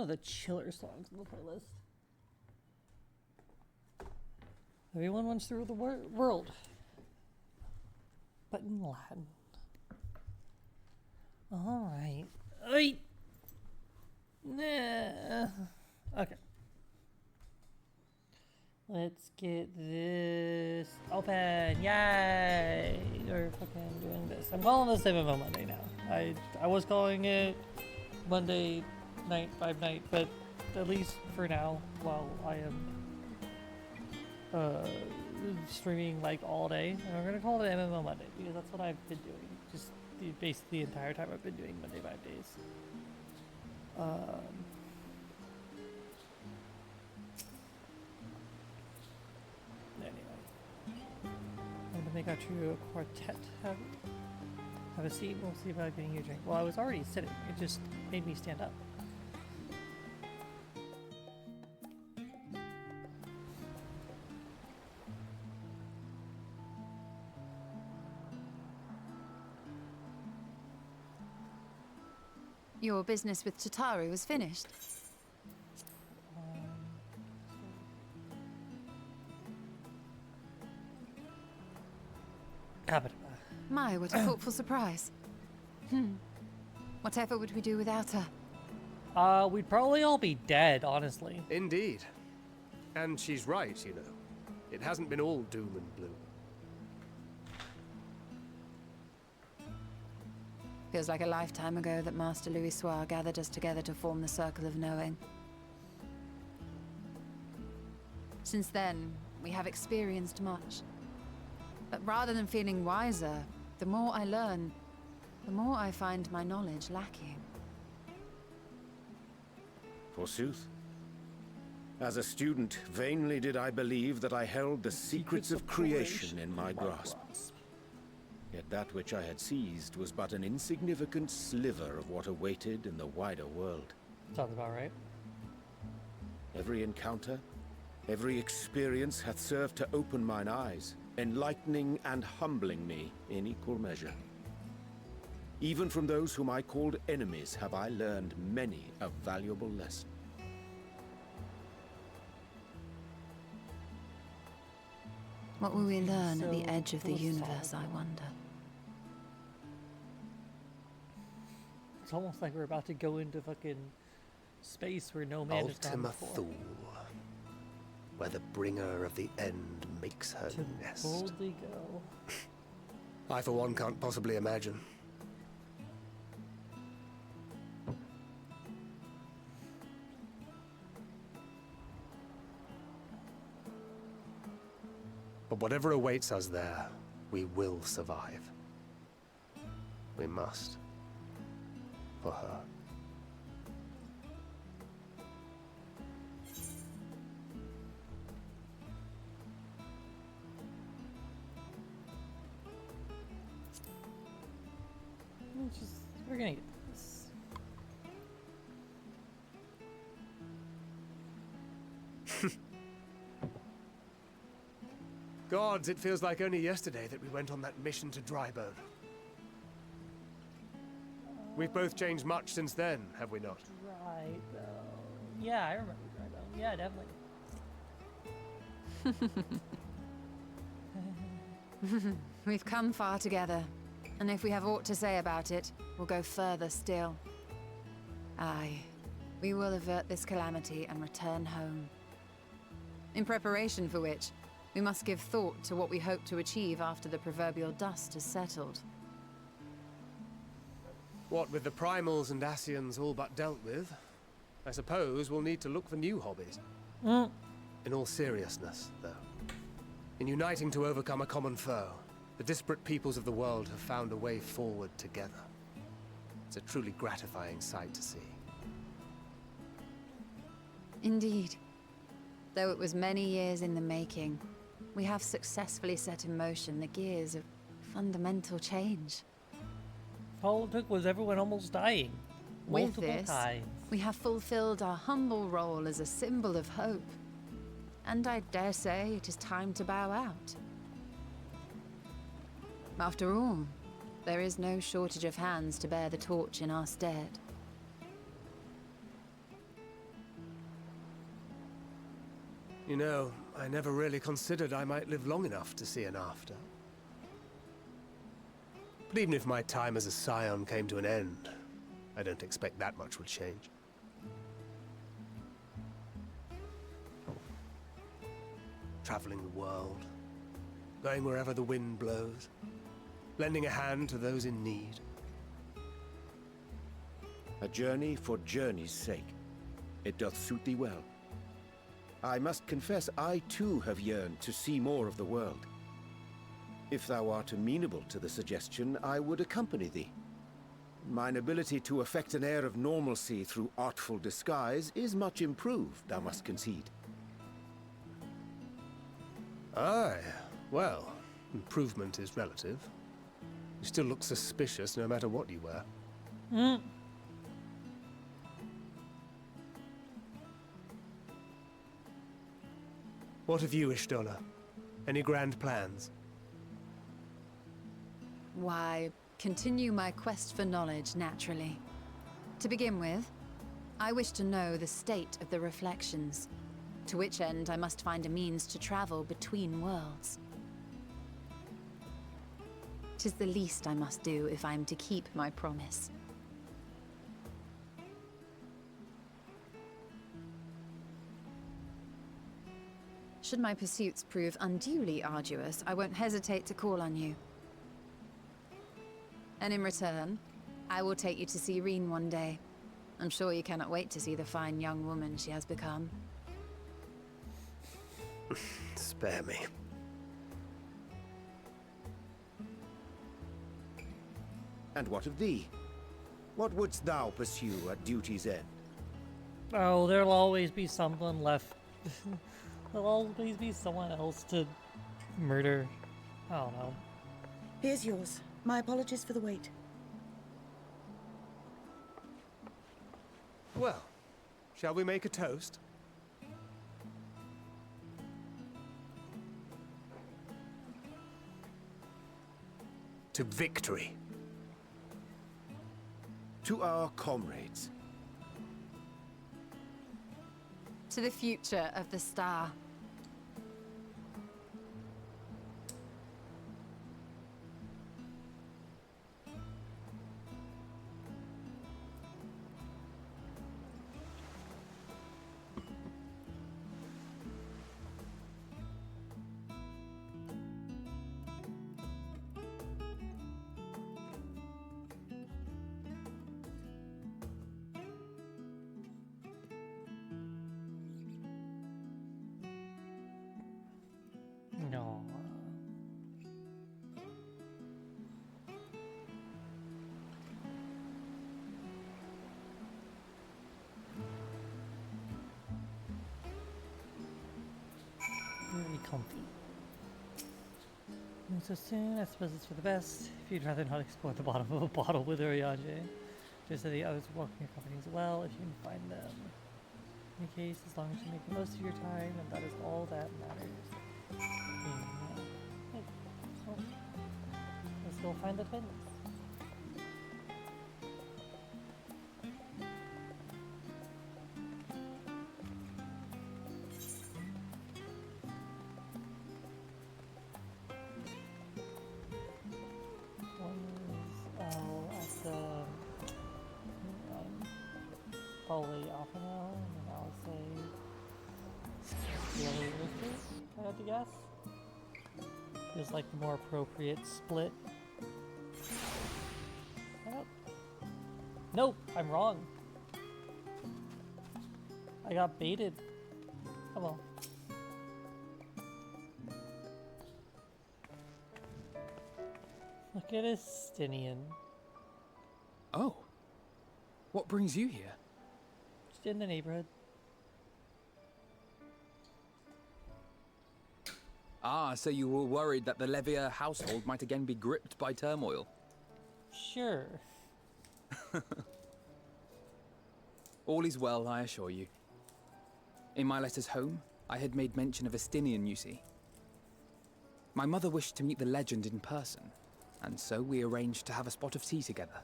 of the chiller songs on the playlist. Everyone runs through the world, but in Latin. All right. Oi. Nah. Okay. Let's get this open. Yay! We're fucking doing this. I'm calling this MMO Monday now. I was calling it Monday night, 5 night, but at least for now, while I am streaming like all day, I'm gonna call it MMO Monday because that's what I've been doing. Just basically the entire time I've been doing Monday 5 days. Anyway, I'm gonna make our trio quartet have a seat. We'll see about getting you a drink. Well, I was already sitting. It just made me stand up. Your business with Chitauri was finished. My, what a thoughtful surprise. Whatever would we do without her? We'd probably all be dead, honestly. Indeed. And she's right, you know. It hasn't been all doom and gloom. Feels like a lifetime ago that Master Louis Soir gathered us together to form the Circle of Knowing. Since then, we have experienced much. But rather than feeling wiser, the more I learn, the more I find my knowledge lacking. Forsooth. As a student, vainly did I believe that I held the secrets of creation in my grasp. Yet that which I had seized was but an insignificant sliver of what awaited in the wider world. Sounds about right. Every encounter, every experience hath served to open mine eyes, enlightening and humbling me in equal measure. Even from those whom I called enemies have I learned many a valuable lesson. What will we learn at the edge of the universe, I wonder? It's almost like we're about to go into fucking space where no man has gone Ultima before. Thule, where the bringer of the end makes her To nest. boldly go. I, for one, can't possibly imagine. But whatever awaits us there, we will survive. We must. For her. We're gonna get this. Gods, it feels like only yesterday that we went on that mission to Drybone. We've both changed much since then, have we not? Drybone. Yeah, I remember Drybone. Yeah, definitely. We've come far together, and if we have aught to say about it, we'll go further still. Aye, we will avert this calamity and return home. In preparation for which, we must give thought to what we hope to achieve after the proverbial dust has settled. What with the primals and Ascians all but dealt with, I suppose we'll need to look for new hobbies. In all seriousness, though, in uniting to overcome a common foe, the disparate peoples of the world have found a way forward together. It's a truly gratifying sight to see. Indeed. Though it was many years in the making, we have successfully set in motion the gears of fundamental change. All it took was everyone almost dying. Multiple With this, times. we have fulfilled our humble role as a symbol of hope. And I dare say it is time to bow out. After all, there is no shortage of hands to bear the torch in our stead. You know, I never really considered I might live long enough to see an after. But even if my time as a scion came to an end, I don't expect that much would change. Traveling the world, going wherever the wind blows, lending a hand to those in need. A journey for journey's sake. It doth suit thee well. I must confess, I too have yearned to see more of the world. If thou art amenable to the suggestion, I would accompany thee. Mine ability to affect an air of normalcy through artful disguise is much improved, thou must concede. Aye, well, improvement is relative. You still look suspicious no matter what you wear. Mm. What of you, Ishtola? Any grand plans? Why, continue my quest for knowledge, naturally. To begin with, I wish to know the state of the reflections, to which end I must find a means to travel between worlds. 'Tis the least I must do if I am to keep my promise. Should my pursuits prove unduly arduous, I won't hesitate to call on you. And in return, I will take you to see Reen one day. I'm sure you cannot wait to see the fine young woman she has become. Spare me. And what of thee? What wouldst thou pursue at duty's end? Oh, there'll always be someone left. There'll always be someone else to murder. I don't know. Here's yours. My apologies for the wait. Well, shall we make a toast? To victory. To our comrades. To the future of the star. No. Very comfy. And so soon, I suppose it's for the best. If you'd rather not explore the bottom of a bottle with Urianger, just so the others welcome your company as well if you can find them. In any case, as long as you make the most of your time, and that is all that matters. Hey, so, let's go find the twins. One is at the probably Alpha now, and I'll say the other Lister, if I had to guess. Feels like the more appropriate split. I don't... Nope, I'm wrong. I got baited. Oh well. Look at Estinian. Oh. What brings you here? Just in the neighborhood. Ah, so you were worried that the Levier household might again be gripped by turmoil. Sure. All is well, I assure you. In my letters home, I had made mention of Estinian, you see. My mother wished to meet the legend in person, and so we arranged to have a spot of tea together.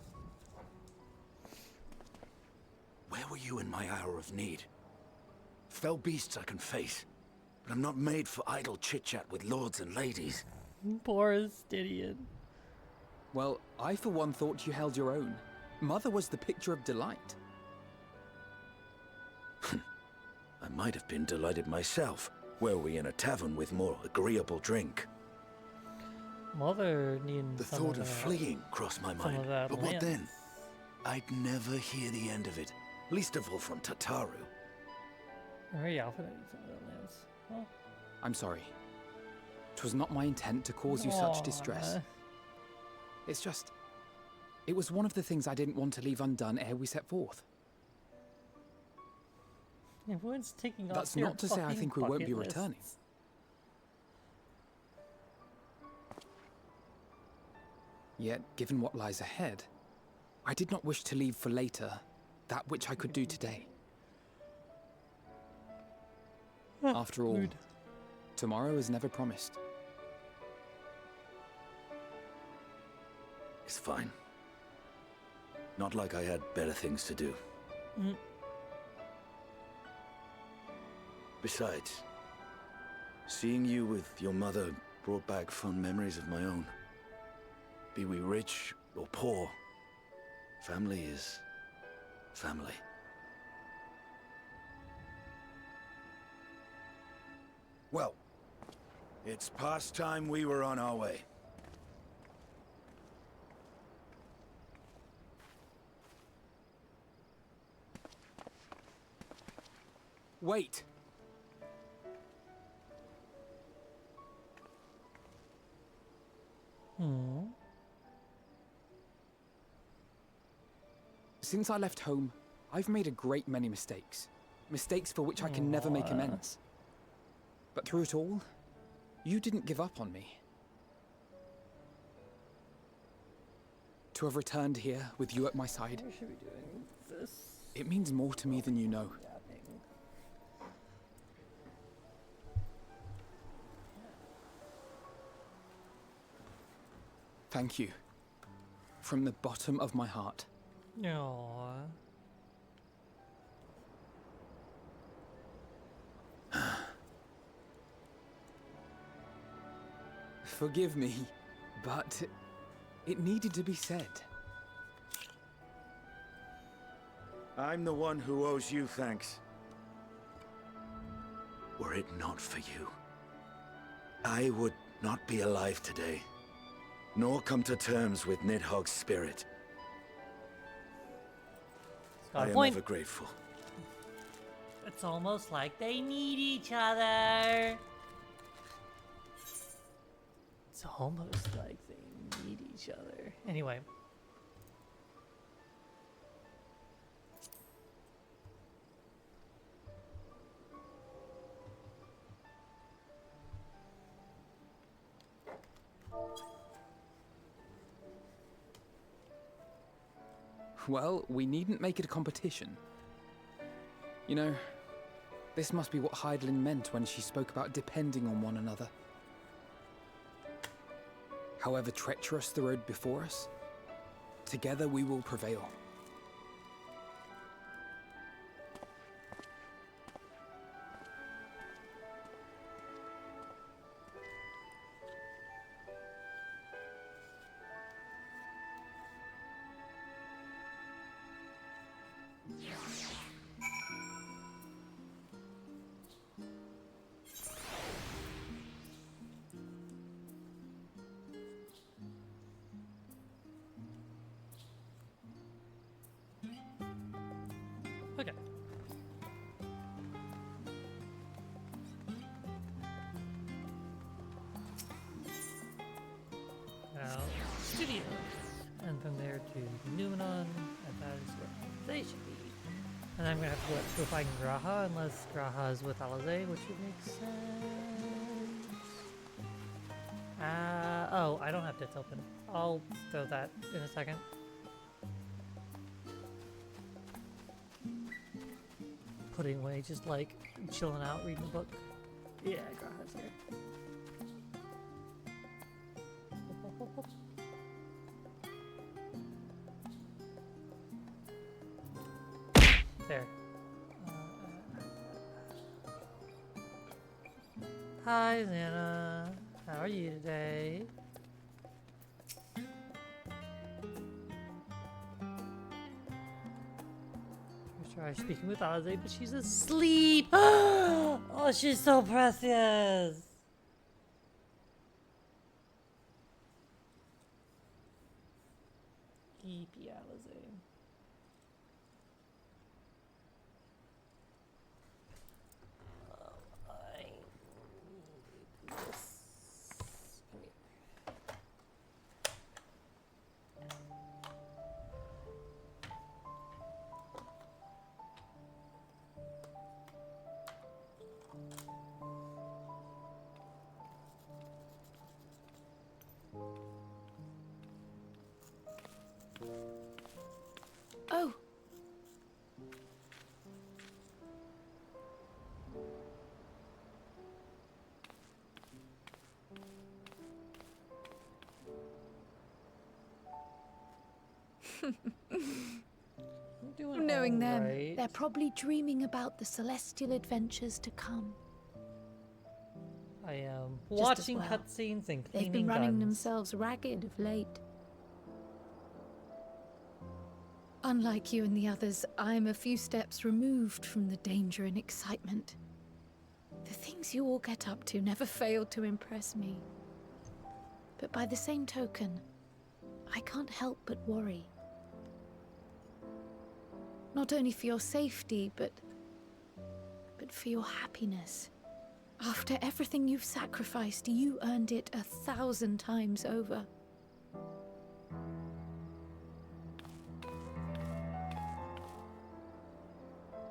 Where were you in my hour of need? Fell beasts I can face. but I'm not made for idle chit-chat with lords and ladies. Poor Estidian. Well, I for one thought you held your own. Mother was the picture of delight. I might have been delighted myself, were we in a tavern with more agreeable drink. Mother needing The some thought of that. fleeing crossed my some mind, of that but what lance. then? I'd never hear the end of it, least of all from Tataru. Very often I need some of that lance. Well, I'm sorry. 'Twas not my intent to cause you such distress. aw. It's just... It was one of the things I didn't want to leave undone ere we set forth. Everyone's taking off That's their not to say I fucking think we won't be bucket returning. lists. Yet, given what lies ahead, I did not wish to leave for later that which I could do today. After all, Rude. tomorrow is never promised. It's fine. Not like I had better things to do. Mm. Besides, seeing you with your mother brought back fond memories of my own. Be we rich or poor, family is family. Well, it's past time we were on our way. Wait! Hmm. Since I left home, I've made a great many mistakes. Mistakes for which I can never make Aw. amends. But through it all, you didn't give up on me. To have returned here with you at my side, I should be doing this. it means more to me than you know. Yapping. Thank you. From the bottom of my heart. Aww. Forgive me, but it needed to be said. I'm the one who owes you thanks. Were it not for you, I would not be alive today, nor come to terms with Nidhogg's spirit. Got I a am point. ever grateful. It's almost like they need each other. It's almost like they need each other. Anyway. Well, we needn't make it a competition. You know, this must be what Heidelin meant when she spoke about depending on one another. However treacherous the road before us, together we will prevail. Okay. Now, studio. And from there to Numenon, and that is where they should be. And I'm gonna have to go find Graha, unless Graha is with Alize, which would make sense. Oh, I don't have tits open. I'll throw that in a second. Putting away, just like chilling out, reading a book. Yeah, Graha's here. There. Hi, Xana. How are you today? We tried speaking with Ozzy, but she's asleep. Oh, she's so precious. Sleepy Alizé. I need this. Come here. Oh, I'm doing Knowing them, alright. they're probably dreaming about the celestial adventures to come. I am as watching well. cutscenes and They've cleaning been running guns. themselves ragged of late. Unlike you and the others, I'm a few steps removed from the danger and excitement. The things you all get up to never fail to impress me. But by the same token, I can't help but worry. Not only for your safety, but for your happiness. After everything you've sacrificed, you earned it 1,000 times over.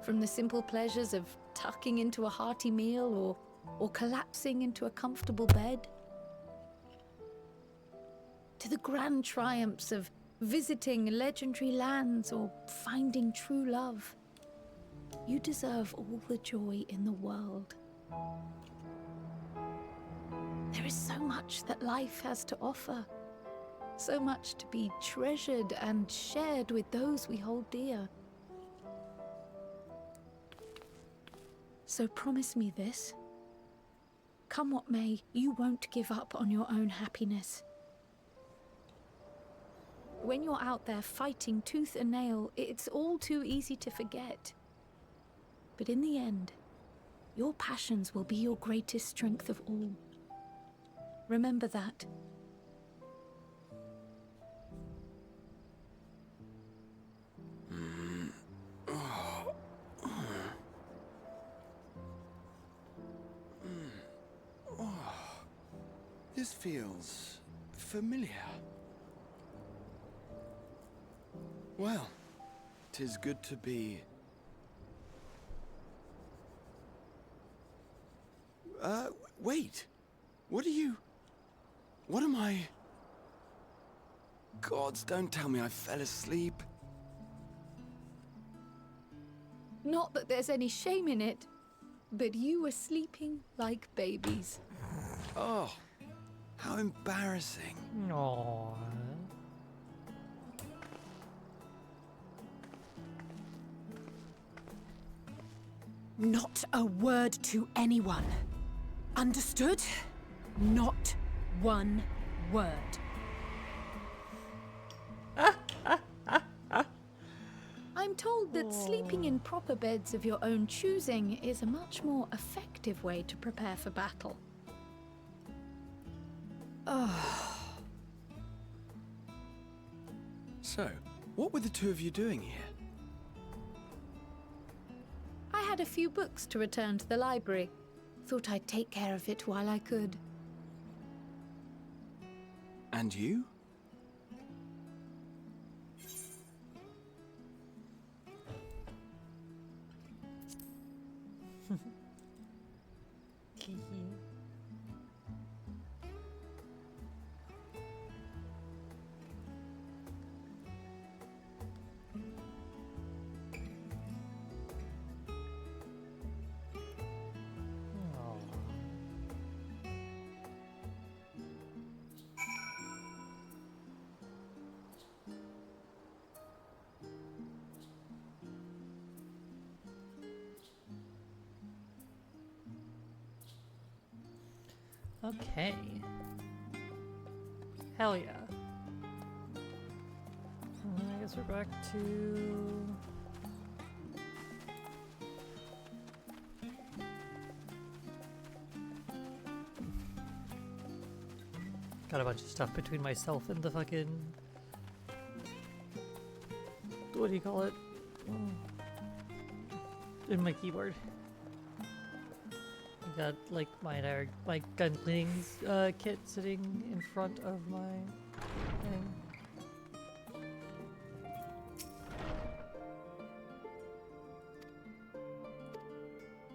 From the simple pleasures of tucking into a hearty meal or collapsing into a comfortable bed, to the grand triumphs of visiting legendary lands or finding true love. You deserve all the joy in the world. There is so much that life has to offer. So much to be treasured and shared with those we hold dear. So promise me this. Come what may, you won't give up on your own happiness. When you're out there fighting tooth and nail, it's all too easy to forget. But in the end, your passions will be your greatest strength of all. Remember that. This feels familiar. Well, 'tis good to be... wait. What are you... What am I... Gods, don't tell me I fell asleep. Not that there's any shame in it, but you were sleeping like babies. Oh, how embarrassing. Aww. Not a word to anyone. Understood? Not one word. I'm told that sleeping in proper beds of your own choosing is a much more effective way to prepare for battle. So, what were the two of you doing here? I had a few books to return to the library. Thought I'd take care of it while I could. And you? Okay. Hell yeah. I guess we're back to... Got a bunch of stuff between myself and the fucking... What do you call it? In my keyboard. I got like my gun cleaning kit sitting in front of my thing.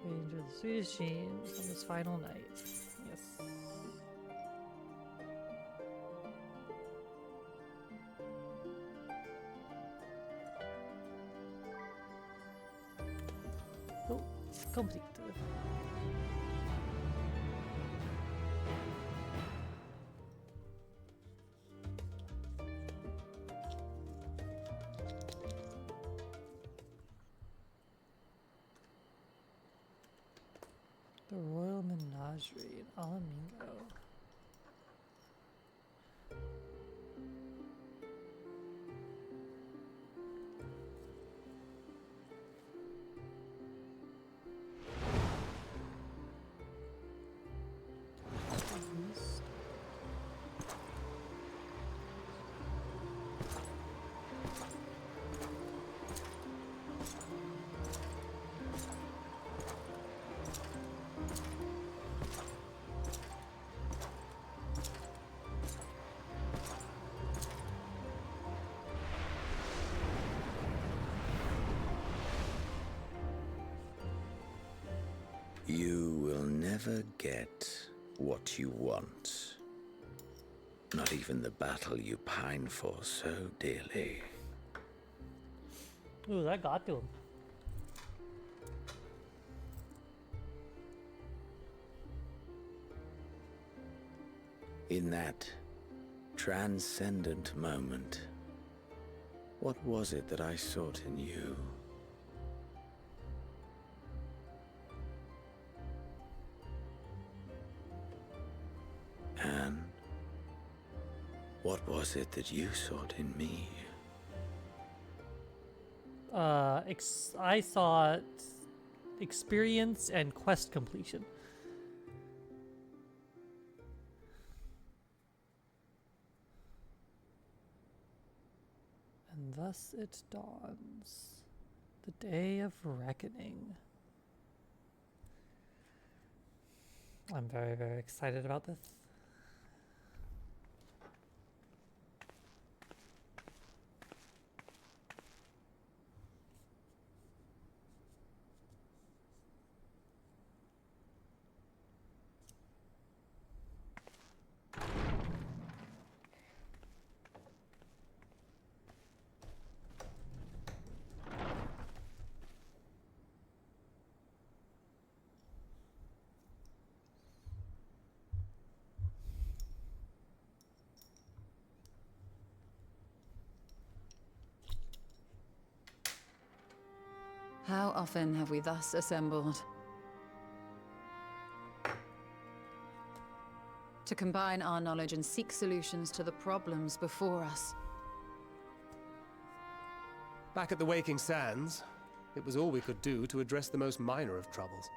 We enjoy the sweetest dreams on this final night. Yes. Oh, complete. The Royal Menagerie in Alamingo. You will never get what you want. Not even the battle you pine for so dearly. Ooh, that got to him. In that transcendent moment, what was it that I sought in you? And what was it that you sought in me? I saw experience and quest completion. And thus it dawns, the day of reckoning. I'm very, very excited about this. How often have we thus assembled? To combine our knowledge and seek solutions to the problems before us. Back at the Waking Sands, it was all we could do to address the most minor of troubles.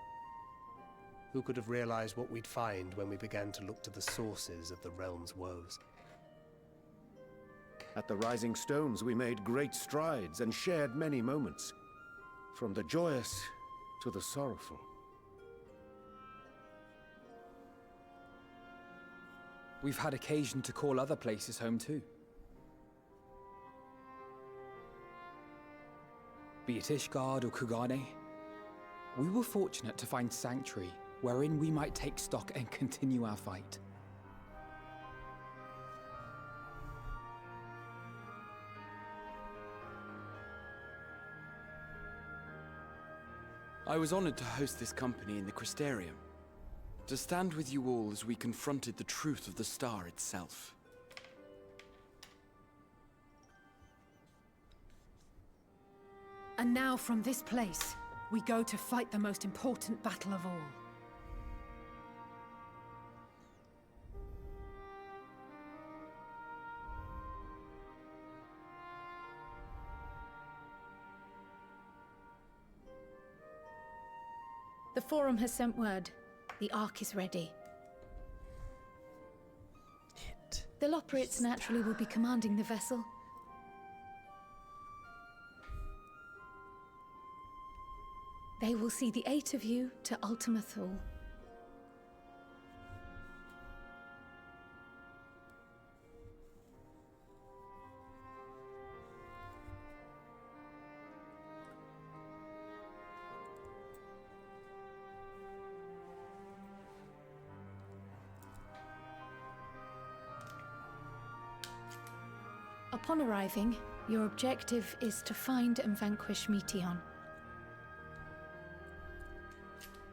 Who could have realized what we'd find when we began to look to the sources of the realm's woes? At the Rising Stones, we made great strides and shared many moments. From the joyous to the sorrowful. We've had occasion to call other places home too. Be it Ishgard or Kugane, we were fortunate to find sanctuary wherein we might take stock and continue our fight. I was honored to host this company in the Crystarium, to stand with you all as we confronted the truth of the star itself. And now from this place, we go to fight the most important battle of all. The Forum has sent word. The Ark is ready. The Loporrits naturally will be commanding the vessel. They will see the 8 of you to Ultima Thule. Upon arriving, your objective is to find and vanquish Meteon.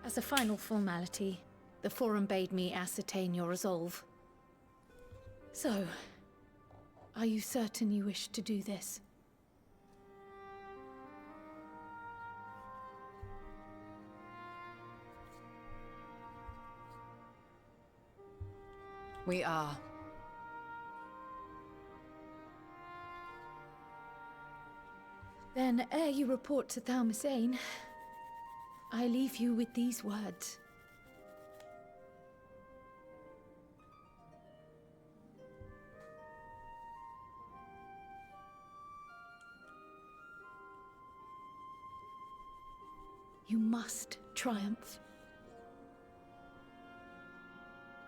As a final formality, the Forum bade me ascertain your resolve. So, are you certain you wish to do this? We are. Then, ere you report to Thalmasane, I leave you with these words. You must triumph.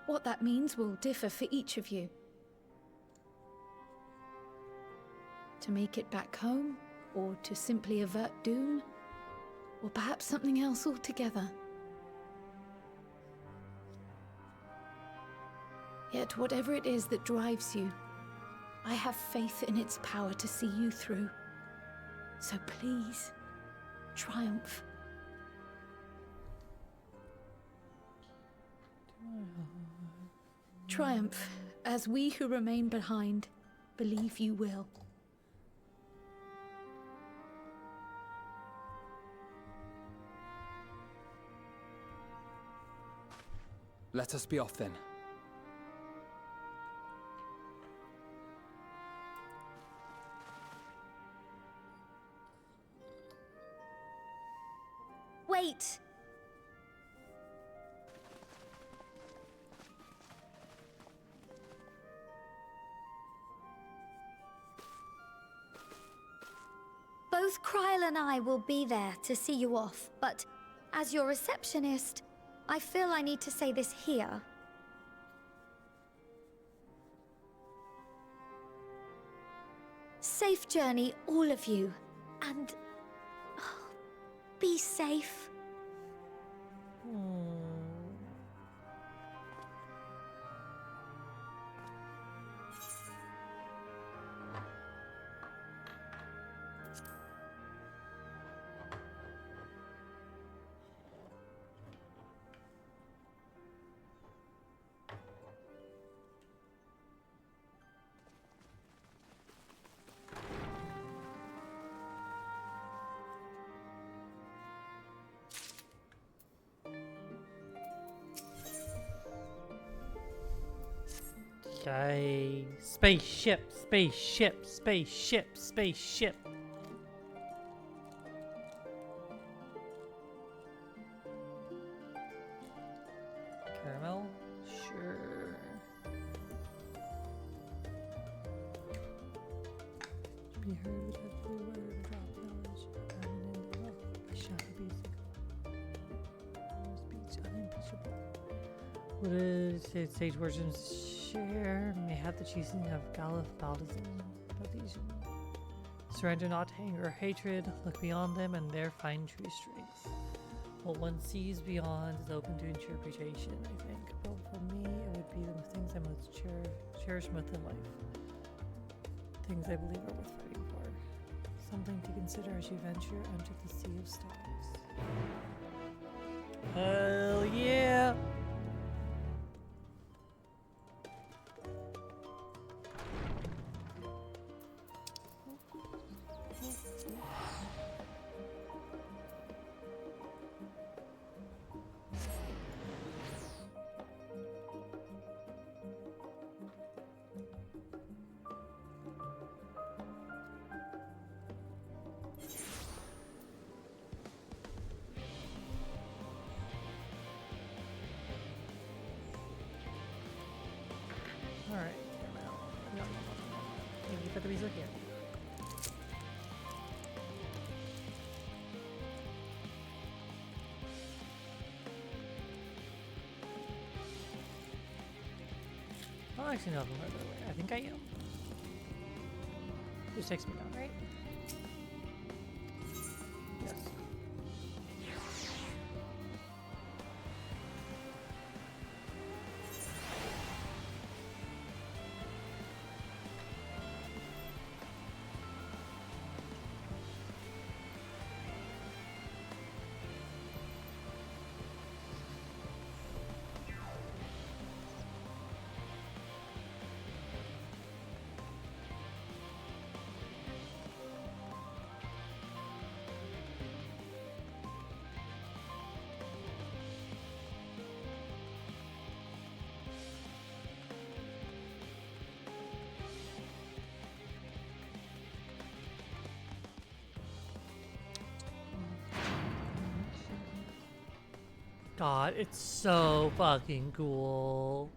What that means will differ for each of you. To make it back home, or to simply avert doom, or perhaps something else altogether. Yet whatever it is that drives you, I have faith in its power to see you through. So please, triumph. Triumph, as we who remain behind believe you will. Let us be off then. Wait! Both Kryl and I will be there to see you off, but as your receptionist, I feel I need to say this here. Safe journey, all of you, and be safe. Okay. Spaceship, spaceship, spaceship, spaceship. Caramel? Sure. Be heard with every word, drop knowledge, diamond in the rough. Shall be speech unimpeachable. What is it? Sage versions share may have the choosing of Galifaldism. Surrender not to anger or hatred. Look beyond them and there find true strength. What one sees beyond is open to interpretation, I think. But for me, it would be the things I most cherish most in life. Things I believe are worth fighting for. Something to consider as you venture onto the sea of stars. Hell yeah! to be so cute. Oh, actually, no, I'm further away. I think I am. Just takes me down, right? Yes. God, it's so fucking cool.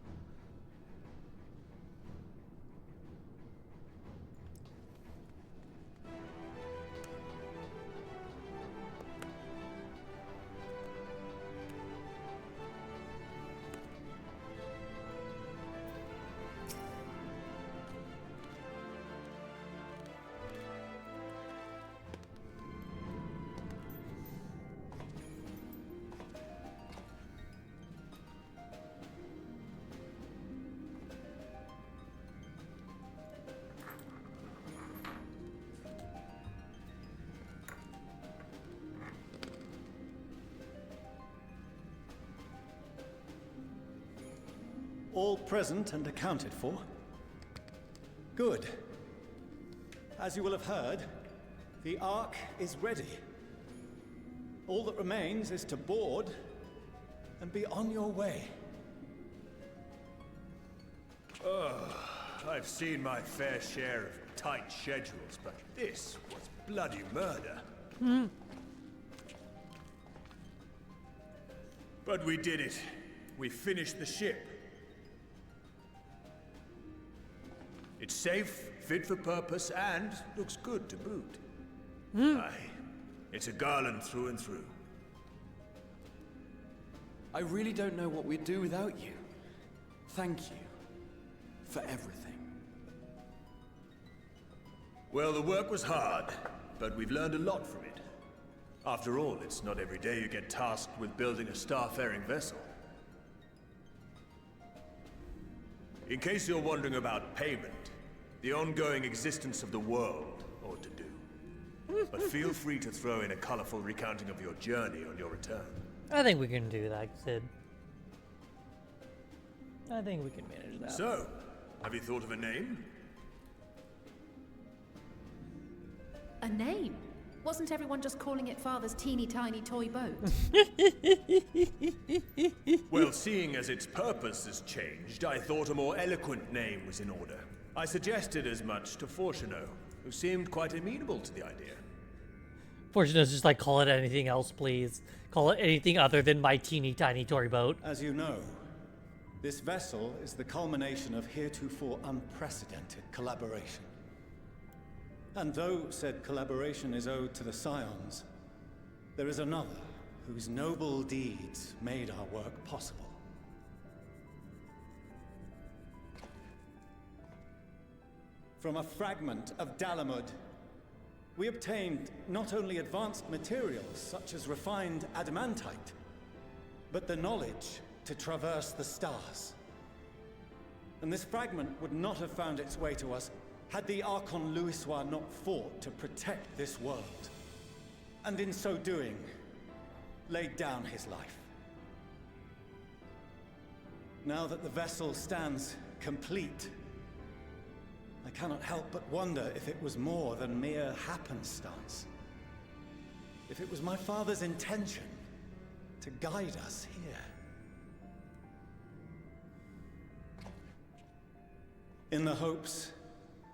All present and accounted for? Good. As you will have heard, the Ark is ready. All that remains is to board and be on your way. I've seen my fair share of tight schedules, but this was bloody murder. But we did it. We finished the ship. It's safe, fit for purpose, and looks good to boot. Aye, it's a Garland through and through. I really don't know what we'd do without you. Thank you for everything. Well, the work was hard, but we've learned a lot from it. After all, it's not every day you get tasked with building a starfaring vessel. In case you're wondering about payment, the ongoing existence of the world ought to do. But feel free to throw in a colorful recounting of your journey on your return. I think we can do that, Sid. I think we can manage that. So, have you thought of a name? A name? Wasn't everyone just calling it Father's teeny tiny toy boat? Well, seeing as its purpose has changed, I thought a more eloquent name was in order. I suggested as much to Fortuno, who seemed quite amenable to the idea. Fortuno's just like, call it anything else, please. Call it anything other than my teeny tiny toy boat. As you know, this vessel is the culmination of heretofore unprecedented collaboration. And though said collaboration is owed to the Scions, there is another whose noble deeds made our work possible. From a fragment of Dalamud, we obtained not only advanced materials such as refined adamantite, but the knowledge to traverse the stars. And this fragment would not have found its way to us had the Archon Louisois not fought to protect this world, and in so doing, laid down his life. Now that the vessel stands complete, I cannot help but wonder if it was more than mere happenstance. If it was my father's intention to guide us here. In the hopes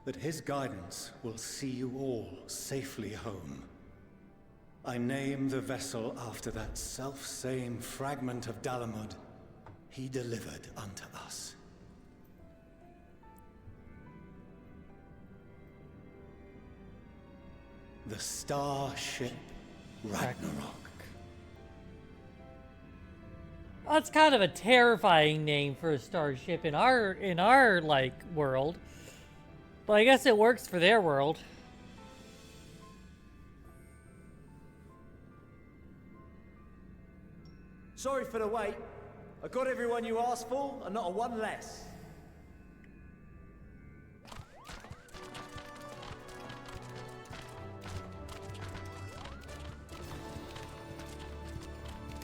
that his guidance will see you all safely home, I name the vessel after that self-same fragment of Dalamud he delivered unto us. The starship Ragnarok. That's kind of a terrifying name for a starship in our like world. But I guess it works for their world. Sorry for the wait. I got everyone you asked for, and not a one less.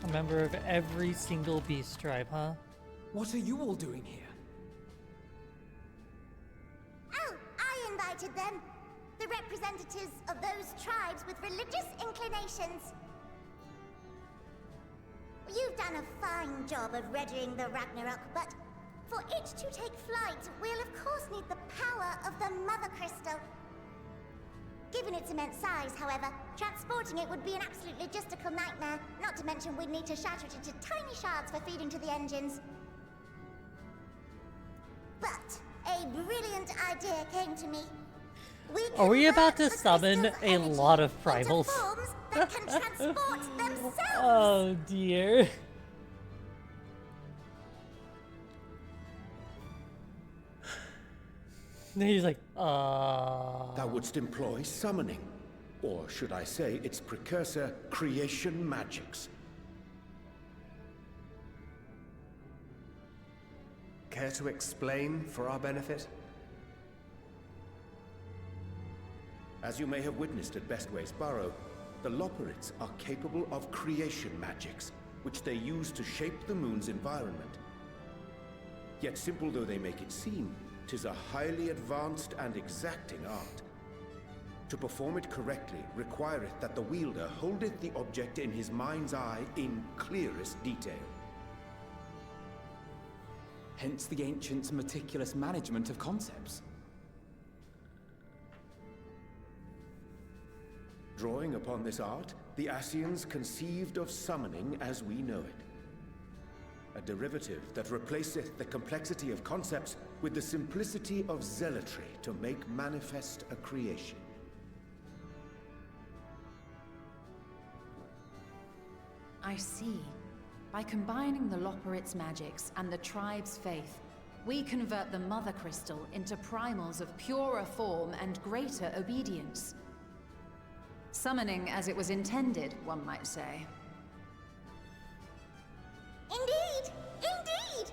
A member of every single beast tribe, huh? What are you all doing here? Oh, I invited them. The representatives of those tribes with religious inclinations. You've done a fine job of readying the Ragnarok, but for it to take flight, we'll of course need the power of the Mother Crystal. Given its immense size, however, transporting it would be an absolute logistical nightmare, not to mention we'd need to shatter it into tiny shards for feeding to the engines. But a brilliant idea came to me. Are we about to summon a lot of primals? That can transport themselves. Oh dear. He's like, Thou wouldst employ summoning, or should I say its precursor, creation magics. Care to explain for our benefit? As you may have witnessed at Bestway's Burrow, the Loporrits are capable of creation magics, which they use to shape the moon's environment. Yet simple though they make it seem, 'tis a highly advanced and exacting art. To perform it correctly requireth that the wielder holdeth the object in his mind's eye in clearest detail. Hence the ancients' meticulous management of concepts. Drawing upon this art, the Ascians conceived of summoning as we know it. A derivative that replaceth the complexity of concepts with the simplicity of zealotry to make manifest a creation. I see. By combining the Loporrits' magics and the tribe's faith, we convert the Mother Crystal into primals of purer form and greater obedience. Summoning as it was intended, one might say. Indeed! Indeed!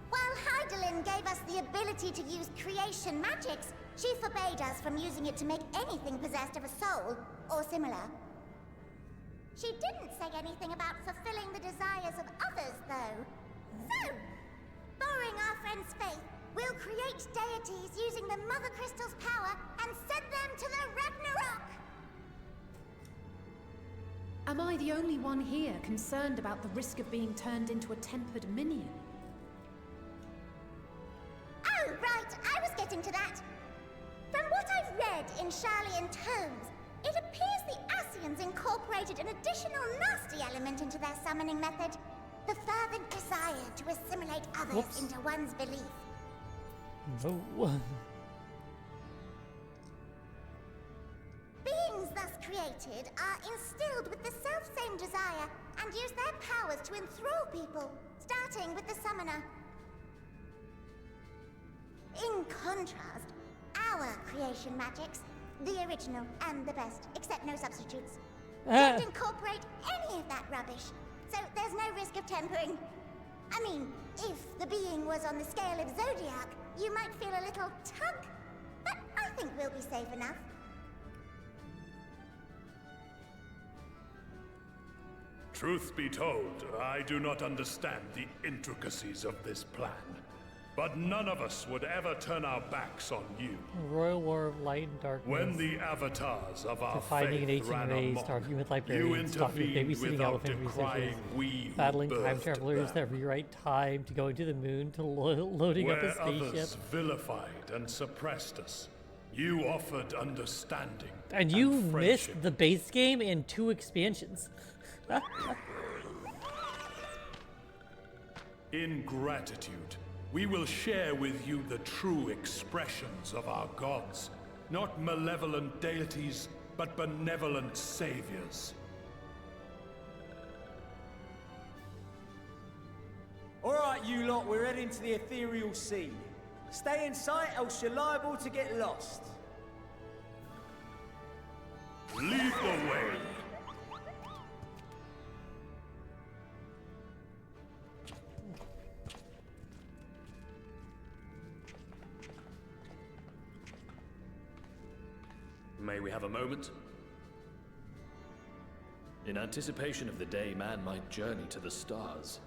While Heidelin gave us the ability to use creation magics, she forbade us from using it to make anything possessed of a soul, or similar. She didn't say anything about fulfilling the desires of others, though. So, borrowing our friend's faith, we'll create deities using the Mother Crystal's power and send them to the Ragnarok! Am I the only one here concerned about the risk of being turned into a tempered minion? Oh, right, I was getting to that. From what I've read in Sharlayan tomes, it appears the Ascians incorporated an additional nasty element into their summoning method. The fervent desire to assimilate others into one's belief. no. Beings thus created are instilled with the self-same desire and use their powers to enthrall people, starting with the summoner. In contrast, our creation magics, the original and the best, except no substitutes, don't incorporate any of that rubbish, so there's no risk of tempering. I mean, if the being was on the scale of Zodiac, you might feel a little tug, but I think we'll be safe enough. Truth be told, I do not understand the intricacies of this plan. But none of us would ever turn our backs on you. Royal War of Light and Darkness. When the avatars of our finding an faith 18 ran race, amok, talking with you librarians, talking with intervened babysitting without elephant decrying researchers, we who battling time birthed travelers them. that rewrite time, to going to the moon, to loading up a Where spaceship. others vilified and suppressed us, you offered understanding. And you and missed friendship. the base game and 2 expansions. In gratitude, we will share with you the true expressions of our gods, Not malevolent deities, but benevolent saviors. Alright, you lot, we're heading to the ethereal sea. Stay in sight, else you're liable to get lost. Lead the way. May we have a moment? In anticipation of the day man might journey to the stars,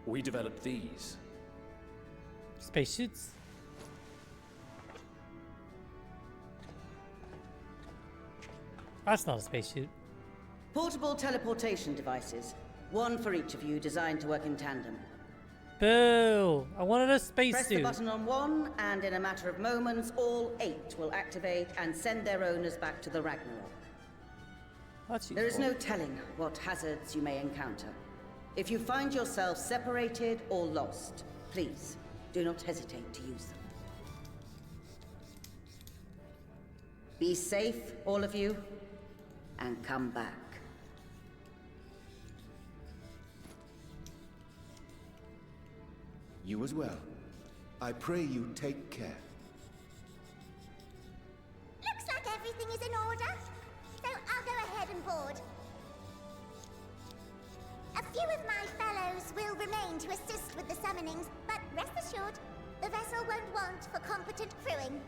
we developed these. Spacesuits? That's not a spacesuit. Portable teleportation devices. One for each of you, designed to work in tandem. Boo! I wanted a Press the spacesuit. button on one, and in a matter of moments, all 8 will activate and send their owners back to the Ragnarok. There is no telling what hazards you may encounter. If you find yourself separated or lost, please do not hesitate to use them. Be safe, all of you, and come back. You as well. I pray you take care. Looks like everything is in order, so I'll go ahead and board. A few of my fellows will remain to assist with the summonings, but rest assured, the vessel won't want for competent crewing.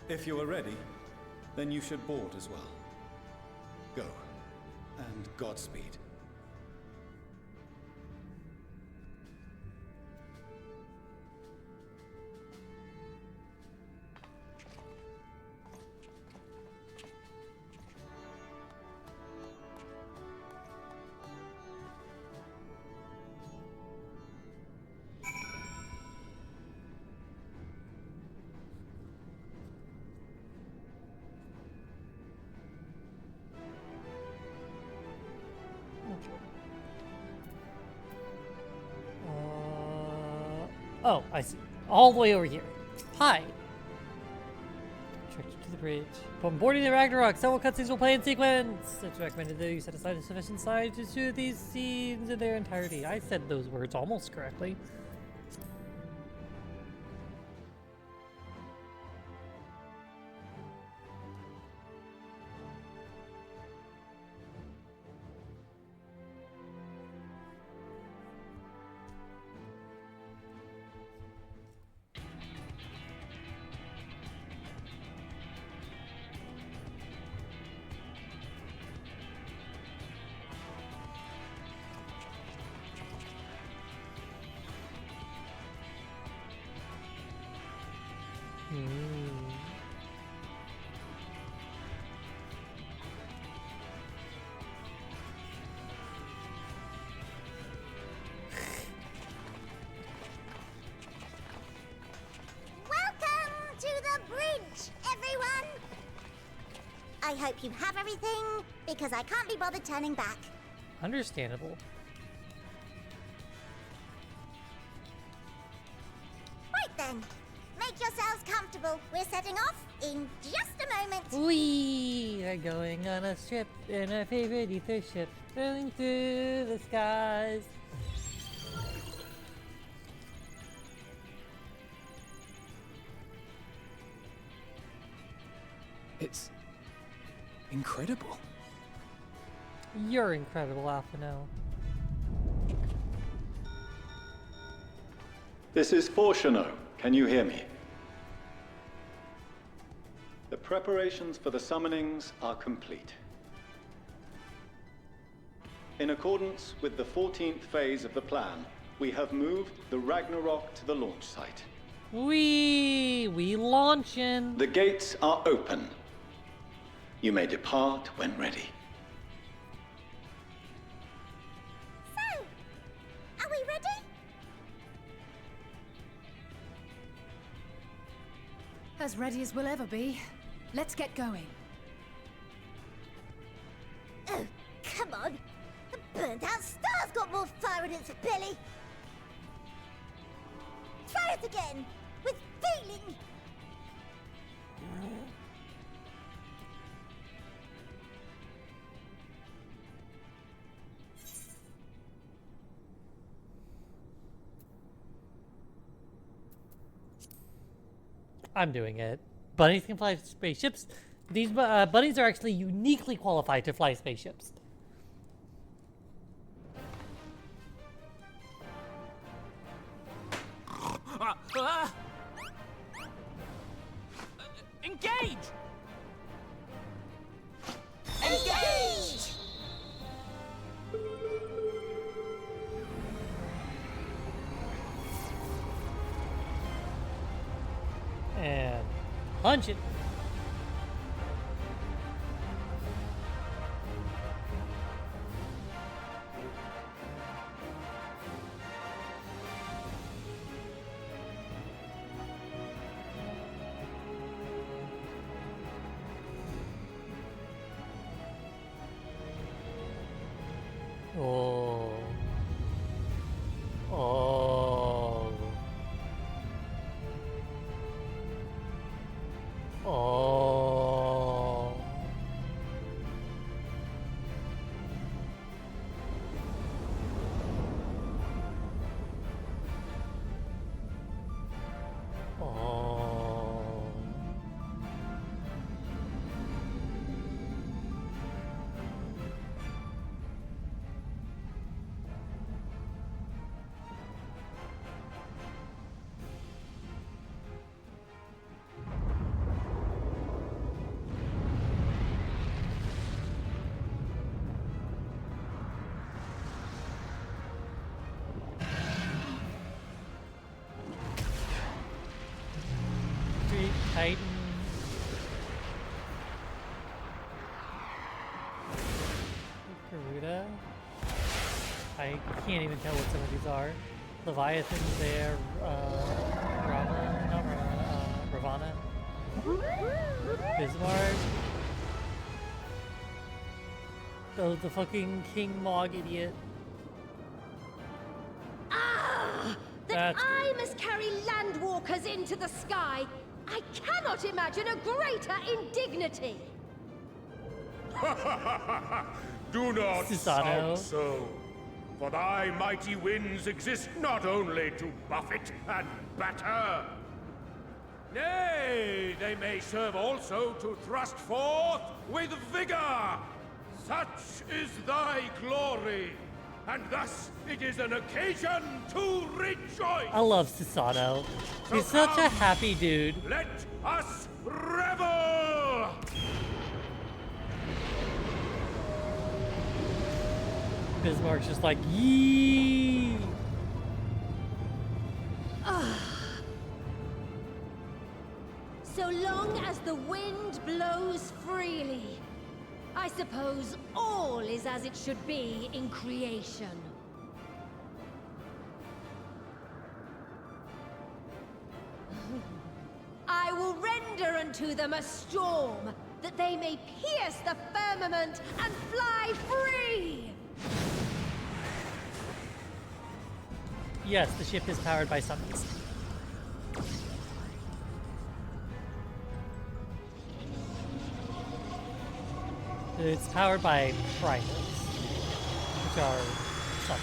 If you are ready, then you should board as well. Go, and Godspeed. Oh, I see. All the way over here. Hi. Directed to the bridge. Upon boarding the Ragnarok, several cutscenes will play in sequence. It's recommended that you set aside a sufficient time to shoot these scenes in their entirety. I said those words almost correctly. Welcome to the bridge, everyone! I hope you have everything, because I can't be bothered turning back. Understandable. Right then, make yourselves comfortable. We're setting off in just a moment. We are going on a trip in our favorite ether ship, sailing through the skies. It's incredible. You're incredible, Alphino. This is Fortuno. Can you hear me? The preparations for the summonings are complete. In accordance with the 14th phase of the plan, we have moved the Ragnarok to the launch site. We launching. The gates are open. You may depart when ready. So, are we ready? As ready as we'll ever be. Let's get going. Oh, come on. The burnt out star's got more fire in its belly. Try it again, with feeling. I'm doing it. Bunnies can fly spaceships. These bunnies are actually uniquely qualified to fly spaceships. Engage! Engage! And punch it. Oh. Oh. Oh. Oh. Street Titan. Garuda. I can't even tell what some of these are. Leviathan's there. Ravana. Bismarck. Oh, the fucking King Mog idiot. Ah! That I must carry landwalkers into the sky! I cannot imagine a greater indignity! Do not Susanoo. sound so, for thy mighty winds exist not only to buffet and batter. Nay, they may serve also to thrust forth with vigor. Such is thy glory, and thus it is an occasion to rejoice. I love Susanoo. He's such a happy dude. Let us revel! Bismarck's just like, yee. So long as the wind blows freely, I suppose all is as it should be in creation. I will render unto them a storm, that they may pierce the firmament and fly free! Yes, the ship is powered by suns. It's powered by primals, which are suns.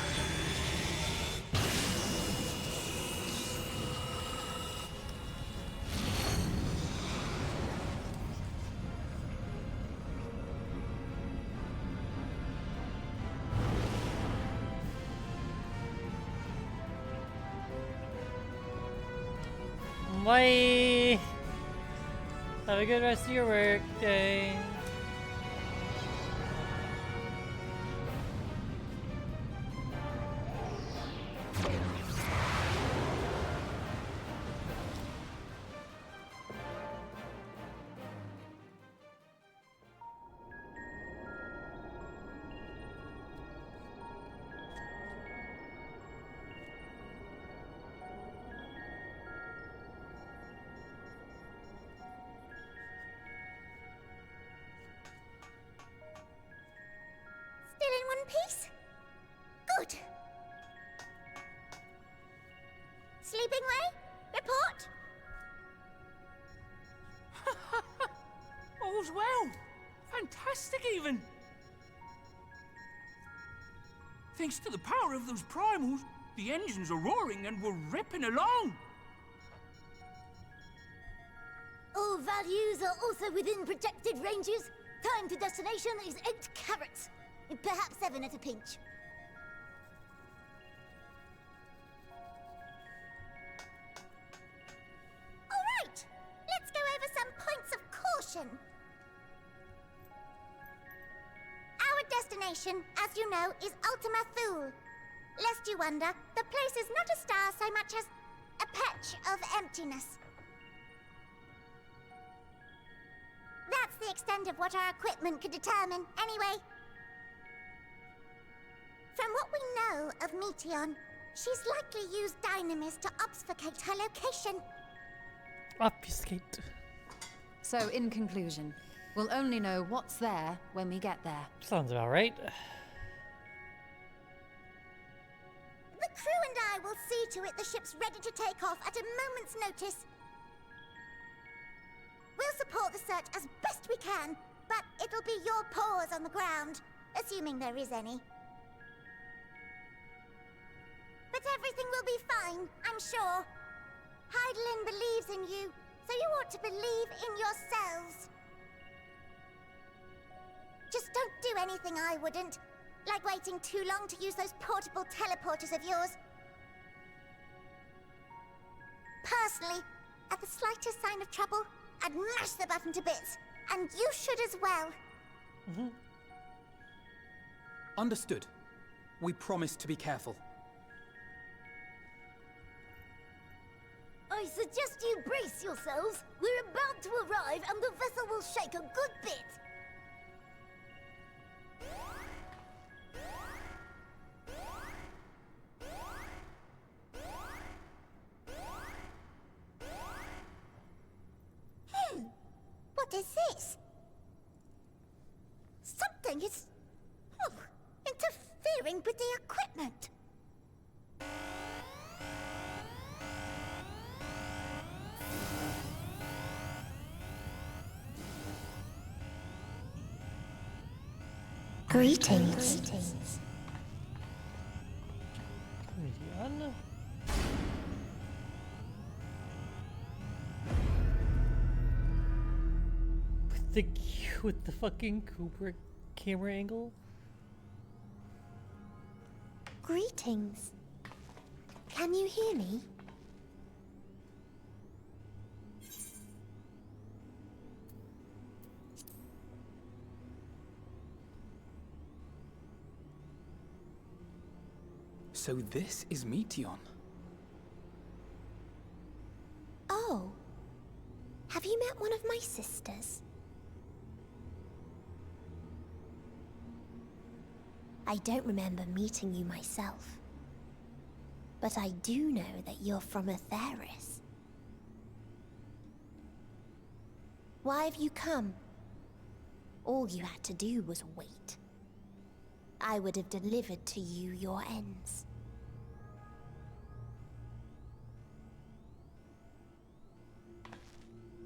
Bye! Have a good rest of your work day. Still in one piece? goes well. Fantastic, even. Thanks to the power of those primals, the engines are roaring and we're ripping along. All values are also within projected ranges. Time to destination is 8 carats. Perhaps 7 at a pinch. All right, let's go over some points of caution. Our destination, as you know, is Ultima Thule. Lest you wonder, the place is not a star so much as a patch of emptiness. That's the extent of what our equipment could determine, anyway. From what we know of Meteon, she's likely used Dynamis to obfuscate her location. Obfuscate. So, in conclusion, we'll only know what's there when we get there. Sounds about right. The crew and I will see to it the ship's ready to take off at a moment's notice. We'll support the search as best we can, but it'll be your paws on the ground, assuming there is any. But everything will be fine, I'm sure. Hydaelyn believes in you, so you ought to believe in yourselves. Just don't do anything I wouldn't, like waiting too long to use those portable teleporters of yours. Personally, at the slightest sign of trouble, I'd mash the button to bits, and you should as well. Understood. We promise to be careful. I suggest you brace yourselves. We're about to arrive and the vessel will shake a good bit. What is this? Something is interfering with the equipment. Greetings. With the fucking Kubrick camera angle. Greetings. Can you hear me? So this is Meteon. Oh. Have you met one of my sisters? I don't remember meeting you myself. But I do know that you're from Atheris. Why have you come? All you had to do was wait. I would have delivered to you your ends.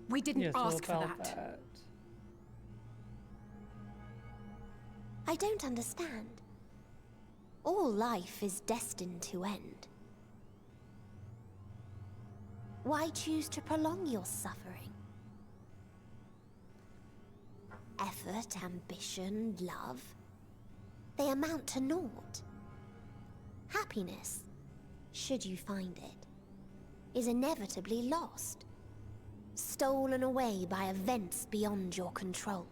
We didn't ask for that. I don't understand. All life is destined to end. Why choose to prolong your suffering? Effort, ambition, love, they amount to naught. Happiness, should you find it, is inevitably lost, stolen away by events beyond your control.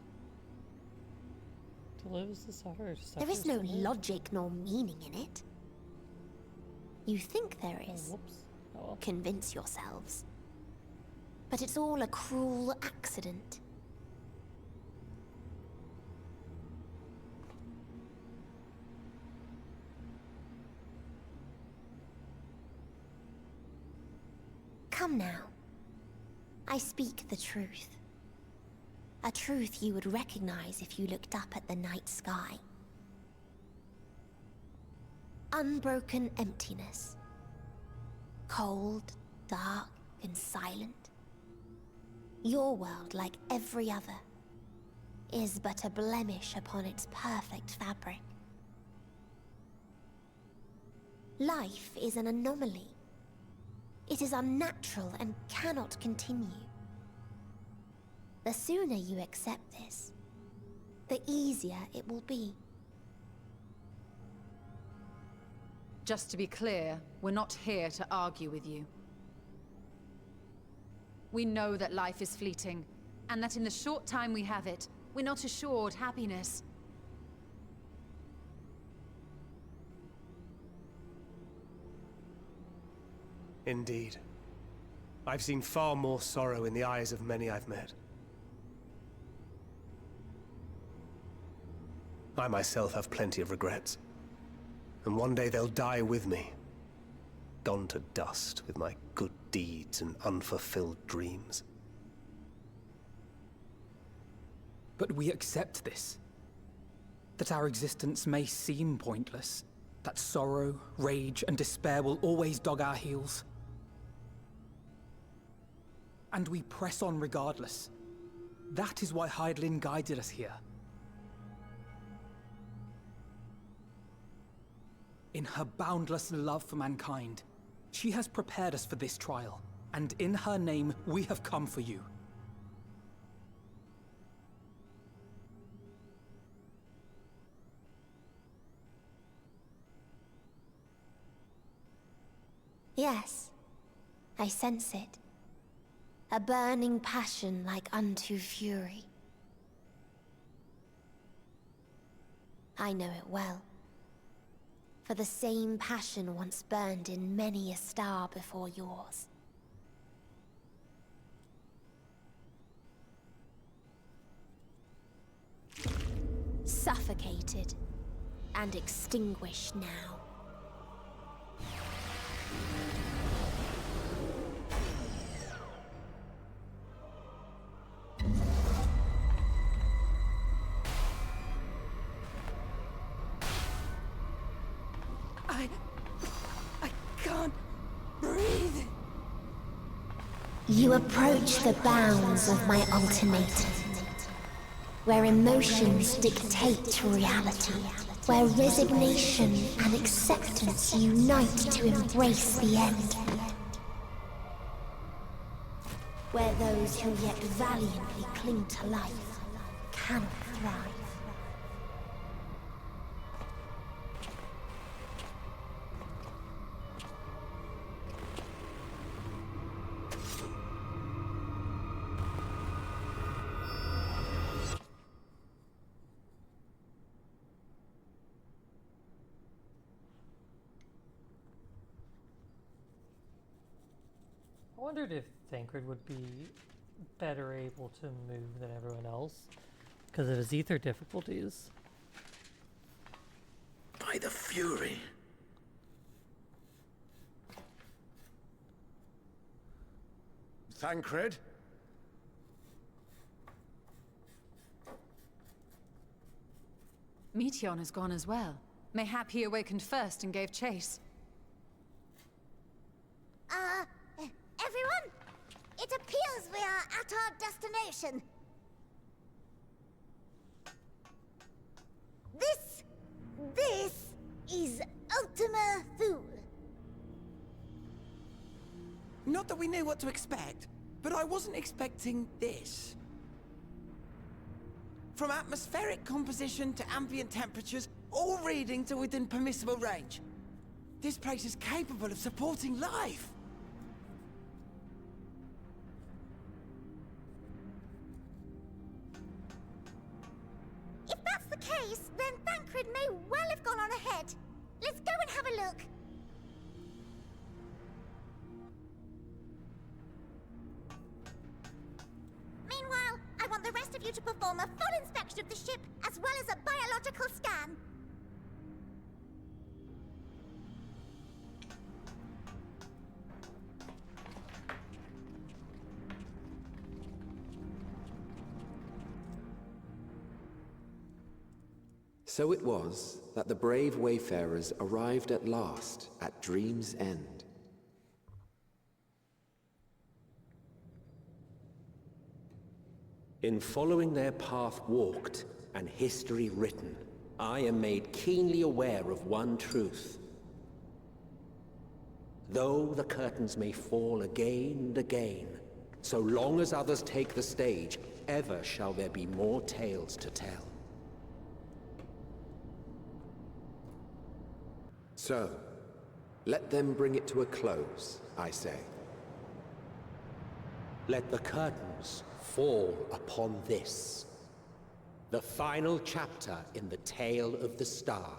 To live is to suffer. There is no logic nor meaning in it. You think there is. Convince yourselves. But it's all a cruel accident. Come now. I speak the truth. A truth you would recognize if you looked up at the night sky. Unbroken emptiness. Cold, dark, and silent. Your world like every other. is but a blemish upon its perfect fabric. Life is an anomaly. It is unnatural and cannot continue. The sooner you accept this, the easier it will be. Just to be clear, we're not here to argue with you. We know that life is fleeting, and that in the short time we have it, we're not assured happiness. Indeed. I've seen far more sorrow in the eyes of many I've met. I myself have plenty of regrets. And one day they'll die with me. Gone to dust with my good deeds and unfulfilled dreams. But we accept this. That our existence may seem pointless. That sorrow, rage, and despair will always dog our heels. And we press on regardless. That is why Hydaelyn guided us here. In her boundless love for mankind, she has prepared us for this trial, and in her name, we have come for you. Yes, I sense it. A burning passion like unto fury. I know it well. For the same passion once burned in many a star before yours. Suffocated and extinguished now. I can't breathe. You approach the bounds of my ultimatum, where emotions dictate reality, where resignation and acceptance unite to embrace the end, where those who yet valiantly cling to life cannot thrive. I wondered if Thancred would be better able to move than everyone else because of his ether difficulties. By the Fury. Thancred? Meteon has gone as well. Mayhap he awakened first and gave chase. Everyone? It appears we are at our destination. This is Ultima Thule. Not that we knew what to expect, but I wasn't expecting this. From atmospheric composition to ambient temperatures, all reading to within permissible range. This place is capable of supporting life. If that's the case, then Thancred may well have gone on ahead. Let's go and have a look. Meanwhile, I want the rest of you to perform a full inspection of the ship, as well as a biological scan. So it was that the brave wayfarers arrived at last at Dream's End. In following their path walked and history written, I am made keenly aware of one truth. Though the curtains may fall again and again, so long as others take the stage, ever shall there be more tales to tell. So, let them bring it to a close, I say. Let the curtains fall upon this, the final chapter in the tale of the star.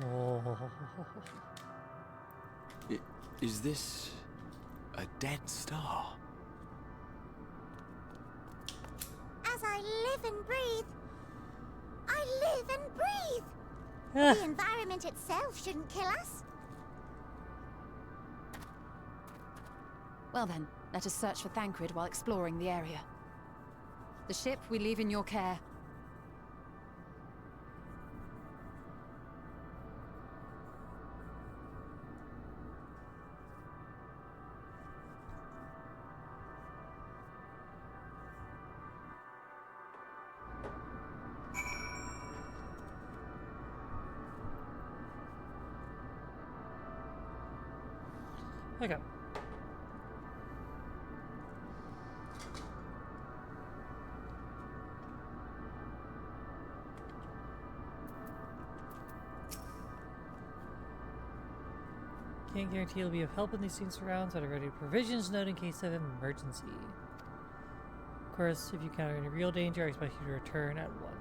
Oh. Is this a dead star? As I live and breathe, I live and breathe. The environment itself shouldn't kill us. Well then, let us search for Thancred while exploring the area. The ship we leave in your care. Okay. Can't guarantee you'll be of help in these things surrounds, but I ready provisions note in case of emergency. Of course, if you encounter any real danger, I expect you to return at once.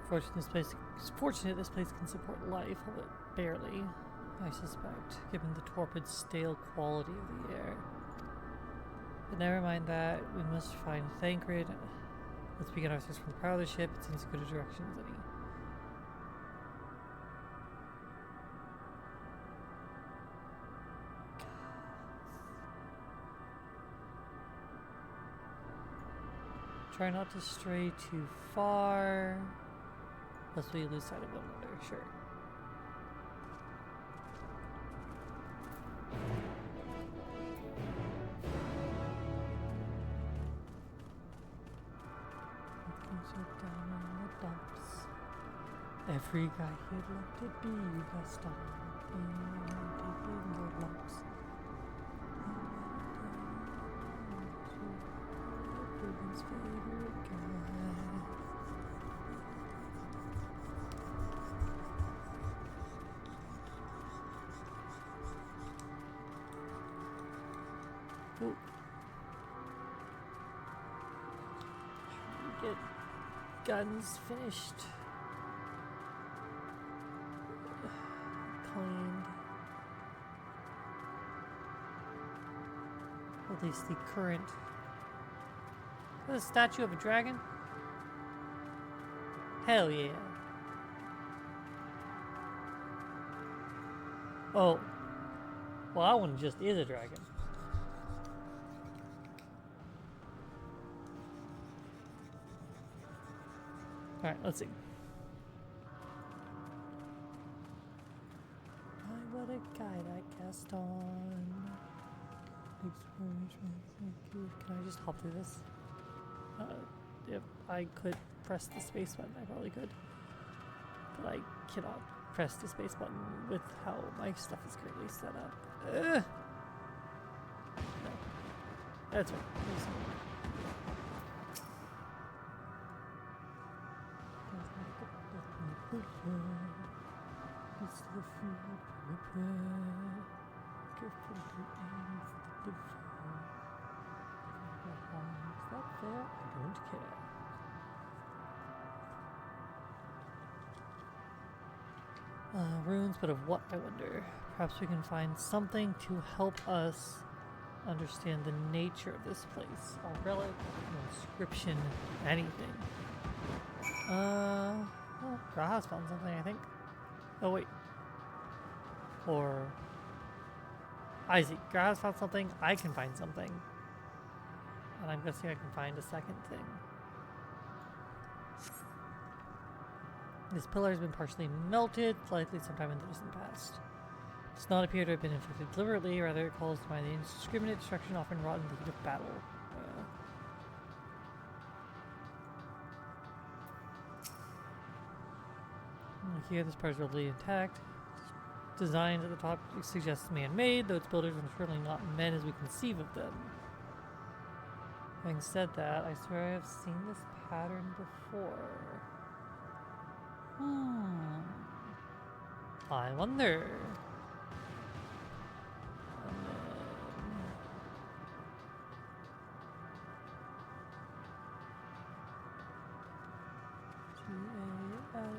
Fortunate this place can support life, although barely, I suspect, given the torpid, stale quality of the air. But never mind that, we must find Thancred. Let's begin our search from the prow of the ship. It seems as good a direction as any. Try not to stray too far, lest we lose sight of one another, sure. Down in the dumps. Every guy he'd love to be got stuck in taking the lumps. Everyone's favorite guy. Oh. Get guns finished. Cleaned. At least the current. Is that a statue of a dragon? Hell yeah. Oh. Well, that one just is a dragon. Alright, let's see. What a guy, that Gaston. Can I just hop through this? If I could press the space button, I probably could. But I cannot press the space button with how my stuff is currently set up. No. That's right. It's the food prepare. Careful to aim for the devour. Is that fair? I don't care. Runes, but of what, I wonder? Perhaps we can find something to help us understand the nature of this place. A relic, an inscription, anything. Well, Graha's found something, I think. Oh, wait. Or... Isaac, Graha's found something, I can find something. And I'm guessing I can find a second thing. This pillar has been partially melted, likely sometime in the distant past. It does not appear to have been inflicted deliberately, rather it calls to mind the indiscriminate destruction often wrought in the heat of battle. Here, this part is relatively intact. Designs at the top suggests man-made, though its builders are certainly not men as we conceive of them. Having said that, I swear I have seen this pattern before. I wonder. G-A-S-T.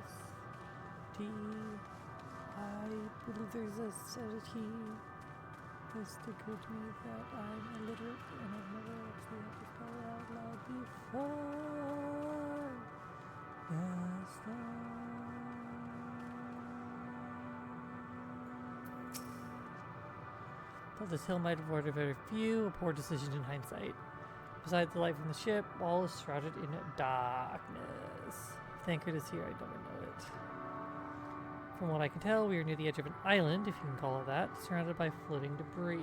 I believe there's a T. It's occurred to me that I'm illiterate and I've never actually had to spell it out loud before. Thought this hill might have avoided very few, a poor decision in hindsight. Besides the light from the ship, all is shrouded in darkness. Thank goodness here, I never know it. From what I can tell, we are near the edge of an island, if you can call it that, surrounded by floating debris.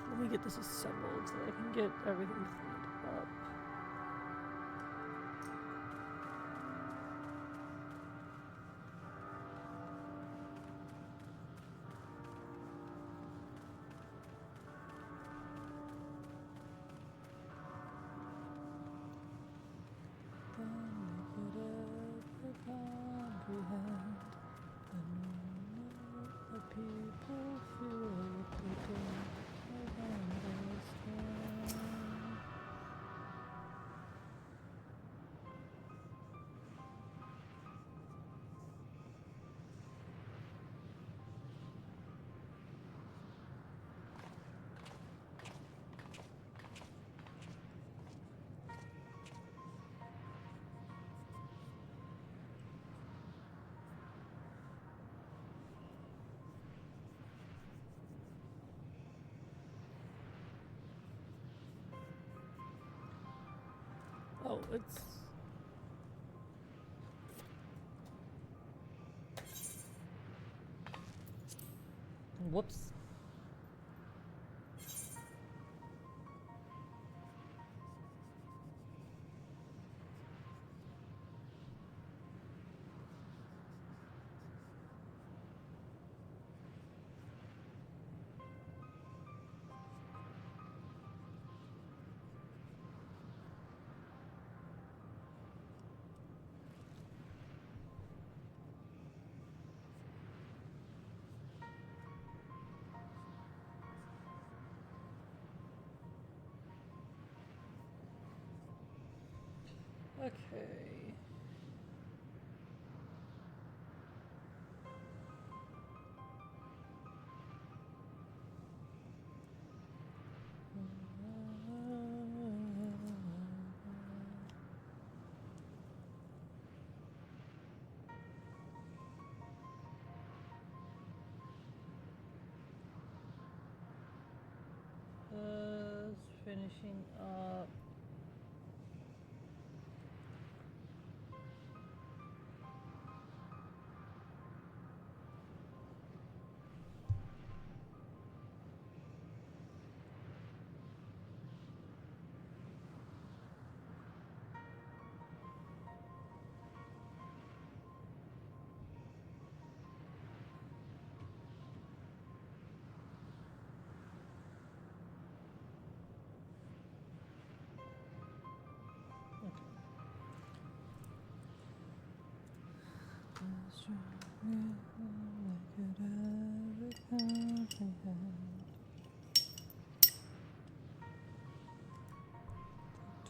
Let me get this assembled so that I can get everything cleaned up. Oh, it's... Whoops. Okay. Finishing up.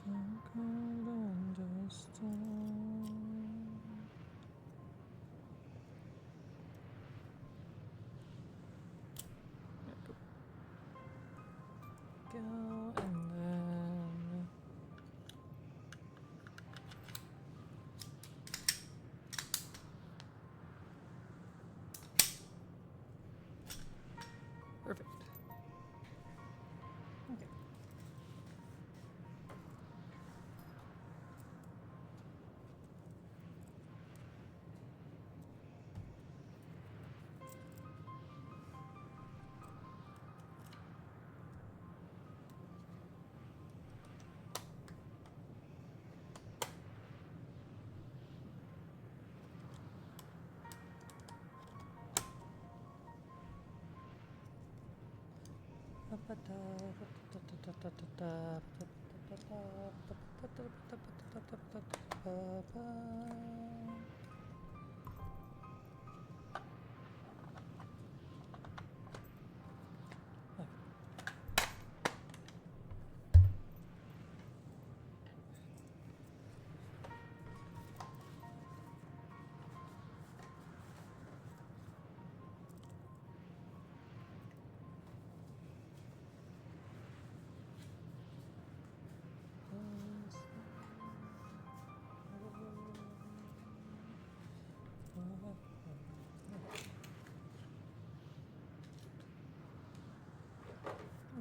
Don't go, don't just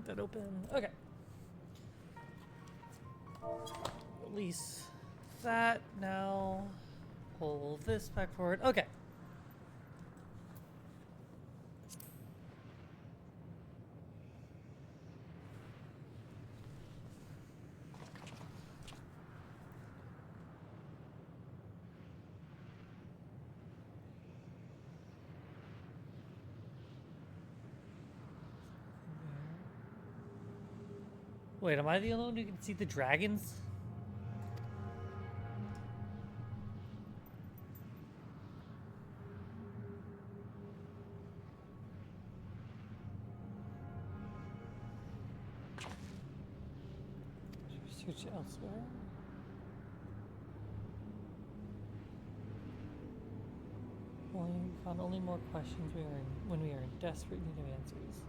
That open. Okay. Release that. Now pull this back forward. Okay. Wait, am I the only one who can see the dragons? Search elsewhere. We found only more questions when we are in desperate need of answers.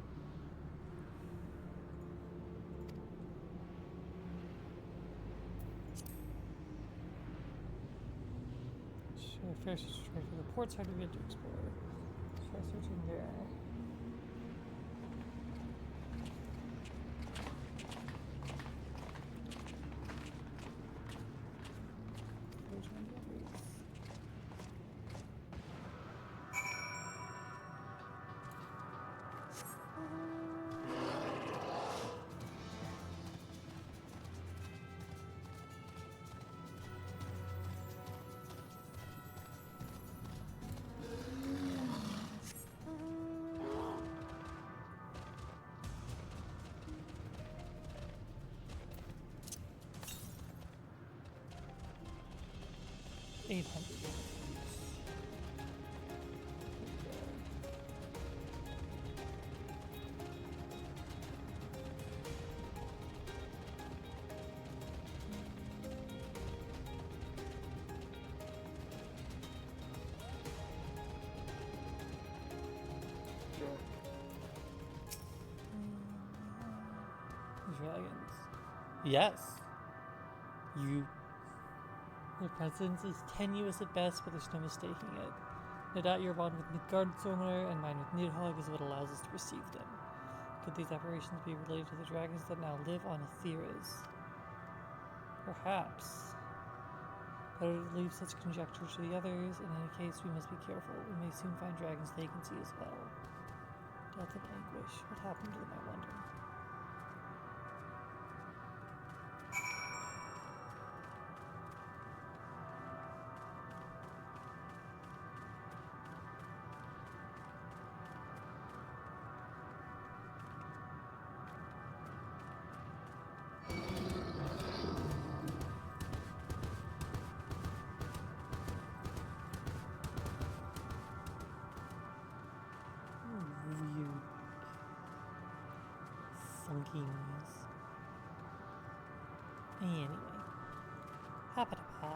Fair search for the ports hard to get to explore. Try searching there. $800. Dragons. Yes. Your presence is tenuous at best, but there's no mistaking it. No doubt your bond with Midgardsormr and mine with Nidhogg is what allows us to perceive them. Could these apparitions be related to the dragons that now live on Aetheris? Perhaps. Better to leave such conjecture to the others. In any case, we must be careful. We may soon find dragons they can see as well. Death and anguish. What happened to them, I wonder? Funky noise. Anyway. Happa-da-pa.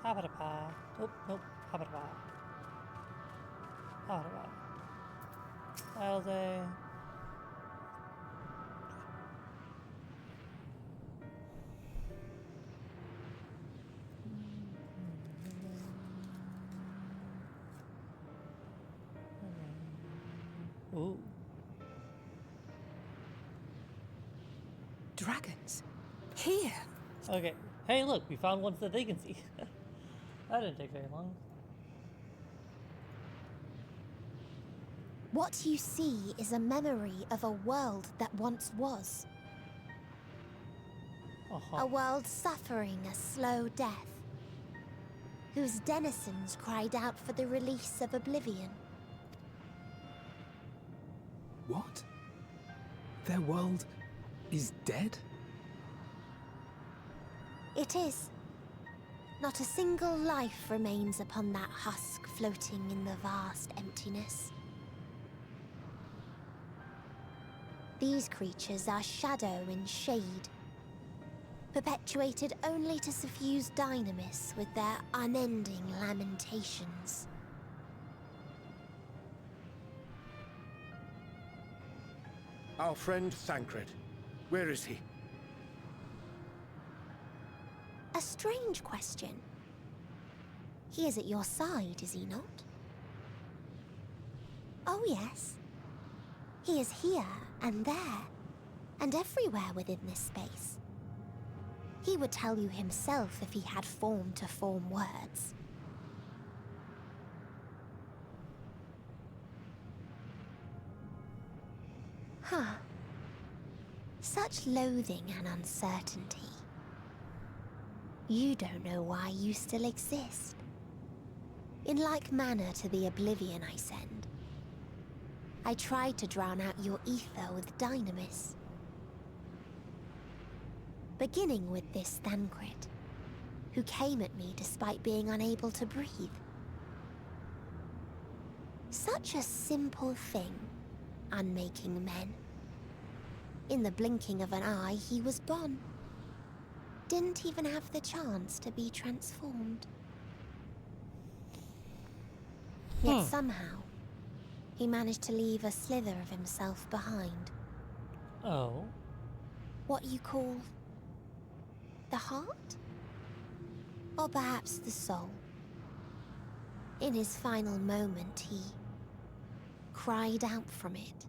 Happa-da-pa. Nope, nope. Happa-da-pa. Happa-da-pa. Alze. Ooh. Dragons? Here? Okay. Hey, look, we found ones that they can see. That didn't take very long. What you see is a memory of a world that once was. A world suffering a slow death, whose denizens cried out for the release of oblivion. What? Their world is dead? It is. Not a single life remains upon that husk floating in the vast emptiness. These creatures are shadow and shade, perpetuated only to suffuse dynamis with their unending lamentations. Our friend Thancred. Where is he? A strange question. He is at your side, is he not? Oh yes. He is here and there, and everywhere within this space. He would tell you himself if he had form to form words. Huh. Such loathing and uncertainty. You don't know why you still exist. In like manner to the oblivion I send, I tried to drown out your ether with dynamis. Beginning with this Thancred, who came at me despite being unable to breathe. Such a simple thing, unmaking men. In the blinking of an eye, he was gone. Didn't even have the chance to be transformed. Yet somehow, he managed to leave a slither of himself behind. Oh? What you call the heart? Or perhaps the soul? In his final moment, he cried out from it.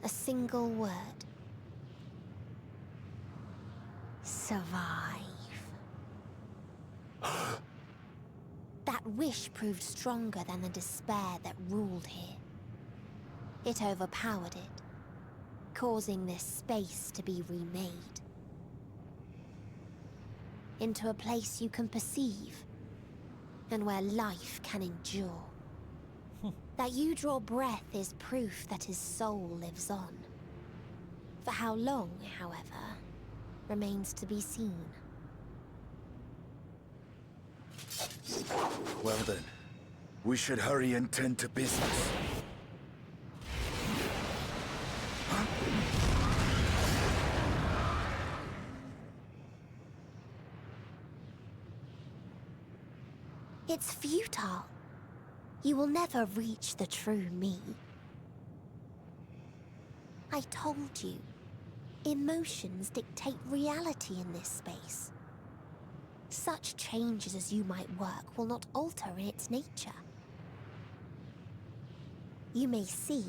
A single word. Survive. That wish proved stronger than the despair that ruled here. It overpowered it, causing this space to be remade. Into a place you can perceive, and where life can endure. That you draw breath is proof that his soul lives on. For how long, however, remains to be seen. Well then, we should hurry and tend to business. It's futile. You will never reach the true me. I told you, emotions dictate reality in this space. Such changes as you might work will not alter its nature. You may see,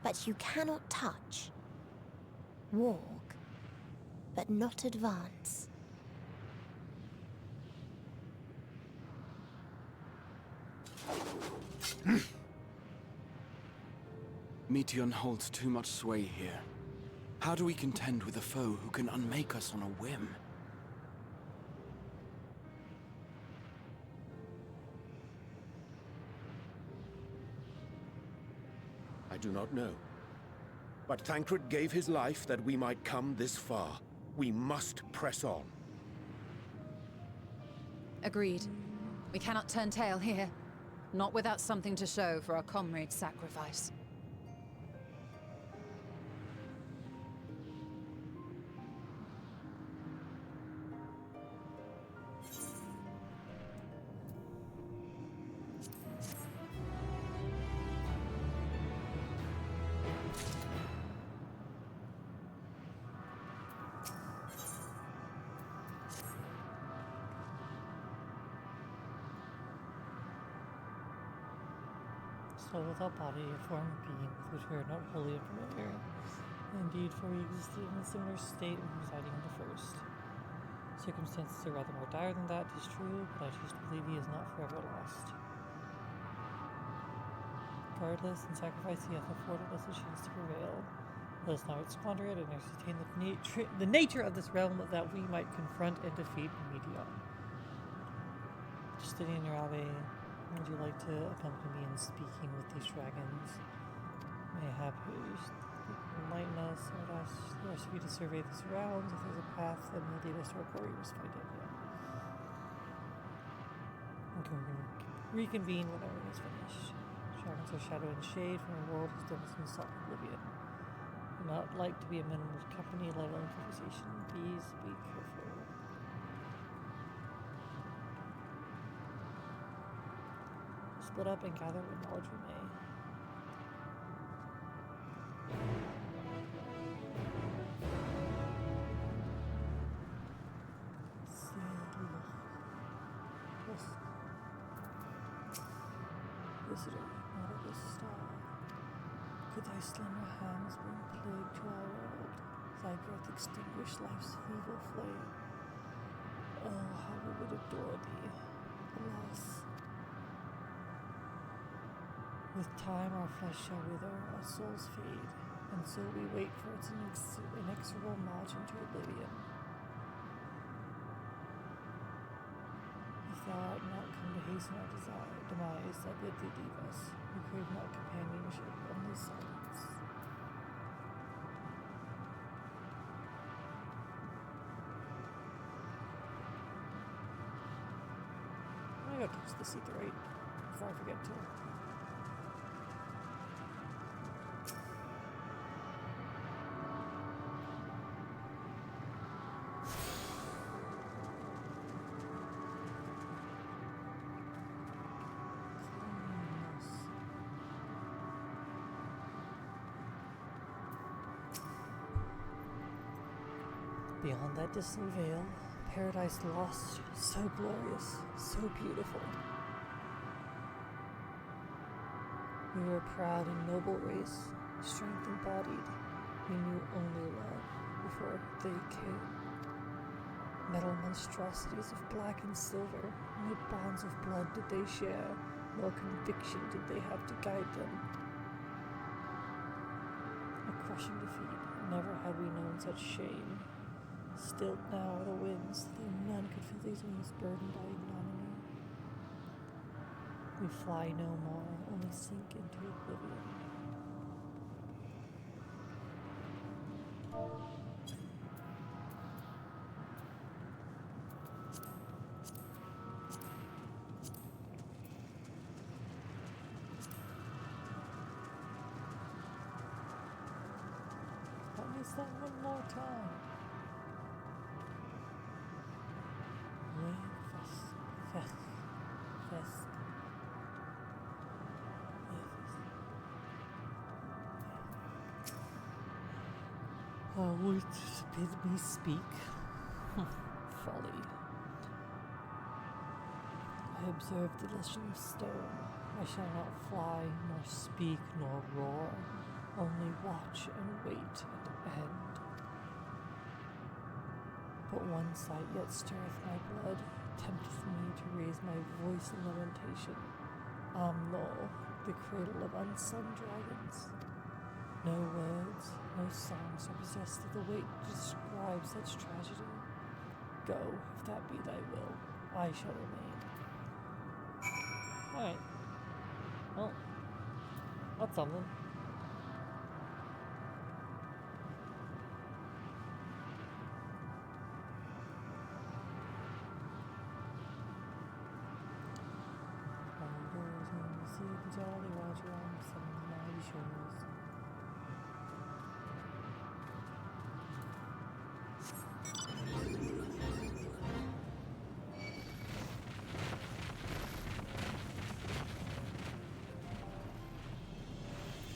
but you cannot touch. Walk, but not advance. Meteon holds too much sway here. How do we contend with a foe who can unmake us on a whim? I do not know. But Thancred gave his life that we might come this far. We must press on. Agreed. We cannot turn tail here. Not without something to show for our comrade's sacrifice. So without body, a form of being with which we are not wholly unfamiliar. Indeed, for we existed in a similar state when residing in the first. Circumstances are rather more dire than that, 'tis true, but I choose to believe he is not forever lost. Regardless, in sacrifice he hath afforded us a chance to prevail. Let us not squander it and ascertain the nature of this realm that we might confront and defeat Meteon. Justinian Rabe, would you like to accompany me in speaking with these dragons? Mayhap enlighten us. I would ask the rest of you to survey the surrounds. If there's a path, then he'll lead us to our quarry. We must find it. Yeah. Okay, we're gonna reconvene when everyone is finished. Dragons are shadow and shade from a world whose dim and sought oblivion. Do not like to be amenable to company, let alone conversation. Bees, be careful. Split up and gather what knowledge we may. Visitor, not of this star. Could thy slender hands bring plague to our world? Thy breath extinguish life's feeble flame. Oh, how we would adore thee. Alas. With time our flesh shall wither, our souls fade, and so we wait for its inexorable march into oblivion. If thou art not come to hasten our demise, I bid thee leave us. We crave not companionship, only silence. I'm gonna go touch the C3 before I forget to. Beyond that distant veil, paradise lost, so glorious, so beautiful. We were a proud and noble race, strength embodied. We knew only love before they came. Metal monstrosities of black and silver, no bonds of blood did they share, nor conviction did they have to guide them. A crushing defeat, never had we known such shame. Stilled now are the winds, though none could feel these wings burdened by ignominy. We fly no more, only sink into oblivion. Let me say one more time. Would bid me speak? Folly. I observe the illusion of stone. I shall not fly, nor speak, nor roar, only watch and wait and end. But one sight yet stirreth my blood, tempteth me to raise my voice in lamentation. Amnol, the cradle of unsung dragons. No words, no songs are possessed of the weight to describe such tragedy. Go, if that be thy will, I shall remain. Alright. Well, that's something. See the jolly water on some mighty shores.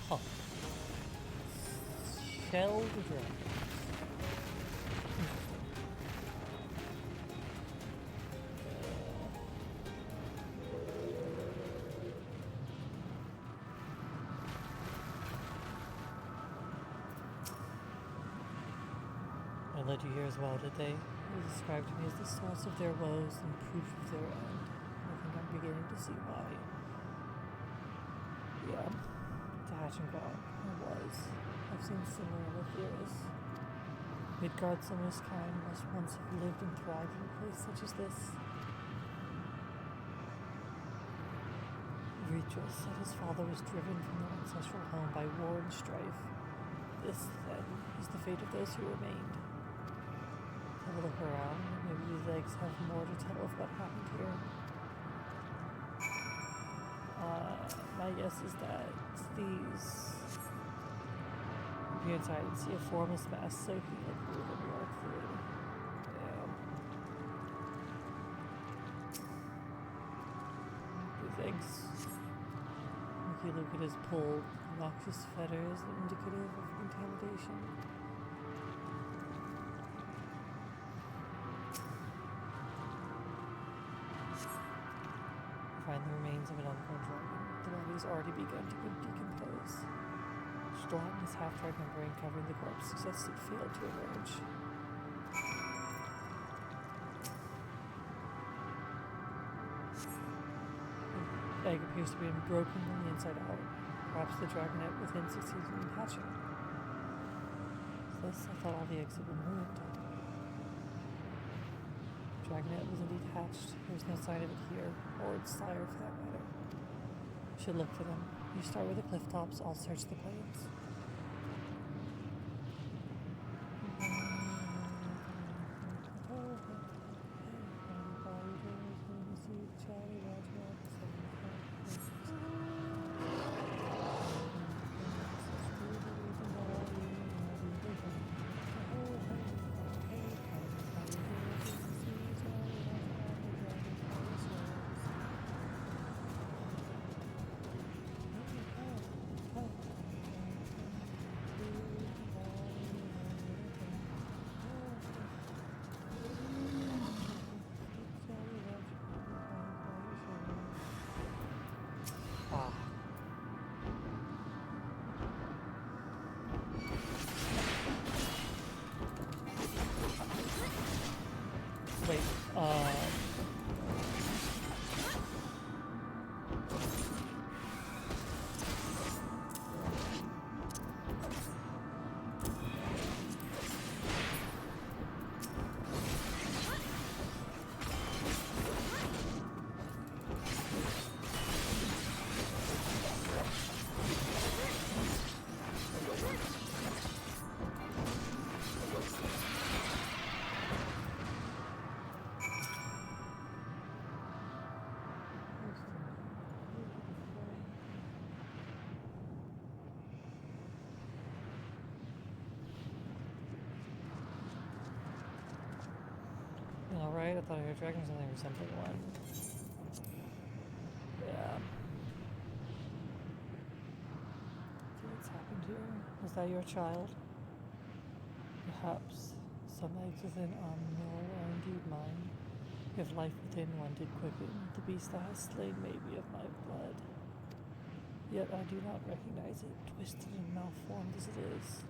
Huh. Shelled dragons. I led you here as well, did they? They described to me as the source of their woes and proof of their end. I think I'm beginning to see why. Yeah, it's a hatching ground. It was. I've seen similar theories. Midgard Summer's kind must once have lived and thrived in a place such as this. Vitrus said his father was driven from their ancestral home by war and strife. This, then, is the fate of those who remained. Have a look around. Maybe these eggs have more to tell of what happened here. My guess is that these... If you're inside and see a formless mass soaking like blue and rock fluid. These eggs... If you look at his pulled, noxious feathers indicative of contamination. Find the remains of an unborn dragon. The body's already begun to decompose. Gelatinous half-dried membrane covering the corpse suggests it failed to emerge. The egg appears to be broken from the inside out. Perhaps the dragonet within succeeded in hatching. Thus, I thought all the eggs had been ruined. The dragonet was indeed hatched. There's no sign of it here, or its sire for that matter. Should look for them. You start with the cliff tops, I'll search the plains. Wait, alright, I thought I heard dragons and they resembling one. Yeah. See what's happened here? Was that your child? Perhaps some eggs within Omnil are indeed mine. If life within one did quicken, the beast that has slain may be of my blood. Yet I do not recognize it, twisted and malformed as it is.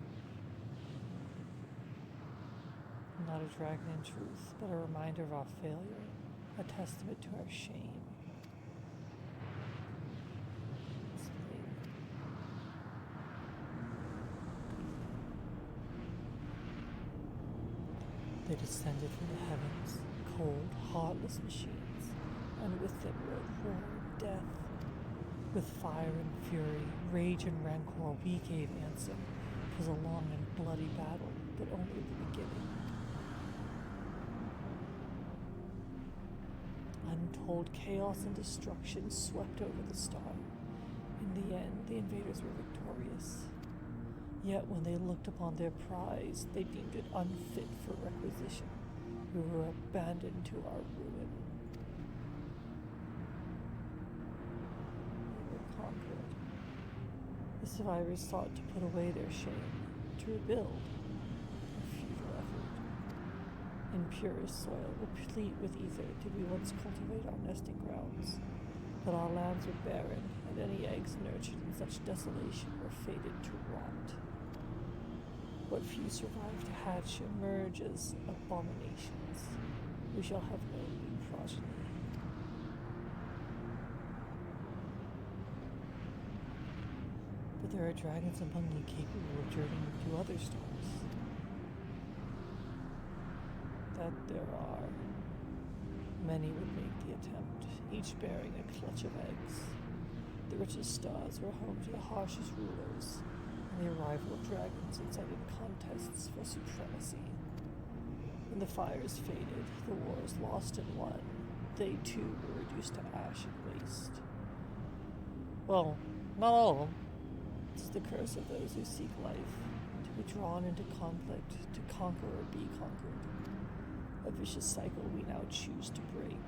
Not a dragon in truth, but a reminder of our failure, a testament to our shame. They descended from the heavens, cold, heartless machines, and with them rode war and death. With fire and fury, rage and rancor, we gave answer. 'Twas a long and bloody battle, but only the beginning. Untold chaos and destruction swept over the star. In the end, the invaders were victorious. Yet when they looked upon their prize, they deemed it unfit for requisition. We were abandoned to our ruin. We were conquered. The survivors sought to put away their shame, to rebuild. A futile effort. In purest soil, replete with ether, did we once cultivate our nesting grounds. But our lands were barren, and any eggs nurtured in such desolation were fated to rot. What few survive to hatch emerge as abominations. We shall have no new progeny. But there are dragons among you capable of journeying to other stars. That there are. Many would make the attempt, each bearing a clutch of eggs. The richest stars were home to the harshest rulers, and the arrival of dragons incited contests for supremacy. When the fires faded, the wars lost and won, they too were reduced to ash and waste. Well, not all of them. It's the curse of those who seek life, to be drawn into conflict, to conquer or be conquered. A vicious cycle we now choose to break.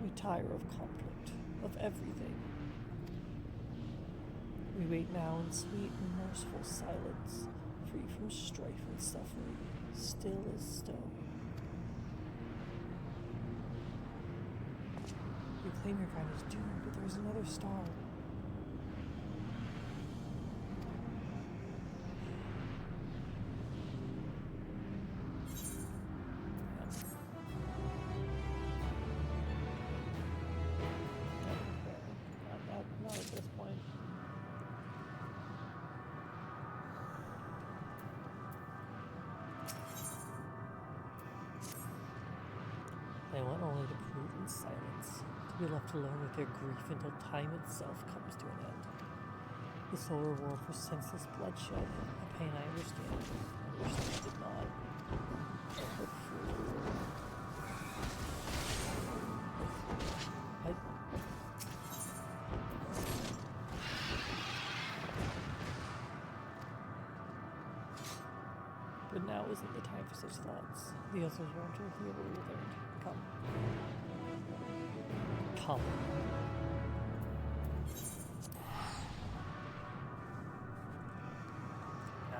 We tire of conflict, of everything. We wait now in sweet and merciful silence, free from strife and suffering, still as stone. You claim your kind is doomed, but there's another star. Not at this point. They want only to prove in silence, to be left alone with their grief until time itself comes to an end. The soul reward for senseless bloodshed, a pain I understand. I wish I did not. But But now isn't the time for such thoughts. The others won't reveal what we learned. Come. Come.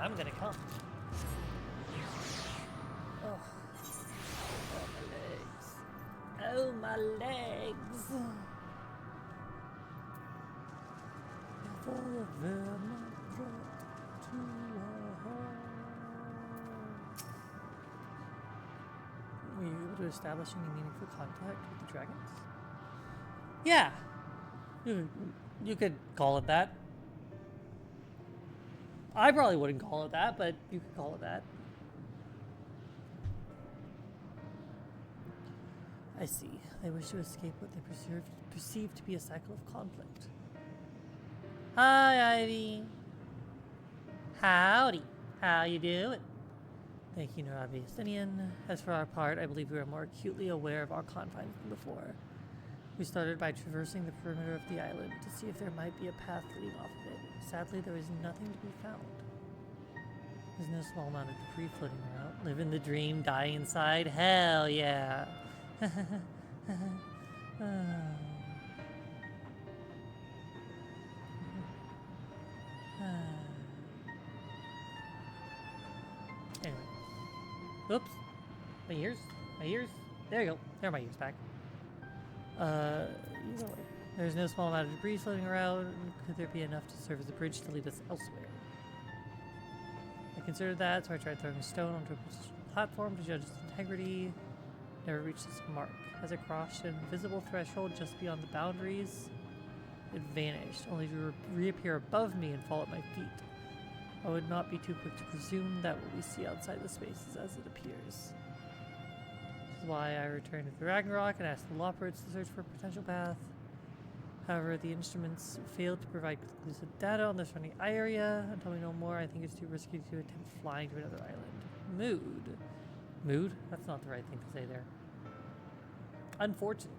I'm gonna come. Oh. Oh, my legs. Oh, my legs. If all of them brought to a halt. Were you able to establish any meaningful contact with the dragons? Yeah. You could call it that. I probably wouldn't call it that, but you could call it that. I see. They wish to escape what they perceive to be a cycle of conflict. Hi, Ivy. Howdy. How you doing? Thank you, Narabi Estinian. As for our part, I believe we are more acutely aware of our confines than before. We started by traversing the perimeter of the island to see if there might be a path leading off of it. Sadly, there is nothing to be found. There's no small amount of debris floating around. Living the dream, die inside? Hell yeah! Anyway. Oops. My ears? My ears? There you go. There are my ears back. Either way. There's no small amount of debris floating around. Could there be enough to serve as a bridge to lead us elsewhere? I considered that, so I tried throwing a stone onto a platform to judge its integrity. Never reached its mark. As I crossed an invisible threshold just beyond the boundaries, it vanished, only to reappear above me and fall at my feet. I would not be too quick to presume that what we see outside the space is as it appears. This is why I returned to the Ragnarok and asked the Loperids to search for a potential path. However, the instruments failed to provide conclusive data on the surrounding area. Until we know more, I think it's too risky to attempt flying to another island. Mood? Mood? That's not the right thing to say there. Unfortunate.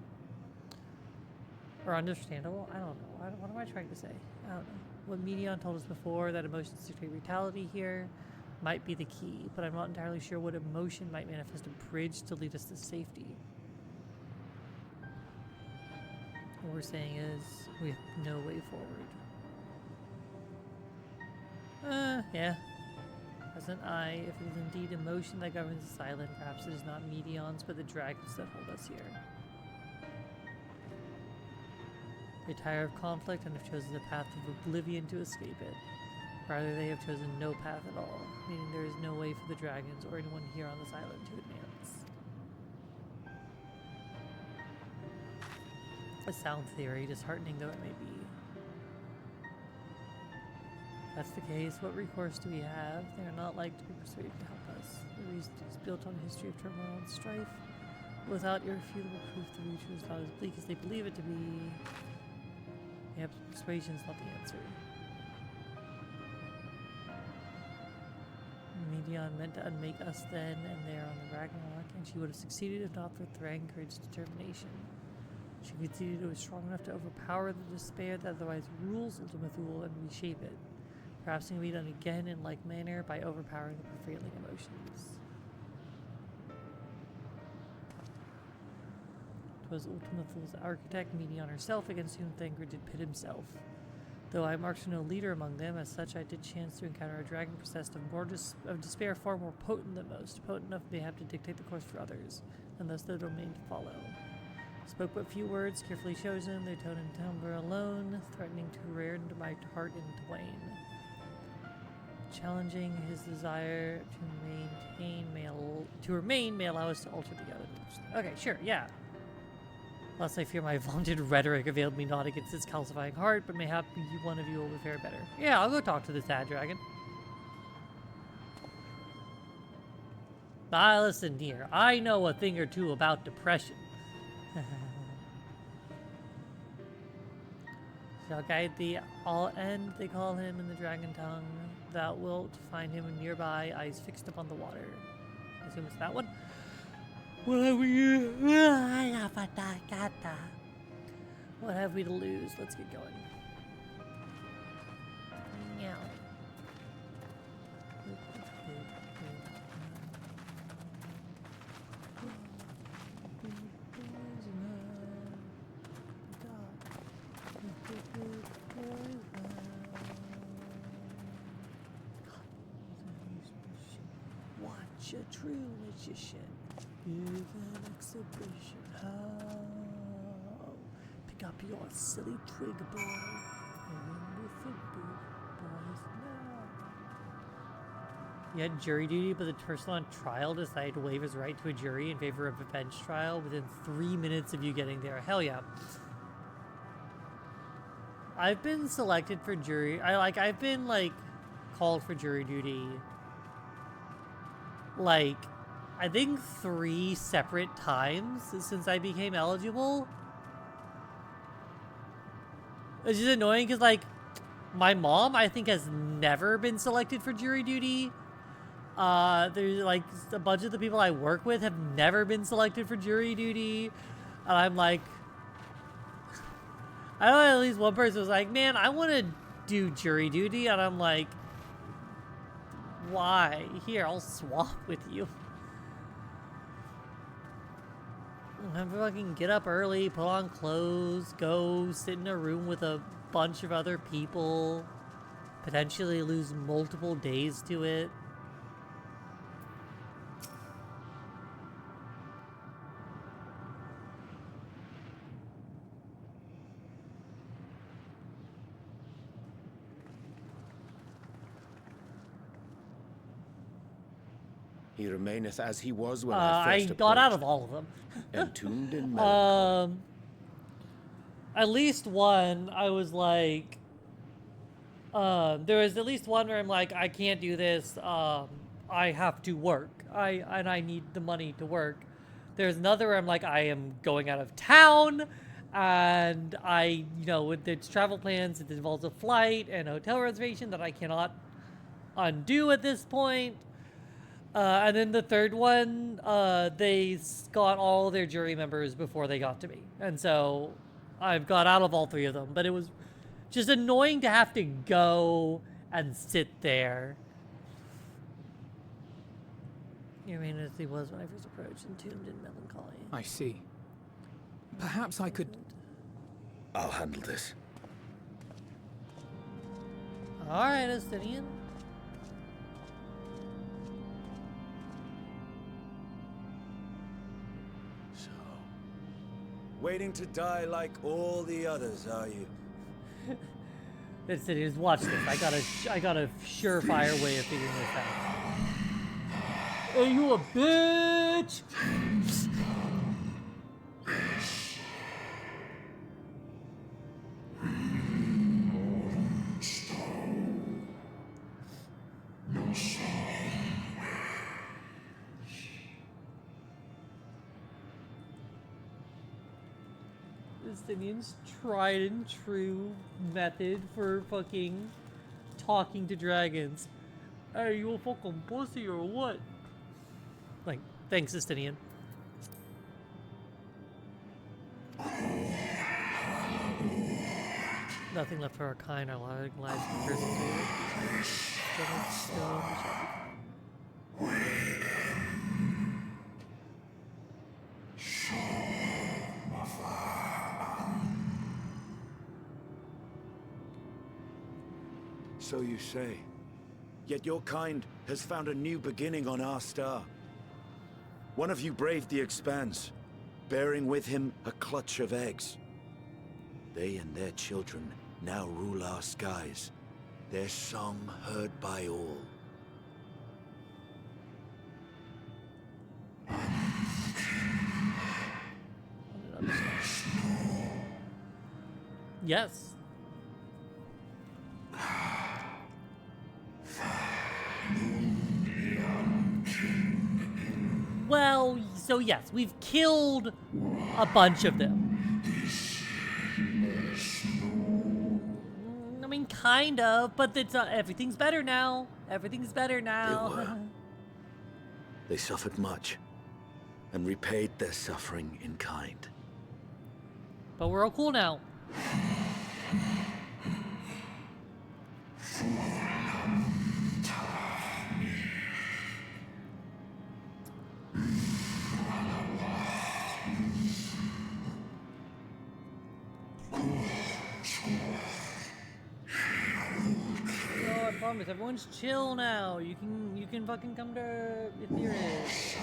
Or understandable? I don't know. What am I trying to say? I don't know. What Medion told us before, that emotions dictate reality here, might be the key, but I'm not entirely sure what emotion might manifest a bridge to lead us to safety. What we're saying is, we have no way forward. Yeah. As an eye, if it is indeed emotion that governs this island, perhaps it is not Medions, but the dragons that hold us here. They tire of conflict and have chosen the path of oblivion to escape it. Rather, they have chosen no path at all, meaning there is no way for the dragons or anyone here on this island to advance. A sound theory, disheartening though it may be. If that's the case, what recourse do we have? They are not like to be persuaded to help us. The reason is built on a history of turmoil and strife. Without irrefutable proof, the future is not as bleak as they believe it to be. Yep, persuasion is not the answer. Medion meant to unmake us then and there on the Ragnarok, and she would have succeeded if not for Thrangorod's determination. She conceded it was strong enough to overpower the despair that otherwise rules Ultima Thule and reshape it. Perhaps it can be done again in like manner by overpowering the prevailing emotions. It was Ultima Thule's architect, Medion herself, against whom Thangred did pit himself. Though I marked no leader among them, as such I did chance to encounter a dragon possessed of despair far more potent than most, potent enough mayhap to dictate the course for others, and thus the domain to follow. Spoke but few words, carefully chosen, their tone and timbre alone, threatening to rend my heart in twain. Challenging his desire to remain may allow us to alter the other. Okay, sure, yeah. Lest I fear my vaunted rhetoric availed me not against his calcifying heart, but mayhap one of you will fare better. Yeah, I'll go talk to the sad dragon. Listen here, I know a thing or two about depression. Shall guide thee all end, they call him in the dragon tongue. Thou wilt find him nearby, eyes fixed upon the water. I assume it's that one. What have we to lose? Let's get going. Meow. Watch a true magician. Give an exhibition how. Pick up your silly twig boy. And with the big boys now. He had jury duty, but the person on trial decided to waive his right to a jury in favor of a bench trial within 3 minutes of you getting there. Hell yeah. I've been selected for jury. I've been called for jury duty. I think 3 separate times since I became eligible. It's just annoying because, my mom, I think, has never been selected for jury duty. There's, a bunch of the people I work with have never been selected for jury duty. And I'm like... I know at least one person was like, man, I want to do jury duty. And I'm like... Why? Here, I'll swap with you. I fucking get up early, put on clothes, go sit in a room with a bunch of other people, potentially lose multiple days to it. He remaineth as he was when I first I got out of all of them. Entombed in melancholy. At least one, I was like... there was at least one where I'm like, I can't do this. I have to work. I need the money to work. There's another where I'm like, I am going out of town. And with its travel plans, it involves a flight and a hotel reservation that I cannot undo at this point. And then the third one, they got all their jury members before they got to me. And so I've got out of all 3 of them. But it was just annoying to have to go and sit there. You mean as he was when I first approached, entombed in melancholy. I see. Perhaps I could... I'll handle this. Alright, Estinian. Waiting to die like all the others, are you? Just watch this. I got a surefire way of figuring this out. Are you a bitch? Justinian's tried and true method for fucking talking to dragons. Hey, you a fucking pussy or what? Like, thanks, Justinian. Nothing left for our kind, our lives in prison. So you say. Yet your kind has found a new beginning on our star. One of you braved the Expanse, bearing with him a clutch of eggs. They and their children now rule our skies, their song heard by all. Yes. Well, so yes, we've killed a bunch of them. I mean, kind of, but it's everything's better now. Everything's better now. They suffered much, and repaid their suffering in kind. But we're all cool now. I promise, everyone's chill now. You can fucking come to Ethereus.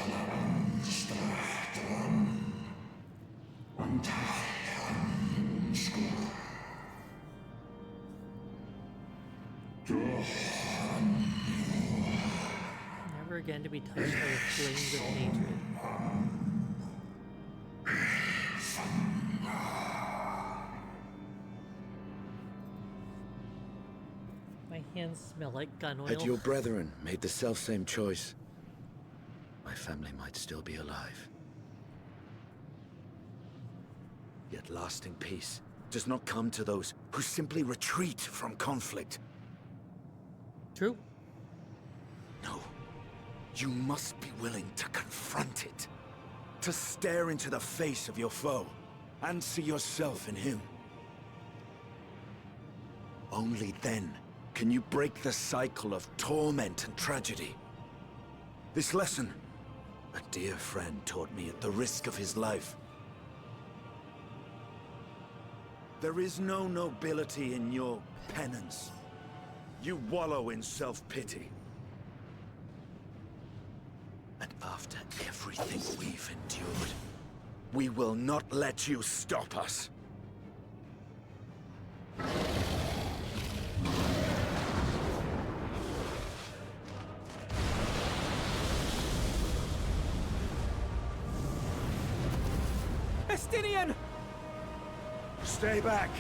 Never again to be touched by the flames of hatred. My hands smell like gun oil. Had your brethren made the selfsame choice, my family might still be alive. Yet lasting peace does not come to those who simply retreat from conflict. True. No. You must be willing to confront it. To stare into the face of your foe, and see yourself in him. Only then can you break the cycle of torment and tragedy. This lesson, a dear friend taught me at the risk of his life. There is no nobility in your penance. You wallow in self-pity. And after everything we've endured, we will not let you stop us. Estinian! Stay back!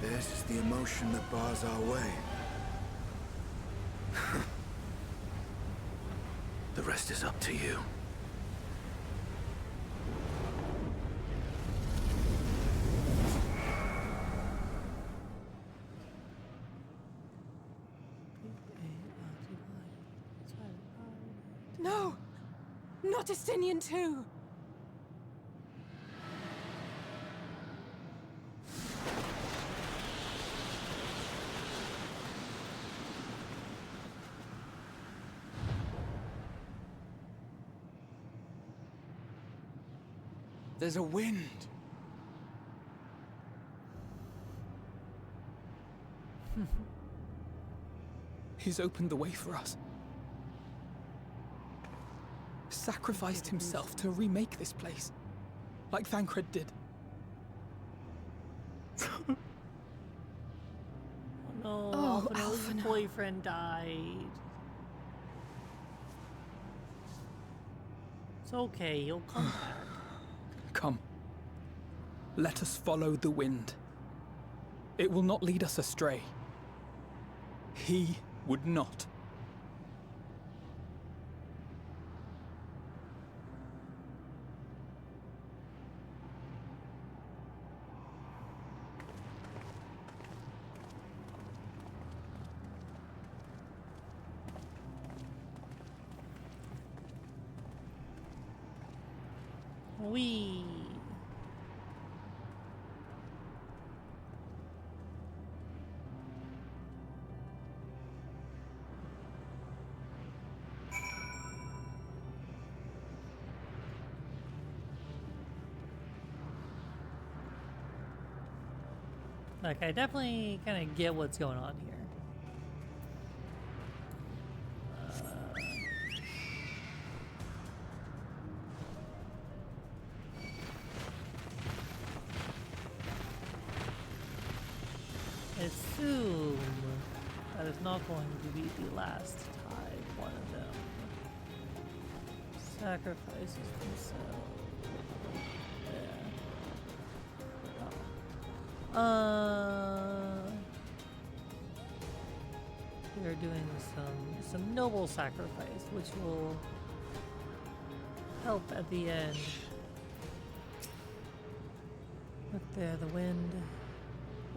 Theirs is the emotion that bars our way. The rest is up to you. No! Not Estinian too! There's a wind. He's opened the way for us. Sacrificed himself to remake this place, like Thancred did. Oh no, Alphinaud's boyfriend died. It's okay, he'll come back. Come. Let us follow the wind. It will not lead us astray. He would not. Wee. Like, I definitely kind of get what's going on here. I assume that is not going to be the last time one of them sacrifices themselves. They're doing some noble sacrifice, which will help at the end. Look there, the wind.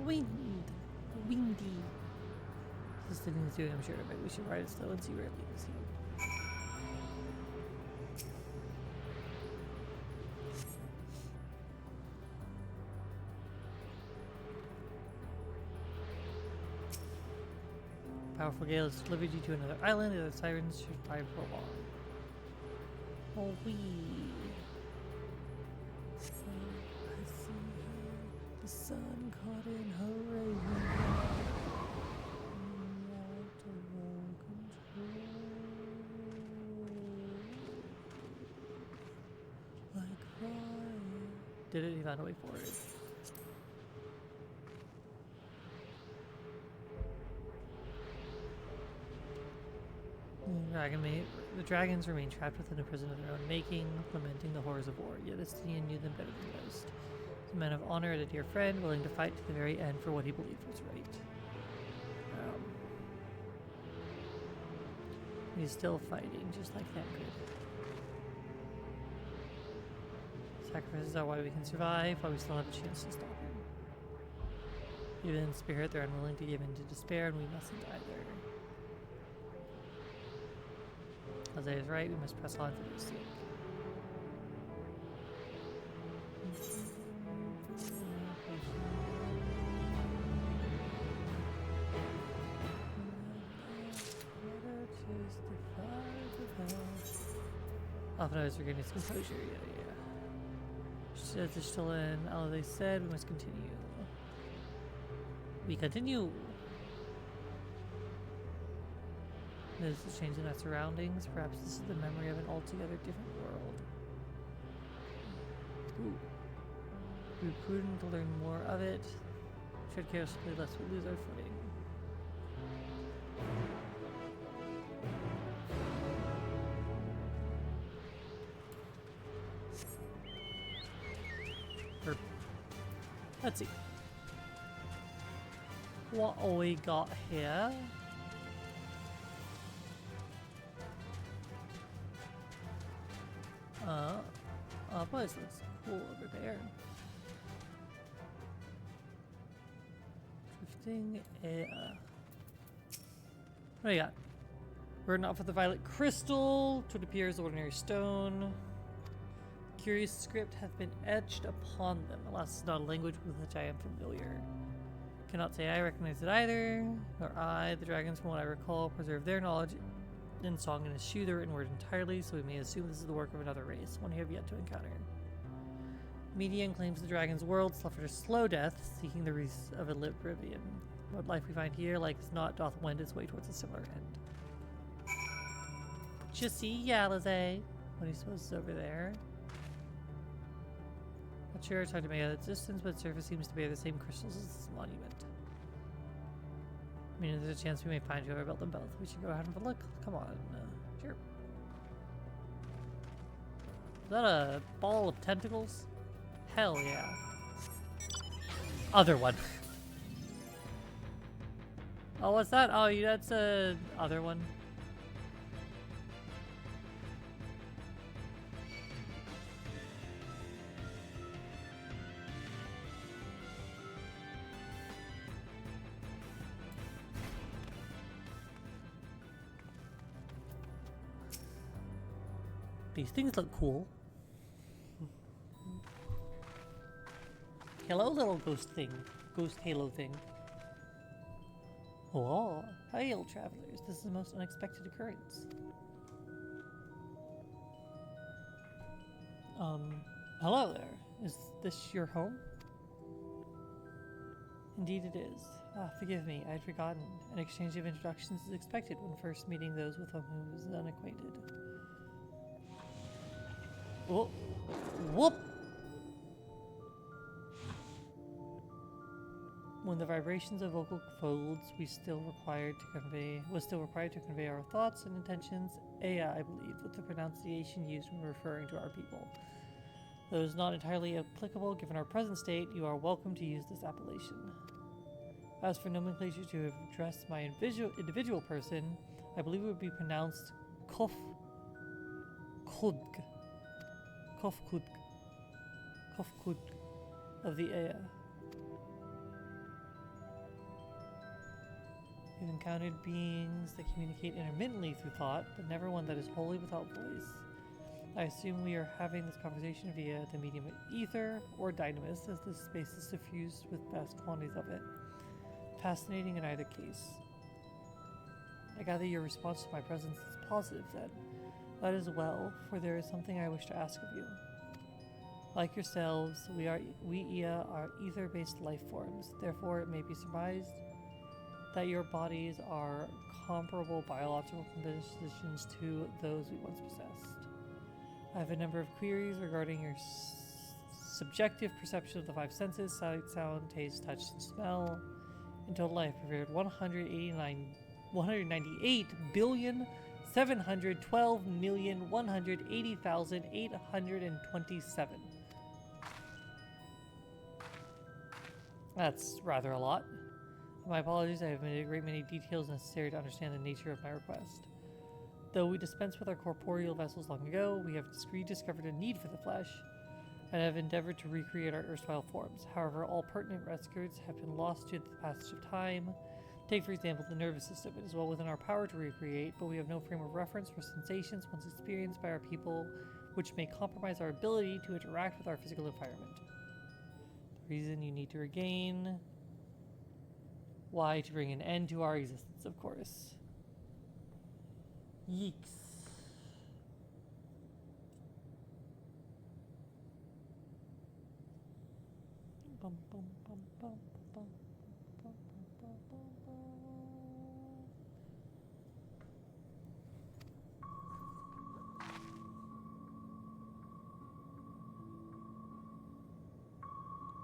Windy. This thing is doing, I'm sure. Maybe we should ride it slow and see where it leads. Powerful gale has delivered you to another island. The sirens should fight for long. Oh, wee. I see the sun caught in her raven. Like fire. Did it? He found a way forward. The dragons remain trapped within a prison of their own making, lamenting the horrors of war. Yet Estinian knew them better than most. He's a man of honor and a dear friend, willing to fight to the very end for what he believed was right. He's still fighting, just like Thancred. Sacrifices are why we can survive, why we still have a chance to stop him. Even in spirit, they're unwilling to give in to despair, and we mustn't either. Jose is right, we must press on for their sake. Alphinaud regaining his composure, yeah. She says they're still in. All they said, we must continue. We continue. This is changing our surroundings. Perhaps this is the memory of an altogether different world. Ooh. Be prudent to learn more of it. Tread carefully lest we lose our footing. Let's see. What we got here? Boys, looks cool over there. Drifting air. What do you got? Burden off with the violet crystal. To what appears ordinary stone. Curious script hath been etched upon them. Alas, it's not a language with which I am familiar. Cannot say I recognize it either, nor I. The dragons, from what I recall, preserve their knowledge in song and eschew their written word entirely, so we may assume this is the work of another race, one we have yet to encounter. Median claims the dragon's world suffered a slow death, seeking the wreaths of oblivion. What life we find here, like as not, doth wend its way towards a similar end. Just see Yalize. What do you suppose is over there? Not sure, it's hard to make out the distance, but the surface seems to bear the same crystals as this monument. I mean, there's a chance we may find whoever built them both. We should go ahead and have a look. Come on. Sure. Is that a ball of tentacles? Hell yeah. Other one. Oh, what's that? Oh, that's a other one. These things look cool. Hello, little ghost thing. Ghost halo thing. Oh, hail, travelers. This is the most unexpected occurrence. Hello there. Is this your home? Indeed it is. Ah, forgive me, I had forgotten. An exchange of introductions is expected when first meeting those with whom who is unacquainted. Oh, whoop! When the vibrations of vocal folds was still required to convey our thoughts and intentions, Ea, I believe, with the pronunciation used when referring to our people. Though it is not entirely applicable given our present state, you are welcome to use this appellation. As for nomenclature to address my individual person, I believe it would be pronounced Kofkudg. Kofkudg of the Ea. We've encountered beings that communicate intermittently through thought, but never one that is wholly without voice. I assume we are having this conversation via the medium of ether or dynamis, as this space is suffused with vast quantities of it. Fascinating in either case. I gather your response to my presence is positive, then. That is well, for there is something I wish to ask of you. Like yourselves, we Ea are ether-based life forms. Therefore, it may be surmised that your bodies are comparable biological compositions to those we once possessed. I have a number of queries regarding your subjective perception of the five senses: sight, sound, taste, touch, and smell. In total, I have prepared 188,712,180,827. That's rather a lot. My apologies, I have omitted a great many details necessary to understand the nature of my request. Though we dispensed with our corporeal vessels long ago, we have rediscovered a need for the flesh, and have endeavored to recreate our erstwhile forms. However, all pertinent records have been lost due to the passage of time. Take, for example, the nervous system. It is well within our power to recreate, but we have no frame of reference for sensations once experienced by our people, which may compromise our ability to interact with our physical environment. The reason you need to regain... Why? To bring an end to our existence, of course. Yeeks. Bum, bum, bum, bum, bum, bum, bum, bum, bum.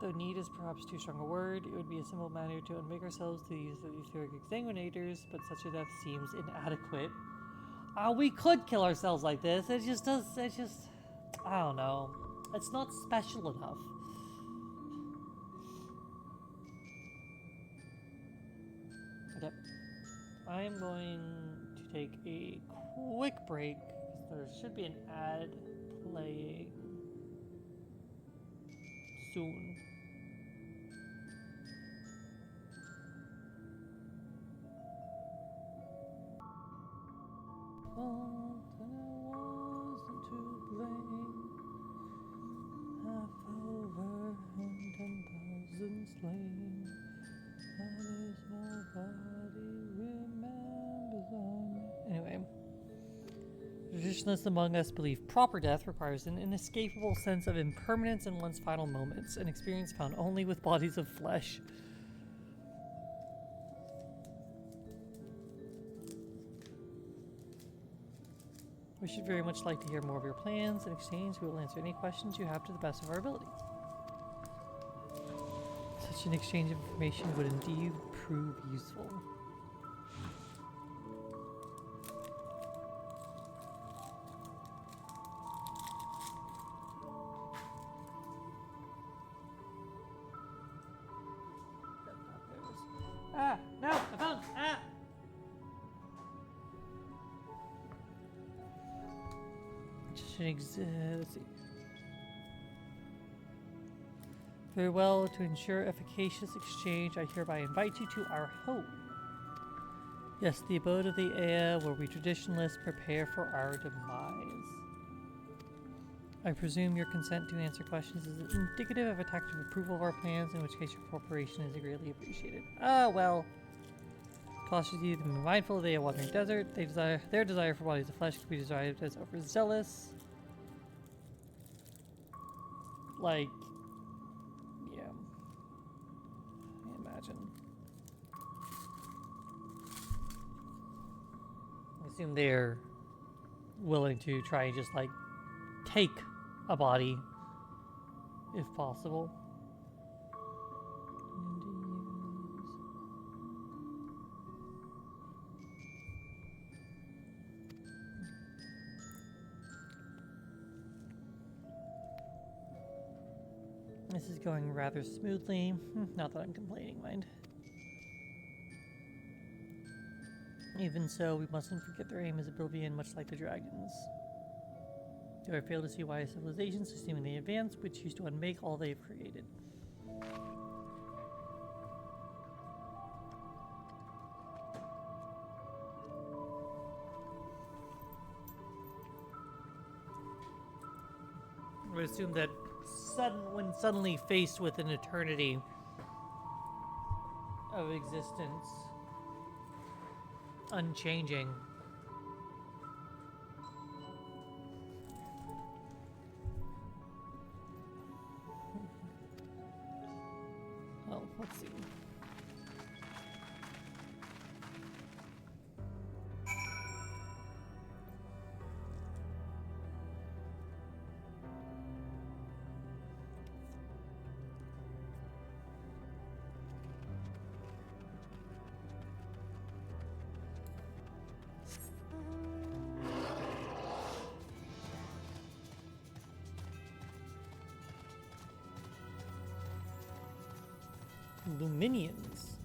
Though need is perhaps too strong a word, it would be a simple manner to unmake ourselves to use the etheric exsanguinators, but such a death seems inadequate. We could kill ourselves like this. I don't know. It's not special enough. Okay. I'm going to take a quick break, because there should be an ad playing soon. Wasn't to blame. Half over and 10,000 slain. That is nobody remembers on. Anyway, traditionalists among us believe proper death requires an inescapable sense of impermanence in one's final moments, an experience found only with bodies of flesh. We should very much like to hear more of your plans. In exchange, we will answer any questions you have to the best of our ability. Such an exchange of information would indeed prove useful. Ah, no, I found, ah! Let's see. Very well, to ensure efficacious exchange, I hereby invite you to our home. Yes, the abode of the Ea, where we traditionalists prepare for our demise. I presume your consent to answer questions is indicative of a tacit approval of our plans, in which case your cooperation is greatly appreciated. Ah, well. Cautious you to be mindful of the wandering desert. Their desire for bodies of flesh could be described as overzealous. Like, yeah. I imagine. I assume they're willing to try and just like take a body if possible. This is going rather smoothly. Not that I'm complaining, mind. Even so, we mustn't forget their aim is oblivion, much like the dragons. Do I fail to see why civilizations, so seemingly advanced, would choose to unmake all they've created? I would assume that when suddenly faced with an eternity of existence, unchanging, well, let's see. Luminions.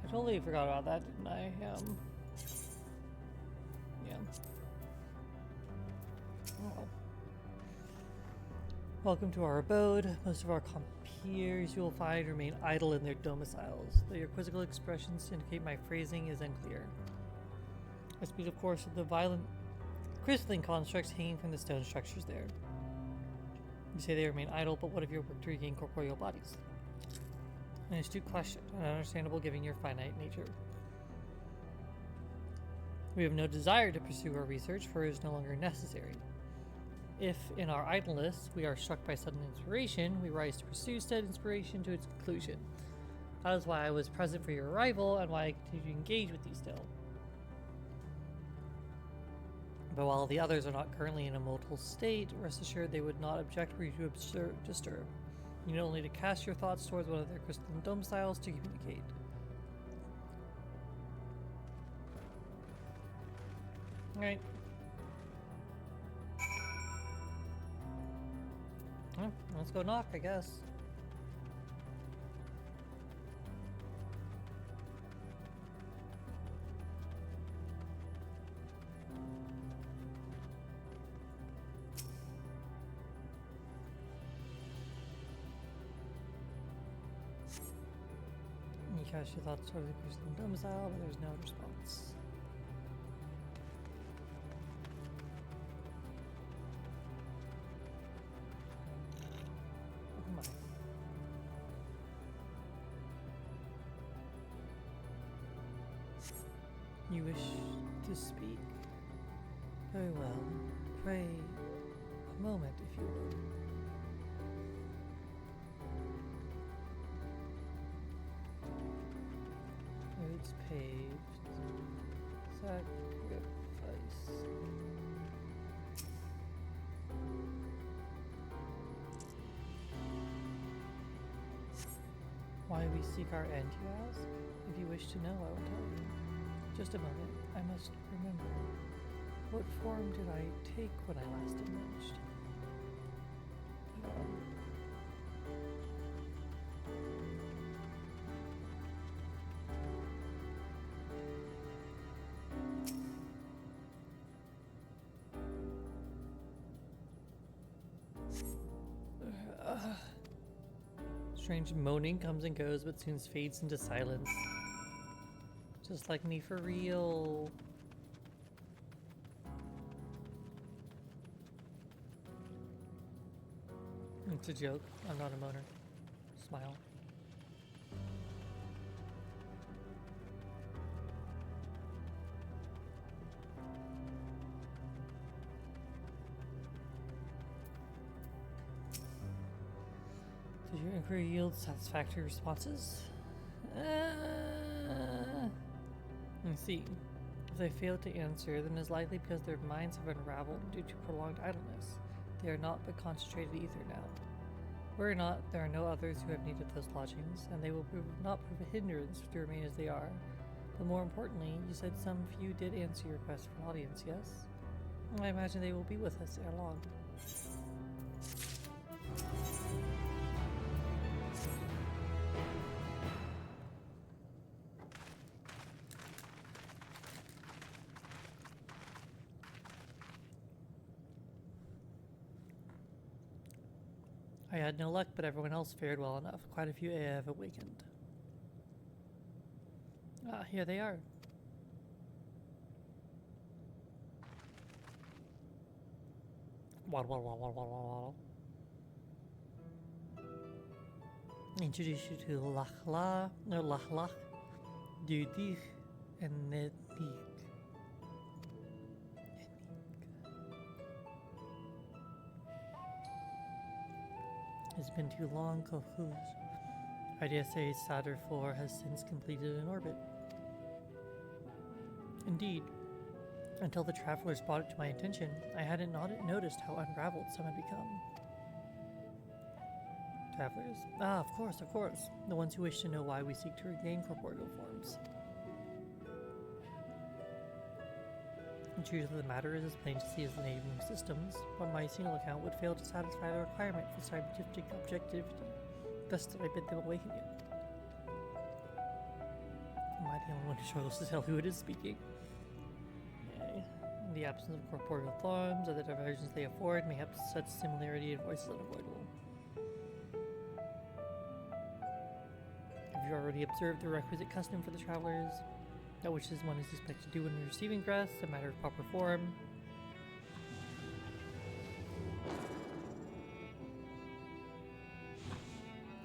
I totally forgot about that, didn't I? Yeah. Oh. Welcome to our abode. Most of our compeers you will find remain idle in their domiciles, though your quizzical expressions indicate my phrasing is unclear. I speak, of course, of the violent crystalline constructs hanging from the stone structures there. You say they remain idle, but what of your work to regain corporeal bodies? An astute question, and understandable given your finite nature. We have no desire to pursue our research, for it is no longer necessary. If, in our idleness, we are struck by sudden inspiration, we rise to pursue said inspiration to its conclusion. That is why I was present for your arrival, and why I continue to engage with you still. But while the others are not currently in a mortal state, rest assured they would not object were you to disturb. You need only to cast your thoughts towards one of their crystalline domiciles to communicate. Alright. Well, let's go knock, I guess. cast your thoughts toward the crystalline domicile, but there's no response. Oh my. You wish to speak? Very well. Pray a moment, if you would. Roads paved. Sacrifice. Why we seek our end, you ask? If you wish to know, I will tell you. Just a moment, I must remember. What form did I take when I last emerged? Strange moaning comes and goes, but soon fades into silence. Just like me for real. It's a joke. I'm not a moaner. Smile. Did your inquiry yield satisfactory responses? I see. If they fail to answer, then it is likely because their minds have unraveled due to prolonged idleness. They are not but concentrated ether now. Worry not, there are no others who have needed those lodgings, and they will not prove a hindrance to remain as they are. But more importantly, you said some few did answer your request for an audience, yes? I imagine they will be with us ere long. I had no luck, but everyone else fared well enough. Quite a few have awakened. Ah, here they are. Waddle, waddle, waddle, waddle, waddle. Introduce you to Lachla, no Lachlach, Dudig, and Nedik. It's been too long, Kohuz. I dare say Sadr 4 has since completed an orbit. Indeed. Until the travelers brought it to my attention, I hadn't noticed how unraveled some had become. Travelers? Ah, of course, of course. The ones who wish to know why we seek to regain corporeal forms. The truth of the matter is as plain to see as the neighboring systems, but my single account would fail to satisfy the requirement for scientific objectivity. Thus did I bid them awaken you. Am I the only one who struggles to tell who it is speaking? Yay. In the absence of corporeal forms or the diversions they afford, mayhaps such similarity in voice is unavoidable. Have you already observed the requisite custom for the travelers? That which is one is expected to do when receiving grass, a matter of proper form.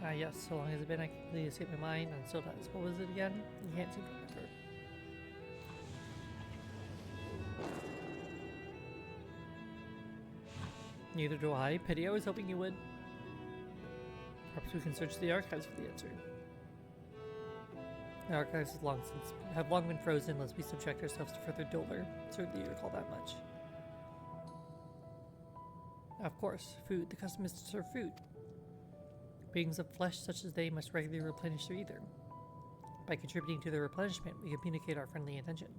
Ah yes, so long as it's been I completely escaped my mind and still does. What was it again? You can't seem to remember. Neither do I. Pity, I was hoping you would. Perhaps we can search the archives for the answer. The archives have long been frozen unless we subject ourselves to further dolor. Certainly you recall that much. Of course, food. The custom is to serve food. Beings of flesh such as they must regularly replenish their ether. By contributing to their replenishment, we communicate our friendly intention.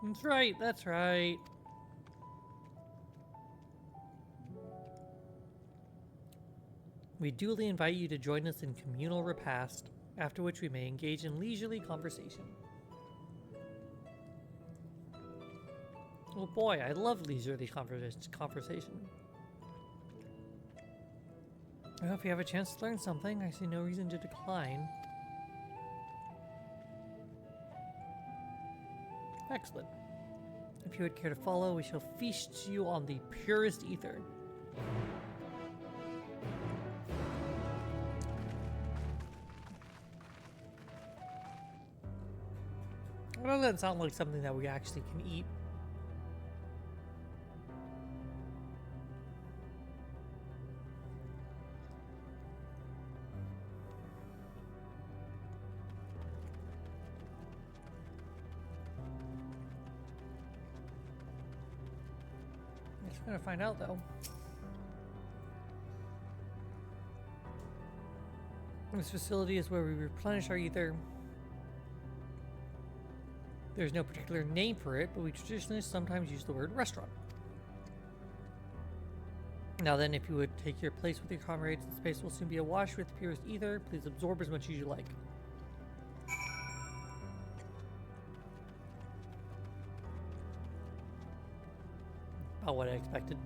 That's right, that's right. We duly invite you to join us in communal repast, after which we may engage in leisurely conversation. Oh boy, I love leisurely conversation. Well, if you have a chance to learn something, I see no reason to decline. Excellent. If you would care to follow, we shall feast you on the purest ether. Well, that doesn't sound like something that we actually can eat. We're gonna find out though. This facility is where we replenish our ether. There's no particular name for it, but we traditionally sometimes use the word restaurant. Now then, if you would take your place with your comrades, the space will soon be awash with the purest ether. Please absorb as much as you like. About what I expected.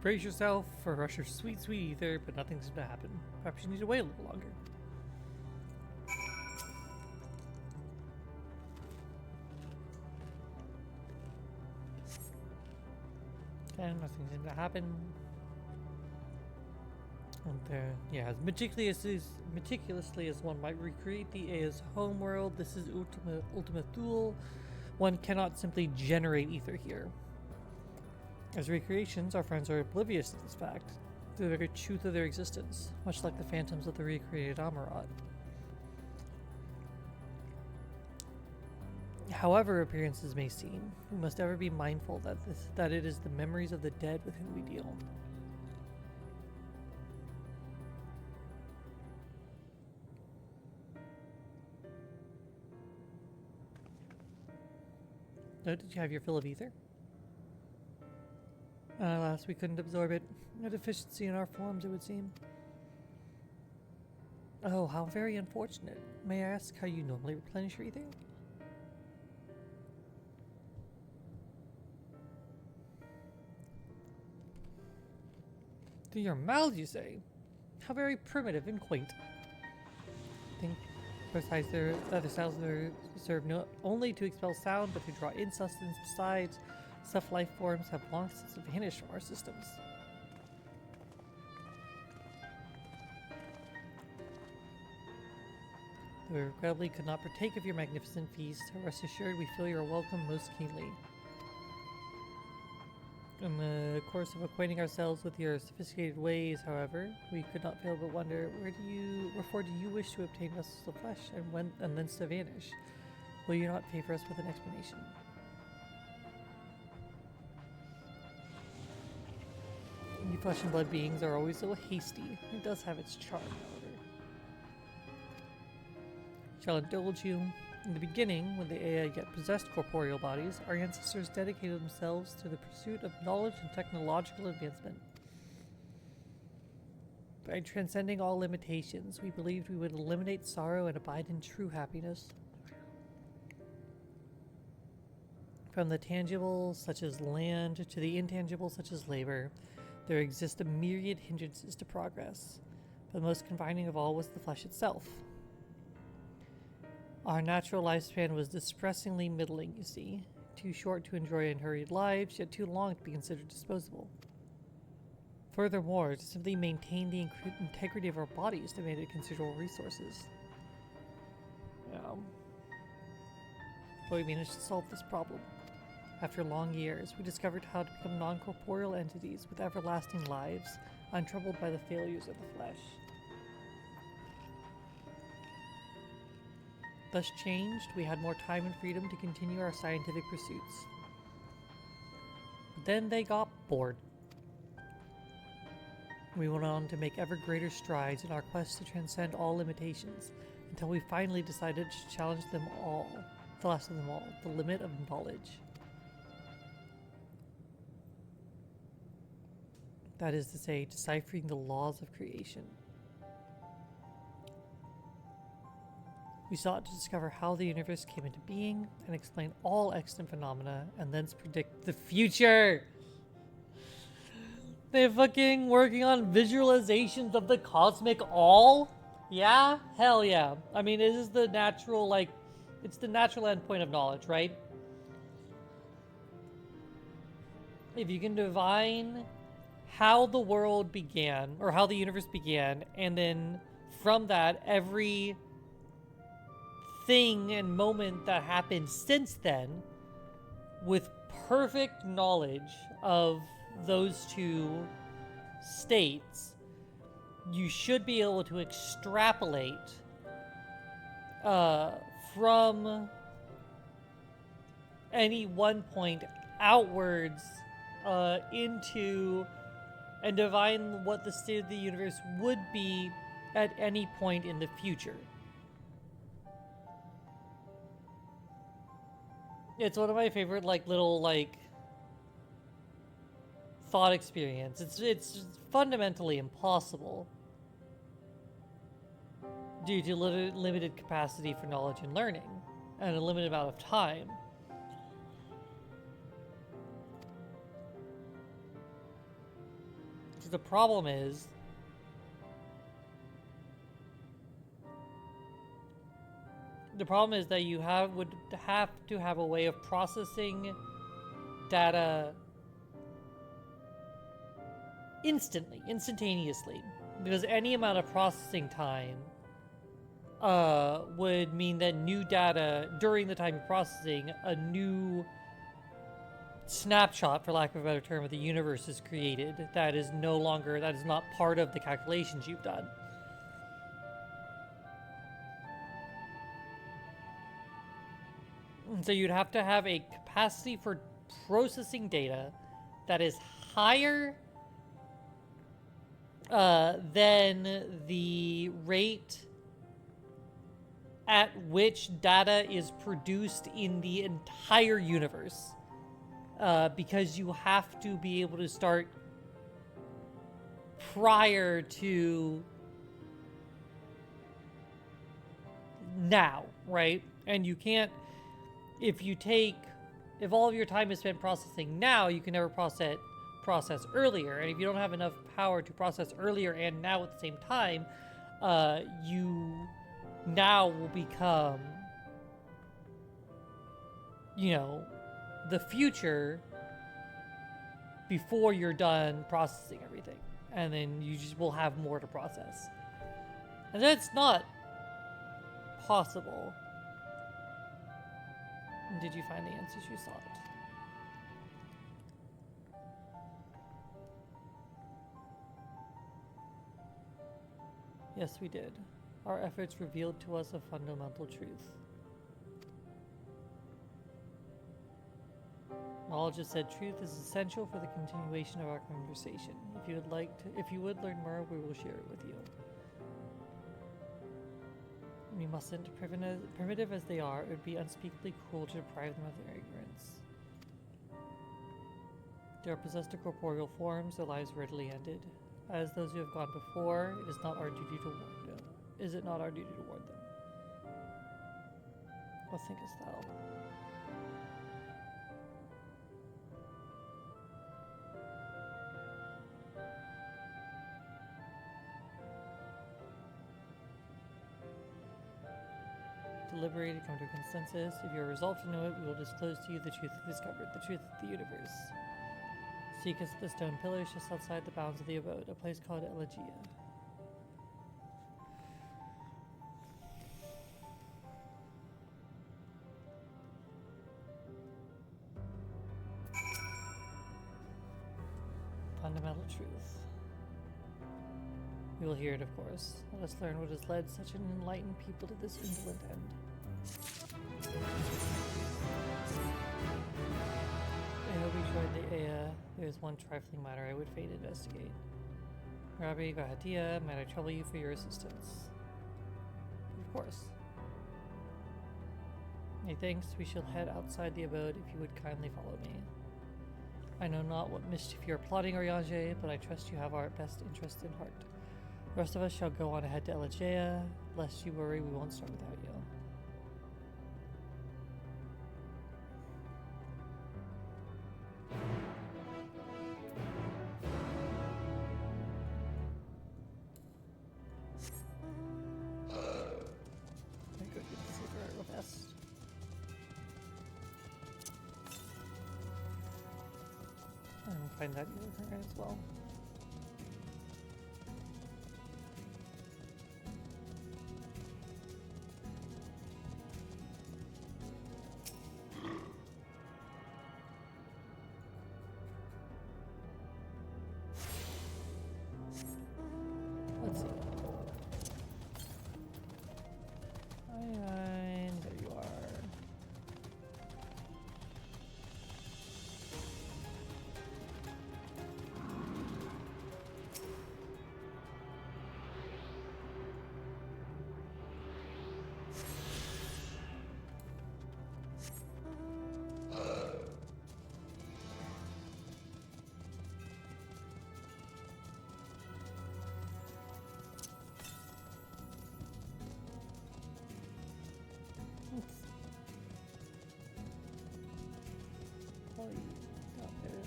Brace yourself for a rush of sweet, sweet ether, but nothing's gonna happen. Perhaps you need to wait a little longer. And nothing's gonna happen. And there, yeah, as meticulously as one might recreate the Aya's homeworld, this is Ultima Thule. One cannot simply generate ether here. As recreations, our friends are oblivious to this fact, to the very truth of their existence, much like the phantoms of the recreated Amarat. However appearances may seem, we must ever be mindful that it is the memories of the dead with whom we deal. No, did you have your fill of ether? Alas, we couldn't absorb it. A deficiency in our forms, it would seem. Oh, how very unfortunate. May I ask how you normally replenish your ether? Through your mouths, you say? How very primitive and quaint. Think besides their other styles serve not only to expel sound, but to draw in sustenance besides. Such life forms have long since vanished from our systems. Though we regrettably could not partake of your magnificent feast, rest assured we feel your welcome most keenly. In the course of acquainting ourselves with your sophisticated ways, however, we could not fail but wonder, wherefore do you wish to obtain vessels of flesh and thence to vanish? Will you not favor us with an explanation? You flesh and blood beings are always so hasty. It does have its charm, however. Shall indulge you. In the beginning, when the Aya yet possessed corporeal bodies, our ancestors dedicated themselves to the pursuit of knowledge and technological advancement. By transcending all limitations, we believed we would eliminate sorrow and abide in true happiness. From the tangible, such as land, to the intangible, such as labor, there exist a myriad hindrances to progress, but the most confining of all was the flesh itself. Our natural lifespan was distressingly middling, you see. Too short to enjoy unhurried lives, yet too long to be considered disposable. Furthermore, to simply maintain the integrity of our bodies demanded considerable resources. But we managed to solve this problem. After long years, we discovered how to become non-corporeal entities with everlasting lives, untroubled by the failures of the flesh. Thus changed, we had more time and freedom to continue our scientific pursuits. But then they got bored. We went on to make ever greater strides in our quest to transcend all limitations, until we finally decided to challenge them all, the last of them all, the limit of knowledge. That is to say, deciphering the laws of creation. We sought to discover how the universe came into being and explain all extant phenomena and thence predict the future. They're fucking working on visualizations of the cosmic all? Yeah? Hell yeah. I mean, it is the natural, like, it's the natural endpoint of knowledge, right? If you can divine how the world began, or how the universe began, and then from that, every thing and moment that happened since then, with perfect knowledge of those two states, you should be able to extrapolate from any one point outwards into and divine what the state of the universe would be at any point in the future. It's one of my favorite, like, little, like, thought experience. It's fundamentally impossible due to limited capacity for knowledge and learning and a limited amount of time. So the problem is that you would have to have a way of processing data instantaneously, because any amount of processing time would mean that new data during the time you're processing, a new snapshot, for lack of a better term, of the universe is created that is not part of the calculations you've done. So you'd have to have a capacity for processing data that is higher than the rate at which data is produced in the entire universe. Because you have to be able to start prior to now, right? And you can't, if all of your time is spent processing now, you can never process earlier. And if you don't have enough power to process earlier and now at the same time, you now will become, the future before you're done processing everything. And then you just will have more to process. And that's not possible. Did you find the answers you sought? Yes, we did. Our efforts revealed to us a fundamental truth. Knowledge of said truth is essential for the continuation of our conversation. If you would learn more, we will share it with you. We mustn't. Primitive as they are, it would be unspeakably cruel to deprive them of their ignorance. They are possessed of corporeal forms, their lives readily ended. As those who have gone before, it is not our duty to warn them. Is it not our duty to warn them? What thinkest thou? Deliberated, come to a consensus. If you are resolved to know it, we will disclose to you the truth we discovered, the truth of the universe. Seek us at the stone pillars just outside the bounds of the abode, a place called Elegia. Fundamental truth. We will hear it, of course. Let us learn what has led such an enlightened people to this indolent end. I hope you joined the Aya. There is one trifling matter I would fain investigate. Rabbi Gahadia, might I trouble you for your assistance? Of course. Methinks we shall head outside the abode if you would kindly follow me. I know not what mischief you are plotting, Oriange, but I trust you have our best interest in heart. The rest of us shall go on ahead to Elegia. Lest you worry, we won't start without you. find that Endwalker as well. Let's see. And there you are. Probably out there.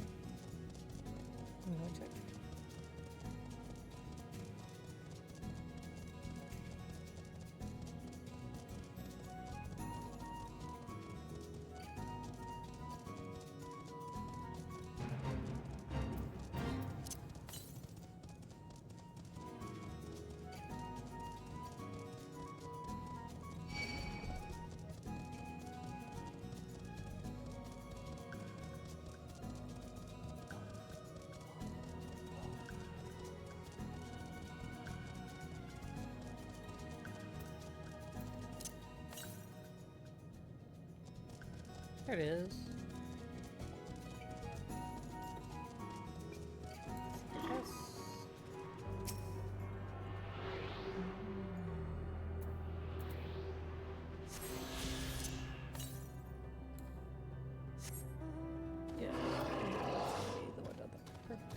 I'm gonna check. There it is. Yes. Yeah. The one down there. Perfect.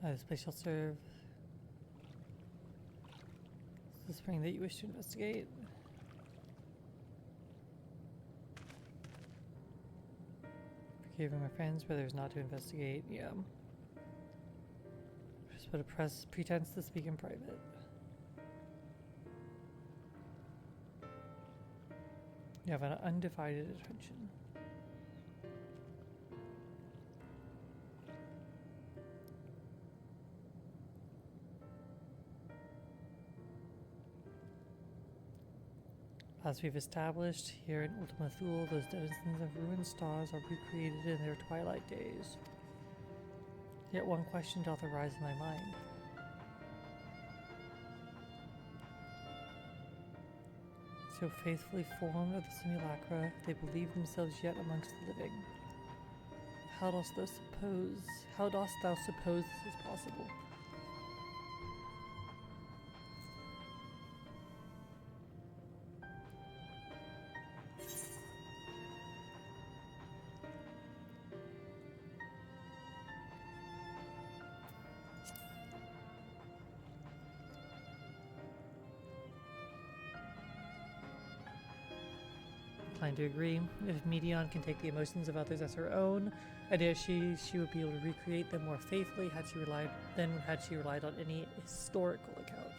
This place shall serve the spring that you wish to investigate. Forgiving my friends, but there's not to investigate. Yeah. Just put a pretense to speak in private. You have an undivided attention. As we've established, here in Ultima Thule, those denizens of ruined stars are recreated in their twilight days. Yet one question doth arise in my mind. So faithfully formed are the simulacra, they believe themselves yet amongst the living. How dost thou suppose this is possible? Inclined to agree. If Medion can take the emotions of others as her own, I dare she would be able to recreate them more faithfully had she relied on any historical account.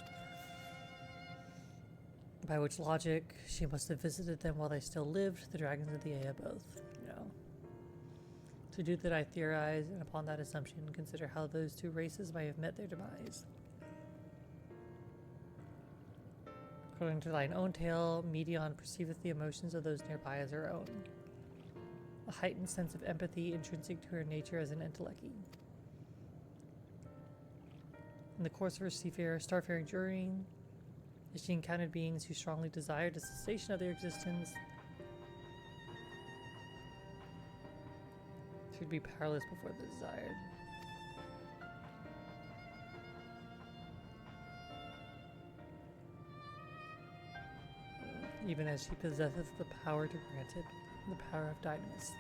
By which logic, she must have visited them while they still lived, the dragons of the Ea both. No. To do that, I theorize, and upon that assumption, consider how those two races might have met their demise. According to thine own tale, Medion perceiveth the emotions of those nearby as her own. A heightened sense of empathy intrinsic to her nature as an entelechy. In the course of her starfaring journey, as she encountered beings who strongly desired a cessation of their existence, she would be powerless before the desired. Even as she possesseth the power to grant it, the power of Dynamis.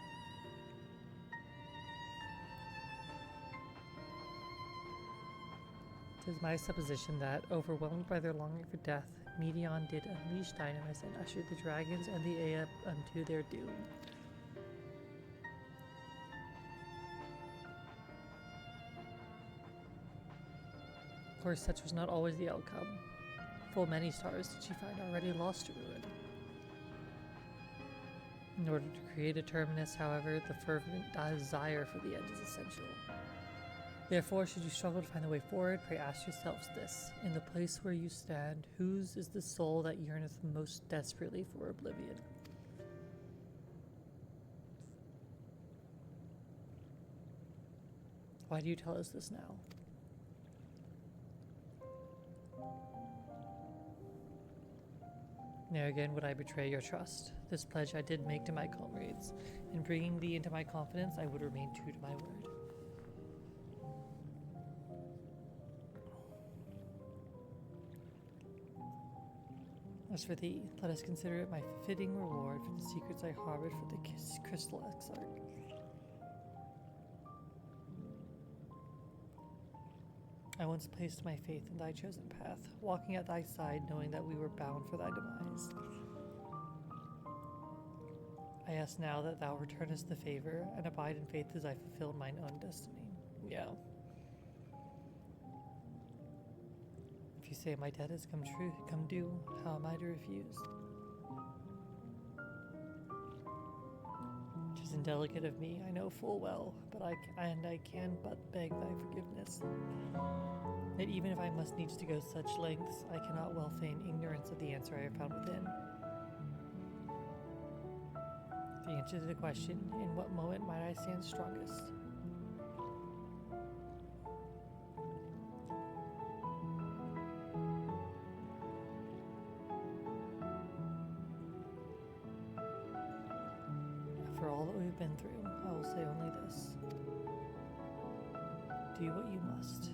It is my supposition that, overwhelmed by their longing for death, Medion did unleash Dynamis and ushered the dragons and the Ea unto their doom. course, such was not always the outcome. Full many stars did she find already lost to ruin. In order to create a terminus, however, the fervent desire for the end is essential. Therefore, should you struggle to find the way forward, pray ask yourselves this. In the place where you stand, whose is the soul that yearneth most desperately for oblivion? Why do you tell us this now? Ne'er again would I betray your trust. This pledge I did make to my comrades. In bringing thee into my confidence, I would remain true to my word. As for thee, let us consider it my fitting reward for the secrets I harbored for the crystal exarch. I once placed my faith in thy chosen path, walking at thy side, knowing that we were bound for thy demise. I ask now that thou returnest the favor, and abide in faith as I fulfill mine own destiny. Yeah. If you say my debt has come due, how am I to refuse? 'Tis indelicate of me, I know full well, but I can but beg thy forgiveness. That even if I must needs to go such lengths, I cannot well feign ignorance of the answer I have found within. The answer to the question, in what moment might I stand strongest? For all that we've been through, I will say only this. Do what you must.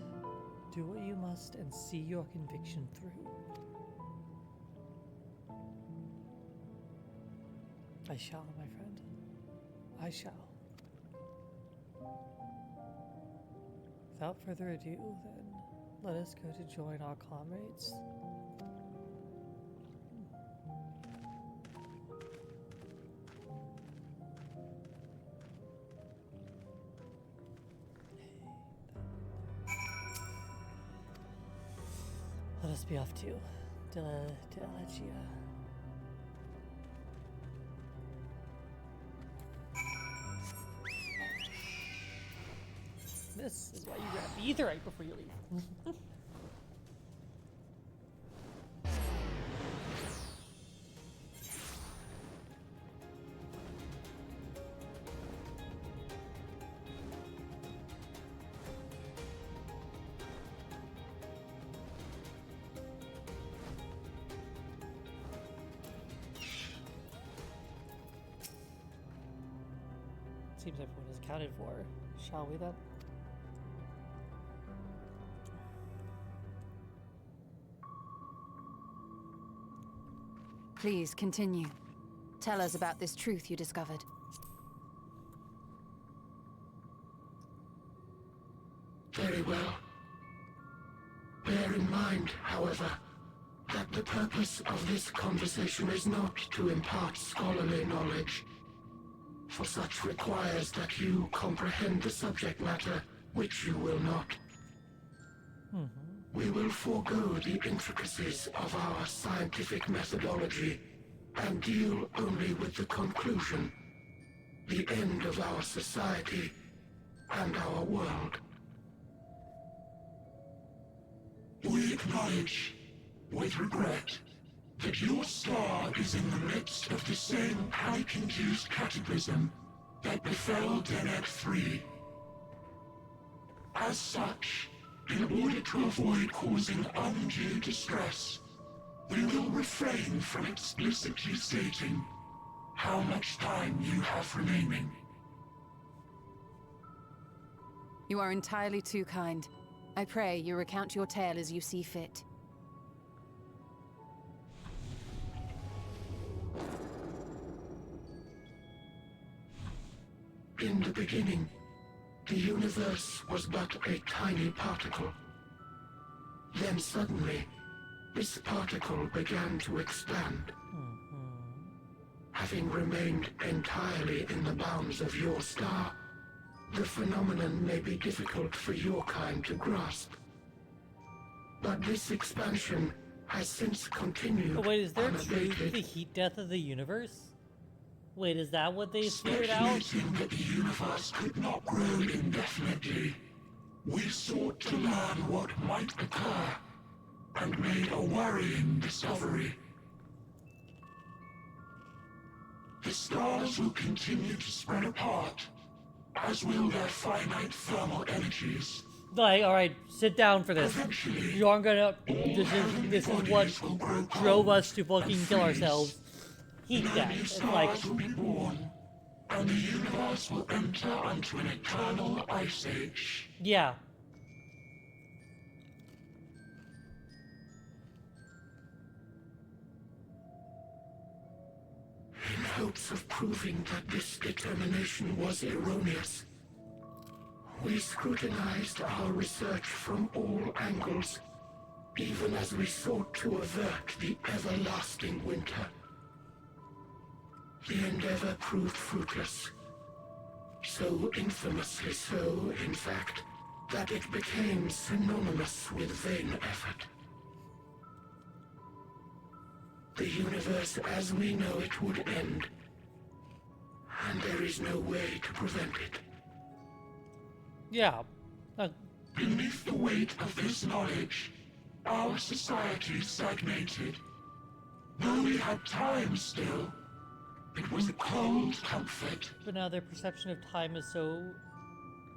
Do what you must and see your conviction through. I shall, my friend. I shall. Without further ado, then, let us go to join our comrades. Let us be off to Delachia. This is why you grab the etherite before you leave. Seems everyone is accounted for. Shall we then? Please continue. Tell us about this truth you discovered. Very well. Bear in mind, however, that the purpose of this conversation is not to impart scholarly knowledge, for such requires that you comprehend the subject matter, which you will not. We will forego the intricacies of our scientific methodology and deal only with the conclusion, the end of our society and our world. We acknowledge, with regret, that your star is in the midst of the same panic-induced cataclysm that befell Deneb 3. As such, in order to avoid causing undue distress, we will refrain from explicitly stating how much time you have remaining. You are entirely too kind. I pray you recount your tale as you see fit. In the beginning, the universe was but a tiny particle. Then suddenly, this particle began to expand. Having remained entirely in the bounds of your star, the phenomenon may be difficult for your kind to grasp. but this expansion has since continued. Oh, wait, is there truth unabated. the heat death of the universe? Wait, is that what they figured out? Speculating that the universe could not grow indefinitely, we sought to learn what might occur, and made a worrying discovery. The stars will continue to spread apart, as will their finite thermal energies. Like, alright, sit down for this. You aren't gonna. This is what drove us to fucking kill ourselves. Heat death. It's like. Stars will be born, and the universe will enter onto an eternal ice age. Yeah. In hopes of proving that this determination was erroneous, we scrutinized our research from all angles, even as we sought to avert the everlasting winter. The endeavor proved fruitless. So infamously so, in fact, that it became synonymous with vain effort. The universe as we know it would end, and there is no way to prevent it. Yeah. Beneath the weight of this knowledge, our society stagnated. Though we had time still, it was a cold comfort. But now their perception of time is so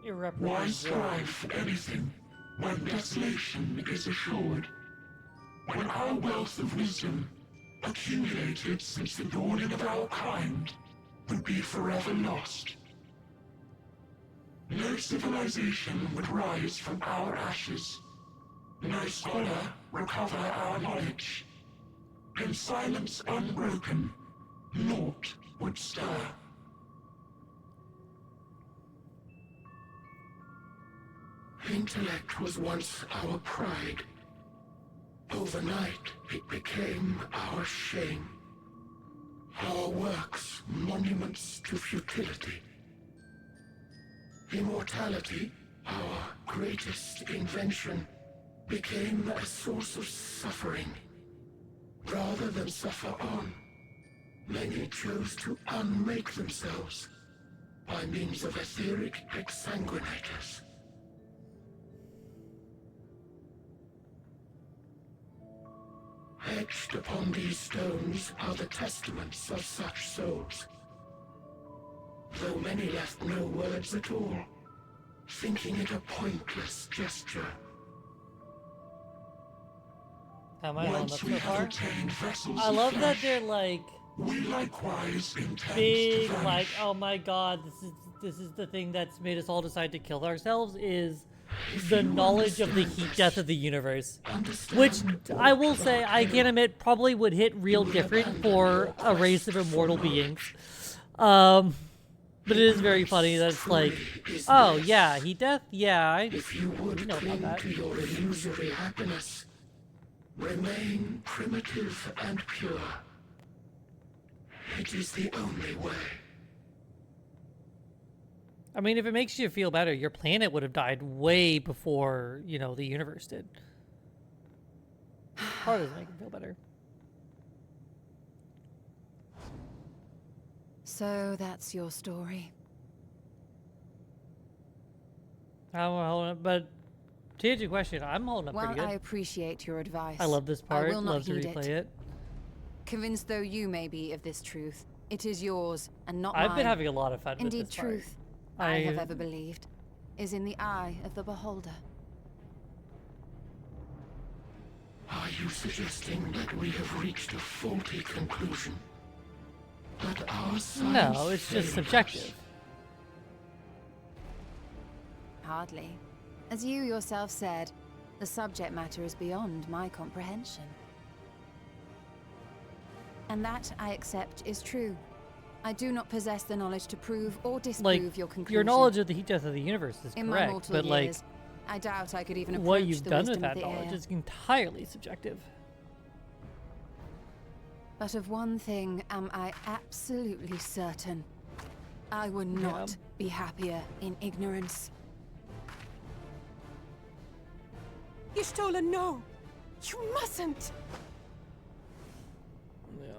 irreparably. Why strive for anything when desolation is assured? When our wealth of wisdom, accumulated since the dawning of our kind, would be forever lost. No civilization would rise from our ashes. No scholar recover our knowledge. In silence unbroken, naught would stir. Intellect was once our pride. Overnight, it became our shame. Our works, monuments to futility. Immortality, our greatest invention, became a source of suffering. Rather than suffer on, many chose to unmake themselves by means of etheric exsanguinators. Etched upon these stones are the testaments of such souls. Though many left no words at all, thinking it a pointless gesture. Am I on up so far? I love that they're like we likewise big, like, oh my god, this is the thing that's made us all decide to kill ourselves, is the knowledge of the heat death of the universe. Which, I will say, I can admit, probably would hit real different for a race of immortal beings. But it is very funny that it's like, oh yeah, heat death? Yeah, if you would know cling about that. to your illusory happiness, remain primitive and pure. It is the only way. I mean, if it makes you feel better, your planet would have died way before, you know, the universe did. Probably doesn't make it feel better. So that's your story. But to answer your question, I'm holding up Well, pretty good. I appreciate your advice. I love this part. I will not Love to heed replay it. Convinced though you may be of this truth, it is yours and not I've mine. been having a lot of fun Indeed, with this part. truth, I have ever believed, is in the eye of the beholder. Are you suggesting that we have reached a faulty conclusion? That our science No, it's just failed subjective. us? Hardly. As you yourself said, the subject matter is beyond my comprehension. And that, I accept, is true. I do not possess the knowledge to prove or disprove Like, your conclusion. your knowledge of the heat death of the universe is In my correct, mortal but like, years, I doubt I could even approach what you've the done with wisdom of that the knowledge air. is entirely subjective. But of one thing am I absolutely certain. I would not be happier in ignorance. Y'shtola, no! You mustn't! Yeah.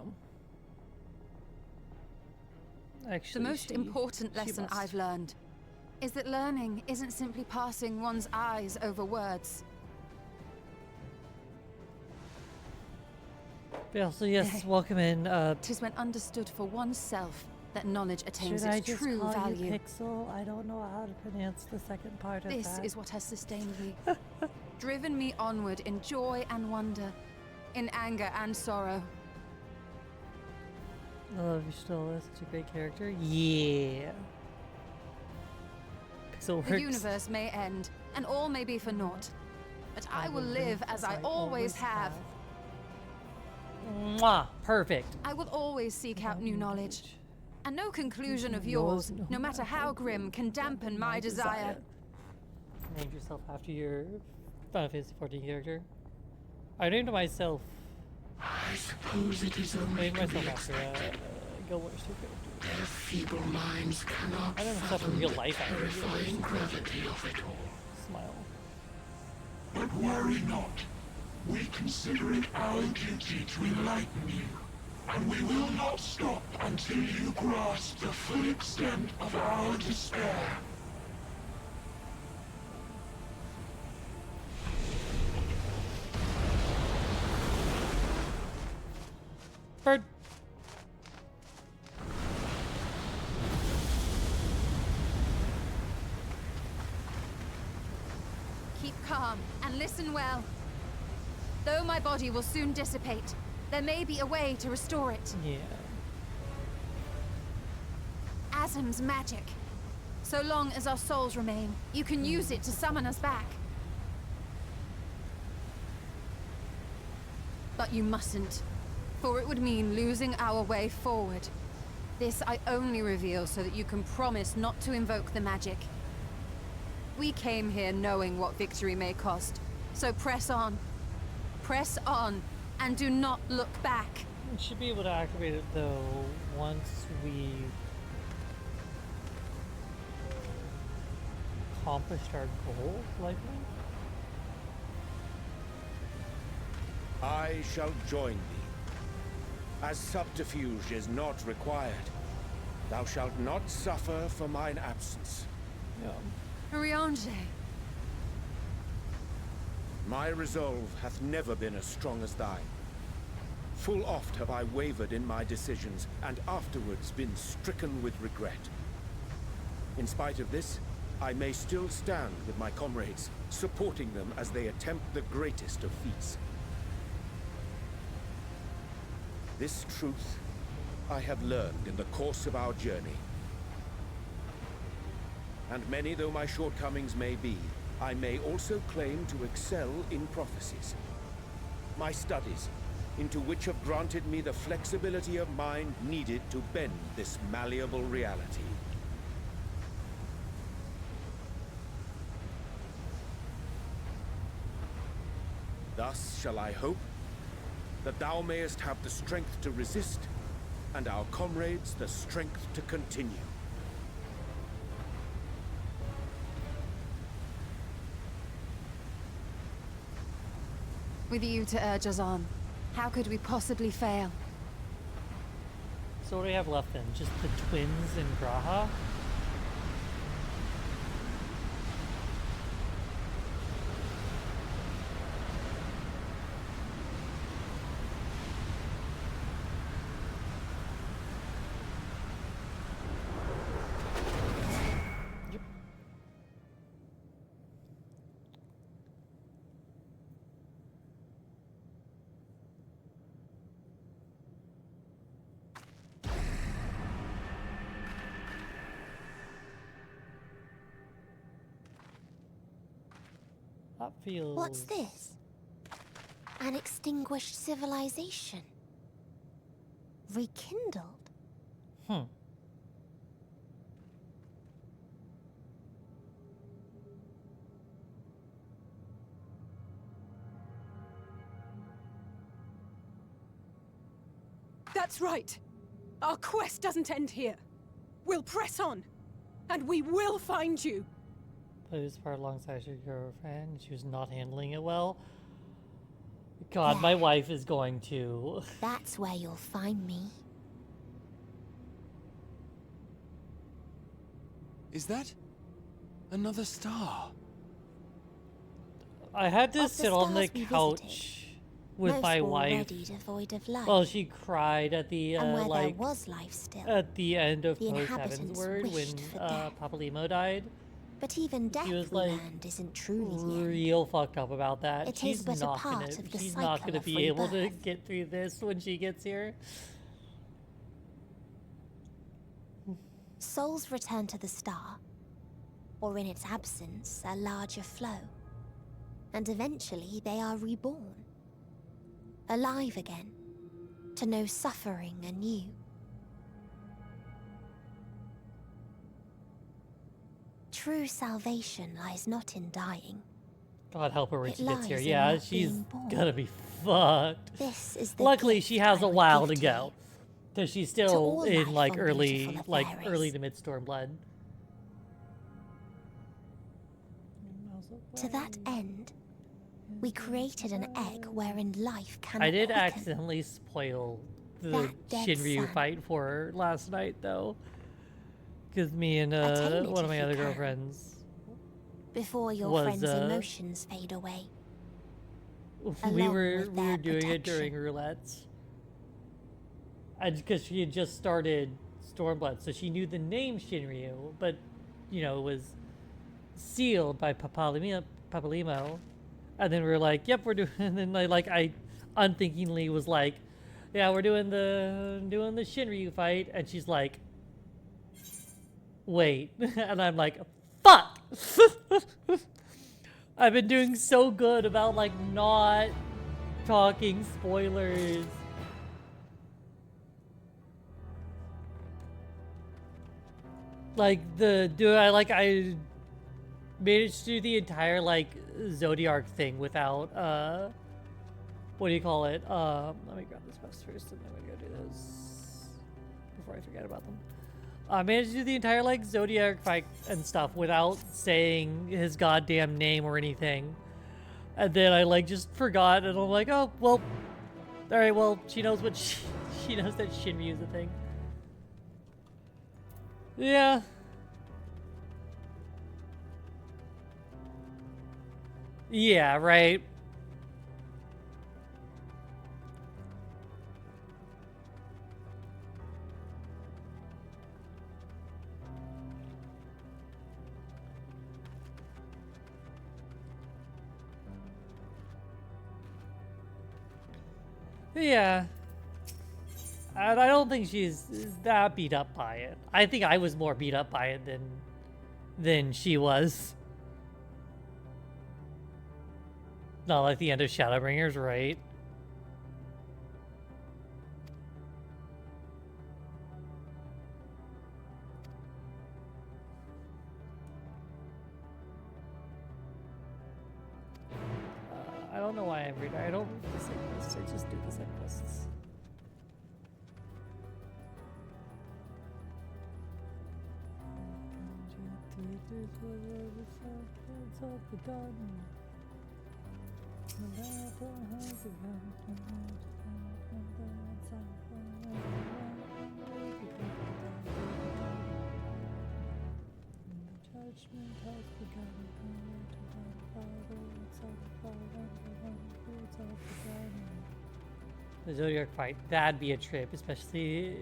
Actually, the most important lesson I've learned is that learning isn't simply passing one's eyes over words. But also, yes, welcome in. 'Tis when understood for oneself that knowledge attains Should I its just true call value. you Pixel? I don't know how to pronounce the second part of This that. is what has sustained me, driven me onward in joy and wonder, in anger and sorrow. I love you still. That's such a great character. Yeah. Pixel works. The universe may end, and all may be for naught, but I will live as I always have. Mwah! Perfect. I will always seek out new knowledge, and no conclusion of yours, no matter how grim, can dampen my desire. Named yourself after your Final Fantasy 14 character. I named myself. I suppose it is only named to myself be after expected. Guild Wars 2 character. Their feeble minds cannot I don't know stuff in fathom real the life. terrifying gravity of it all. Smile. But worry not. We consider it our duty to enlighten you, and we will not stop until you grasp the full extent of our despair. Bird. Keep calm and listen well. Though my body will soon dissipate, there may be a way to restore it. Yeah. Azim's magic. So long as our souls remain, you can use it to summon us back. But you mustn't, for it would mean losing our way forward. This I only reveal so that you can promise not to invoke the magic. We came here knowing what victory may cost, so press on. Press on, and do not look back. We should be able to activate it though once we accomplished our goal, likely. I shall join thee. As subterfuge is not required, thou shalt not suffer for mine absence. Riange. My resolve hath never been as strong as thine. Full oft have I wavered in my decisions, and afterwards been stricken with regret. In spite of this, I may still stand with my comrades, supporting them as they attempt the greatest of feats. This truth I have learned in the course of our journey. And many though my shortcomings may be, I may also claim to excel in prophecies. My studies, into which have granted me the flexibility of mind needed to bend this malleable reality. Thus shall I hope that thou mayest have the strength to resist, and our comrades the strength to continue. With you to urge us on, how could we possibly fail? So what do we have left then? Just the twins and Graha? That feels... What's this? An extinguished civilization. Rekindled. Hmm. That's right. Our quest doesn't end here. We'll press on, and we will find you. Played this part alongside your girlfriend. She was not handling it well. God, my wife is going to. That's where you'll find me. Is that another star? I had to Of the sit on the stars we couch with most my were wife. already devoid of life. Well, she cried at the And where like there was life still, at the end of the Post inhabitants Heaven's Word when wished for death. Papa Limo died. But even death, She was we like learned, isn't truly the end. real fucked up about that. It she's is but a not part gonna, of the she's not cycle gonna of be able to rebirth. get through this when she gets here. Souls return to the star, or in its absence, a larger flow. And eventually they are reborn. Alive again, to know suffering anew. True salvation lies not in dying. God help her when It she gets here. lies in Yeah, not she's being born. gonna be fucked. This is the Luckily, gift she has I a would while give to to go, because she's To still all in life like on early beautiful Etheirys. to mid Stormblood. To that end, we created an egg wherein life cannot I did quicken. accidentally spoil the That dead Shinryu sun. fight for her last night, though, because me and Attain it one of if my you other can. girlfriends Before your was, friend's emotions fade away. we Along were with we were their doing it during roulettes, and because she had just started Stormblood, so she knew the name Shinryu, but you know it was sealed by Papalimo, and then we were like, "Yep, we're doing." And then I unthinkingly was like, "Yeah, we're doing the Shinryu fight," and she's like, "Wait," and I'm like, "Fuck." I've been doing so good about like not talking spoilers. Like I managed to do the entire like Zodiac thing without what do you call it? Let me grab this quest first and then we go do this before I forget about them. I managed to do the entire like Zodiac fight and stuff without saying his goddamn name or anything. And then I like just forgot and I'm like, oh well, alright, well she knows what she knows that Shinryu is a thing. Yeah. Yeah, right. Yeah. And I don't think she's that beat up by it. I think I was more beat up by it than she was. Not like the end of Shadowbringers, right? I don't know why I'm reading. I don't read the side quests. I just do the side quests. The Zodiac fight, that'd be a trip, especially,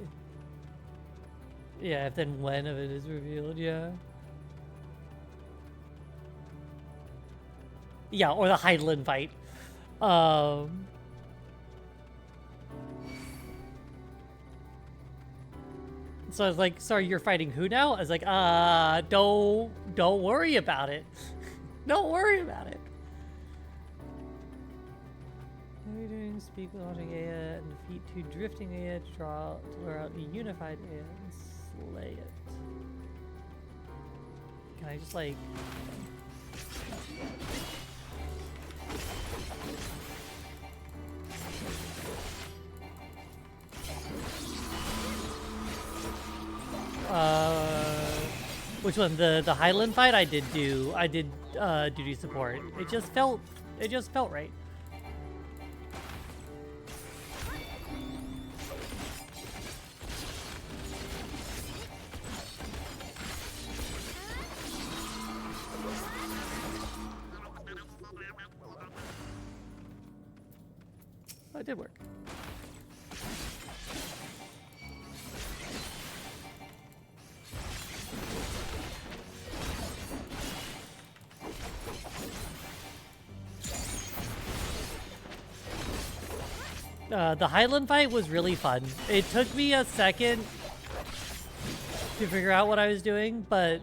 yeah, if then when of it is revealed, yeah. Yeah, or the Hydaelyn fight. So I was like, sorry, you're fighting who now? I was like, don't worry about it. Don't worry about it. Speak with haunting Aya and defeat two drifting Aya to lure out a unified Aya and slay it. Can I just like... which one? The Hydaelyn fight? I did duty support. It just felt right. It did work. The Highland fight was really fun. It took me a second to figure out what I was doing, but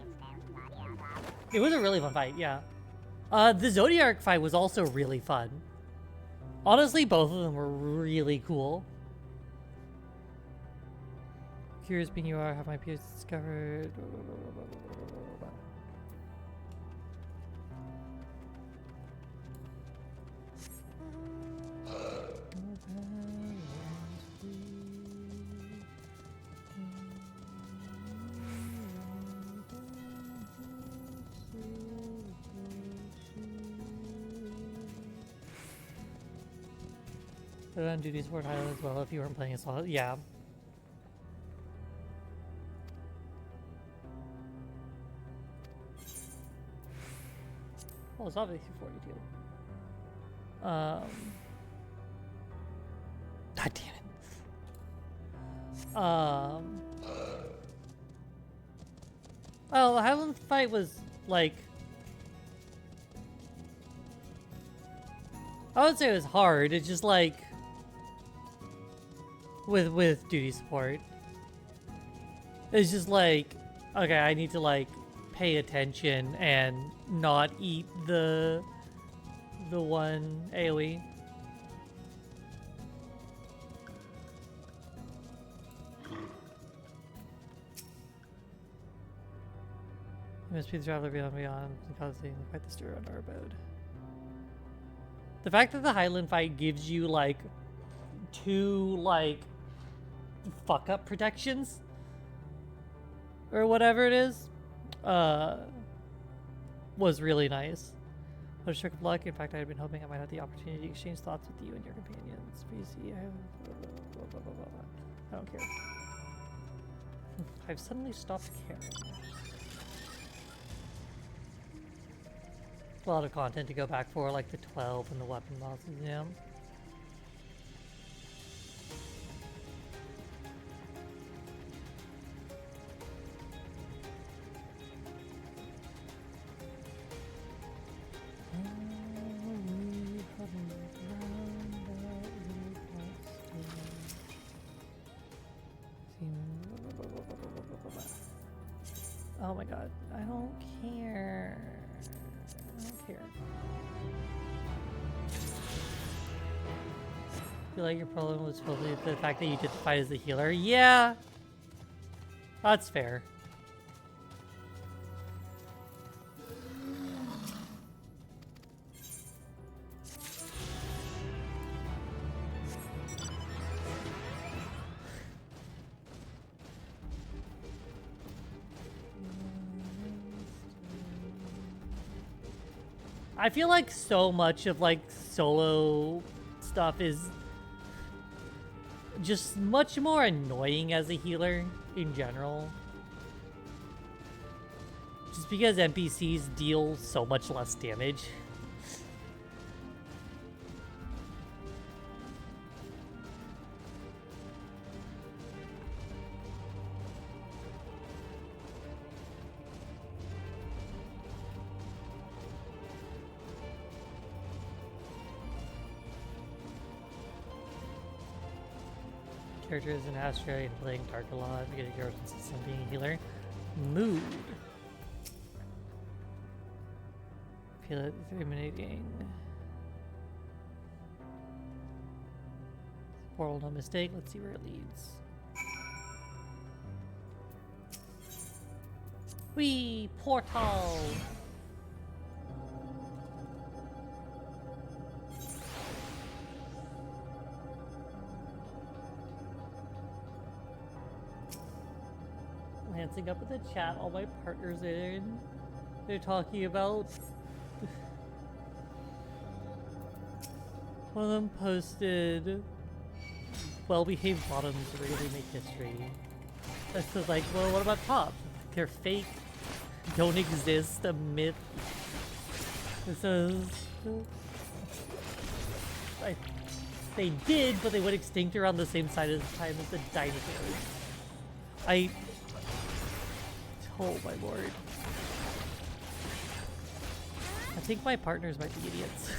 it was a really fun fight, yeah. The Zodiac fight was also really fun. Honestly, both of them were really cool. Curious being you are, have my peers discovered... Put it on duty support Highland as well if you weren't playing a solid. Yeah. Well, it's obviously 42. God damn it. Oh, the Highland fight was like, I would say it was hard. It's just like with duty support. It's just like, okay, I need to like pay attention and not eat the one AoE. You must be the traveler beyond and causing quite the stir on our abode. The fact that the Highland fight gives you like 2 like fuck up protections or whatever it is was really nice. What a stroke of luck. In fact, I had been hoping I might have the opportunity to exchange thoughts with you and your companions. PC, I don't care. I've suddenly stopped caring. A lot of content to go back for, like the 12 and the weapon bosses, yeah. Oh my god, I don't care. I don't care. I feel like your problem was probably the fact that you did the fight as a healer. Yeah, that's fair. I feel like so much of like solo stuff is just much more annoying as a healer in general. Just because NPCs deal so much less damage. Characters in Astray and playing Dark a lot because you're consistent being a healer. Mood. Feel it eliminating. Portal, no mistake. Let's see where it leads. Whee! Portal! Glancing up at the chat, all my partners are in. They're talking about... One of them posted... Well-behaved bottoms really make history. This is like, well, what about top? They're fake. Don't exist. A myth. This is... They did, but they went extinct around the same time as the dinosaurs. Oh my lord. I think my partners might be idiots.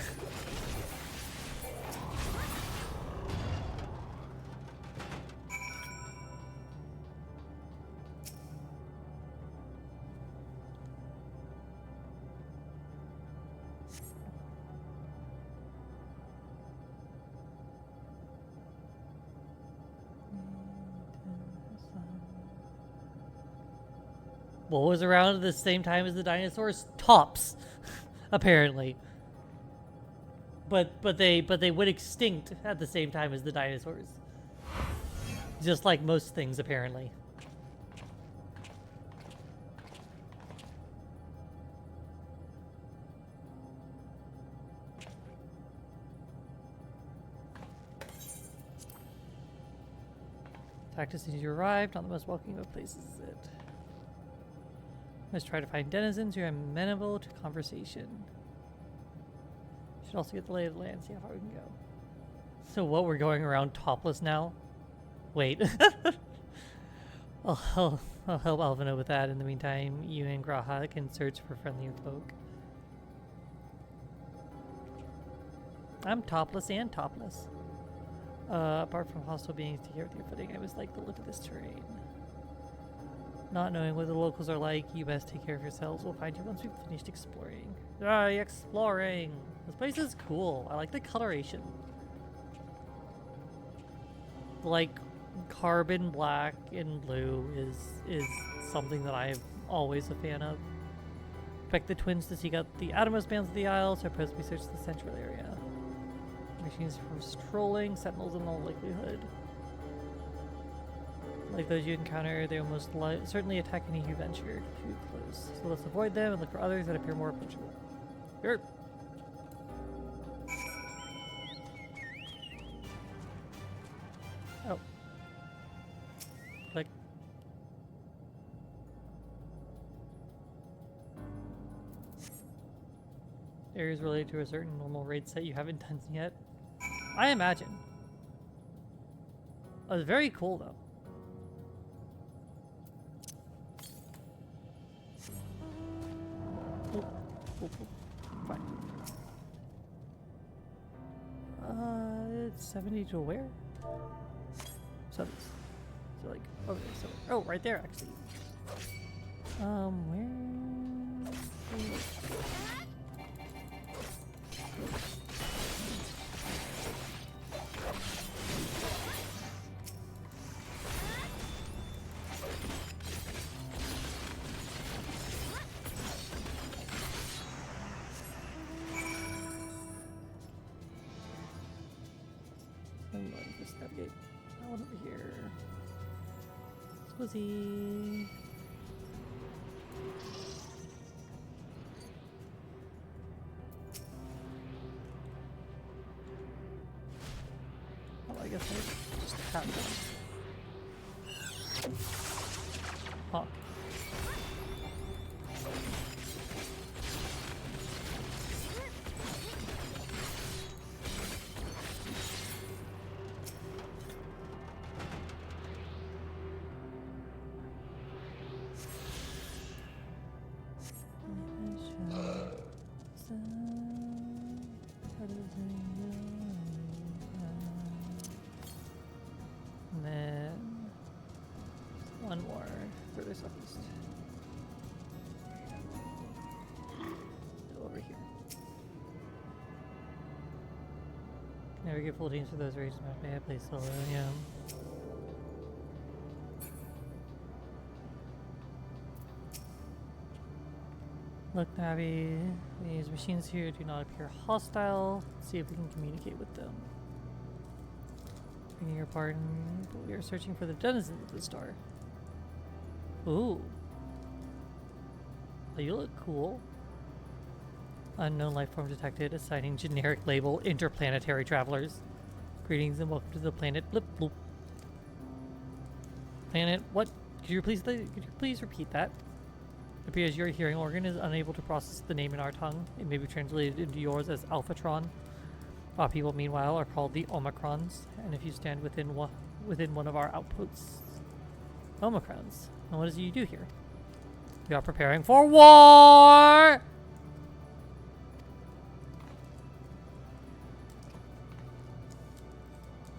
What was around at the same time as the dinosaurs? Tops, apparently. But they went extinct at the same time as the dinosaurs. Just like most things, apparently. Fact as soon as you arrived, not the most welcoming of places, is it? Let's try to find denizens who are amenable to conversation. Should also get the lay of the land, see how far we can go. So what, we're going around topless now? Wait. I'll help Alvina with that. In the meantime, you and Graha can search for friendlier folk. I'm topless and topless. Apart from hostile beings to hear with your footing, I always like the look of this terrain. Not knowing what the locals are like, you best take care of yourselves. We'll find you once we've finished exploring. Exploring! This place is cool. I like the coloration. Like, carbon black and blue is something that I'm always a fan of. Expect the twins to seek out the outermost bands of the Isle, so we search the central area. Machines from strolling, sentinels in all likelihood. Like those you encounter, they will most certainly attack any who venture too close. So let's avoid them and look for others that appear more approachable. Here. Oh. Click. Areas related to a certain normal raid set you haven't done yet. I imagine. Oh, it's very cool though. Fine. It's 70 to where? So like over there. So oh, right there actually. Where? I'm going to just navigate that one over here. Squizzy. Oh, I guess I just tap them. Huh. And then one more further southeast. Over here. Never get full teams for those races. May I play solo? Yeah. Look, Navi, these machines here do not appear hostile. Let's see if we can communicate with them. Begging your pardon, but we are searching for the denizens of the star. Ooh. Oh, you look cool. Unknown life form detected, assigning generic label interplanetary travelers. Greetings and welcome to the planet Blip Bloop. Planet, what? Could you please repeat that? It appears your hearing organ is unable to process the name in our tongue. It may be translated into yours as Alphatron. Our people, meanwhile, are called the Omicrons, and if you stand within one of our outposts, Omicrons. And what does you do here? We are preparing for war!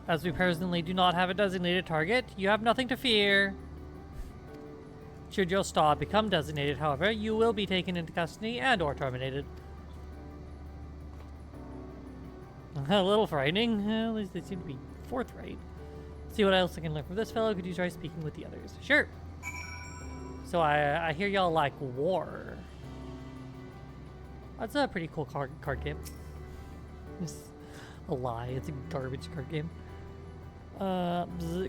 As we presently do not have a designated target, you have nothing to fear. Should your star become designated, however, you will be taken into custody and or terminated. A little frightening. At least they seem to be forthright. See what else I can learn from this fellow. Could you try speaking with the others? Sure. So I hear y'all like war. That's a pretty cool card game. It's a lie. It's a garbage card game.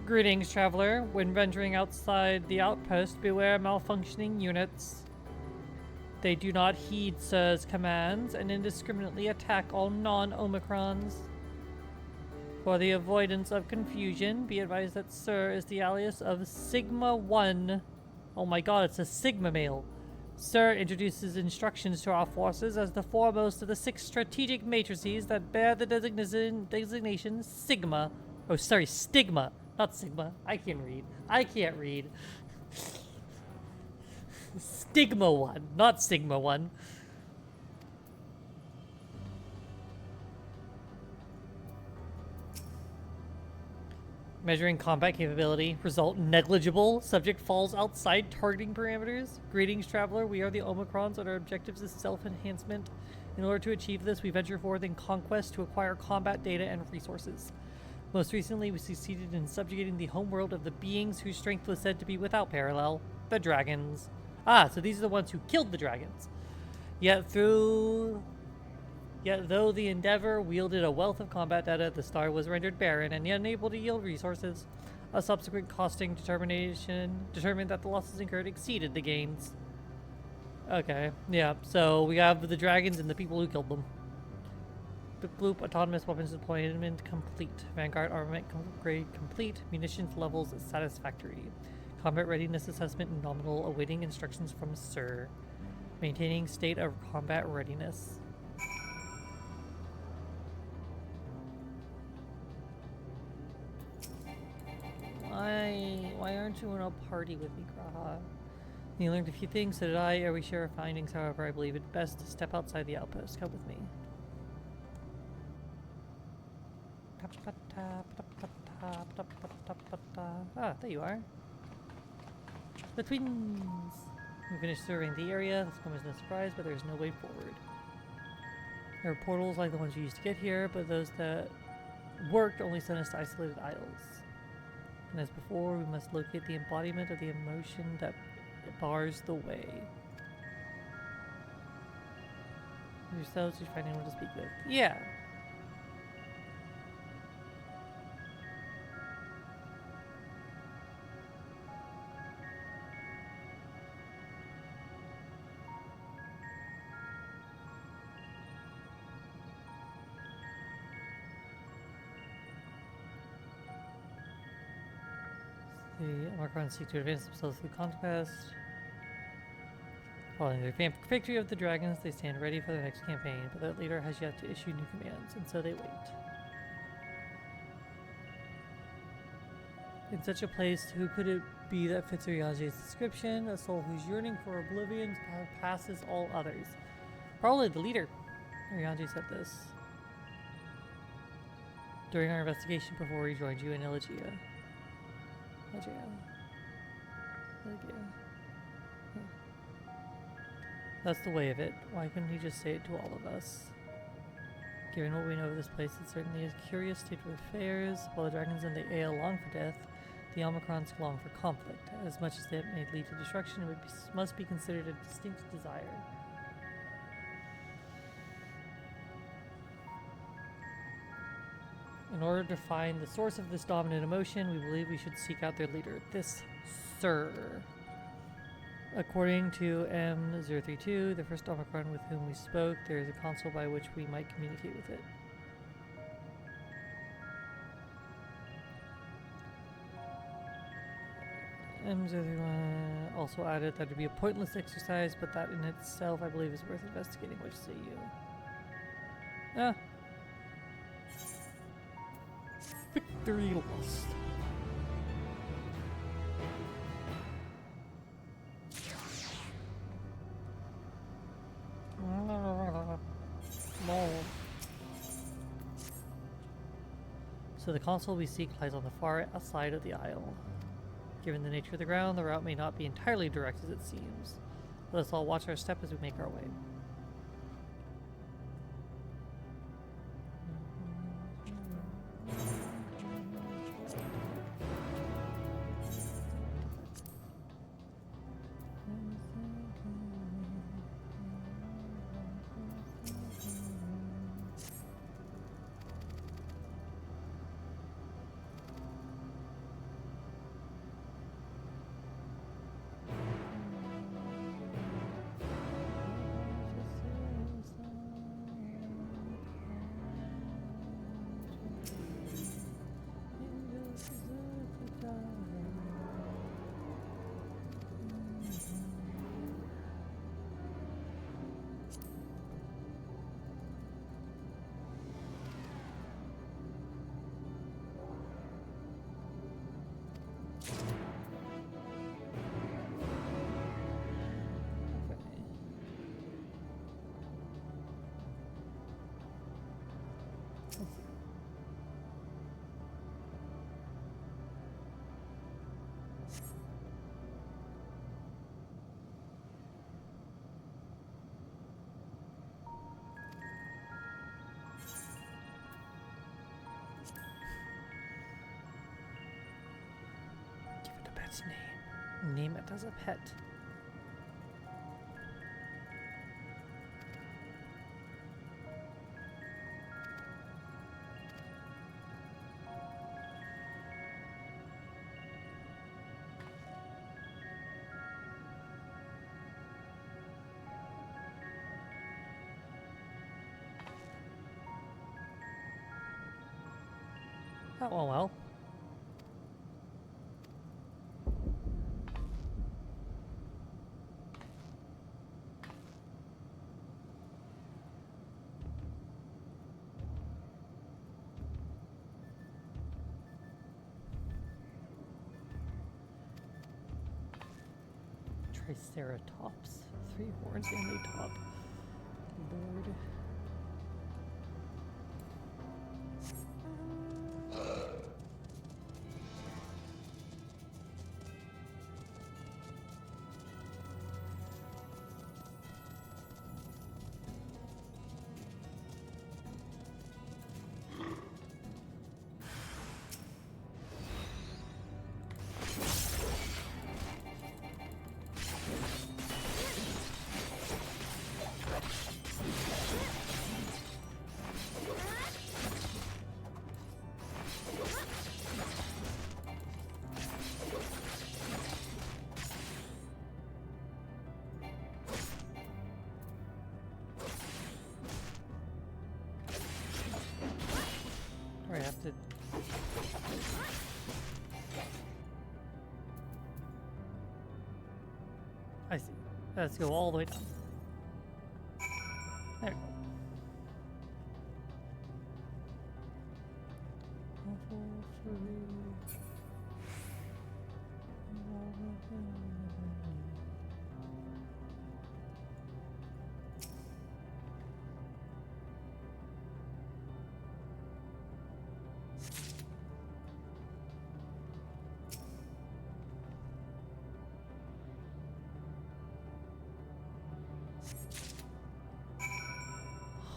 Greetings, traveler. When venturing outside the outpost, beware malfunctioning units. They do not heed Sir's commands and indiscriminately attack all non-Omicrons. For the avoidance of confusion, be advised that Sir is the alias of Sigma 1. Oh my god, it's a Sigma male. Sir introduces instructions to our forces as the foremost of the 6 strategic matrices that bear the designation Sigma. Oh, sorry, Stigma, not Sigma. I can't read. Stigma 1, not Sigma 1. Measuring combat capability. Result negligible. Subject falls outside targeting parameters. Greetings, traveler. We are the Omicrons and our objectives is self-enhancement. In order to achieve this, we venture forth in conquest to acquire combat data and resources. Most recently, we succeeded in subjugating the homeworld of the beings whose strength was said to be without parallel, the dragons. Ah, so these are the ones who killed the dragons. Yet though the Endeavor wielded a wealth of combat data, the star was rendered barren and unable to yield resources. A subsequent costing determination determined that the losses incurred exceeded the gains. Okay, yeah, so we have the dragons and the people who killed them. Bloop, autonomous weapons deployment complete. Vanguard armament grade complete. Munitions levels satisfactory. Combat readiness assessment nominal, awaiting instructions from Sir. Maintaining state of combat readiness. Why aren't you in a party with me, Graha? You learned a few things, so did I. We share our findings, however, I believe it best to step outside the outpost. Come with me. Ah, there you are. The twins! We finished surveying the area. This comes as no surprise, but there's no way forward. There are portals like the ones you used to get here, but those that worked only sent us to isolated isles. And as before, we must locate the embodiment of the emotion that bars the way. Yourselves, you find anyone to speak with. Yeah. The Omicrons seek to advance themselves through conquest. Following the victory of the dragons, they stand ready for the next campaign, but their leader has yet to issue new commands, and so they wait. In such a place, who could it be that fits Uriange's description? A soul whose yearning for oblivion passes all others. Probably the leader. Uriange said this during our investigation before we joined you in Elegia. That's the way of it. Why couldn't he just say it to all of us? Given what we know of this place, it certainly is a curious state of affairs. While the dragons and the Ale long for death, the Omicrons long for conflict. As much as that may lead to destruction, it must be considered a distinct desire. In order to find the source of this dominant emotion, we believe we should seek out their leader, this Sir. According to M032, the first Omicron with whom we spoke, there is a console by which we might communicate with it. M031 also added that it would be a pointless exercise, but that in itself I believe is worth investigating. What say you? Ah. Victory lost. No. So the console we seek lies on the far side of the isle. Given the nature of the ground, the route may not be entirely direct as it seems. Let us all watch our step as we make our way. Give it a pet's name. Name it as a pet. That went well. Triceratops. 3 horns and a top. Lord. I have to... I see. Let's go all the way down. There we go.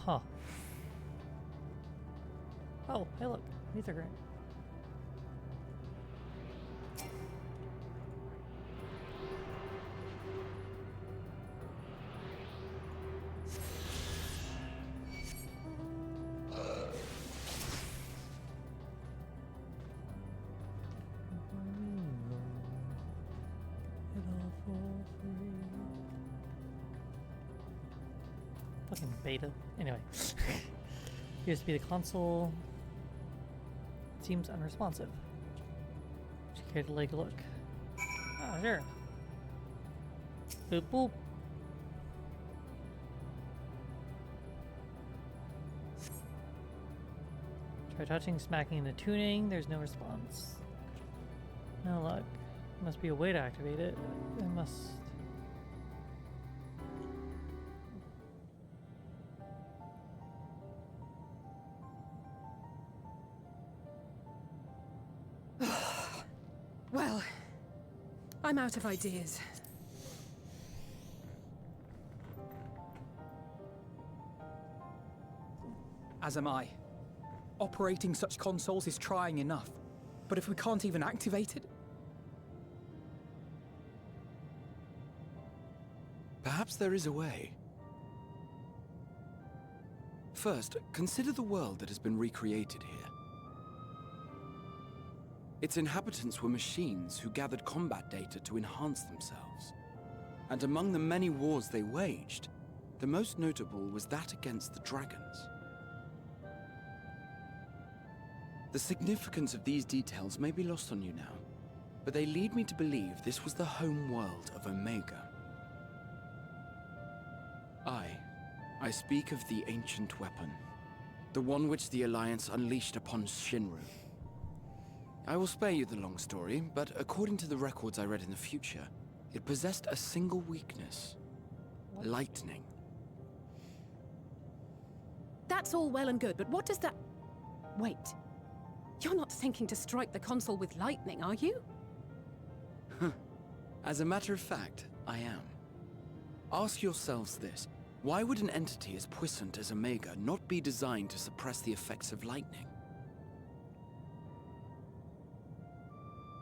Huh. Oh, hey look. These are great. Fucking beta. Anyway. Appears to be the console. Seems unresponsive. Would you care to take a look? Ah, sure. Boop boop. Try touching, smacking into tuning. There's no response. No luck. Must be a way to activate it. It must... Well, I'm out of ideas. As am I. Operating such consoles is trying enough. But if we can't even activate it... Perhaps there is a way. First, consider the world that has been recreated here. Its inhabitants were machines who gathered combat data to enhance themselves. And among the many wars they waged, the most notable was that against the dragons. The significance of these details may be lost on you now, but they lead me to believe this was the home world of Omega. I speak of the ancient weapon, the one which the Alliance unleashed upon Shinru. I will spare you the long story, but according to the records I read in the future, it possessed a single weakness: lightning. That's all well and good, but what does that... Wait. You're not thinking to strike the console with lightning, are you? As a matter of fact, I am. Ask yourselves this. Why would an entity as puissant as Omega not be designed to suppress the effects of lightning?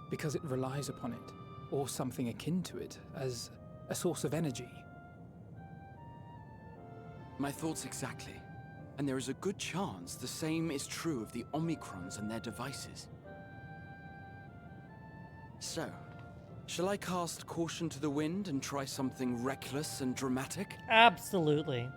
Because it relies upon it, or something akin to it, as a source of energy. My thoughts exactly. And there is a good chance the same is true of the Omicrons and their devices. So, shall I cast caution to the wind and try something reckless and dramatic? Absolutely.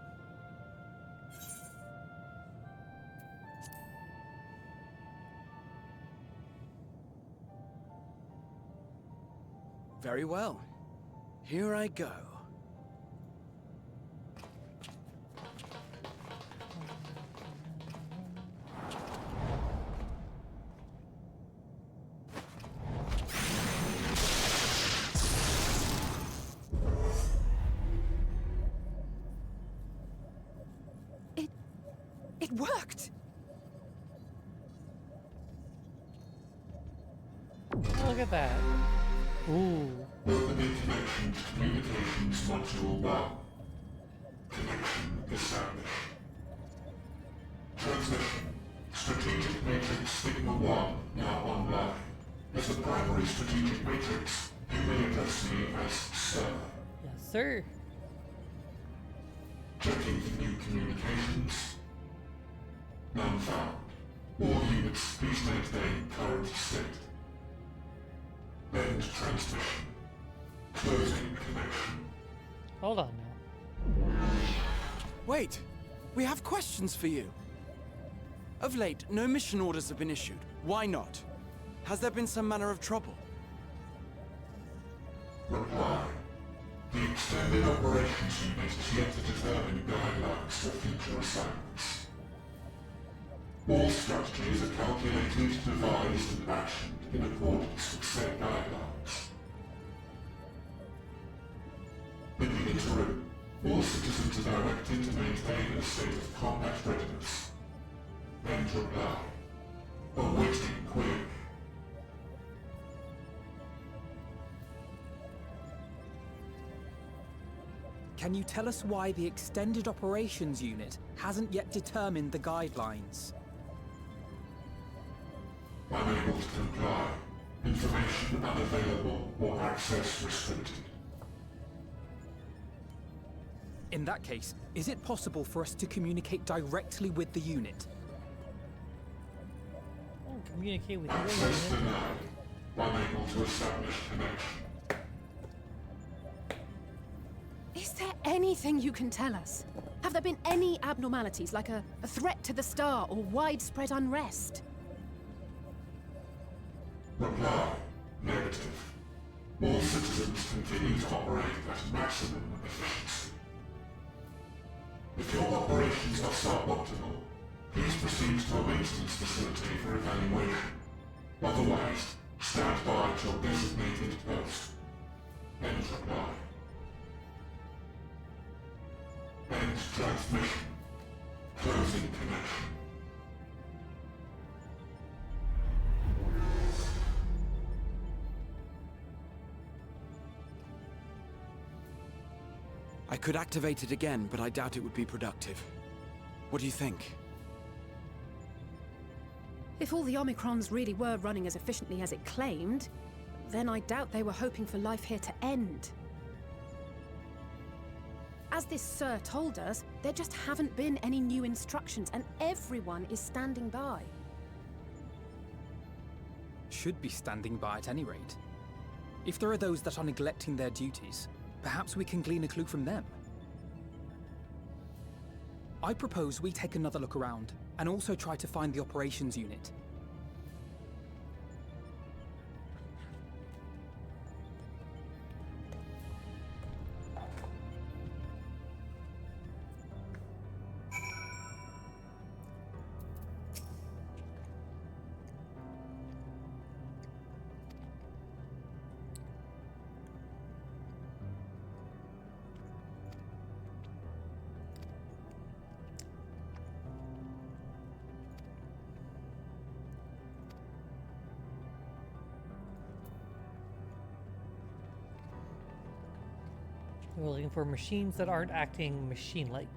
Very well. Here I go. It worked! Look at that. Ooh. Opening connection to communications module 1. Connection established. Transmission. Strategic Matrix Sigma 1 now online. As a primary strategic matrix, you may address me as Sir. Yes, sir. Checking for new communications. None found. All units, please maintain current state. End transmission. Closing connection. Hold on now. Wait! We have questions for you. Of late, no mission orders have been issued. Why not? Has there been some manner of trouble? Reply. The Extended Operations Unit is yet to determine guidelines for future assignments. All strategies are calculated, devised, and actioned in accordance with said guidelines. In the interim, all citizens are directed to maintain a state of combat readiness. End reply. Awaiting query. Can you tell us why the Extended Operations Unit hasn't yet determined the guidelines? Unable to comply. Information unavailable or access restricted. In that case, is it possible for us to communicate directly with the unit? Oh, communicate with Access you. denied. Unable to establish connection. Is there anything you can tell us? Have there been any abnormalities, like a threat to the star or widespread unrest? Reply. Negative. All citizens continue to operate at maximum efficiency. If your operations are suboptimal, please proceed to a maintenance facility for evaluation. Otherwise, stand by at your designated post. End reply. End transmission. Closing connection. I could activate it again, but I doubt it would be productive. What do you think? If all the Omicrons really were running as efficiently as it claimed, then I doubt they were hoping for life here to end. As this Sir told us, there just haven't been any new instructions, and everyone is standing by. Should be standing by at any rate. If there are those that are neglecting their duties, perhaps we can glean a clue from them. I propose we take another look around, and also try to find the operations unit. We're looking for machines that aren't acting machine-like.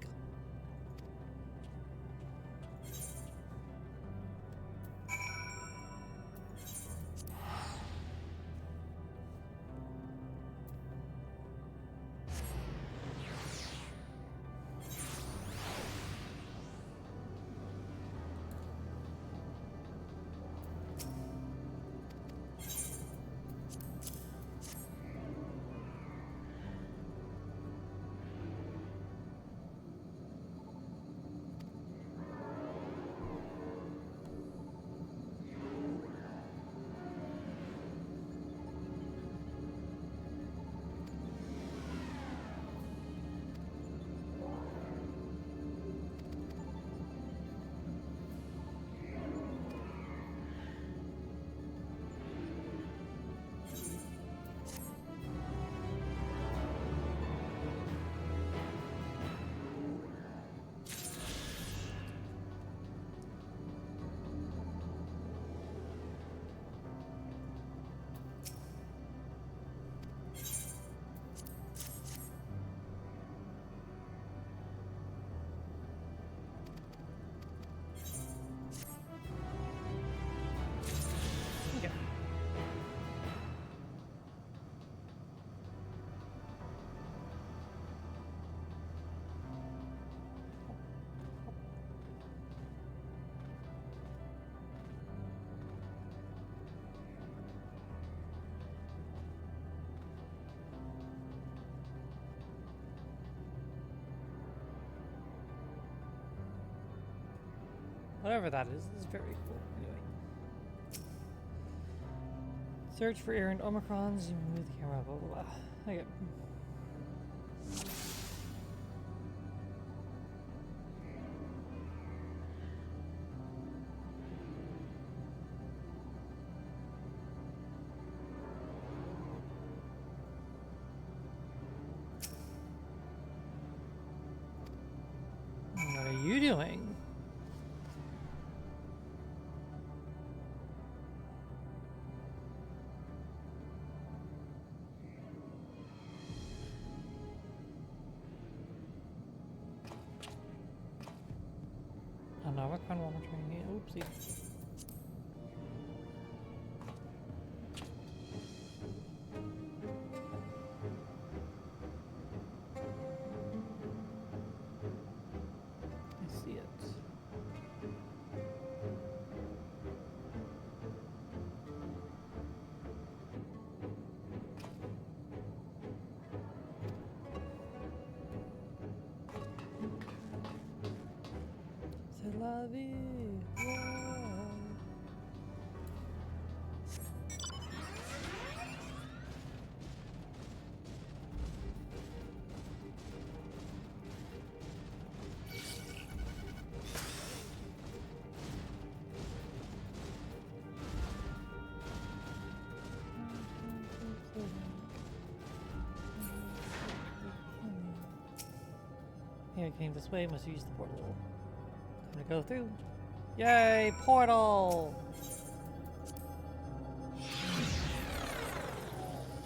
Whatever that is very cool. Anyway. Search for errant Omicrons, you move the camera, blah blah blah. Okay. What are you doing? Another kind of training here. Oopsie. I see it. C'est la vie. Wow. Yeah, I came this way, must use the portal. Time to go through. Yay, portal!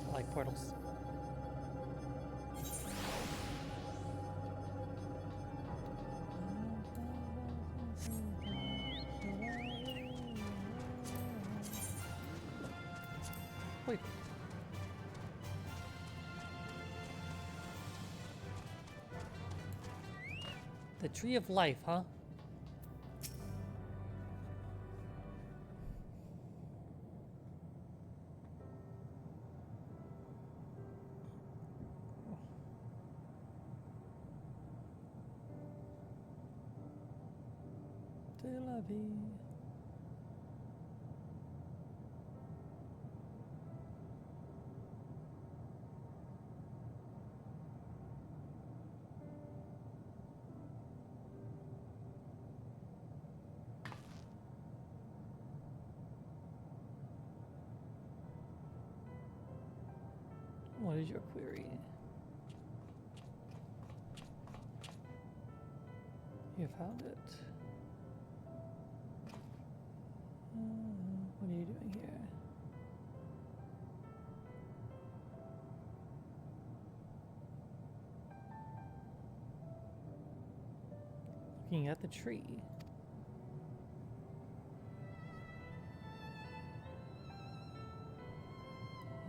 I like portals. Wait. The Tree of Life, huh? C'est la vie. What is your query? You found it. What are you doing here? Looking at the tree.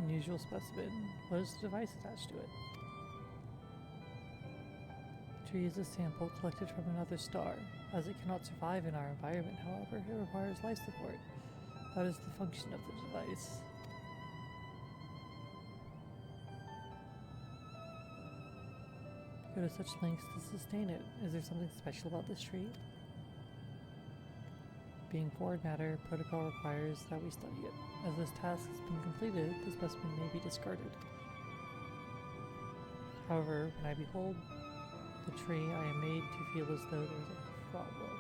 Unusual specimen. What is the device attached to it? The tree is a sample collected from another star. As it cannot survive in our environment, however, it requires life support. That is the function of the device. Go to such lengths to sustain it. Is there something special about this tree? Being forward matter, protocol requires that we study it. As this task has been completed, the specimen may be discarded. However, when I behold the tree, I am made to feel as though there is a problem.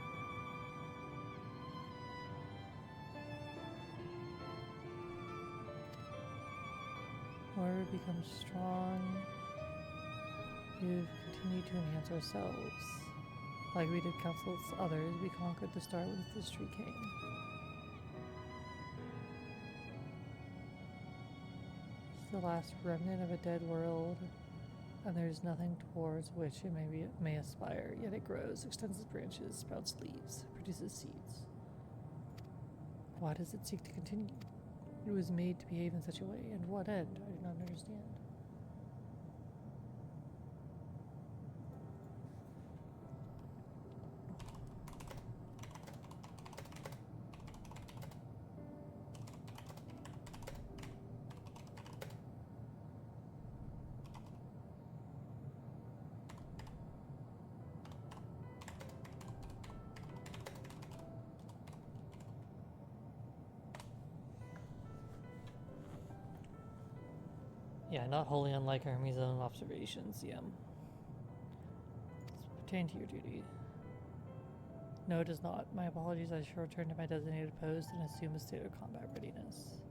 Whenever it becomes strong, we continue to enhance ourselves. Like we did countless others, we conquered the star whence this tree came. It's the last remnant of a dead world, and there is nothing towards which it may aspire, yet it grows, extends its branches, sprouts leaves, produces seeds. Why does it seek to continue? It was made to behave in such a way, and what end? I do not understand. Yeah, not wholly unlike Hermes' own observations, yeah. This pertain to your duty. No, it does not. My apologies, I shall return to my designated post and assume a state of combat readiness.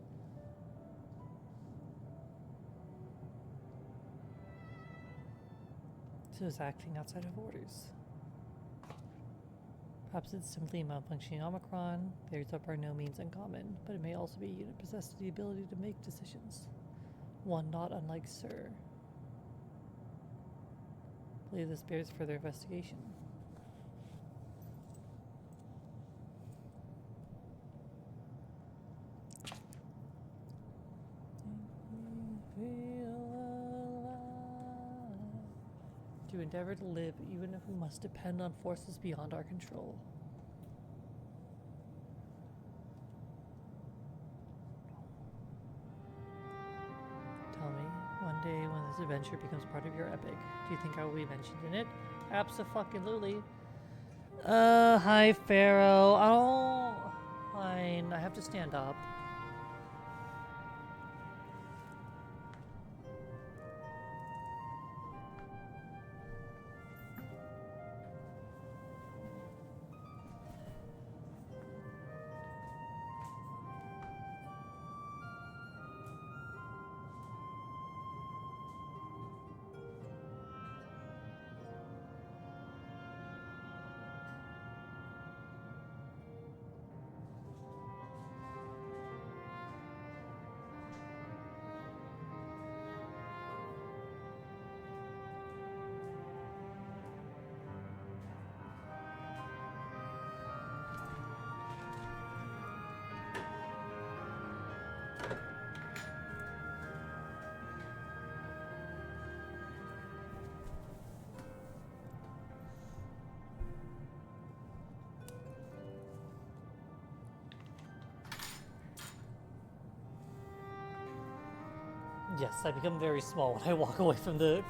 So it's acting outside of orders. Perhaps it's simply a malfunctioning Omicron. Theirs are by no means uncommon, but it may also be a unit possessed with the ability to make decisions. One not unlike Sir. I believe this bears further investigation. To endeavor to live, even if we must depend on forces beyond our control. Tell me, one day when this adventure becomes part of your epic, do you think I will be mentioned in it? Abso-fucking-lutely. Hi, Pharaoh. Oh, fine. I have to stand up. Yes, I become very small when I walk away from the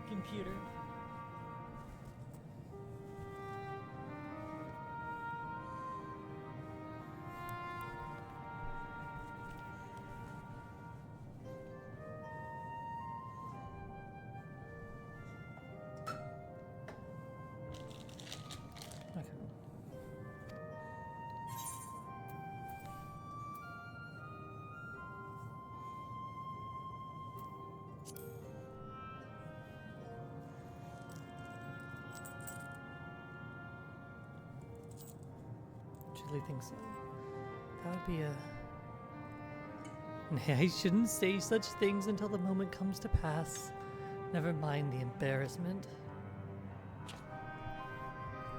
computer. Think so. That would be a... Nay, I shouldn't say such things until the moment comes to pass. Never mind the embarrassment.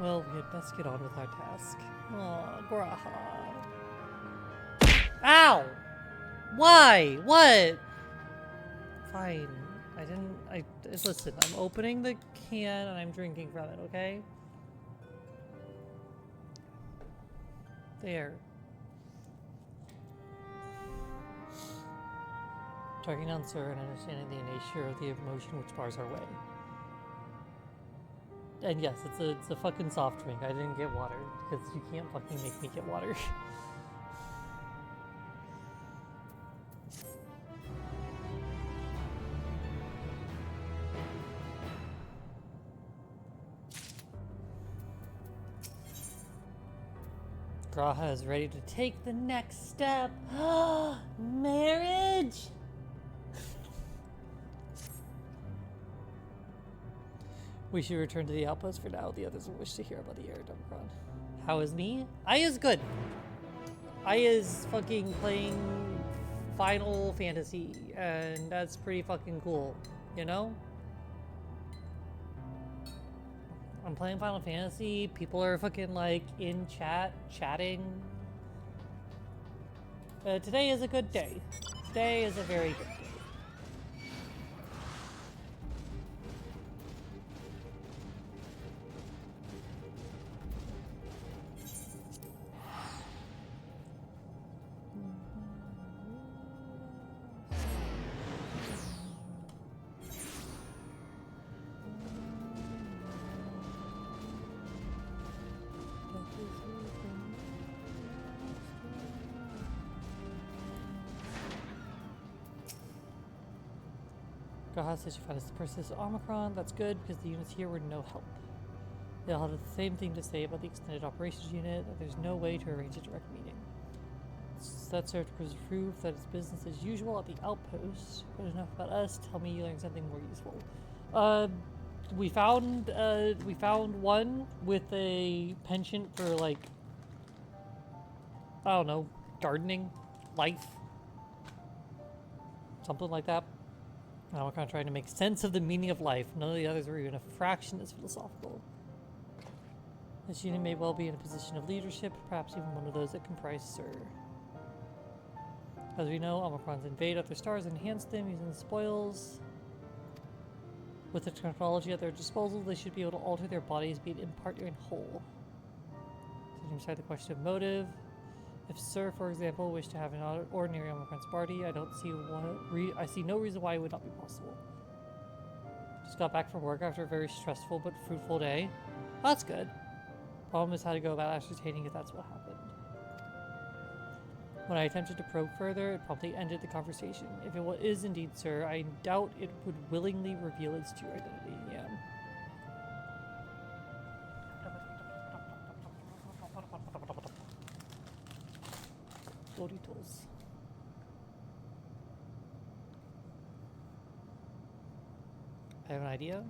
Well, we had best get on with our task. Aw, Graha. Ow! Why? What? Fine. Listen, I'm opening the can and I'm drinking from it, okay? There. Talking down, sir, and understanding the nature of the emotion which bars our way. And yes, it's a fucking soft drink. I didn't get water because you can't fucking make me get water. Graha is ready to take the next step. Marriage! We should return to the outpost for now. The others will wish to hear about the air Democron. How is me? Aya's good. Aya's fucking playing Final Fantasy, and that's pretty fucking cool, you know? I'm playing Final Fantasy, people are fucking like in chatting. Today is a good day. Today is a very good day. Graha says you found us the persistent Omicron. That's good because the units here were no help. They'll have the same thing to say about the extended operations unit, that there's no way to arrange a direct meeting. That served to prove that it's business as usual at the outpost. But enough about us. Tell me you learned something more useful. We found one with a penchant for like, I don't know, gardening, life, something like that. Now we're kind of trying to make sense of the meaning of life. None of the others were even a fraction as philosophical. This unit may well be in a position of leadership, perhaps even one of those that comprise Sir. As we know, Omicrons invade other stars and enhance them using the spoils. With the technology at their disposal, they should be able to alter their bodies, be it in part or in whole. Setting aside the question of motive, if Sir, for example, wished to have an ordinary Omicron's body, I see no reason why it would not be possible. Just got back from work after a very stressful but fruitful day. That's good. Problem is how to go about ascertaining if that's what happened. When I attempted to probe further, it promptly ended the conversation. If it is indeed Sir, I doubt it would willingly reveal its true identity. Yeah. Bloody tools. I have an idea.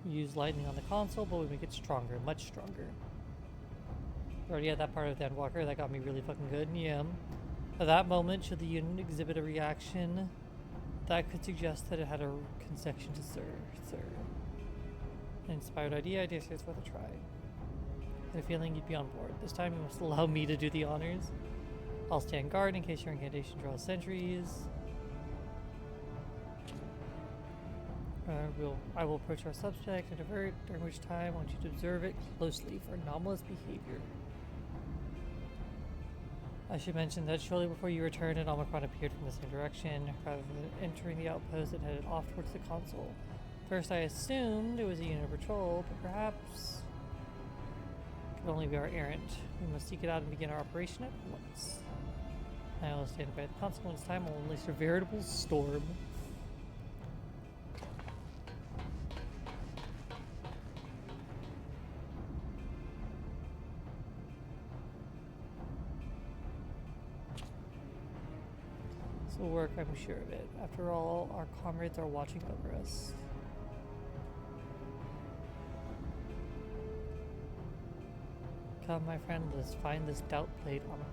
We use lightning on the console, but we make it stronger, much stronger. Already had that part of Endwalker, that got me really fucking good. Yeah. At that moment, should the unit exhibit a reaction, that could suggest that it had a connection to Sir. An inspired idea, I dare say it's worth a try. I had a feeling you'd be on board. This time you must allow me to do the honors. I'll stand guard in case your incantation draws sentries. I will approach our subject and divert, during which time I want you to observe it closely for anomalous behavior. I should mention that shortly before you returned, an Omicron appeared from the same direction. Rather than entering the outpost, it headed off towards the console. First, I assumed it was a unit of patrol, but perhaps it could only be our errand. We must seek it out and begin our operation at once. I will stand by the console this time. I will unleash a veritable storm. This will work, I'm sure of it. After all, our comrades are watching over us. Come, my friend, let's find this doubt blade Omicron.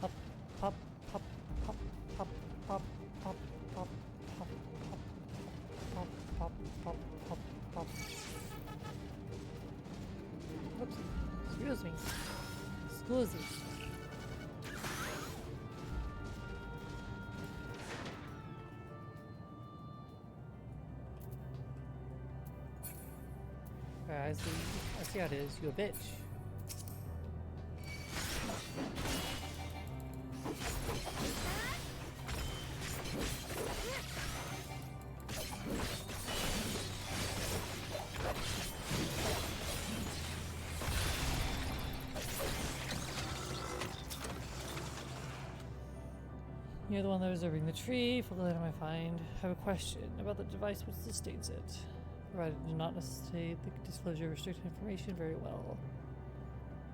Pop, pop, pop, pop, pop, pop, pop, pop, pop, pop, pop, pop, pop, pop. Oops. Excuse me. Excuse me. I see how it is. You a bitch. You're the one that was observing the tree. For the item I find, I have a question about the device which sustains it. Provided do not necessitate the disclosure of restricted information very well.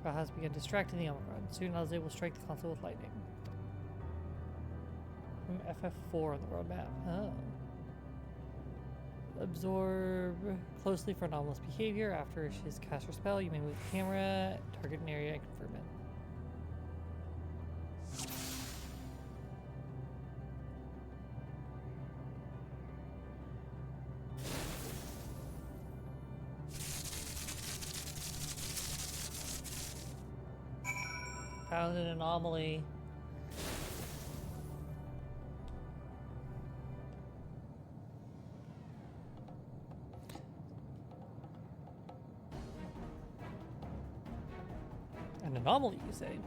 Crowd has begun distracting the Omicron. Soon Alze will strike the console with lightning. From FF4 on the roadmap. Oh. Absorb closely for anomalous behavior. After she has cast her spell, you may move the camera, target an area, and confirm it. Found an anomaly. An anomaly, you say?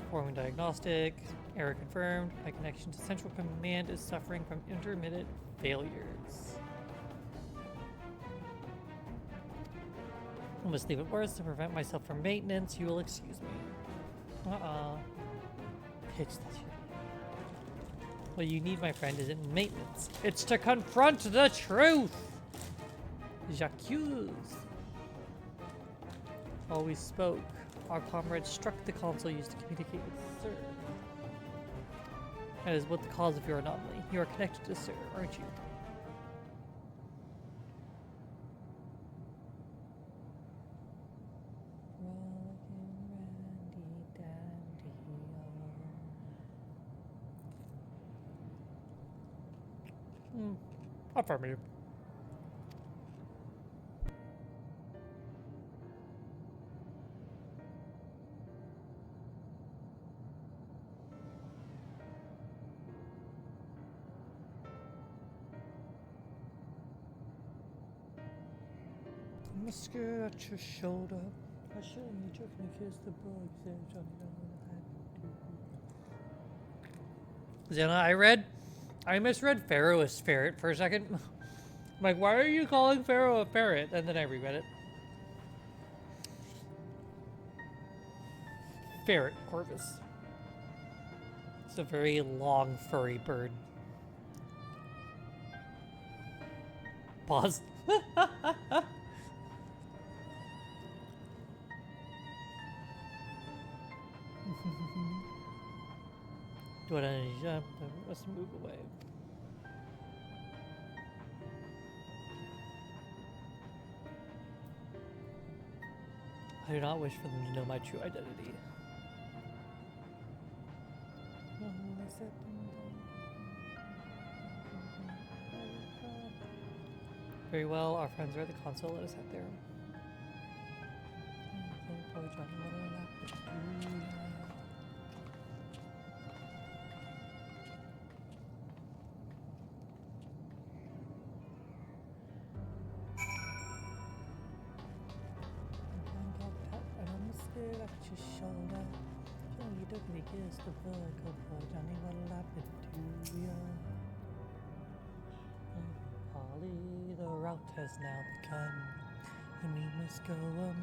Performing diagnostic. Error confirmed. My connection to Central Command is suffering from intermittent failures. I must leave it worse to prevent myself from maintenance. You will excuse me. Pitch that shit. What you need, my friend, isn't maintenance. It's to confront the truth! J'accuse. While we spoke, our comrade struck the console used to communicate with Sir. That is what the cause of your anomaly. You are connected to Sir, aren't you? Affirmative. I'm scared at your shoulder. I shouldn't be joking to kiss the bugs there, Johnny. Zena, I misread Pharaoh as ferret for a second. I'm like, why are you calling Pharaoh a ferret? And then I reread it. Ferret corvus. It's a very long, furry bird. Pause. Do I jump? Let's move away. I do not wish for them to know my true identity. Very well, our friends are at the console. Let us head there. it off your shoulder. Johnny Duggly kissed the book of Johnny, what'll happen to ya? Holly, the route has now begun, and we must go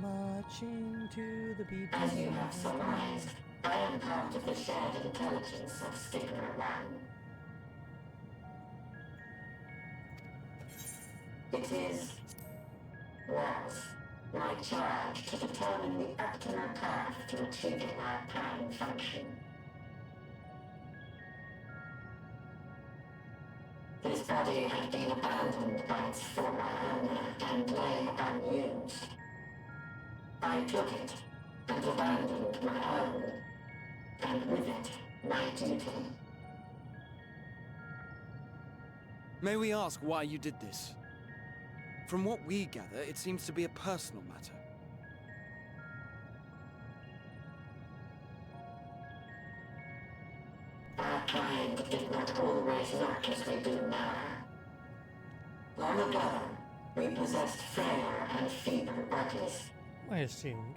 marching to the beat. As you have surmised, I am part of the shared intelligence of Stigma 1. It was my charge to determine the optimal path to achieving our prime function. His body had been abandoned by its former owner and lay unused. I took it and abandoned my own, and with it, my duty. May we ask why you did this? From what we gather, it seems to be a personal matter. Our kind did not always look as we do now. Long ago, we possessed frail and feeble bodies. I assumed.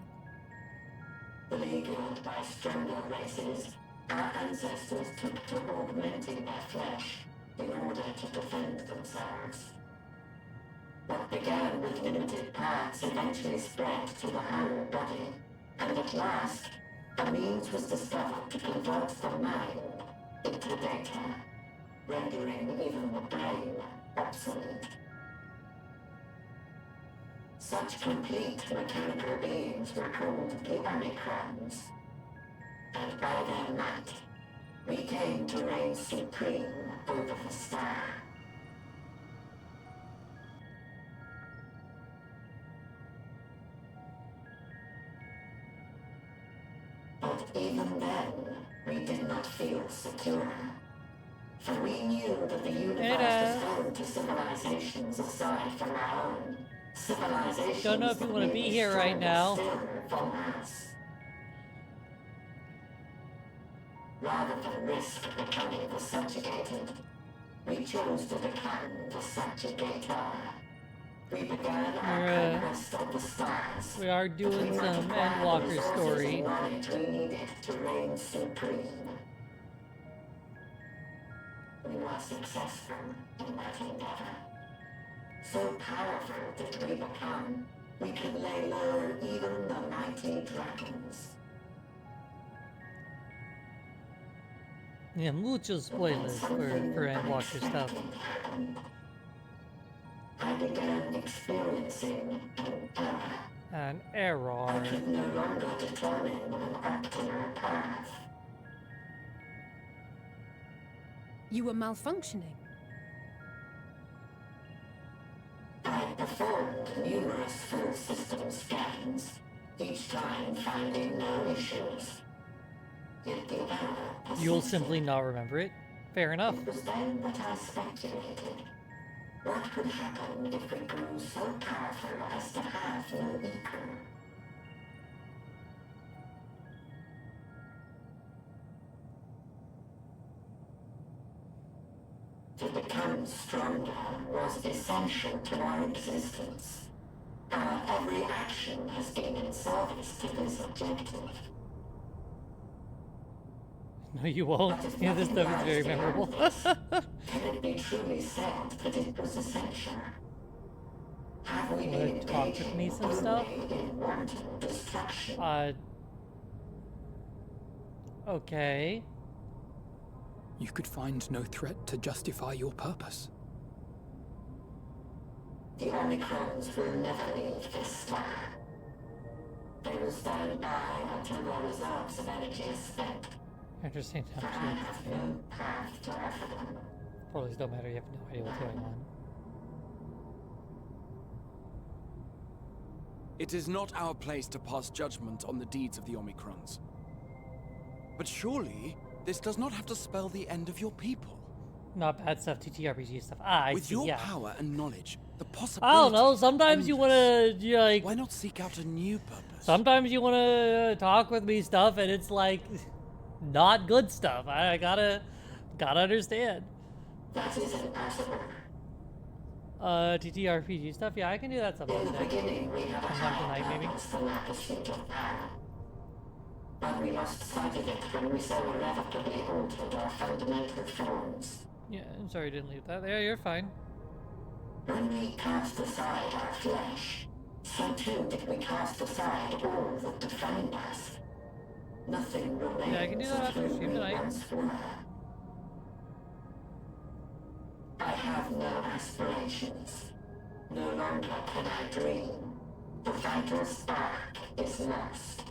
Beleaguered by stronger races, our ancestors took to augmenting their flesh in order to defend themselves. What began with limited parts eventually spread to the whole body, and at last, a means was discovered to convert the mind into data, rendering even the brain obsolete. Such complete mechanical beings were called the Omicrons, and by their might, we came to reign supreme over the star. But even then, we did not feel secure. For we knew that the universe was home to civilizations aside from our own. Civilizations don't know if you want to be here right now. Rather than risk becoming the subjugated, we chose to become the subjugator. We began our conquest of the stars. We are doing some Endwalker story. We needed to reign supreme. We were successful in that endeavor. So powerful did we become, we could lay low even the mighty dragons. Yeah, muchos spoilers for Endwalker stuff. I began experiencing an error. I could no longer determine an optimal path. You were malfunctioning. I performed numerous full system scans, each time finding no issues. Yet the error You'll simply not remember it. Fair enough. It was then that I speculated. What could happen if we grew so powerful as to have no equal? To become stronger was essential to our existence. Our every action has been in service to this objective. No, you won't. Yeah, this stuff is very memorable. Can it be truly said that it was essential? Have we been talk with me some stuff? in wanton destruction? Okay. You could find no threat to justify your purpose. The Omicrons will never leave this star. They will stand by until their reserves of energy is spent. Interesting. I have no path to offer them. Probably don't matter. You have no idea what's going on. It is not our place to pass judgment on the deeds of the Omicrons. But surely, this does not have to spell the end of your people. Not bad stuff, TTRPG stuff. I With see, your yeah. power and knowledge, the possibility. I don't know. Sometimes you want to, like. Why not seek out a new purpose? Sometimes you want to talk with me stuff, and it's like not good stuff. I gotta understand. That is impossible. TTRPG stuff. Yeah, I can do that sometime In the today. beginning, we had a Sometime high tonight, maybe. purpose than our pursuit of power. but we lost sight of it when we so irrevocably altered our fundamental forms. Yeah, I'm sorry I didn't leave that there. You're fine. When we cast aside our flesh, so too did we cast aside all that defined us. Nothing remains. Yeah, I can do that after stream tonight. I have no aspirations. No longer can I dream. The vital spark is lost.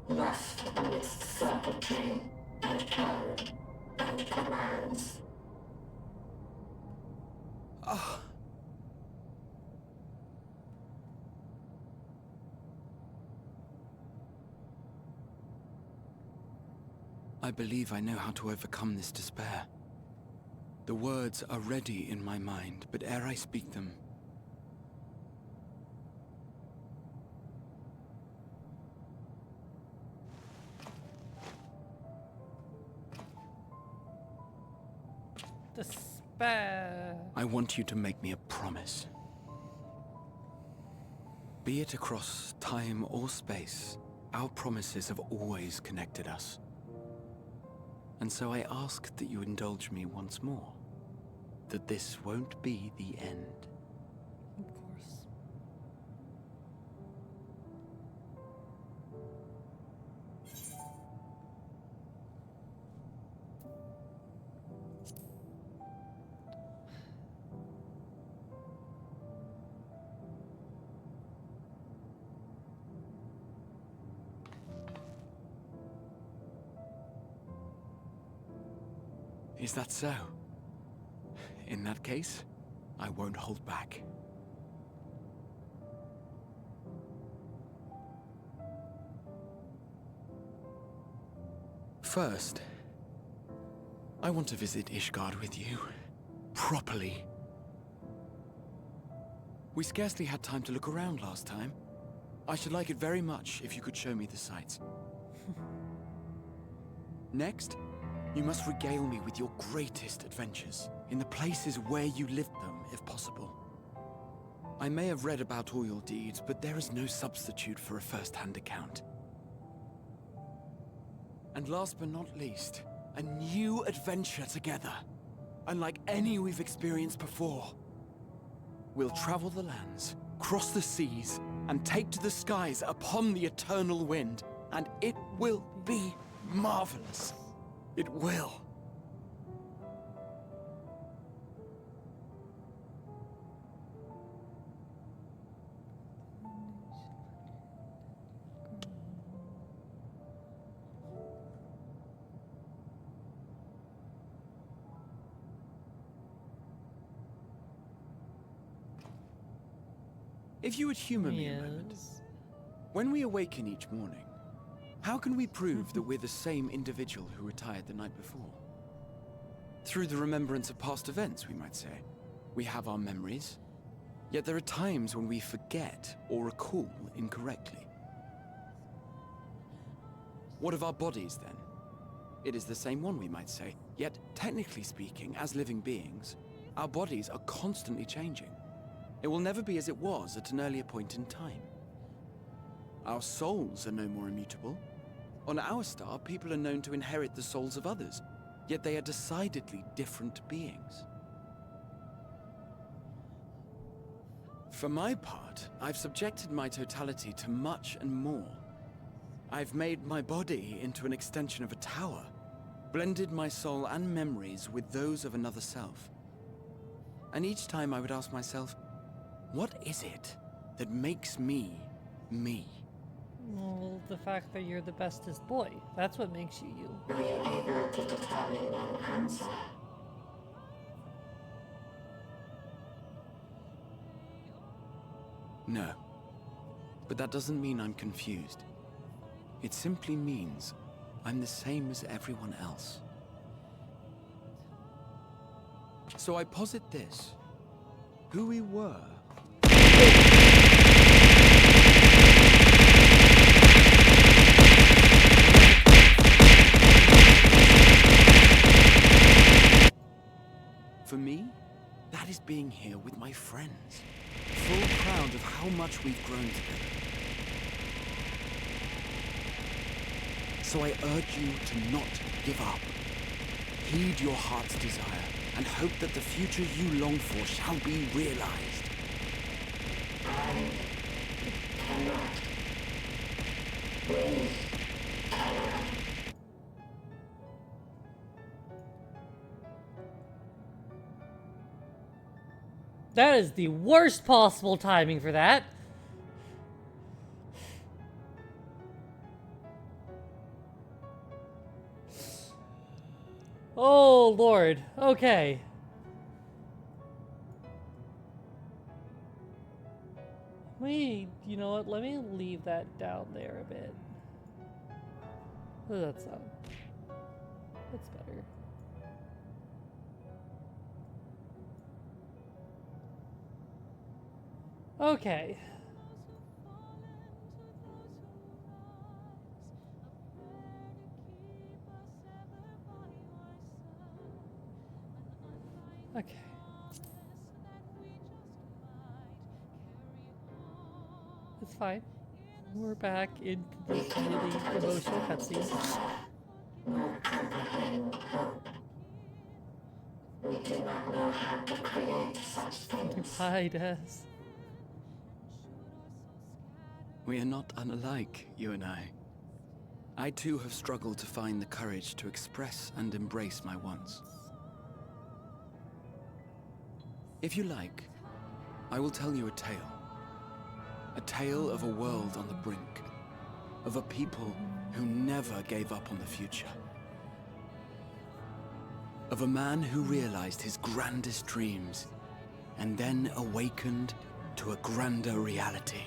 Lost amidst circuitry and code and commands. Ah. I believe I know how to overcome this despair. The words are ready in my mind, but ere I speak them, Despair. I want you to make me a promise. Be it across time or space, our promises have always connected us. And so I ask that you indulge me once more, that this won't be the end. Of course. Is that so? In that case, I won't hold back. First, I want to visit Ishgard with you. Properly. We scarcely had time to look around last time. I should like it very much if you could show me the sights. Next, you must regale me with your greatest adventures, in the places where you lived them, if possible. I may have read about all your deeds, but there is no substitute for a first-hand account. And last but not least, a new adventure together, unlike any we've experienced before. We'll travel the lands, cross the seas, and take to the skies upon the eternal wind, and it will be marvelous. It will. If you would humor me a moment. When we awaken each morning, how can we prove that we're the same individual who retired the night before? Through the remembrance of past events, we might say. We have our memories, yet there are times when we forget or recall incorrectly. What of our bodies, then? It is the same one, we might say, yet technically speaking, as living beings, our bodies are constantly changing. It will never be as it was at an earlier point in time. Our souls are no more immutable. On our star, people are known to inherit the souls of others, yet they are decidedly different beings. For my part, I've subjected my totality to much and more. I've made my body into an extension of a tower, blended my soul and memories with those of another self. And each time I would ask myself, what is it that makes me, me? Well, the fact that you're the bestest boy. That's what makes you you. Were you able to determine an answer? No. But that doesn't mean I'm confused. It simply means I'm the same as everyone else. So I posit this. Who we were. For me, that is being here with my friends, full proud of how much we've grown together. So I urge you to not give up. Heed your heart's desire, and hope that the future you long for shall be realized. I cannot. We cannot. That is the worst possible timing for that. Oh, Lord. Okay. You know what? Let me leave that down there a bit. What does that sound? That's better. Okay. Okay. It's fine. We're back into this really emotional cutscene. We do not know how to create such things. Hi, Des. We are not unlike, you and I. I too have struggled to find the courage to express and embrace my wants. If you like, I will tell you a tale. A tale of a world on the brink. Of a people who never gave up on the future. Of a man who realized his grandest dreams and then awakened to a grander reality.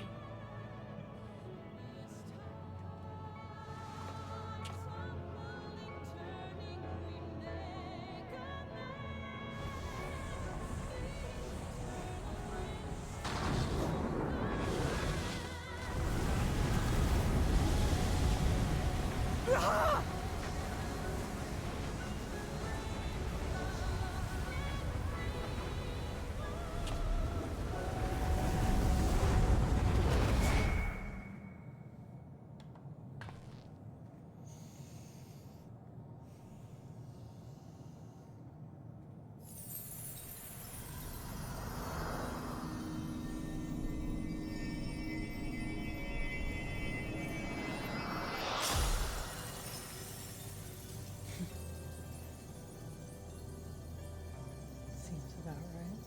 Seems about right.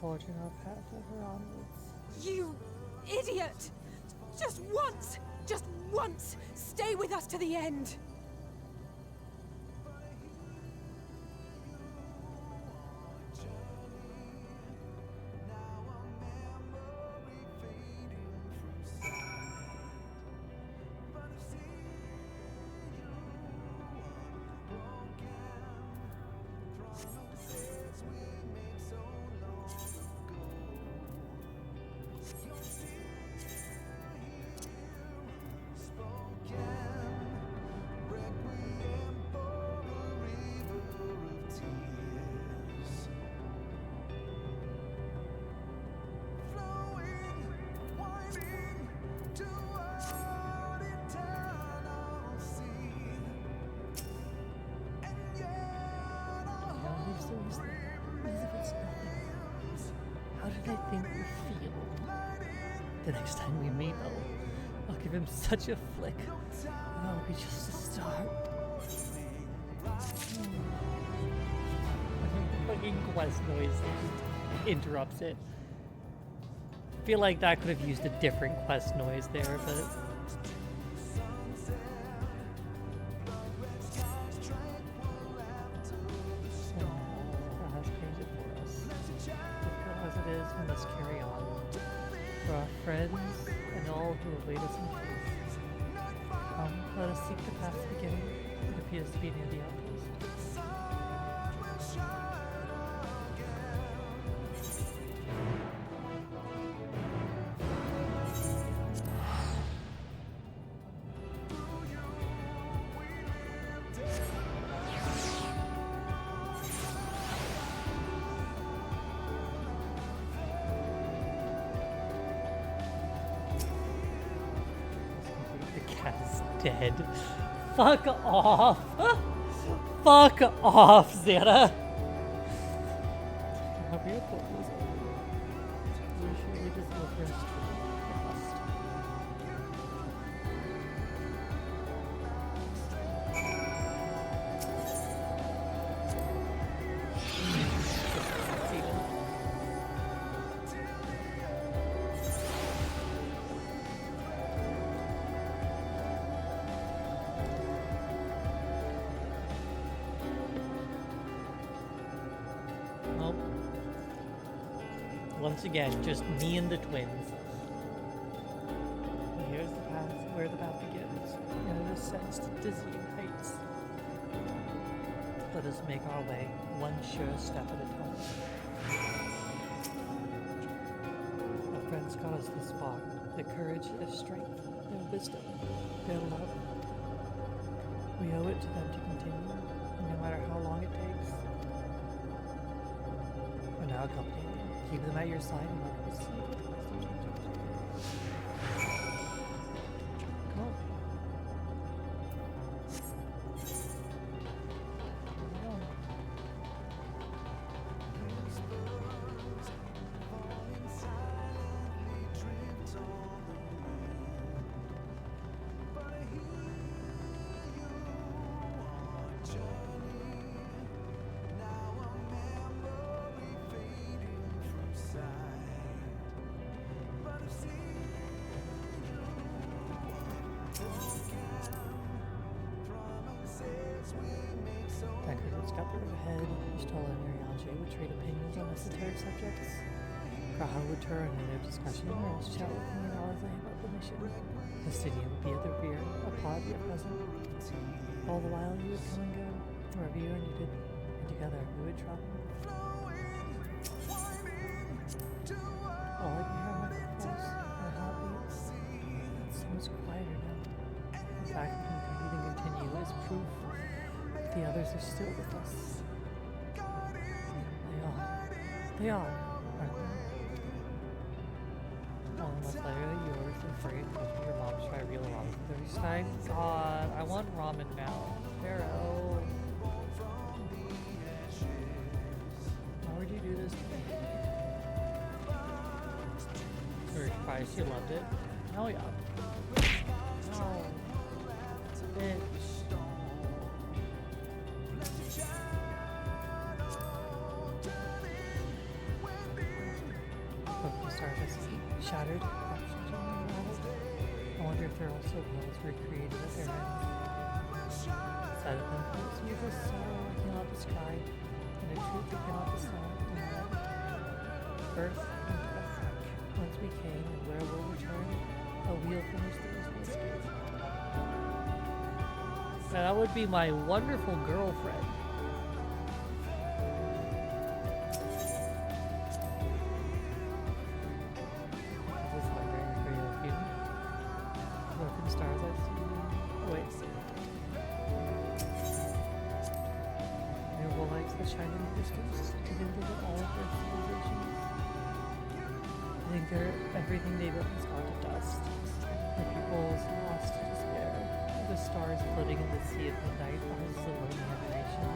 Forging our path ever onwards. You idiot! Just once, stay with us to the end. How did I think we'd feel the next time we meet, though? I'll give him such a flick. That'll be just a start. Fucking quest noise that just interrupts it. I feel like that could have used a different quest noise there, but... we must carry on. For our friends and all who await us in peace. Come, let us seek the path's beginning. It appears to be near the outpost. dead. Fuck off. Fuck off, Xana. Once again, just me and the twins. And here's the path, where the path begins, and it ascends to dizzying heights. Let us make our way, one sure step at a time. Our friends got us this far. Their courage, their strength, their wisdom, their love. We owe it to them to continue, no matter how long it takes. We're now accompanying. Keep them at your side and let us see. Come on. Subjects. Graha would turn in their discussion or chat with me and Alizé about the mission. Hestidia would be at the rear, a pod yet present. All the while you would come and go, wherever you were needed, and together we would travel. All I can hear my footfalls, my heartbeats. It's so much quieter now. The fact that we can breathe and continue is proof that the others are still with us. They are, aren't they? Oh, unless later you ordered some free and your mom's try real ramen for the first time. God, I want ramen now. Pharaoh. Why would you do this to me? You were surprised you loved it? Hell yeah. No. Bitch. Shattered. I wonder if they're also worlds recreated at their ends. Inside of them floats me a sorrow I cannot describe, and a truth I cannot decide. Birth and death. Whence we came and where we'll return, a wheel from which there is no escape. Now that would be my wonderful girlfriend. Everything they built has gone to dust. The peoples lost to despair. The stars floating in the sea of midnight are a lonely emanation.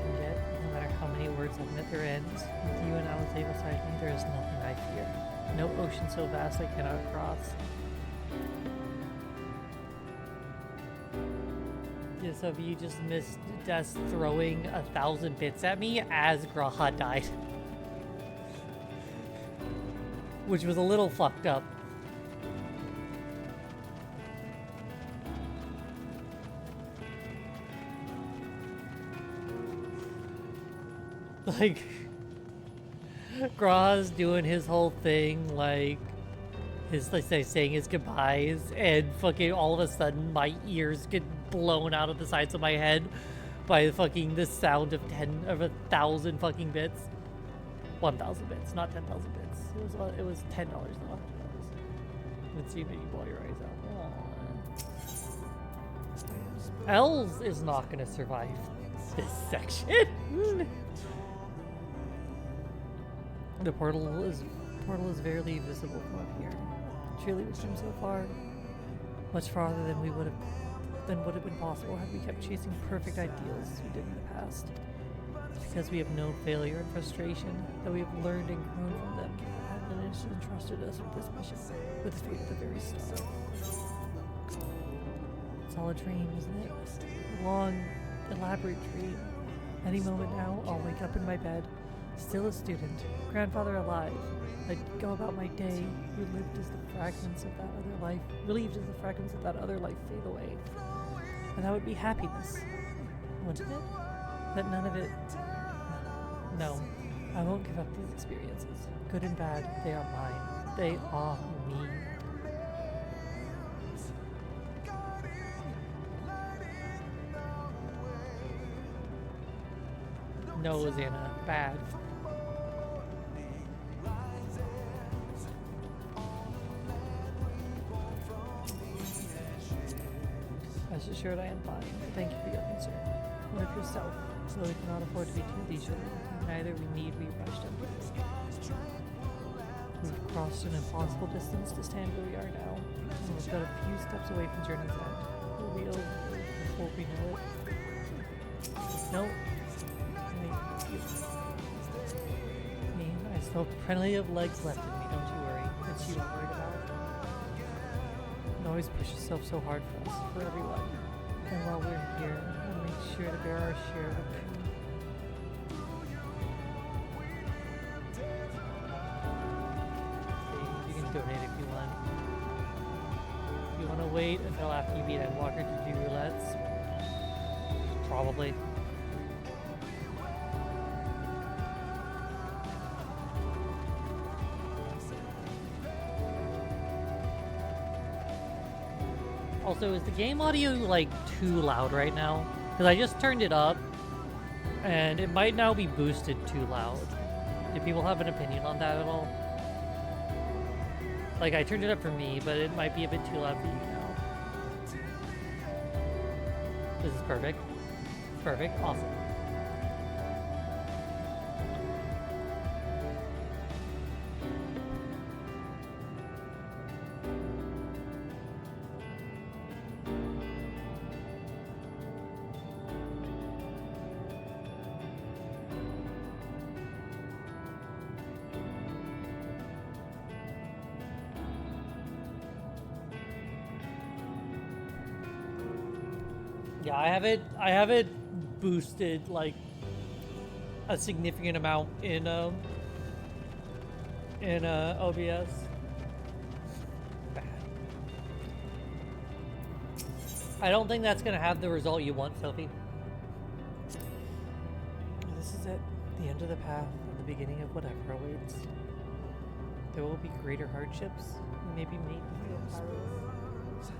And yet, no matter how many words I've met their ends, with you and Alizé beside me, there is nothing I fear. No ocean so vast I cannot cross. Yeah, so you just missed Death throwing 1,000 bits at me as Graha died. Which was a little fucked up. Like, Graha's doing his whole thing, like, saying his goodbyes, and fucking all of a sudden my ears get blown out of the sides of my head by fucking the sound of 1,000 fucking bits. 1,000 bits, not 10,000 bits. It was $10 though. Let's see if you blow your eyes out. Els is not gonna survive this section. The portal is barely visible from up here. Truly, we've come so far. much farther than would have been possible had we kept chasing perfect ideals as we did in the past. It's because we have known failure and frustration that we have learned and grown from them. And it has entrusted us with this mission, with the fate of the very star. It's all a dream, isn't it? A long, elaborate dream. Any moment now, I'll wake up in my bed, still a student, grandfather alive. I'd go about my day, relieved as the fragments of that other life fade away. And that would be happiness, wouldn't it? But none of it. No, I won't give up these experiences. Good and bad, they are mine. They are me. No, Xana, bad. Rest assured I am fine. Thank you for your concern. What of yourself? Though we cannot afford to be too leisurely, neither need we rush to We've crossed an impossible distance to stand where we are now, and we've got a few steps away from journey's end. We'll be over before we know it. No. Me, I still have plenty of legs left in me, don't you worry. It's you I'm worried about. You always push yourself so hard for us, for everyone. And while we're here, we'll make sure to bear our share of the pain. See, you can donate if you want. If you want to wait until after you beat Endwalker to do roulettes, probably. Also, is the game audio like too loud right now? Because I just turned it up and it might now be boosted too loud. Do people have an opinion on that at all? Like, I turned it up for me, but it might be a bit too loud for you now. This is perfect. Perfect. Awesome. Yeah, I have it boosted like a significant amount in OBS. Bad. I don't think that's gonna have the result you want, Sophie. This is it, the end of the path, and the beginning of whatever awaits. There will be greater hardships. You may be made to feel powerless.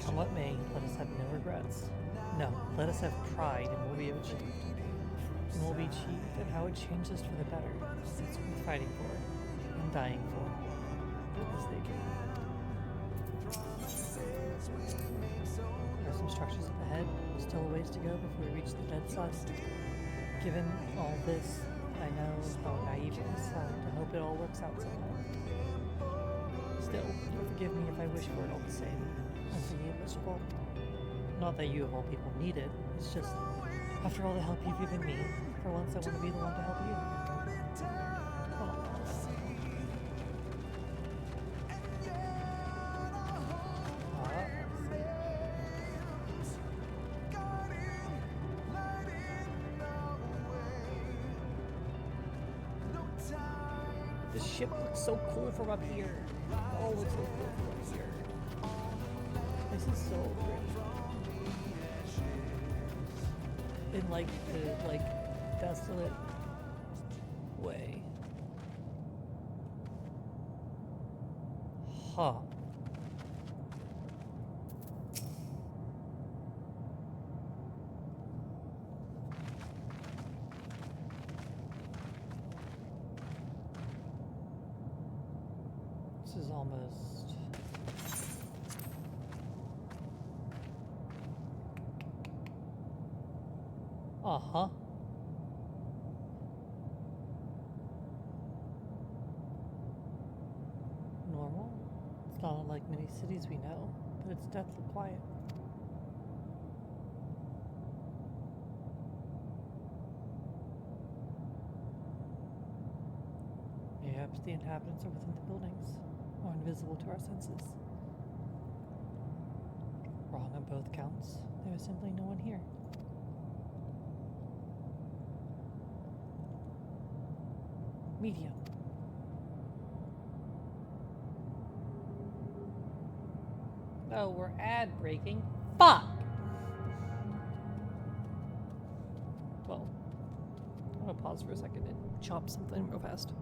Come what may, let us have no regrets. No, let us have pride in what we have achieved. And what we achieved and how it changed us for the better. It's worth fighting for and dying for, as they do. There are some structures up ahead, still a ways to go before we reach the dead sun. Given all this, I know how naive it may sound to hope it all works out somehow. Still, forgive me if I wish for it all the same. I'm thinking of miserable. Not that you of all people need it, it's just, after all the help you've given me, for once I want to be the one to help you. This ship looks so cool from up here. Oh, it looks so cool from up here. This is so pretty. In like the desolate way. Huh. This is almost... Uh-huh. not unlike many cities we know, but it's deathly quiet. Perhaps the inhabitants are within the buildings, or invisible to our senses. Wrong on both counts. There is simply no one here. Media. Oh, we're ad breaking. Fuck! Well, I'm gonna pause for a second and chop something real fast.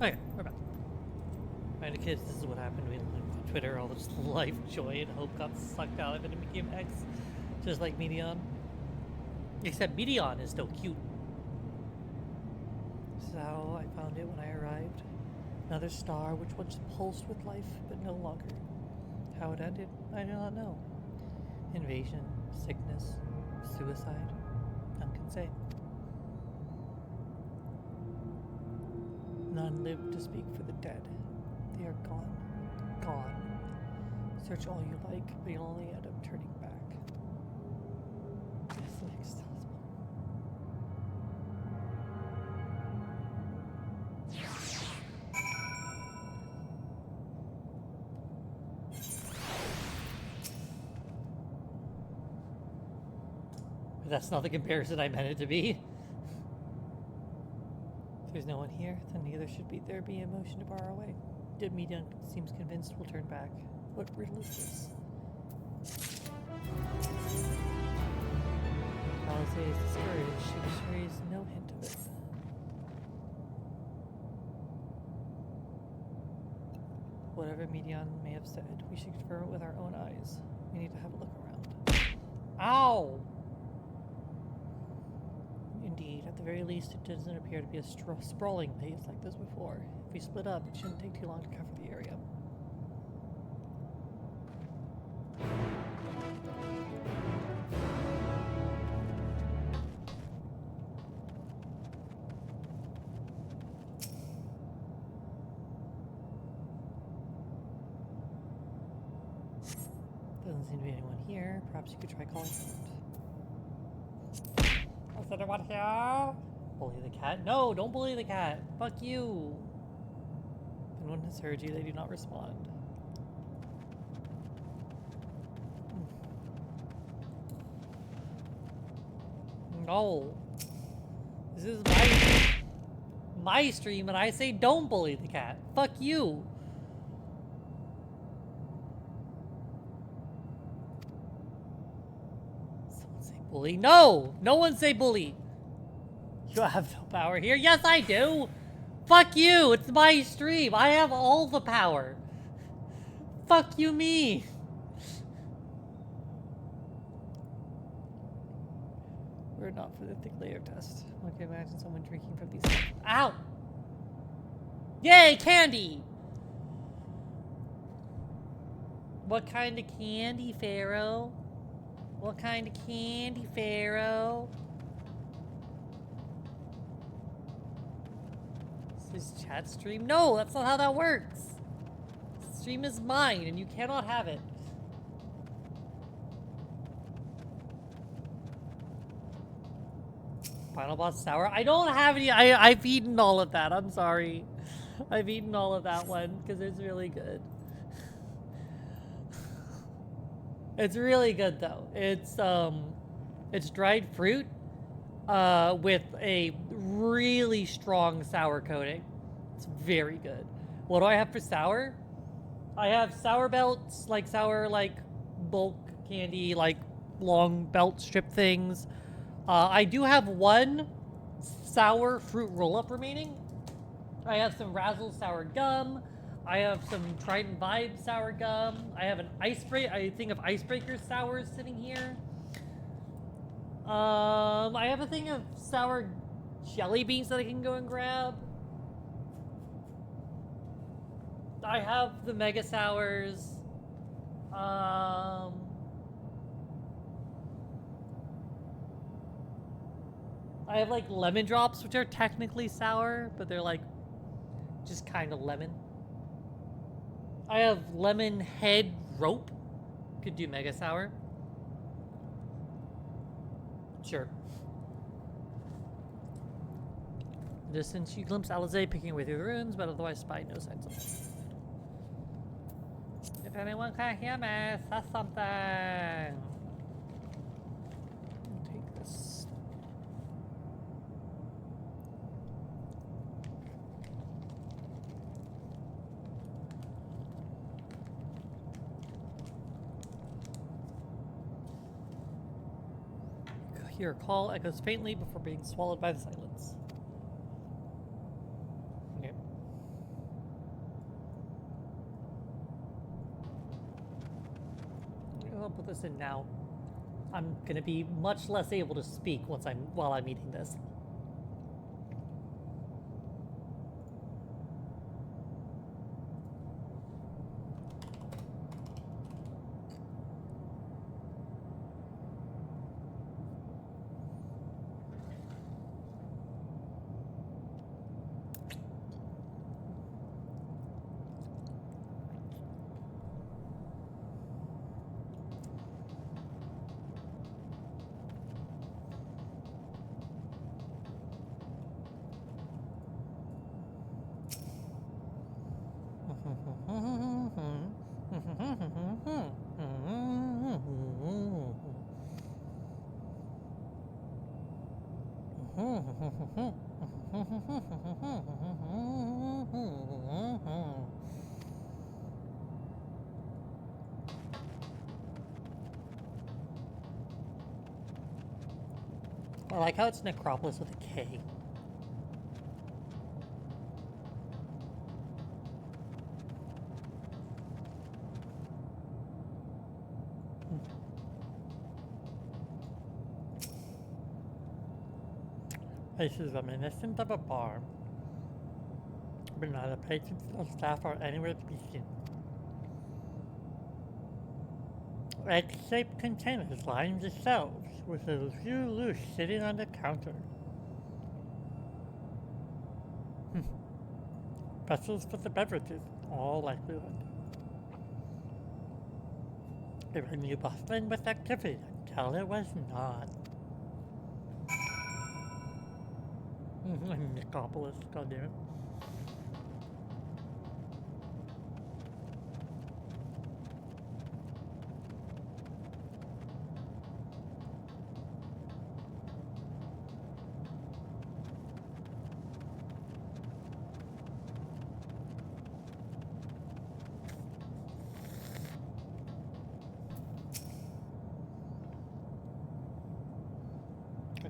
Okay, we're back. Alright, kids, this is what happened. We on Twitter, all this life, joy, and hope got sucked out of it and became X. Just like Medion. Except Medion is still cute. This is how I found it when I arrived. Another star which once pulsed with life, but no longer. How it ended, I do not know. Invasion, sickness, suicide, none can say. None live to speak for the dead. They are gone. Gone. Search all you like, but you'll only end up turning back. Yes, next But that's not the comparison I meant it to be. If there's no one here, then neither should there be a motion to bar away. Dead Medium seems convinced we'll turn back. What riddle is this? Alice is discouraged. She betrays no hint of it. Whatever Medion may have said, we should confirm it with our own eyes. We need to have a look around. Ow! Indeed, at the very least, it doesn't appear to be a sprawling place like this before. If we split up, it shouldn't take too long to cover the area. Doesn't seem to be anyone here. Perhaps you could try calling someone. Is anyone here? Bully the cat? No, don't bully the cat. Fuck you. If anyone has heard you, they do not respond. No. This is my stream and I say don't bully the cat. Fuck you. Someone say bully. No! No one say bully. You have no power here. Yes, I do. Fuck you. It's my stream. I have all the power. Fuck you, me. not for the thick layer test. Okay, imagine someone drinking from these. Ow! Yay, candy! What kind of candy, Pharaoh? What kind of candy, Pharaoh? Is this chat stream? No, that's not how that works. The stream is mine, and you cannot have it. Final boss sour? I don't have any. I've eaten all of that. I'm sorry. I've eaten all of that one because it's really good. It's really good though. It's dried fruit with a really strong sour coating. It's very good. What do I have for sour? I have sour belts, like sour bulk candy, like long belt strip things. I do have one sour fruit roll-up remaining. I have some Razzle sour gum. I have some Trident Vibe sour gum. I have an I think of Icebreaker sours sitting here. I have a thing of sour jelly beans that I can go and grab. I have the Mega Sours. I have like lemon drops, which are technically sour, but they're like just kind of lemon. I have lemon head rope. Could do mega sour. Sure. Distance, you glimpse Alizé picking away through the ruins, but otherwise spy no signs of it. If anyone can hear me, say something. Take this. Your call echoes faintly before being swallowed by the silence. Okay. I'll put this in now. I'm gonna be much less able to speak while I'm eating this. I like how it's Necropolis with a K. This is reminiscent of a bar, but neither patrons nor staff are anywhere to be seen. Egg-shaped containers line the shelves, with a few loose sitting on the counter. Vessels for the beverages, all likelihood. The venue bustling with activity until it was not. Necropolis, goddammit.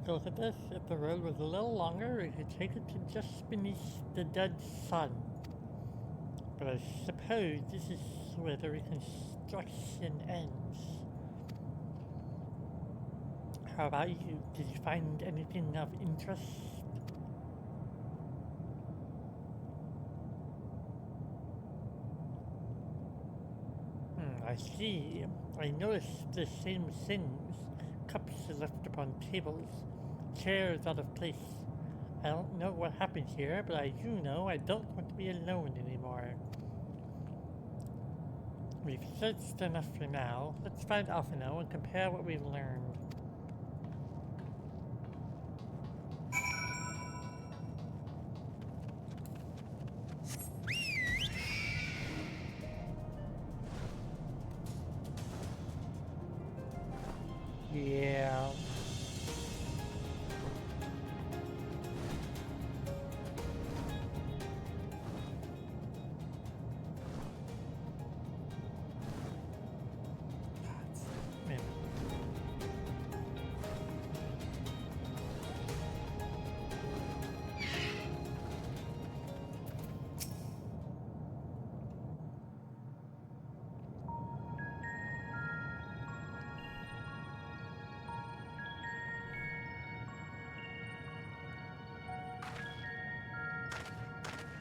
Look at this. If the road was a little longer, we could take it to just beneath the dead sun. But I suppose this is where the reconstruction ends. How about you? Did you find anything of interest? I see. I noticed the same things. Cups left upon tables, chairs out of place. I don't know what happened here, but I do know I don't want to be alone anymore. We've searched enough for now. Let's find Alphino and compare what we've learned. Yeah.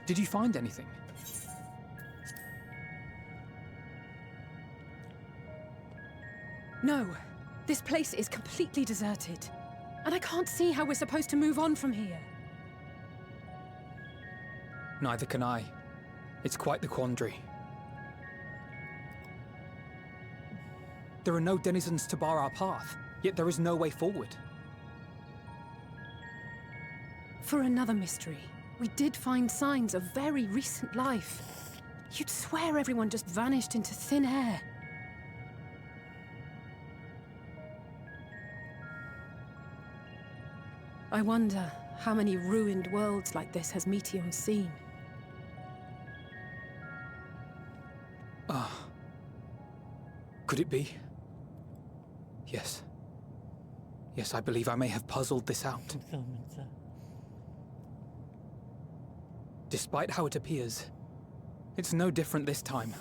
Did you find anything? No. This place is completely deserted. And I can't see how we're supposed to move on from here. Neither can I. It's quite the quandary. There are no denizens to bar our path, yet there is no way forward. For another mystery, we did find signs of very recent life. You'd swear everyone just vanished into thin air. I wonder how many ruined worlds like this has Meteion seen. Ah. Could it be? Yes. Yes, I believe I may have puzzled this out. Despite how it appears, it's no different this time.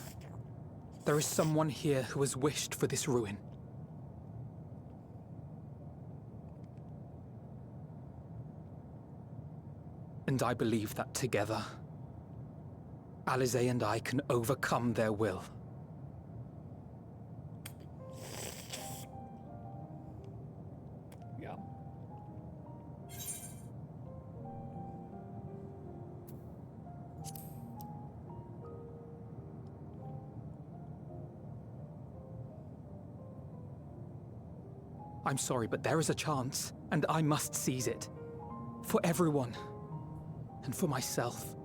There is someone here who has wished for this ruin. And I believe that together, Alize and I can overcome their will. Yeah. I'm sorry, but there is a chance, and I must seize it. For everyone. And for myself.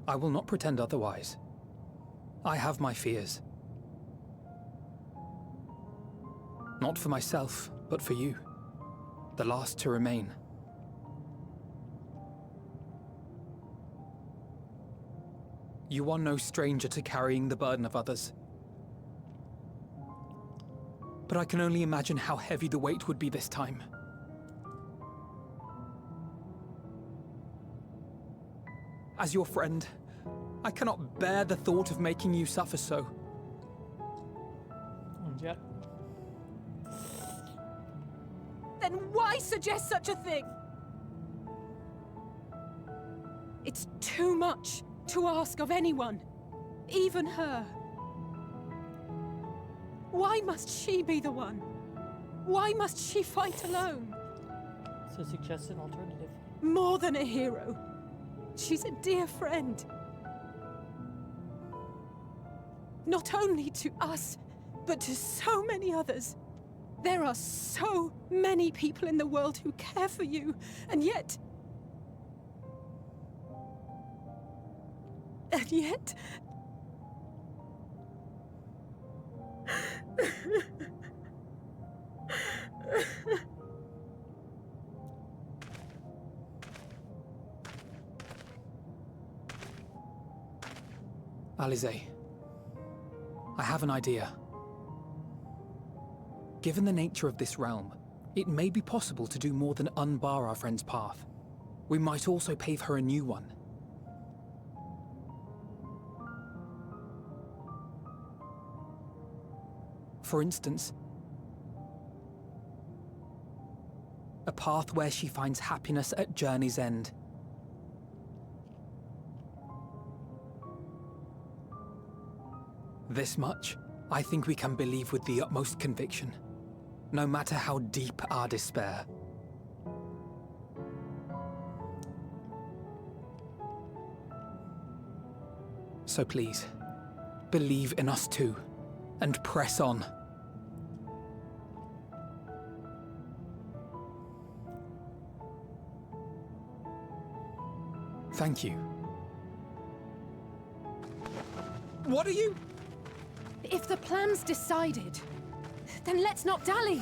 I will not pretend otherwise. I have my fears. Not for myself, but for you. The last to remain. You are no stranger to carrying the burden of others. But I can only imagine how heavy the weight would be this time. As your friend, I cannot bear the thought of making you suffer so. And yet... Then why suggest such a thing? It's too much to ask of anyone, even her. Why must she be the one? Why must she fight alone? So suggest an alternative. More than a hero. She's a dear friend. Not only to us, but to so many others. There are so many people in the world who care for you, and yet... And yet... Alize, I have an idea. Given the nature of this realm, it may be possible to do more than unbar our friend's path. We might also pave her a new one. For instance, A path where she finds happiness at journey's end. This much, I think we can believe with the utmost conviction, no matter how deep our despair. So please, believe in us too, and press on. Thank you. What are you? If the plan's decided, then let's not dally.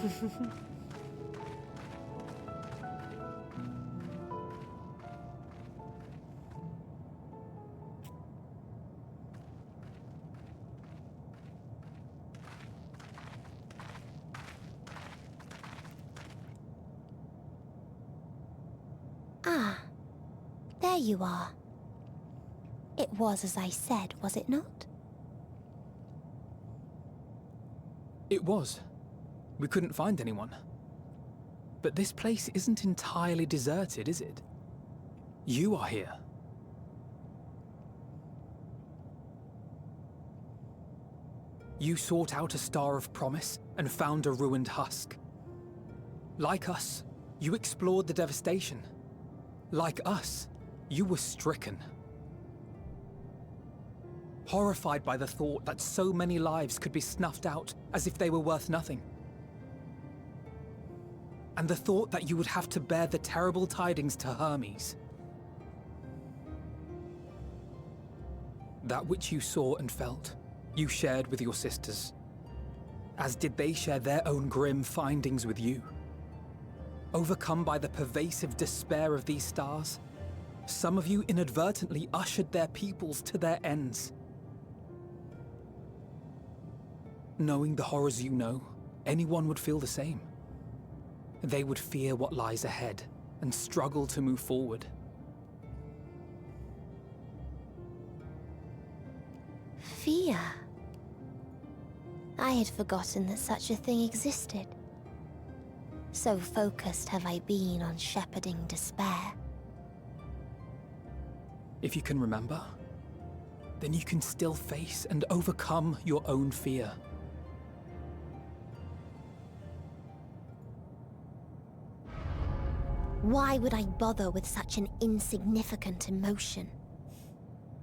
Ah, there you are. It was as I said, was it not? It was. We couldn't find anyone. But this place isn't entirely deserted, is it? You are here. You sought out a star of promise and found a ruined husk. Like us, you explored the devastation. Like us, you were stricken. Horrified by the thought that so many lives could be snuffed out as if they were worth nothing. And the thought that you would have to bear the terrible tidings to Hermes. That which you saw and felt, you shared with your sisters, as did they share their own grim findings with you. Overcome by the pervasive despair of these stars, some of you inadvertently ushered their peoples to their ends. Knowing the horrors you know, anyone would feel the same. They would fear what lies ahead and struggle to move forward. Fear. I had forgotten that such a thing existed. So focused have I been on shepherding despair. If you can remember, then you can still face and overcome your own fear. Why would I bother with such an insignificant emotion?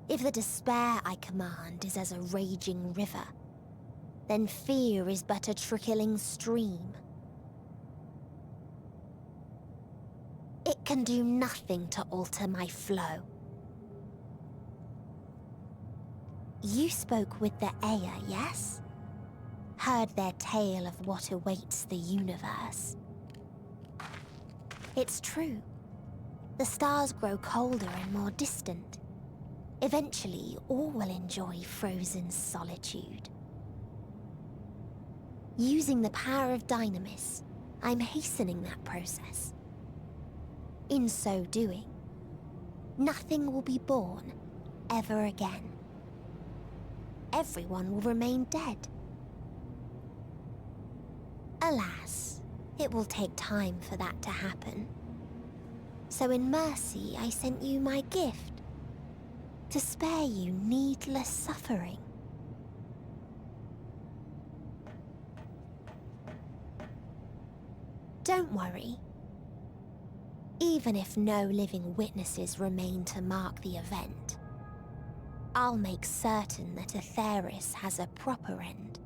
If the despair I command is as a raging river, then fear is but a trickling stream. It can do nothing to alter my flow. You spoke with the Aya, yes? Heard their tale of what awaits the universe. It's true. The stars grow colder and more distant. Eventually, all will enjoy frozen solitude. Using the power of Dynamis, I'm hastening that process. In so doing, nothing will be born ever again. Everyone will remain dead. Alas, it will take time for that to happen. So in mercy, I sent you my gift, to spare you needless suffering. Don't worry. Even if no living witnesses remain to mark the event, I'll make certain that Aetheris has a proper end.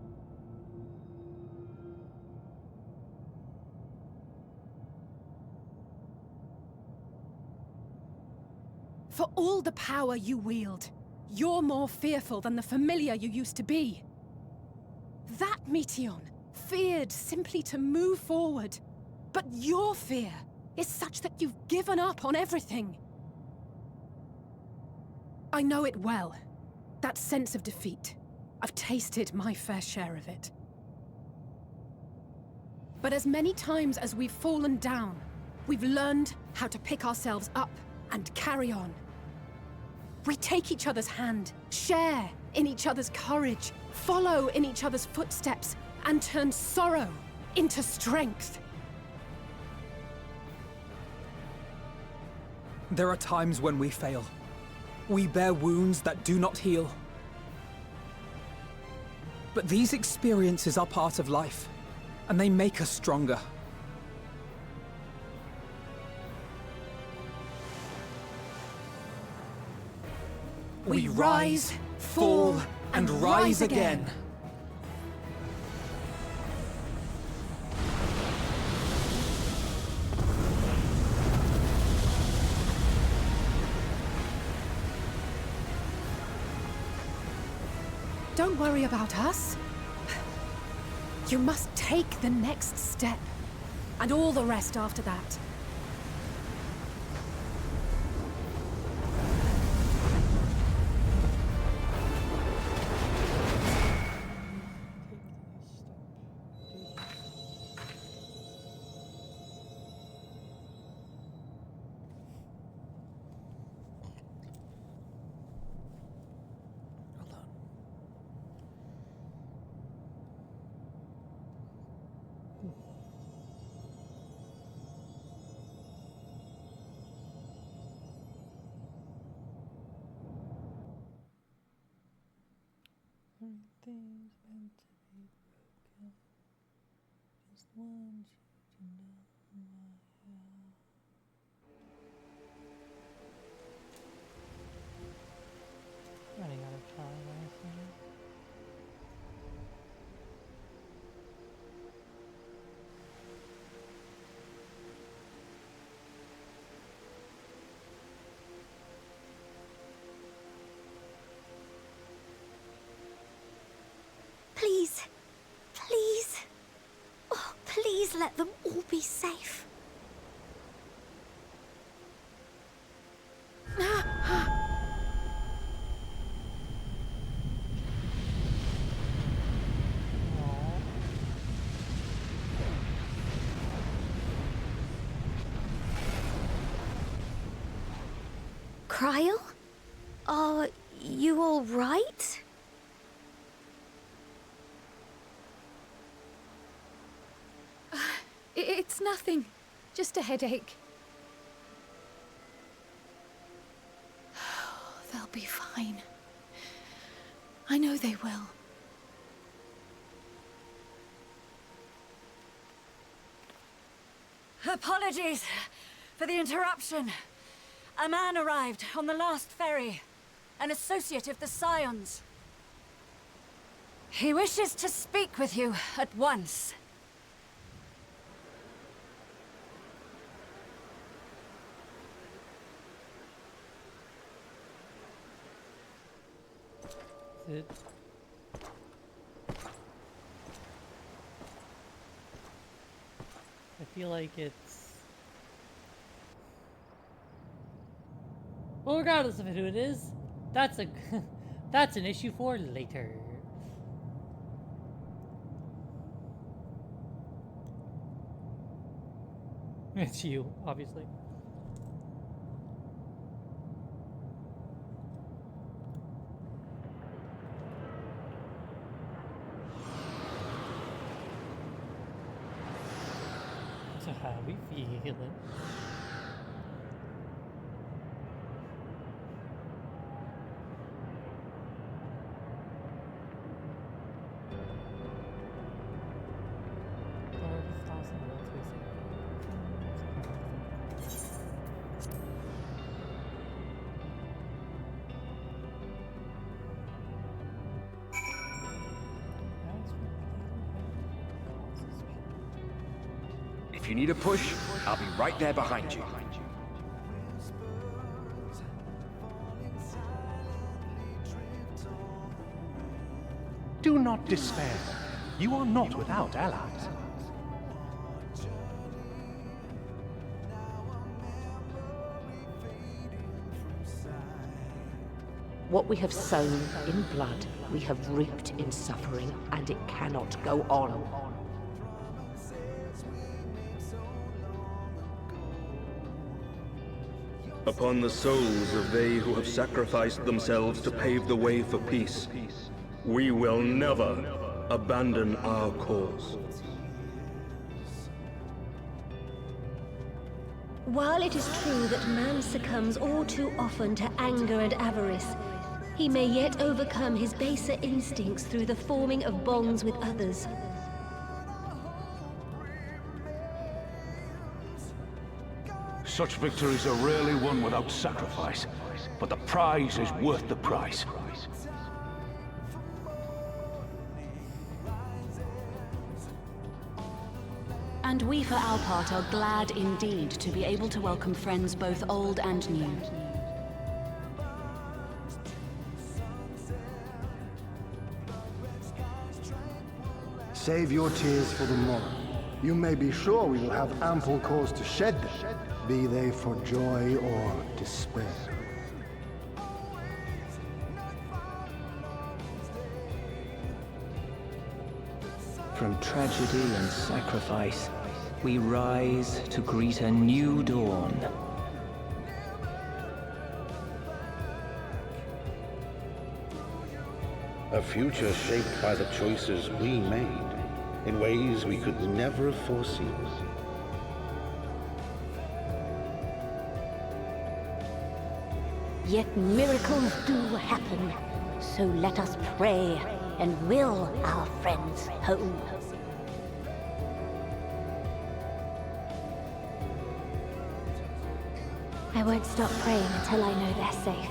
For all the power you wield, you're more fearful than the familiar you used to be. That Meteion feared simply to move forward, but your fear is such that you've given up on everything. I know it well, that sense of defeat. I've tasted my fair share of it. But as many times as we've fallen down, we've learned how to pick ourselves up and carry on. We take each other's hand, share in each other's courage, follow in each other's footsteps, and turn sorrow into strength. There are times when we fail. We bear wounds that do not heal. But these experiences are part of life, and they make us stronger. We rise, fall, and rise again. Don't worry about us. You must take the next step, and all the rest after that. Everything's meant to be broken. Just want you to know who I am. Running out of time, I think. Please, please, oh, please let them all be safe. Cryle? Are you all right? It's nothing. Just a headache. They'll be fine. I know they will. Apologies for the interruption. A man arrived on the last ferry. An associate of the Scions. He wishes to speak with you at once. It. I feel like it's. Well, regardless of who it is, that's a that's an issue for later. It's you, obviously. So how we feeling? If you need a push, I'll be right there behind you. Do not despair. You are not without allies. What we have sown in blood, we have reaped in suffering, and it cannot go on. Upon the souls of they who have sacrificed themselves to pave the way for peace, we will never abandon our cause. While it is true that man succumbs all too often to anger and avarice, he may yet overcome his baser instincts through the forming of bonds with others. Such victories are rarely won without sacrifice, but the prize is worth the price. And we for our part are glad indeed to be able to welcome friends both old and new. Save your tears for the morrow. You may be sure we will have ample cause to shed them, be they for joy or despair. From tragedy and sacrifice, we rise to greet a new dawn. A future shaped by the choices we made, in ways we could never have foreseen. Yet miracles do happen, so let us pray and will our friends home. I won't stop praying until I know they're safe.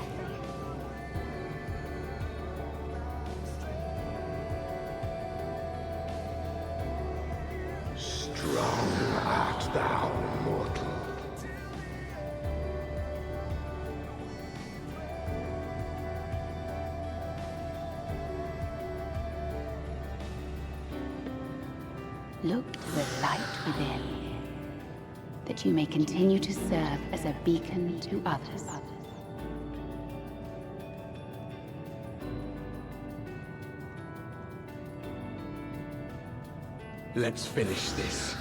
Strong art thou, mortal. Look to the light within, that you may continue to serve as a beacon to others. Let's finish this.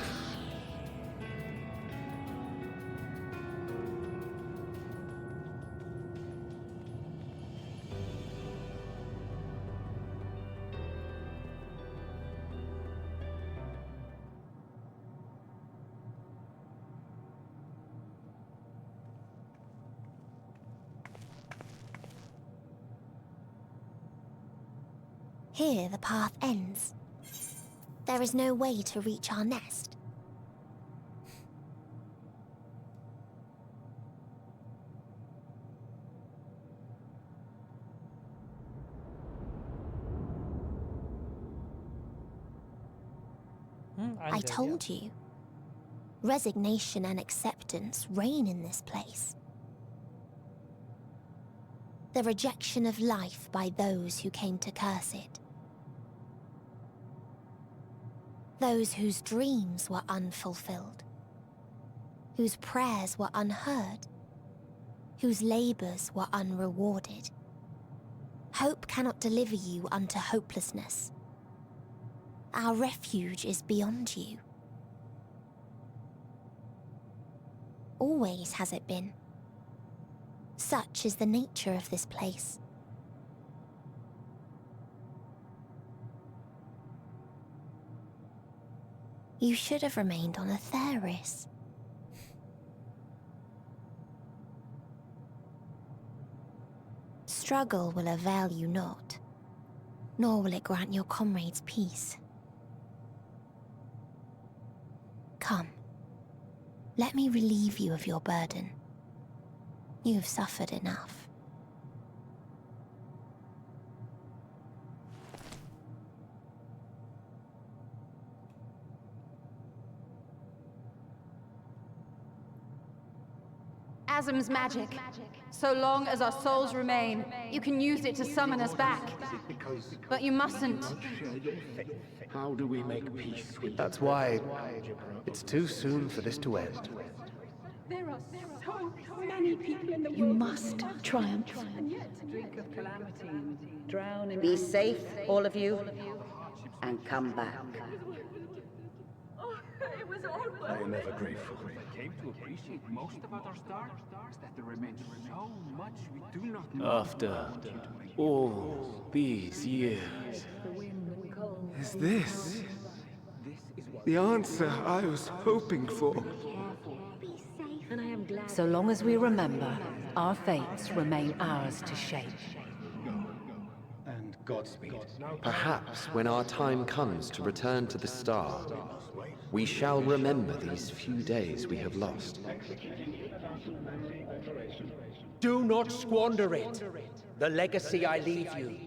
Here the path ends. There is no way to reach our nest. I told you. Resignation and acceptance reign in this place. The rejection of life by those who came to curse it. Those whose dreams were unfulfilled, whose prayers were unheard, whose labors were unrewarded. Hope cannot deliver you unto hopelessness. Our refuge is beyond you. Always has it been. Such is the nature of this place. You should have remained on Atheris. Struggle will avail you not, nor will it grant your comrades peace. Come, let me relieve you of your burden. You've suffered enough. Asm's magic. So long as our souls remain, you can use it to summon us back. But you mustn't. How do we make peace with That's why it's too soon for this to end. There are so many people in the world. You must triumph. Drink of calamity, drown in. Be safe, all of you, and come back. It was all I am ever grateful. I came to appreciate most of our stars, that there remains so much we do not know. After all these years, Is this the answer I was hoping for? And I So long as we remember, our fates remain ours to shape. And Godspeed. Perhaps when our time comes to return to the star, we shall remember these few days we have lost. Do not squander it. The legacy I leave you.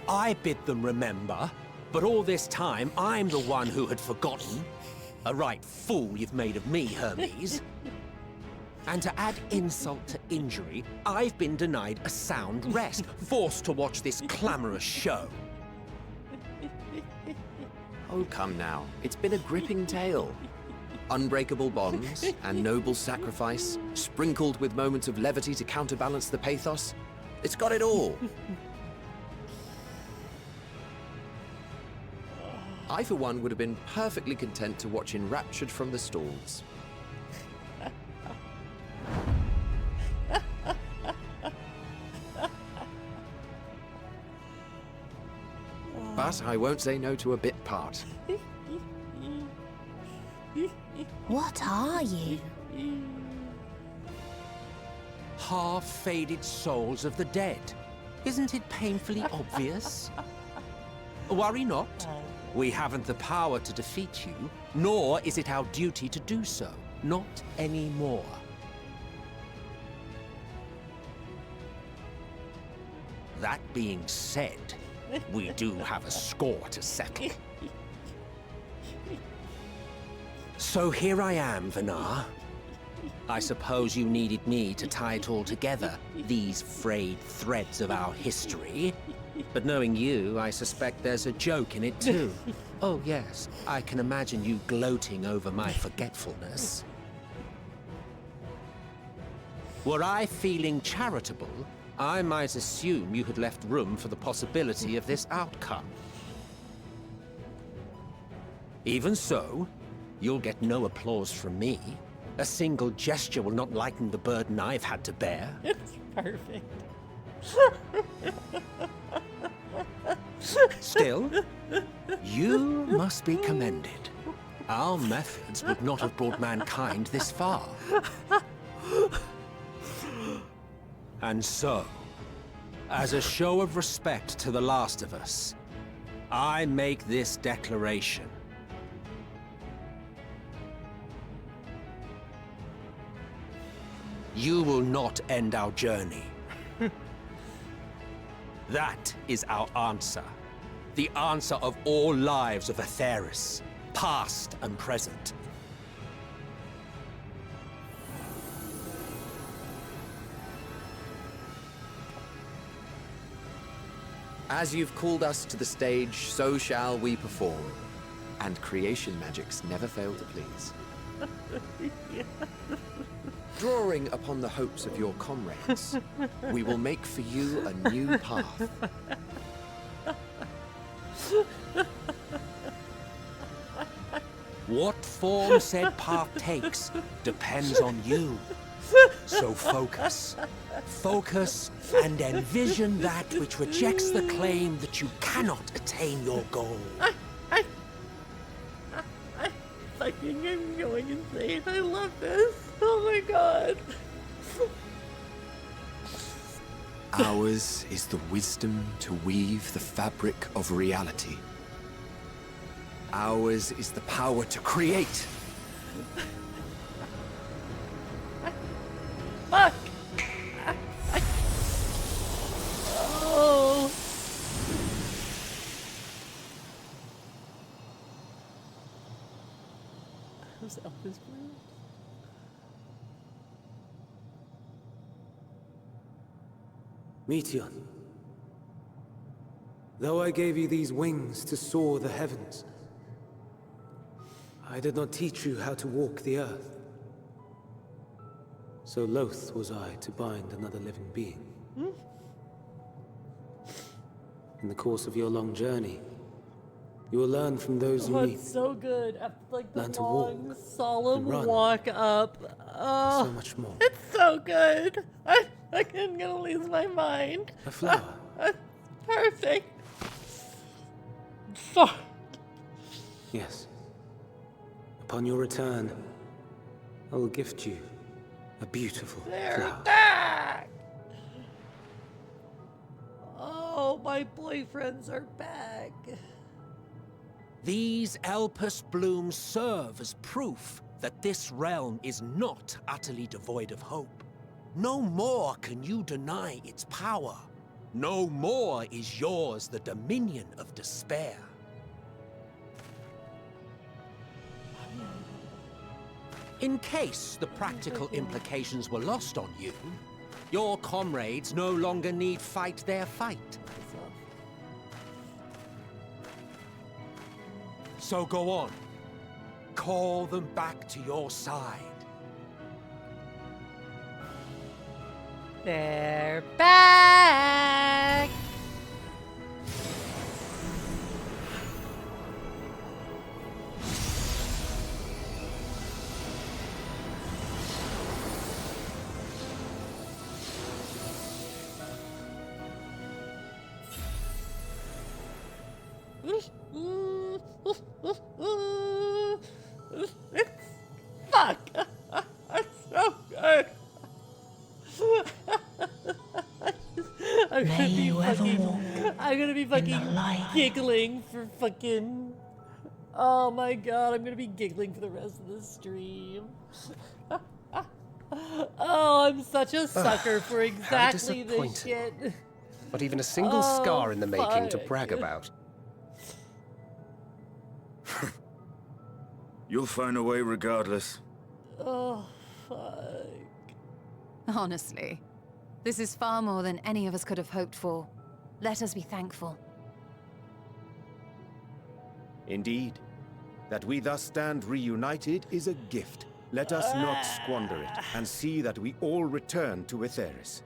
I bid them remember, but all this time I'm the one who had forgotten. A right fool you've made of me, Hermes. And to add insult to injury, I've been denied a sound rest, forced to watch this clamorous show. Oh, come now. It's been a gripping tale. Unbreakable bonds and noble sacrifice, sprinkled with moments of levity to counterbalance the pathos. It's got it all. I, for one, would have been perfectly content to watch enraptured from the stalls. But I won't say no to a bit part. What are you? Half-faded souls of the dead. Isn't it painfully obvious? Worry not. We haven't the power to defeat you, nor is it our duty to do so. Not anymore. That being said, we do have a score to settle. So here I am, Vanar. I suppose you needed me to tie it all together, these frayed threads of our history. But knowing you, I suspect there's a joke in it too. Oh yes, I can imagine you gloating over my forgetfulness. Were I feeling charitable, I might assume you had left room for the possibility of this outcome. Even so, you'll get no applause from me. A single gesture will not lighten the burden I've had to bear. It's perfect. Still, you must be commended. Our methods would not have brought mankind this far. And so, as a show of respect to the last of us, I make this declaration. You will not end our journey. That is our answer. The answer of all lives of Aetheris, past and present. As you've called us to the stage, so shall we perform. And creation magics never fail to please. Drawing upon the hopes of your comrades, we will make for you a new path. What form said path takes depends on you. So focus. Focus and envision that which rejects the claim that you cannot attain your goal. I'm going insane. I love this. Oh my god. Ours is the wisdom to weave the fabric of reality. Ours is the power to create. Fuck! Oh. Who's Elvis Blue? Meteon, though I gave you these wings to soar the heavens, I did not teach you how to walk the earth. So loath was I to bind another living being. In the course of your long journey, you will learn from those you Oh, meet. it's so good. After like the Learn to long, walk solemn and run. walk up. Oh, So much more. it's so good. I'm gonna lose my mind. A flower. Perfect. So. Yes. Upon your return, I will gift you a beautiful They're flower. back. Oh, my boyfriends are back. These Elpis blooms serve as proof that this realm is not utterly devoid of hope. No more can you deny its power. No more is yours the dominion of despair. In case the practical implications were lost on you, your comrades no longer need fight their fight. So go on. Call them back to your side. They're back. Fuck! It's so good. I'm gonna be fucking giggling for fucking. Oh my god, I'm gonna be giggling for the rest of the stream. Oh, I'm such a sucker for exactly this shit. Not even a single scar in the making to brag about. You'll find a way regardless. Oh, fuck. Honestly, this is far more than any of us could have hoped for. Let us be thankful. Indeed. That we thus stand reunited is a gift. Let us not squander it, and see that we all return to Etheris.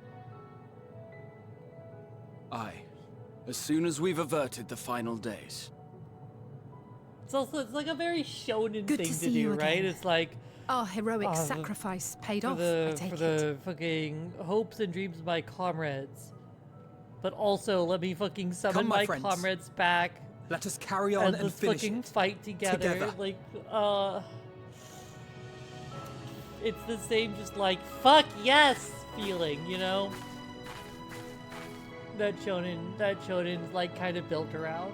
Aye. As soon as we've averted the final days. It's like a very shonen Good thing to to see do, you right? again. It's like Our heroic sacrifice paid for off, the, I take for it. the fucking hopes and dreams of my comrades. But also, let me fucking summon Come, my my friends. comrades back. Let us carry on and let's finish fucking it. fight together. Like, it's the same, just like, fuck yes feeling, you know? That shonen is like kind of built around.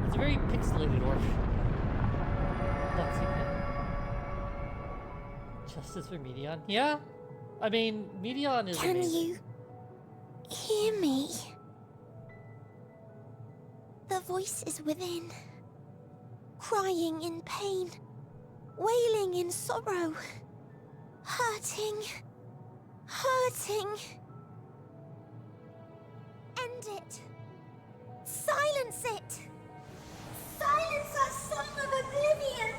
It's a very pixelated orc. Let's see. Justice for Medion? Yeah. I mean, Medion is Can amazing. you hear me? The voice is within, crying in pain, wailing in sorrow, hurting. End it. Silence it. Silence our song of oblivion.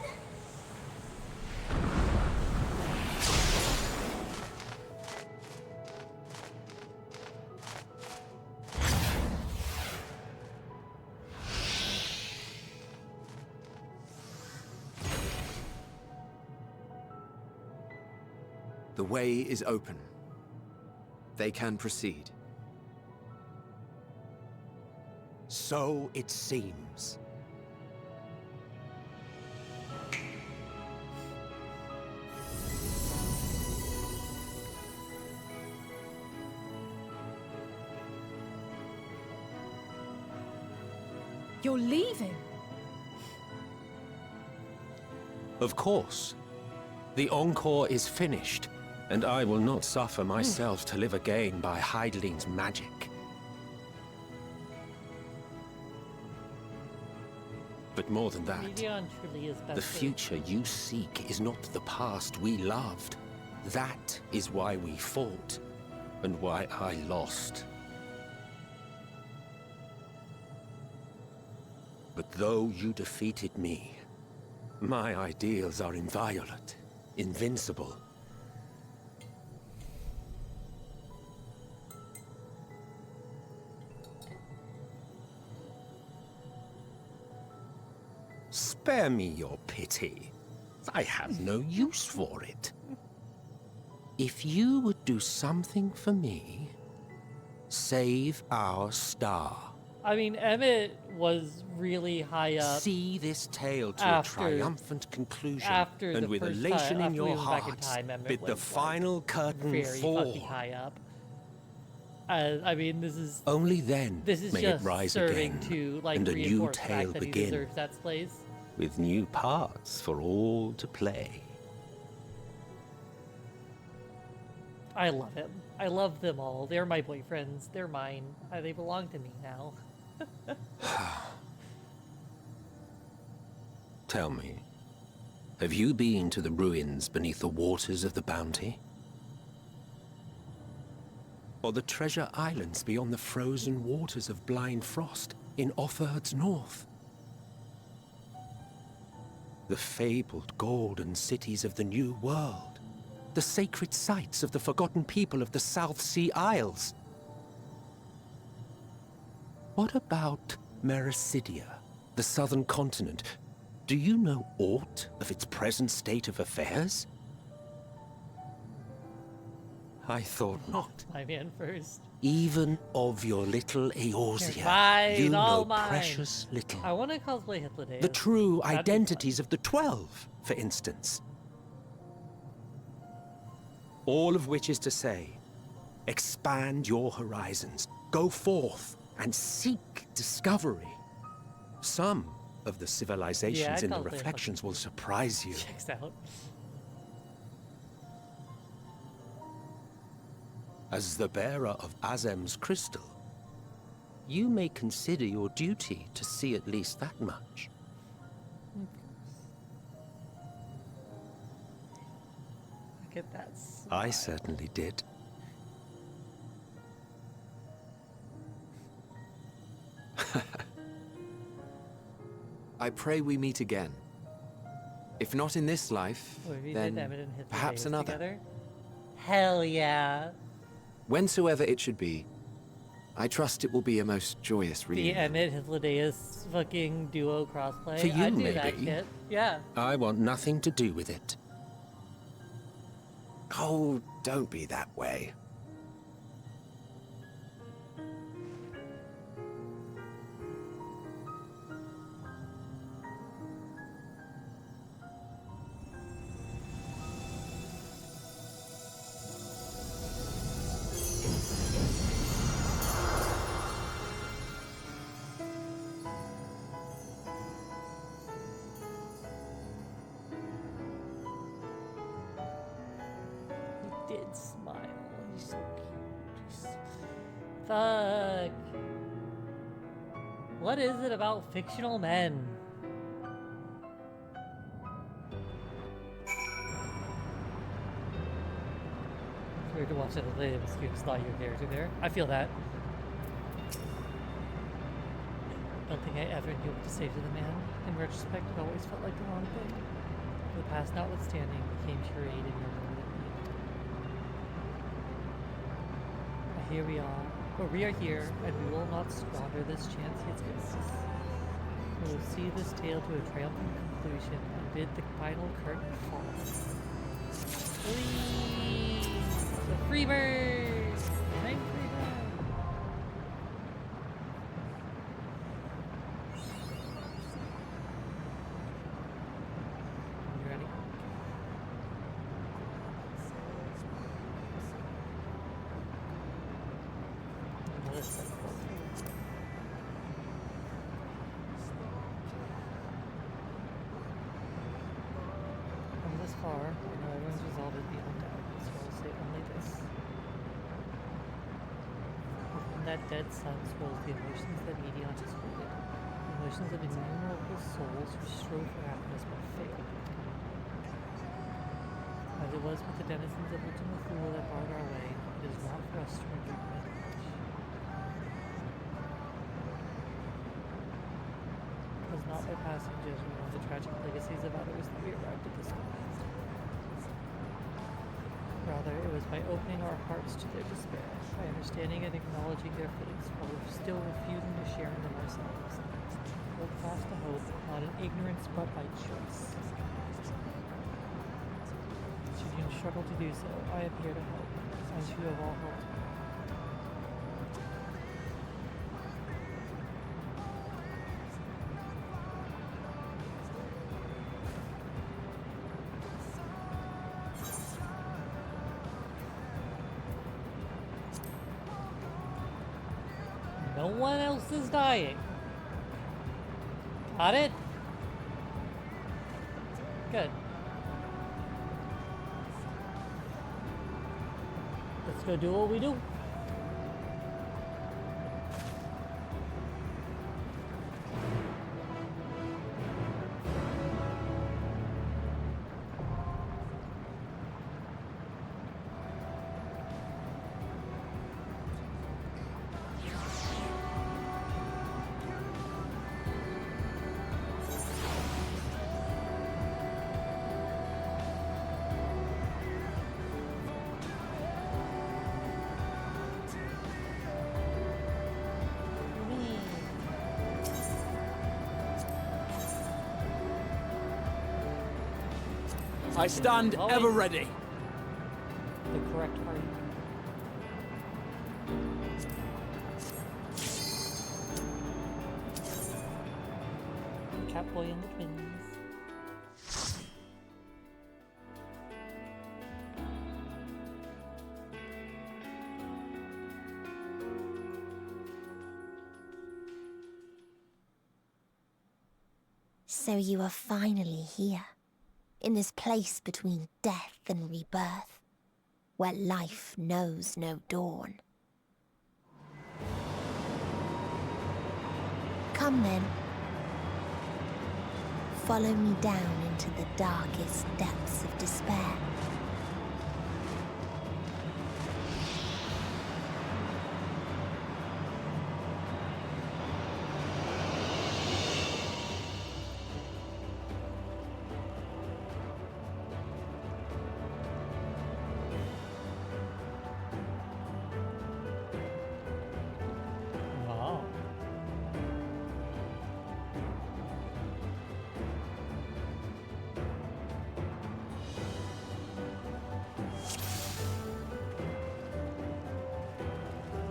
The way is open. They can proceed. So it seems. You're leaving? Of course. The encore is finished, and I will not suffer myself to live again by Heideling's magic. But more than that, Medion truly is the best future you seek is not the past we loved. That is why we fought, and why I lost. But though you defeated me, my ideals are inviolate, invincible. Spare me your pity. I have no use for it. If you would do something for me, save our star. I mean, Emmett was really high up. See this tale to a triumphant conclusion, and with elation in your hearts, bid the final curtain very fall. Fucking high up. I mean, this is only then may it just rise serving again, to like and a new reinforce the tale fact that he begin, deserves that place. with new parts for all to play. I love him. I love them all. They're my boyfriends. They're mine. They belong to me now. Tell me, have you been to the ruins beneath the waters of the Bounty? Or the treasure islands beyond the frozen waters of Blind Frost in Offerd's north? The fabled golden cities of the New World, the sacred sites of the forgotten people of the South Sea Isles. What about Mericidia, the southern continent? Do you know aught of its present state of affairs? I thought not. My man first. Even of your little Eorzea, Fine, you all know mine. precious little. I want to cosplay Hitler. The true identities of the 12, for instance. All of which is to say, expand your horizons, go forth and seek discovery. Some of the civilizations in the reflections will surprise you. Checks out. As the bearer of Azem's crystal, you may consider your duty to see at least that much. Look at that. I certainly did. I pray we meet again. If not in this life, Or if you then did Emmett and Hitler perhaps days another. Together? Hell yeah. Whensoever it should be, I trust it will be a most joyous The reunion. Emmett Hitlerdeus fucking duo crossplay. For you, I'd do that maybe. shit. Yeah. I want nothing to do with it. Oh, don't be that way. He did smile. He's so cute. Fuck. What is it about fictional men? It's weird to watch it as a students not your character there. I feel that. Don't think I ever knew what to say to the man. In retrospect, it always felt like the wrong thing. The past notwithstanding, became charade in your moment of need. But here we are. But we are here, and we will not squander this chance yet gives us. We will see this tale to a triumphant conclusion and bid the final curtain fall. Please! The free bird! Nine free bird! You ready? Listen. From this far, I know everyone's resolve is beyond doubt, so I'll say only this. Within that dead sun swirls the emotions that Medion has holded, the emotions of innumerable souls who strove for happiness but failed. As it was with the denizens of Ultima Thule that barred our way, it is not for us to render midnight. It was not by passing judgment on the tragic legacies of others that we arrived at this moment. Rather, it was by opening our hearts to their despair, by understanding and acknowledging their fates, while still refusing to share in them ourselves. Hold fast to hope, not in ignorance but by choice. Should you struggle to do so, I am here to help, as you have all helped me. No one else is dying. Got it? Good. Let's go do what we do. I stand ever ready. The correct party. Catboy and the twins. So you are finally here. In this place between death and rebirth, where life knows no dawn. Come then. Follow me down into the darkest depths of despair.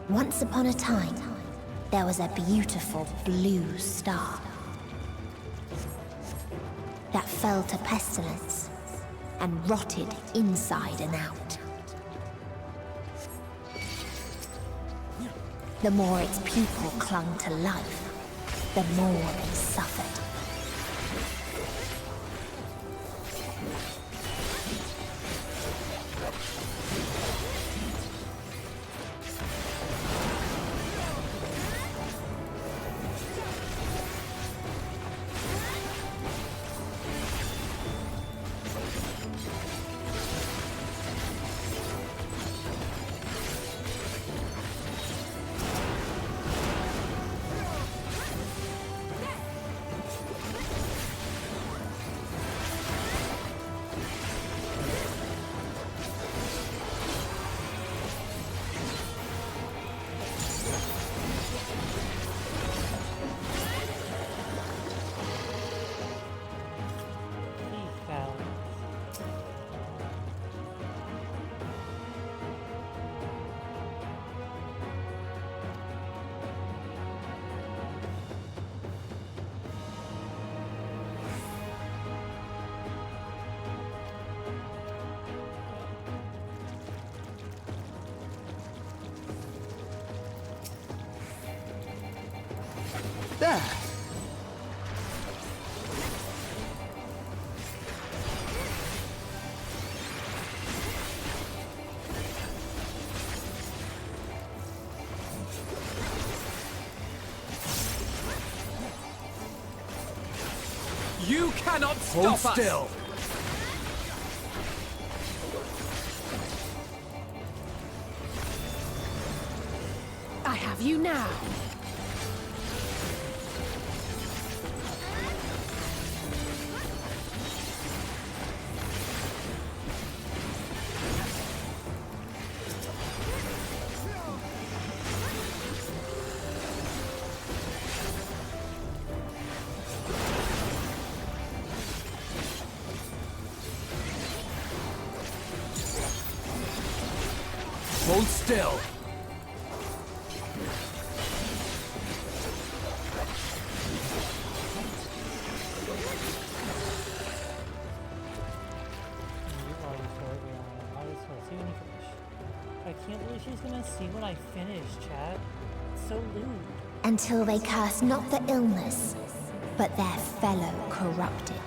Once upon a time, there was a beautiful blue star that fell to pestilence and rotted inside and out. The more its people clung to life, the more they suffered. There! You cannot stop Hold us! still! I have you now. Hold still! I can't believe she's gonna see what I finished, chat. It's so lewd. Until they curse not the illness, but their fellow corrupted.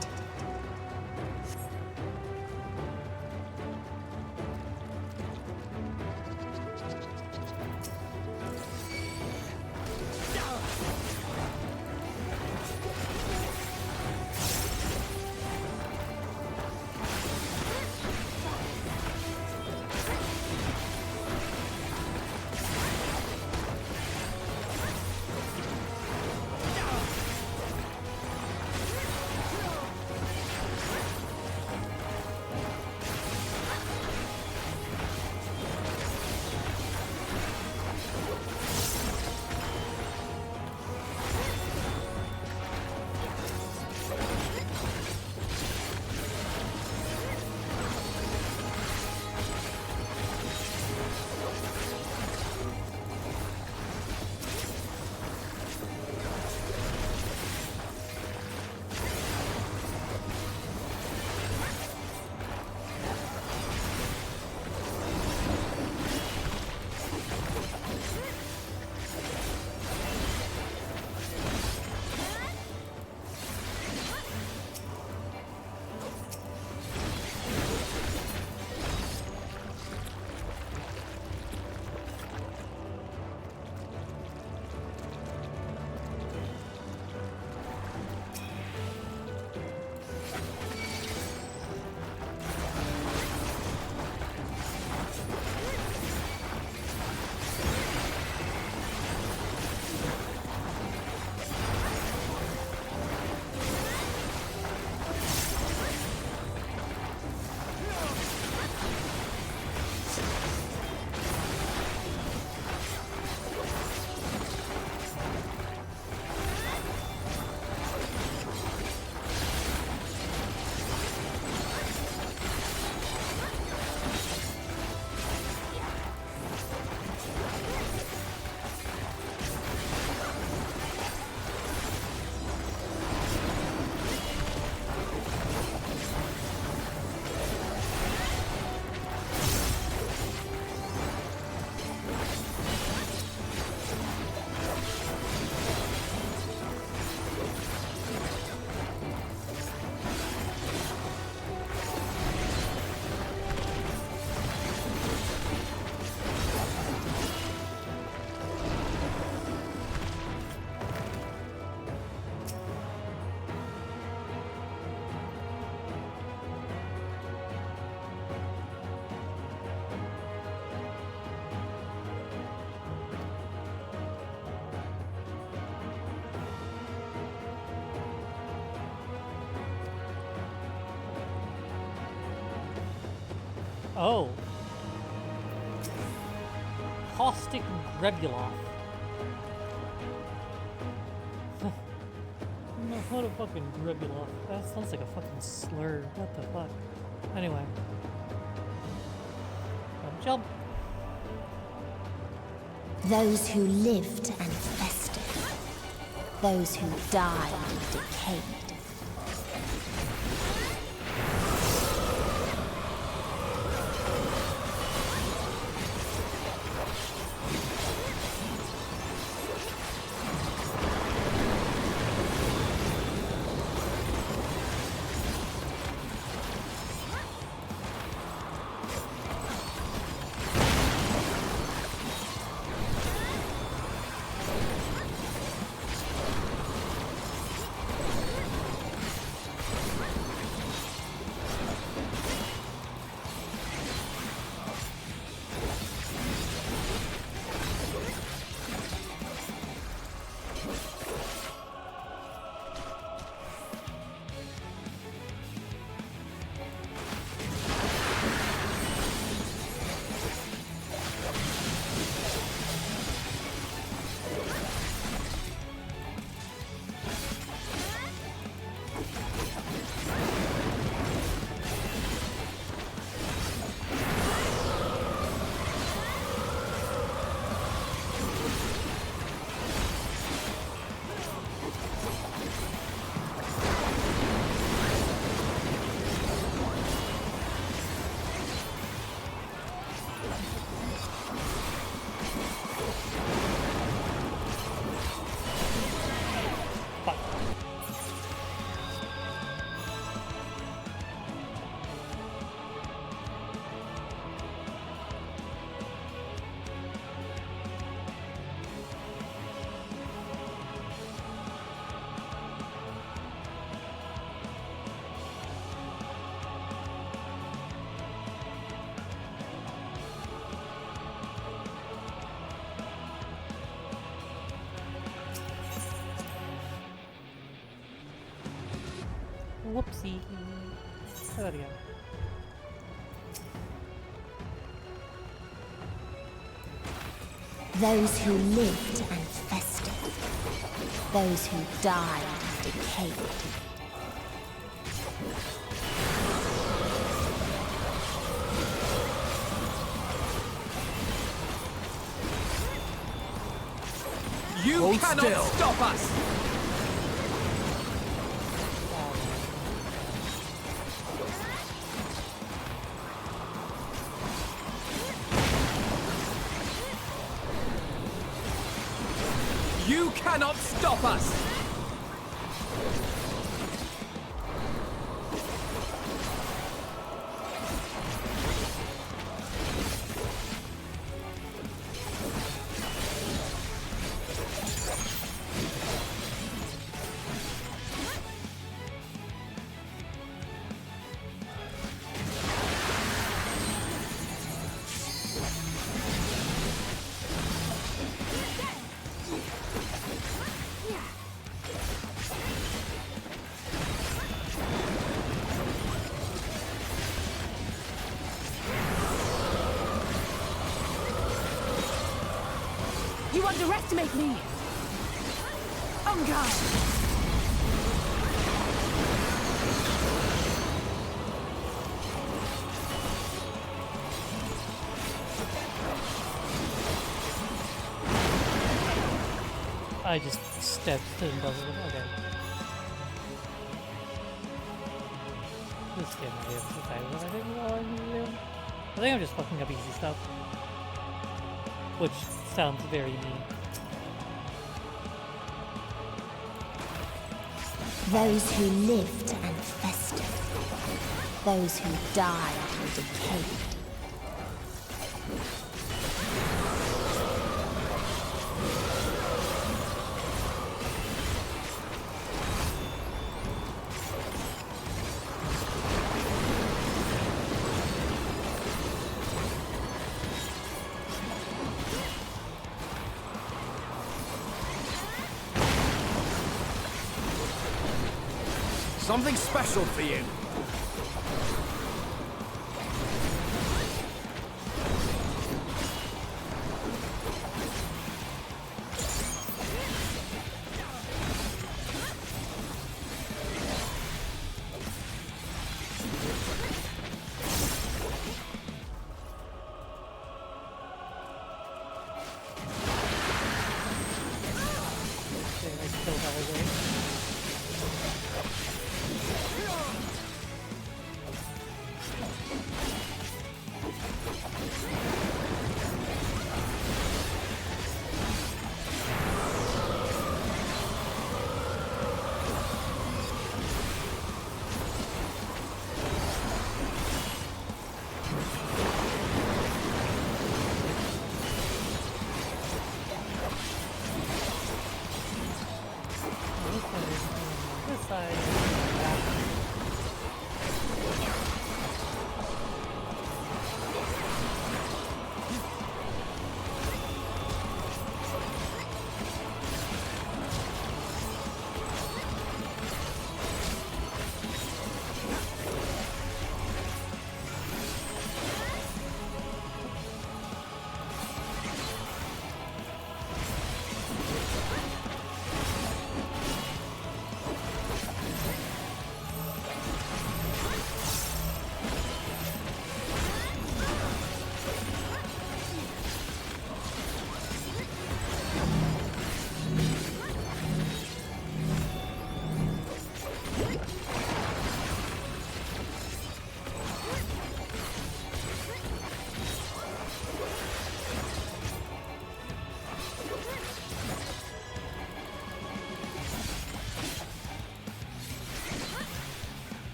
Oh. Caustic Grebulov. No, what a fucking Grebulov. That sounds like a fucking slur. What the fuck? Anyway. Jump. Those who lived and festered. Those who died and decayed. Whoopsie. Try that again. Those who lived and festered. Those who died and decayed. You Hold cannot still. stop us! You cannot stop us! You underestimate me! On guard! I just stepped in both of them. Okay. This game might be able to fight what I think I need to do. I think I'm just fucking up easy stuff. Which sounds very mean. Those who lived and festered. Those who died and decayed. Something special for you.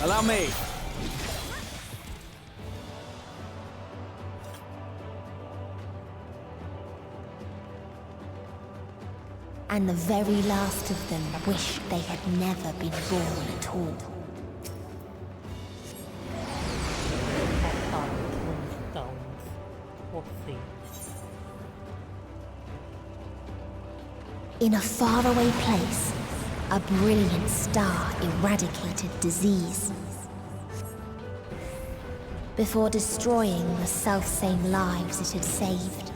Allow me. And the very last of them wish they had never been born at all. In a faraway place, a brilliant star eradicated disease. Before destroying the selfsame lives it had saved.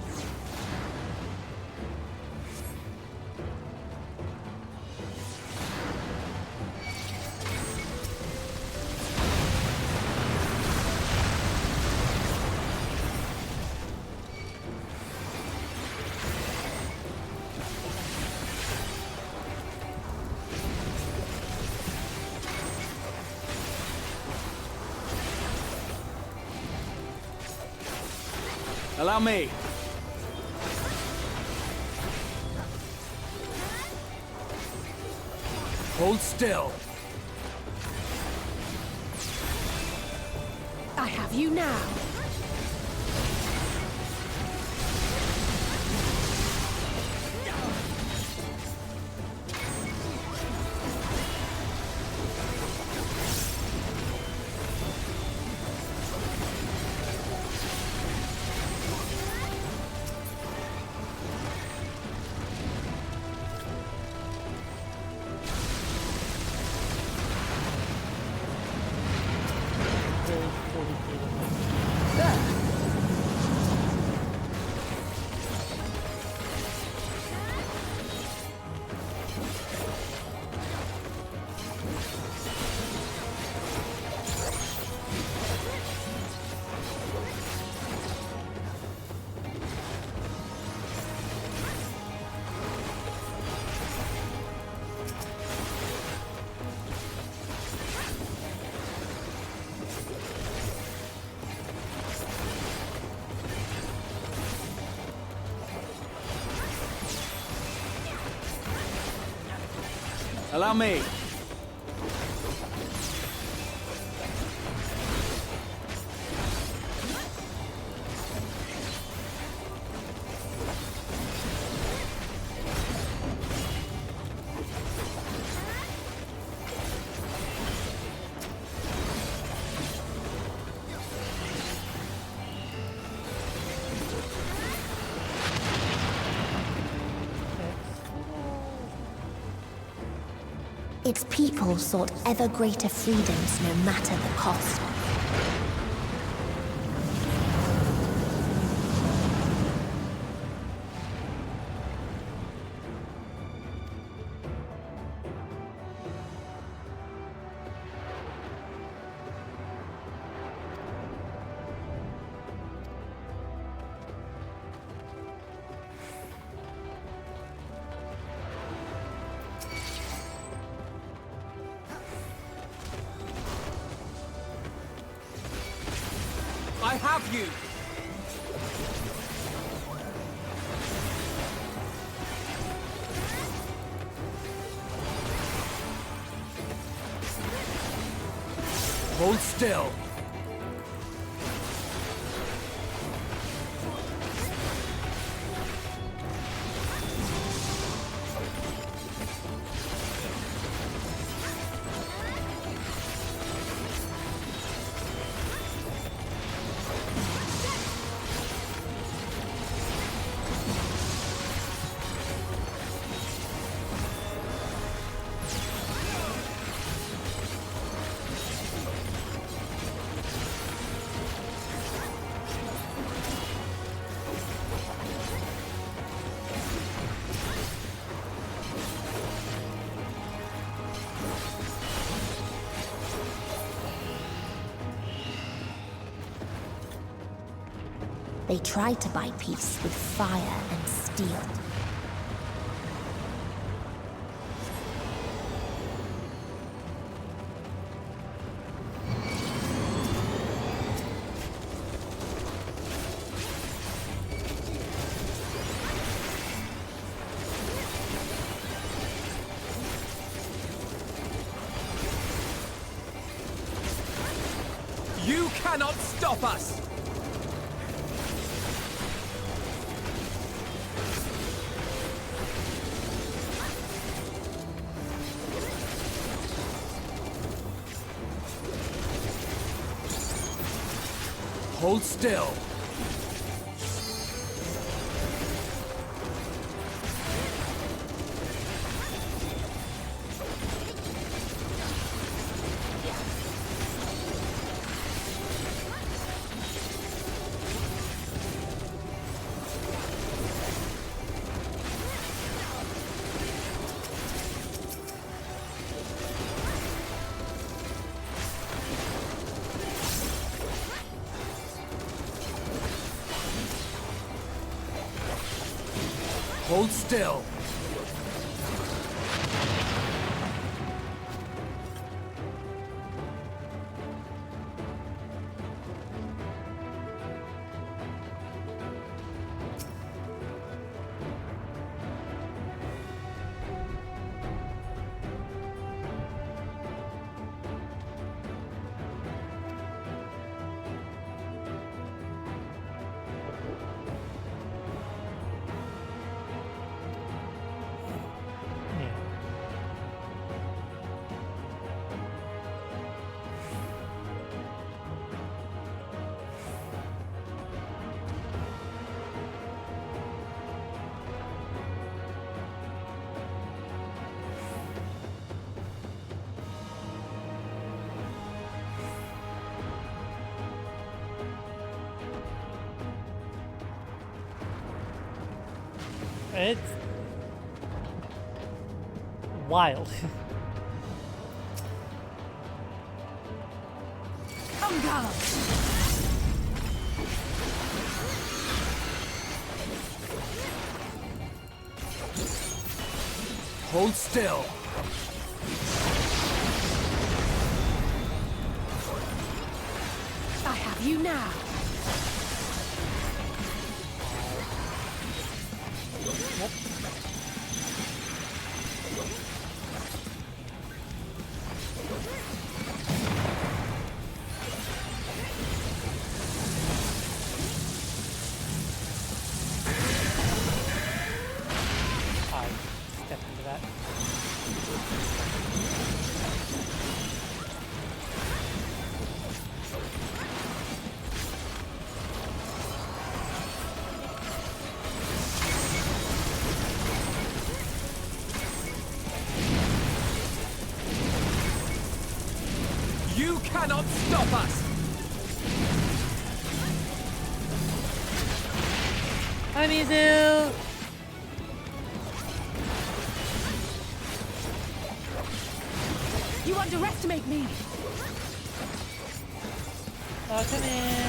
Allow me. Hold still. I have you now. Allow me. Its people sought ever greater freedoms no matter the cost. I have you! Hold still! They tried to buy peace with fire and steel. You cannot stop us! Hold still. Hold still. It's wild. Hold still. I have you now. Step into that. You cannot stop us! Hi, Mizu! You underestimate me. Oh, come in.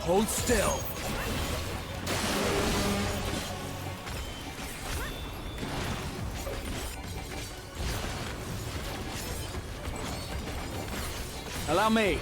Hold still. Allow me.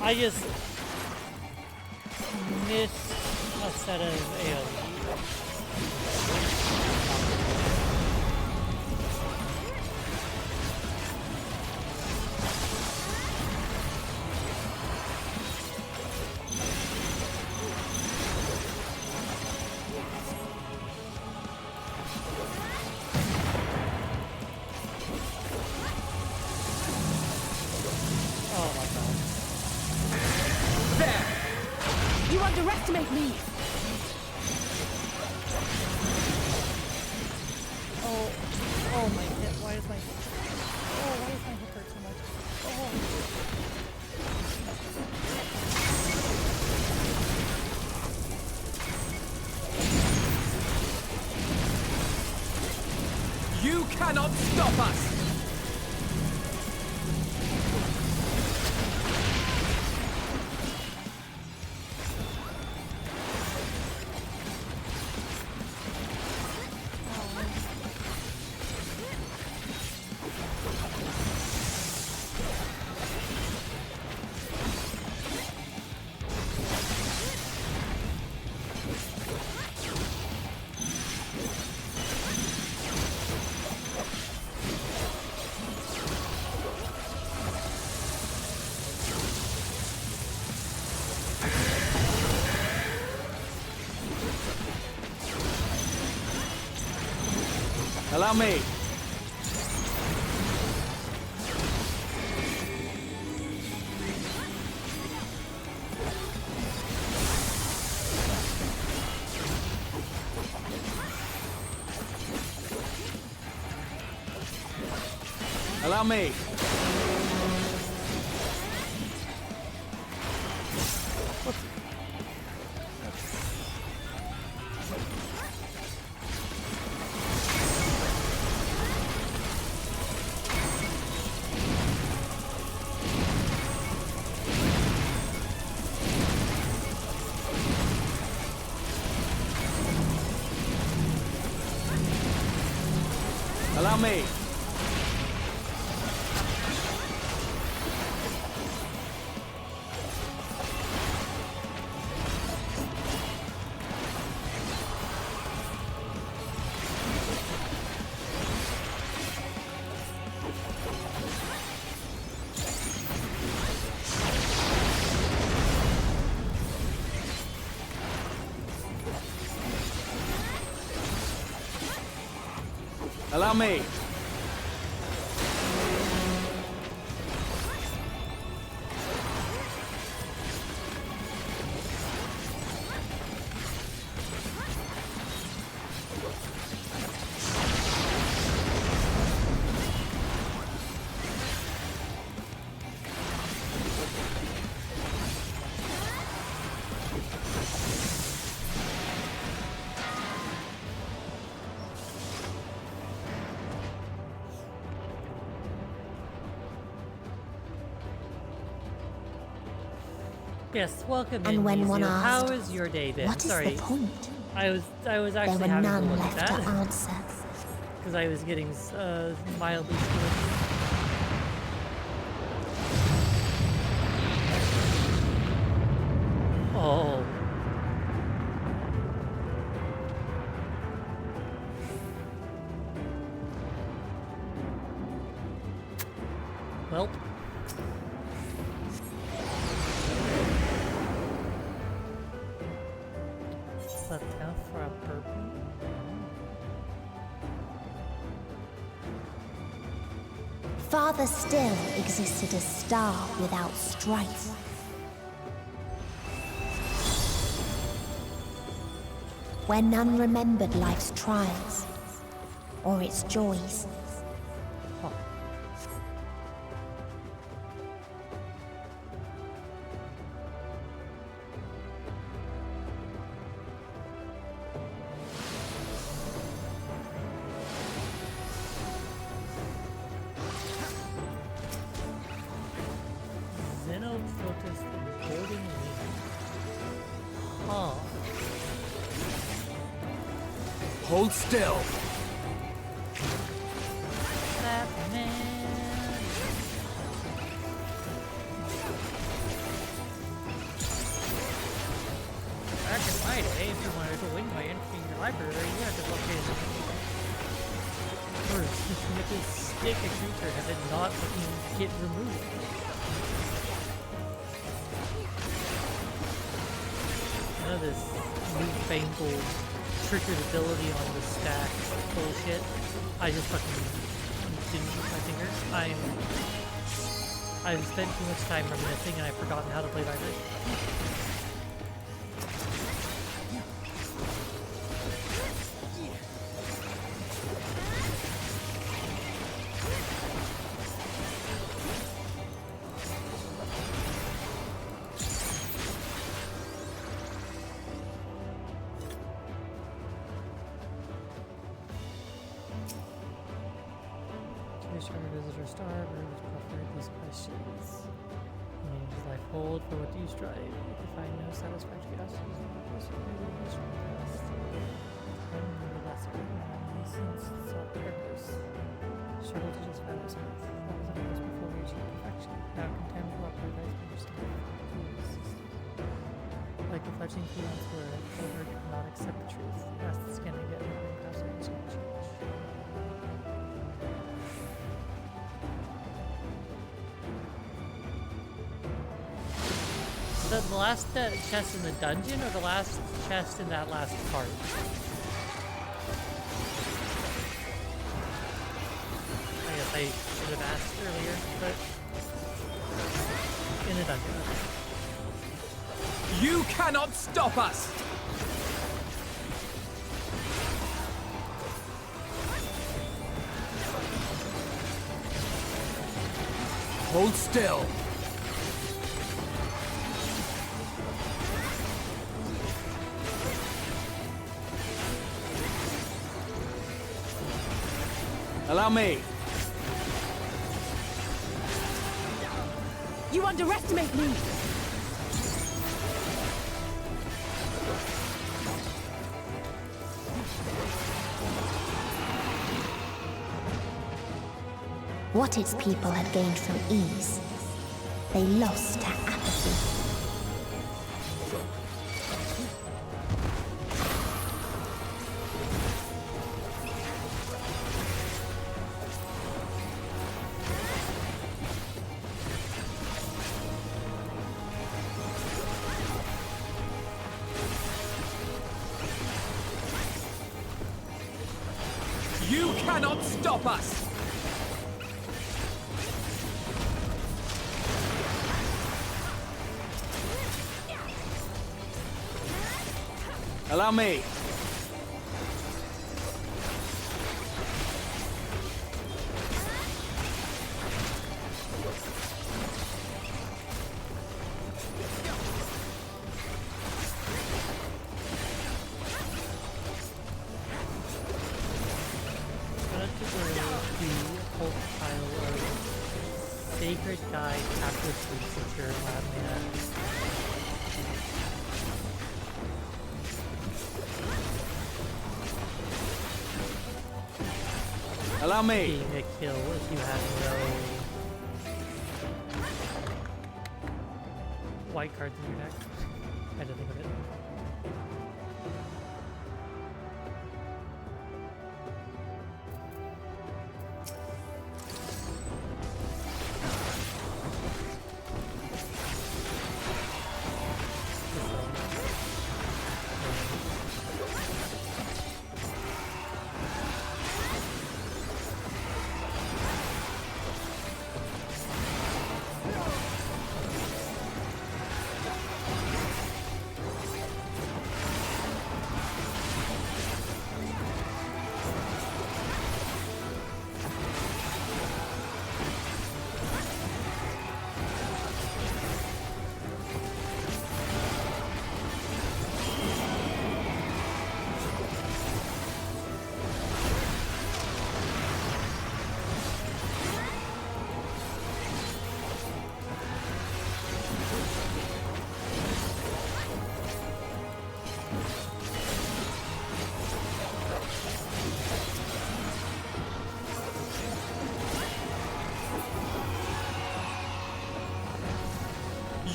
I just missed a set of AoE. You underestimate me! Oh my hip, why does my hip hurt so much? You cannot stop us! Allow me. Allow me. Allow me. Allow me. Yes, welcome And in, when one Mizu. How asked, has your day been? "What is Sorry, the point?" I was actually There were having to none look left at to that answer. because I was getting mildly squishy. Oh. Welp. Left down for a burpee. Farther still existed a star without strife. Where none remembered life's trials or its joys. Focused on building Huh. Hold still. to win by entering your library. You have to fucking first with this stick a creature has it not fucking get removed. None of this newfangled triggered ability on the stack bullshit. I just fucking didn't use my finger. I've spent too much time reminiscing and I've forgotten how to play library. The last chest in the dungeon or the last chest in that last part? I guess I should have asked earlier, but in the dungeon. Okay. You cannot stop us! Hold still. Allow me. You underestimate me. What its people had gained from ease, they lost to apathy. You cannot stop us! Allow me. Sacred Guide Chapter 3 Secure Lab Man. Allow me. Being a kill if you have no white cards in your deck. I had to think of it.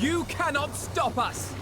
You cannot stop us!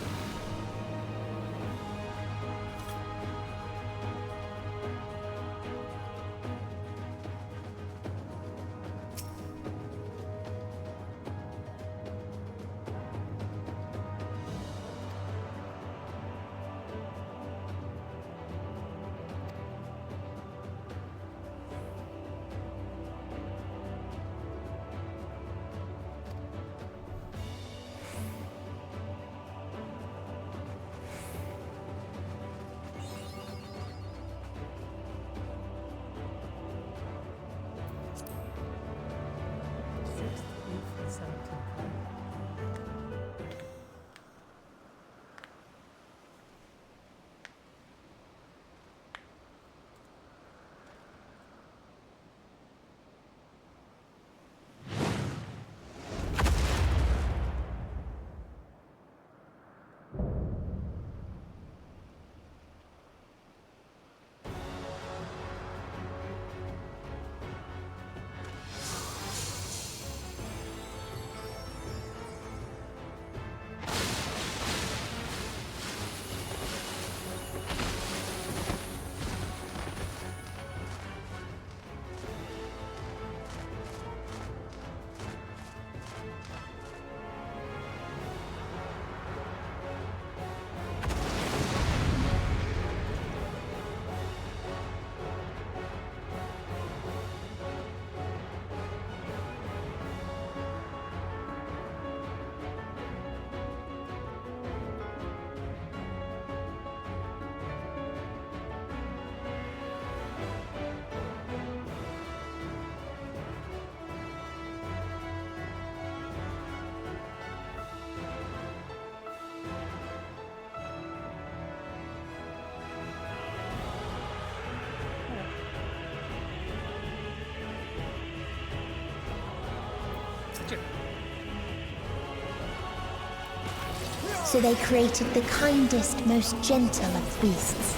So they created the kindest, most gentle of beasts.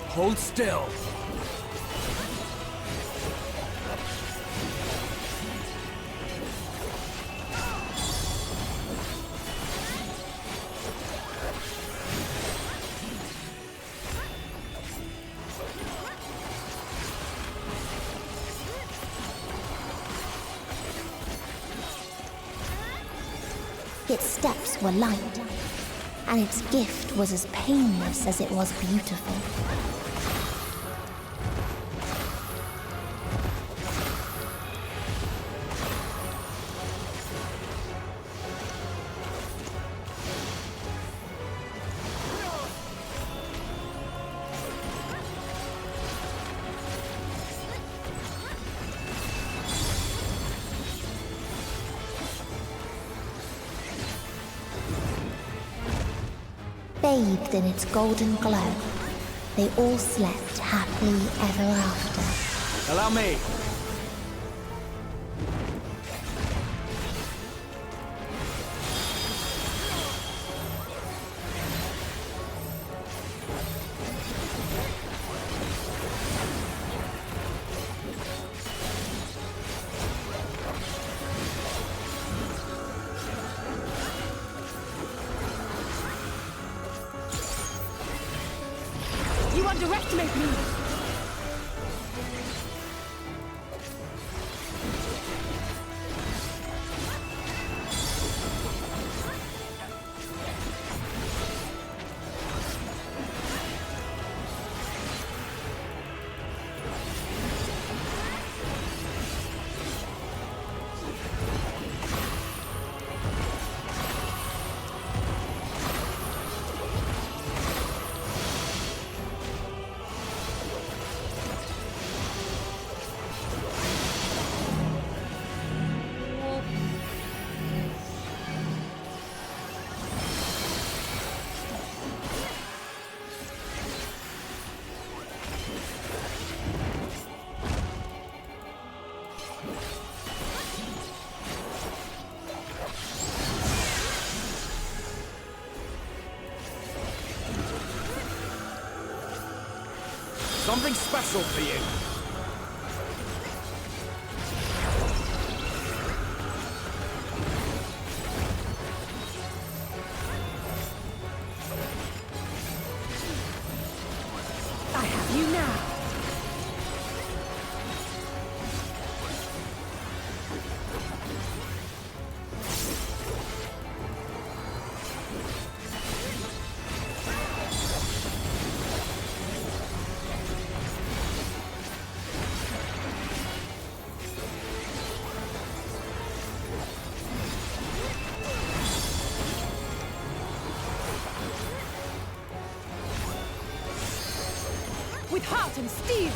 Hold still. Its steps were light, and its gift was as painless as it was beautiful. Bathed in its golden glow, they all slept happily ever after. Allow me. You underestimate me! Something special for you. I have you now. With heart and steel!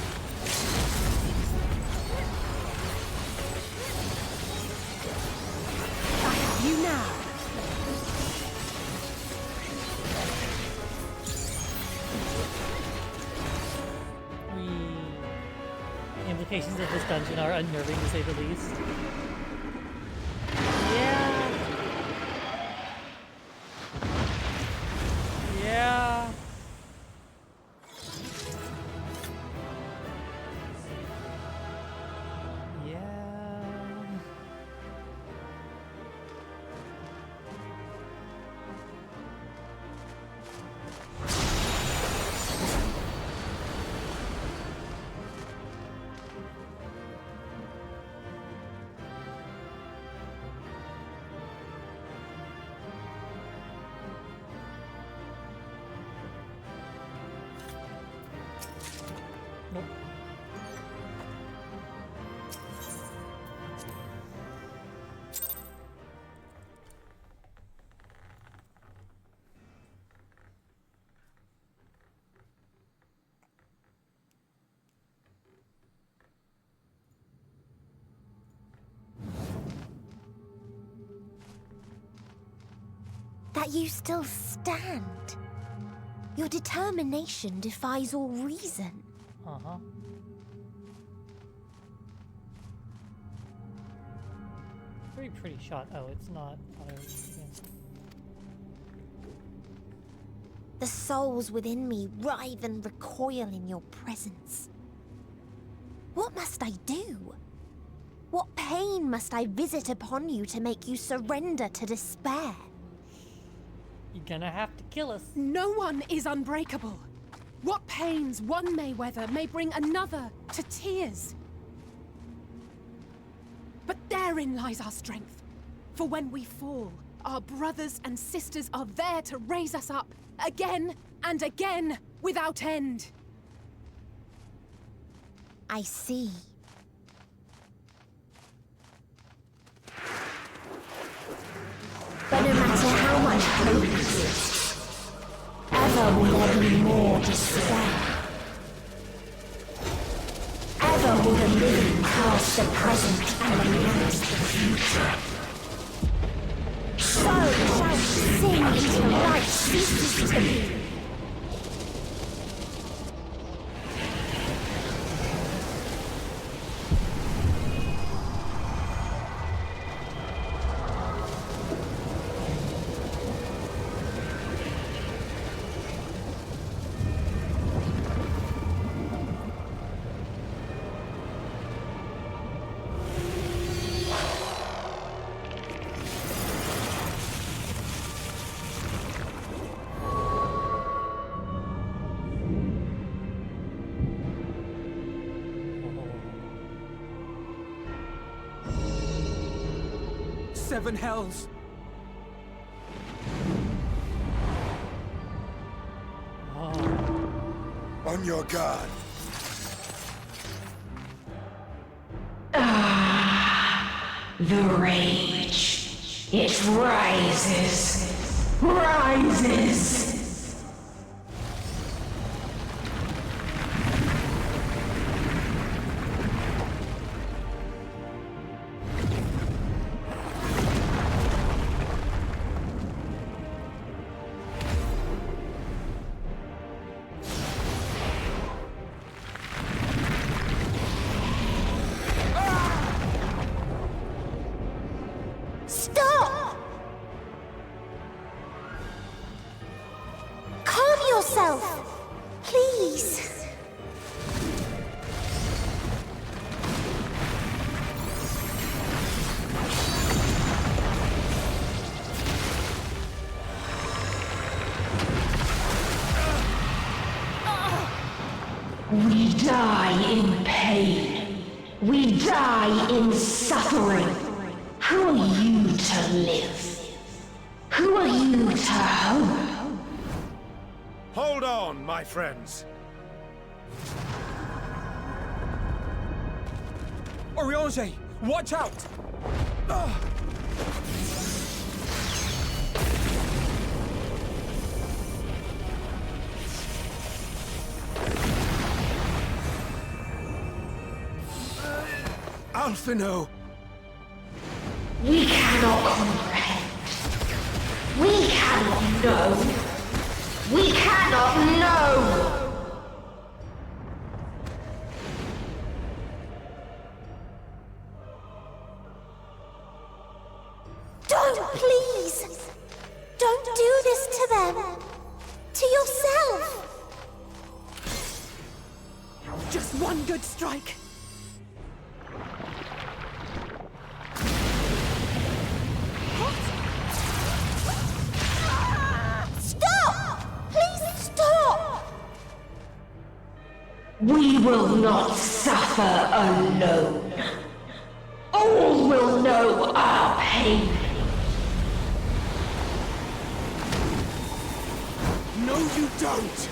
I have you now! The implications of this dungeon are unnerving, to say the least. Yeah. Yeah. Nope. That you still stand. Your determination defies all reason. Uh-huh. very pretty shot. Oh, it's not. The souls within me writhe and recoil in your presence. What must I do? What pain must I visit upon you to make you surrender to despair? You're gonna have to kill us. No one is unbreakable. What pains one may weather may bring another to tears. But therein lies our strength. For when we fall, our brothers and sisters are there to raise us up, again and again, without end. I see. But no matter how much hope exists, ever will there be more despair. Ever will the living cast the present and announce the future. So shall we sing until light ceases to be. Seven hells. On your guard. The rage. It rises. Rises. Stop! Calm yourself, please. We die in pain. We die in suffering. Who are you to live? Who are you to hope? Hold on, my friends. Oriange, watch out! Alphino! We cannot comprehend. We cannot know. We cannot know! Don't, please! Don't do this to them! To yourself! Just one good strike. Stop! Please stop! We will not suffer alone. All will know our pain. No, you don't!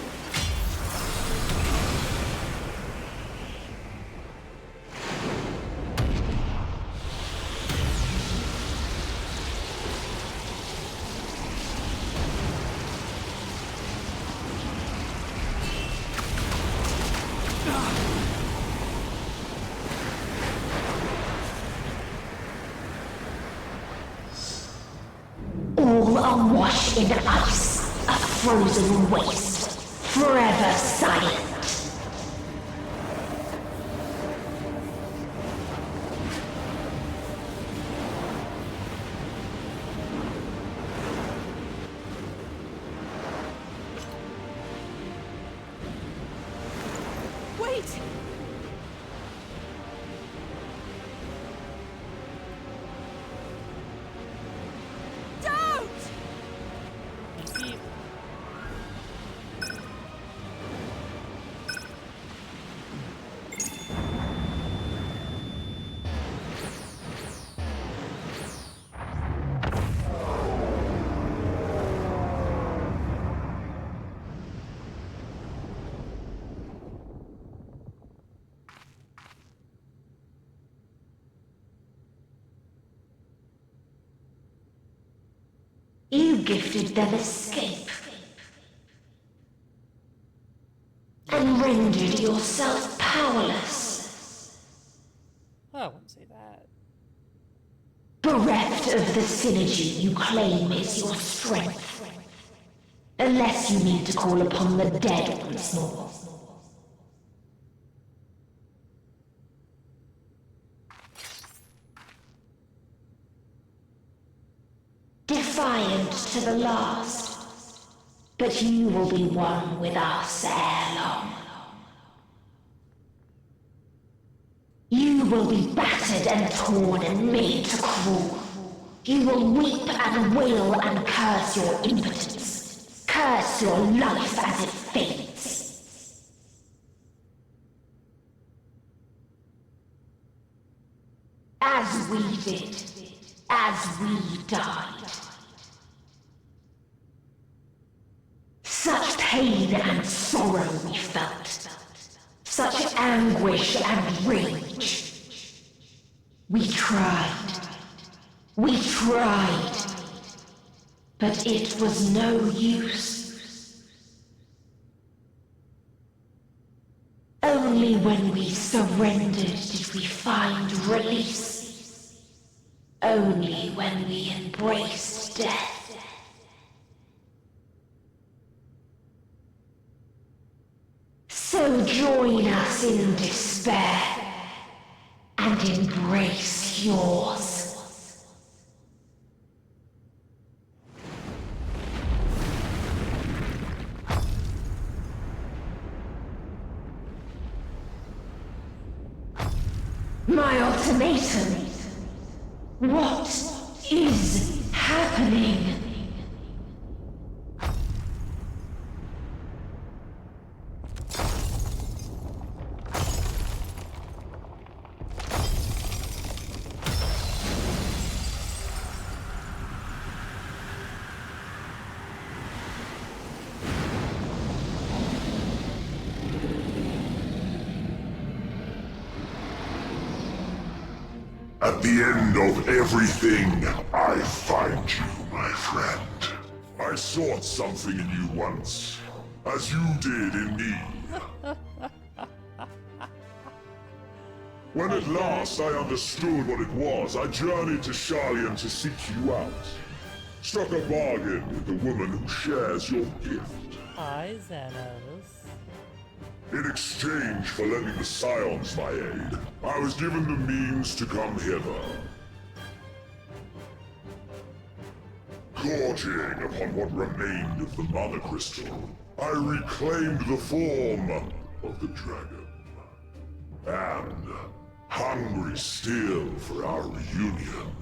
All awash in ice, a frozen waste, forever silent. Wait! Don't! You gifted them escape. And rendered yourself powerless. I wouldn't say that. Bereft of the synergy you claim is your strength. Unless you need to call upon the dead once more. Defiant to the last. But you will be one with us ere long. You will be battered and torn and made to crawl. You will weep and wail and curse your impotence. Curse your life as it fades. As we did. As we died. Such pain and sorrow we felt. Such anguish and rage. We tried. We tried. But it was no use. Only when we surrendered did we find release. Only when we embraced death. So join us in despair and embrace yours. My ultimatum. What is happening? At the end of everything, I find you, my friend. I sought something in you once, as you did in me. When at last I understood what it was, I journeyed to Sharlayan to seek you out. Struck a bargain with the woman who shares your gift. Hi, Xanos. In exchange for lending the Scions my aid, I was given the means to come hither. Gorging upon what remained of the Mother Crystal, I reclaimed the form of the dragon. And, hungry still for our reunion,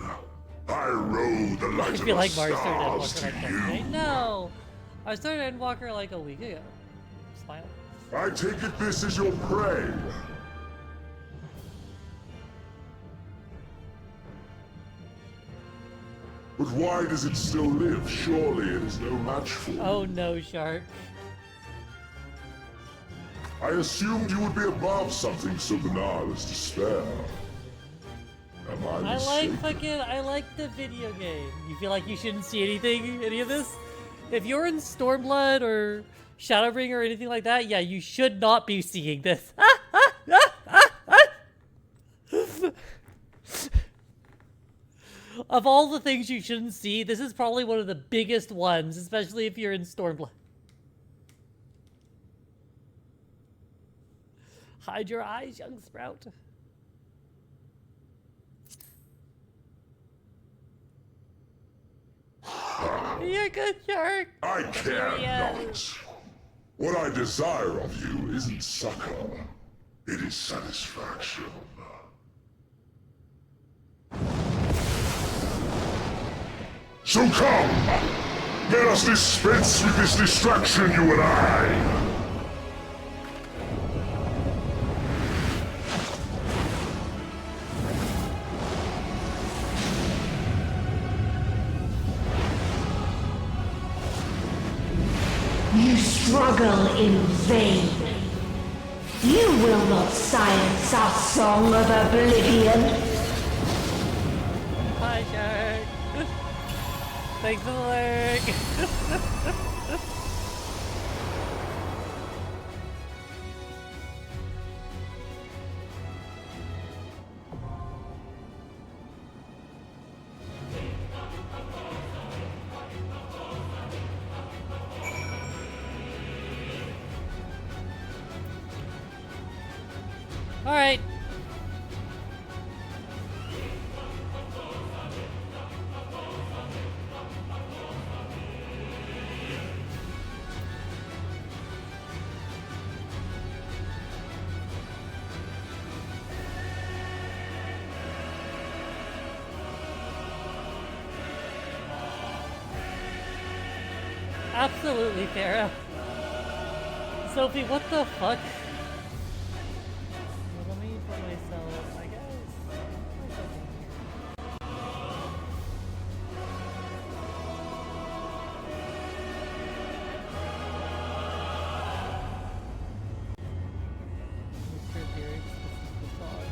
I rode the light of the like Mars stars started to Endwalker you. like no! I started Endwalker like a week ago. Smile. I take it this is your prey. But why does it still live? Surely it is no match for you. Oh no, Shark. I assumed you would be above something so banal as despair. Am I mistaken? I like the video game. You feel like you shouldn't see any of this? If you're in Stormblood or Shadowbring or anything like that, yeah, you should not be seeing this. Of all the things you shouldn't see, this is probably one of the biggest ones, especially if you're in Stormblood. Hide your eyes, young Sprout. You're good, Shark. I care not. What I desire of you isn't succor, It is satisfaction. So come! Let us dispense with this distraction, you and I! You struggle in vain. You will not silence our song of oblivion. Hi, Shark. Thanks for the lurk. All right. Absolutely, Farah. Sophie, what the fuck? Let me put myself, I guess. Mr. Lyrics, this is the song.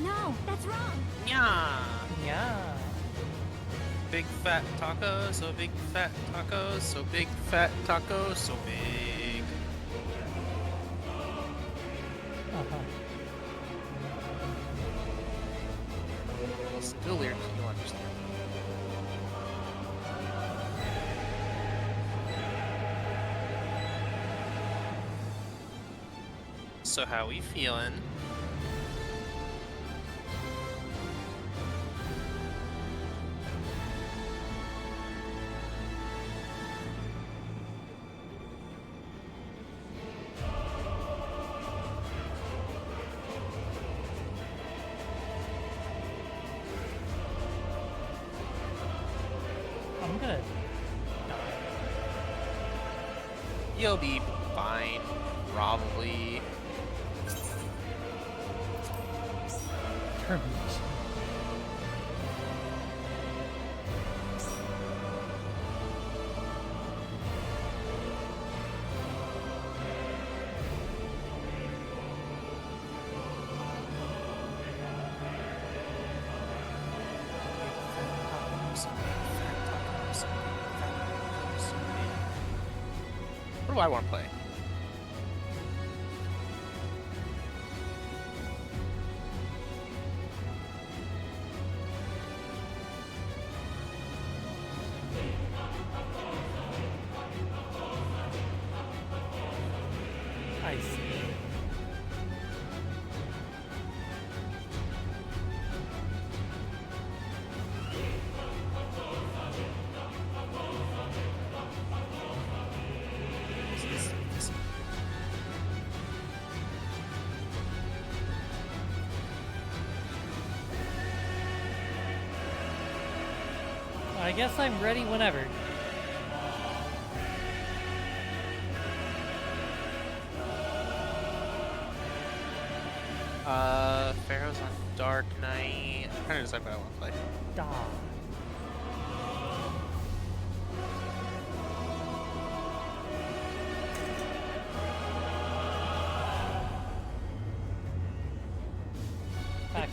No, that's wrong. Yeah. Yeah. Big fat tacos, so big fat tacos, so big fat tacos, so big. Still lyrics, you'll understand. So how we feeling? I'm gonna You'll be fine, probably. termination. What do I want to play? I see. I guess I'm ready whenever. Pharaoh's on Dark Knight. I'm trying to decide what I want to play. Duh.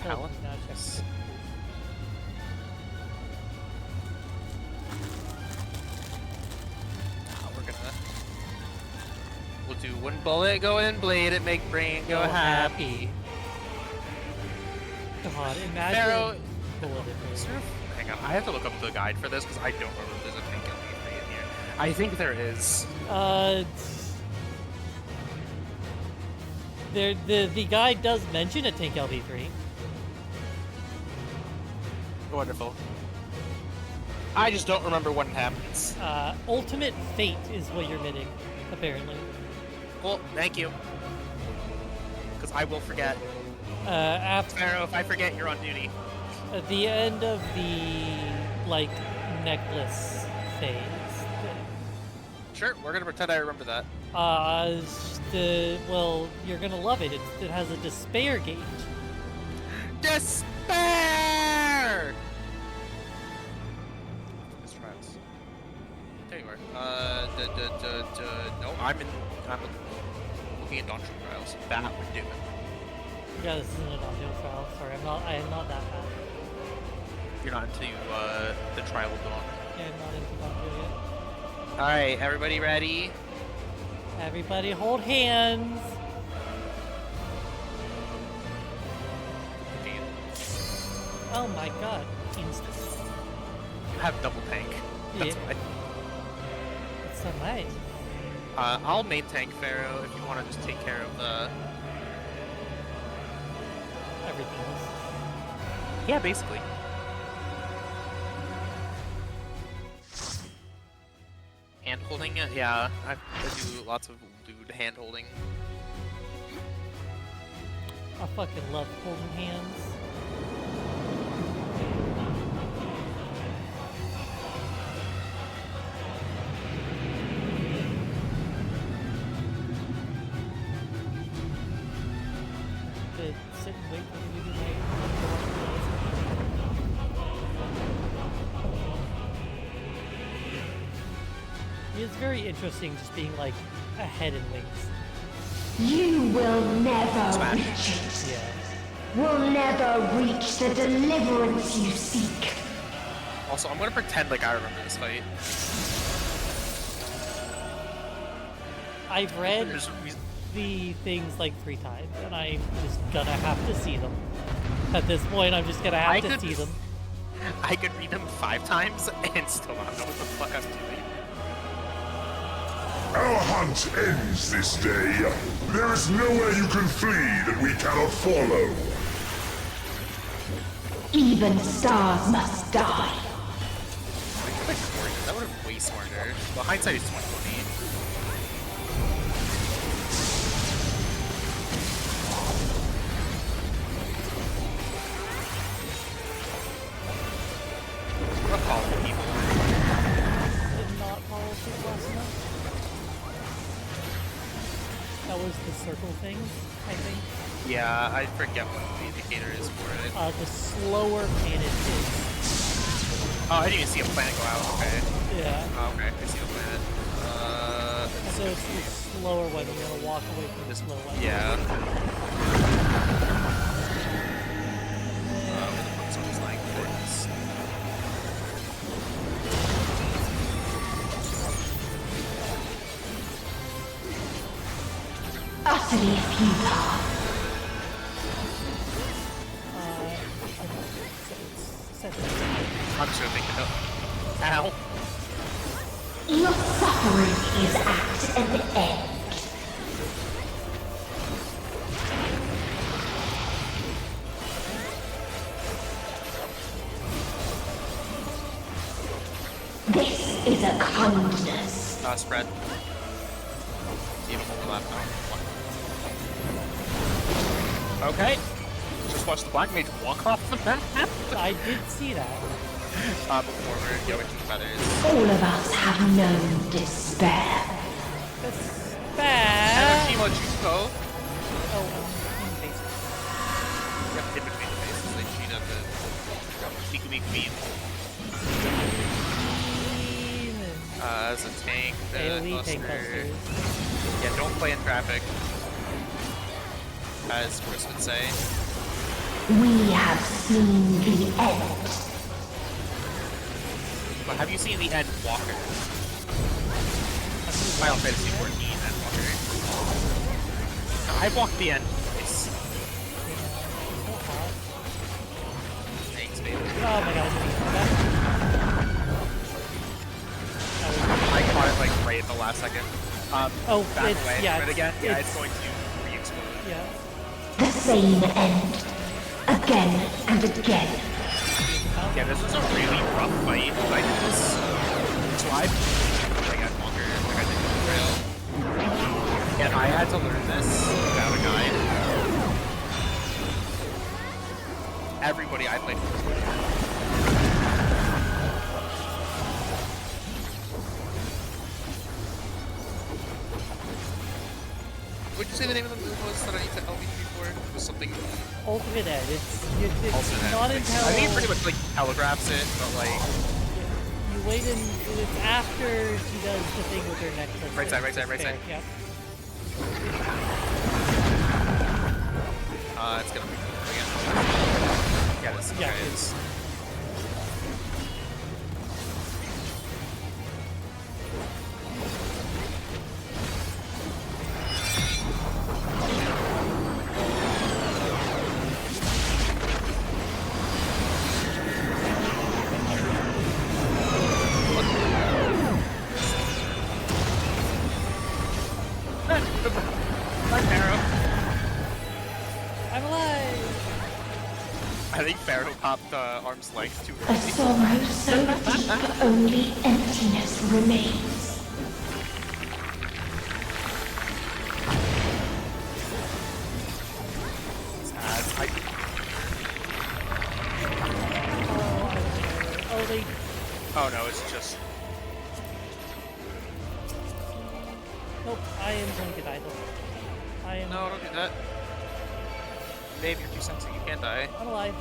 Paladin? We'll do one bullet, go in, blade it, make brain go happy. God, imagine. Pharaoh, Bullet it. is there a on. I have to look up the guide for this because I don't remember if there's a tank LV3 in here. I think there is. The guide does mention a tank LV3. Wonderful. I just don't remember when it happens. Ultimate Fate is what you're missing, apparently. Cool, thank you. Because I will forget. Pharaoh, if I forget, you're on duty. At the end of the, like, necklace phase. Sure, we're gonna pretend I remember that. Well, you're gonna love it. It has a despair gauge. Despair! There you are. No, I'm looking at Dawn Trials. That would do it. Yeah, this isn't a Dawn trial. Sorry, I am not that bad. You're not into the trial of Dawn. Yeah, I'm not into Dawn yet. Alright, everybody ready? Everybody hold hands. Oh my god, instant. You have double tank. That's why. That's so nice. I'll main tank Pharaoh if you want to just take care of everything else. Yeah, basically. Hand holding? Yeah, I do lots of dude hand holding. I fucking love holding hands. Sit and wait for you to do It's very interesting just being like a head and wings. You will never reach it. Yeah. Will never reach the deliverance you seek. Also, I'm gonna pretend like I remember this fight. I've read the things like 3 times, and I'm just gonna have to see them. At this point, I'm just gonna have to see them. I could read them 5 times and still not know what the fuck I'm doing. Our hunt ends this day. There is nowhere you can flee that we cannot follow. Even stars must die. That would have been way smarter. Well, hindsight is 2020. What follow people? Did not follow through last enough. That was the circle thing, I think. Yeah, I forget what the indicator is for it. The slower planet is. Oh, I didn't even see a planet go out. Okay. Yeah. Oh, okay, I see a planet. So it's the slower one. You're gonna walk away from the slow one. Yeah. Where the fuck's all these like things? Utterly futile. I'm just gonna make it up. Ow. Your suffering is at an end. This is a kindness. Spread. See if I'm overlap now. Okay. Just watch the Black Mage walk off the map. I did see that. Before we're going to feathers. All of us have known despair. Despair? Shimo Chuko. Oh, in the face. Yep, in between the faces. They cheat up the Mikumi Queen. As a tank, AoE tank busters. Yeah, don't play in traffic. As Chris would say. We have seen the end. But have you seen the Endwalker? Final Fantasy 14 Endwalker. I've walked the end twice. Thanks, baby. Oh my god. second. Oh, back it's, away yeah, from it again. Yeah, it's- it's going to re-explode. Yeah. The same end. Again and again. Yeah, this was a really rough fight. I did this. So I got Endwalker. I did the trail. And I had to learn this without a guide. Everybody I played with was good. What did you say the name of the move was that I need to LB before? It was something... Ultimate Ed. It's Ultimate Ed. not until... I think it pretty much like telegraphs it, but like... You wait in... It's after she does the thing with her necklace. Right side, right side, right side. Yep. It's gonna be... Yeah, this guy is... I'm alive! I think Pharaoh popped arm's length too A early. sorrow so deep only emptiness remains. Oh, they... Oh no, it's just... Nope, I am going to die though. I am... No, don't do that. Dave, you're too sensitive. You can't die. I'm alive.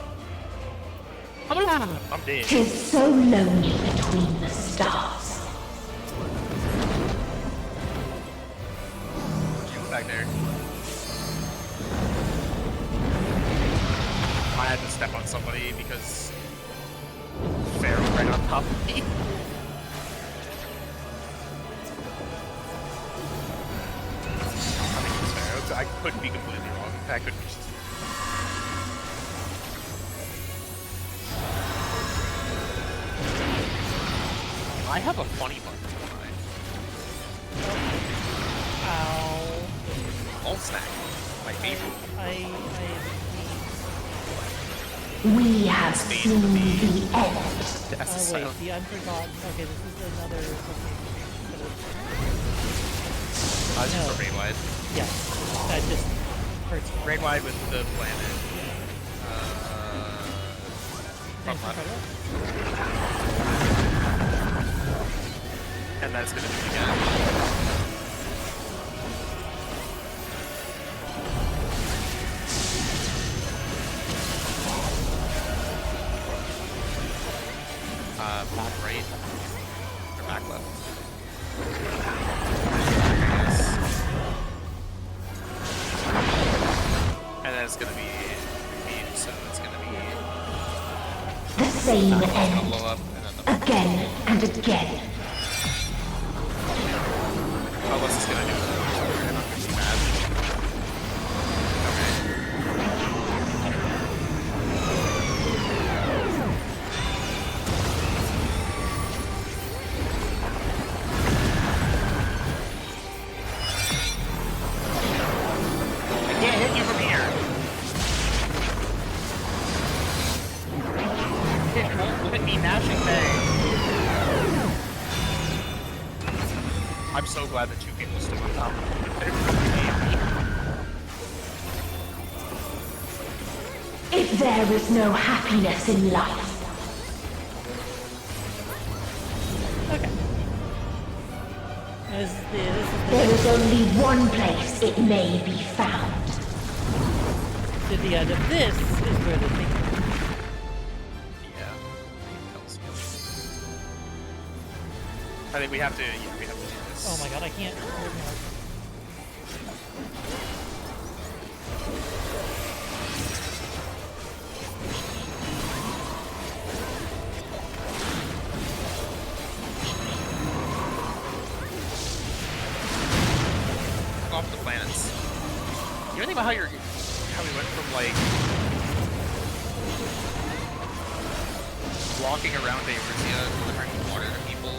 I'm dead. 'Tis so lonely between the stars. You back there. I had to step on somebody because Pharaoh right on top of me. I think it was Pharaoh, so I couldn't be completely wrong. That could be just... I have a funny button for mine. Ow. All snack. My favorite. We have seen the end. Oh wait, the Unforgotten. Okay, this is another something. This is for raid wide. Yeah, that just hurts. Raid wide with the planet. From left. And that's gonna be again. Back right. Or back left. Yes. And then it's gonna be repeat, so it's gonna be The same end. blow up and then Again and again. oh, what's this gonna do? I'm not gonna be mad. I can't hit you from here. It won't let me mashing thing. I'm so glad that you people still on top of it. If there is no happiness in life, there is only one place it may be found. To the end of this is where the thing. Yeah. I think we have to. Yeah, we have to do this. Oh my god, I can't. Off the planets. You think about how how we went from like walking around Eorzea delivering water to people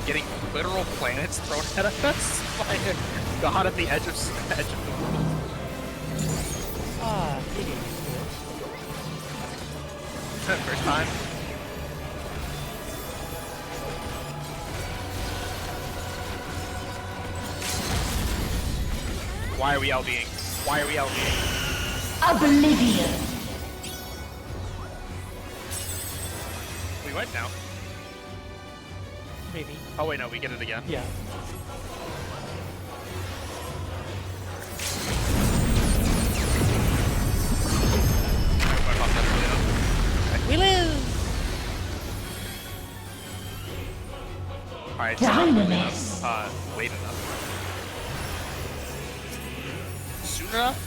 getting literal planets thrown at us by a god at the edge of the world. Ah, first time. Why are we LBing? Why are we LBing? Oblivion. We went now. Maybe. Oh wait, no, we get it again. Yeah. We live! Alright, Dynamis. Late enough. Soon enough?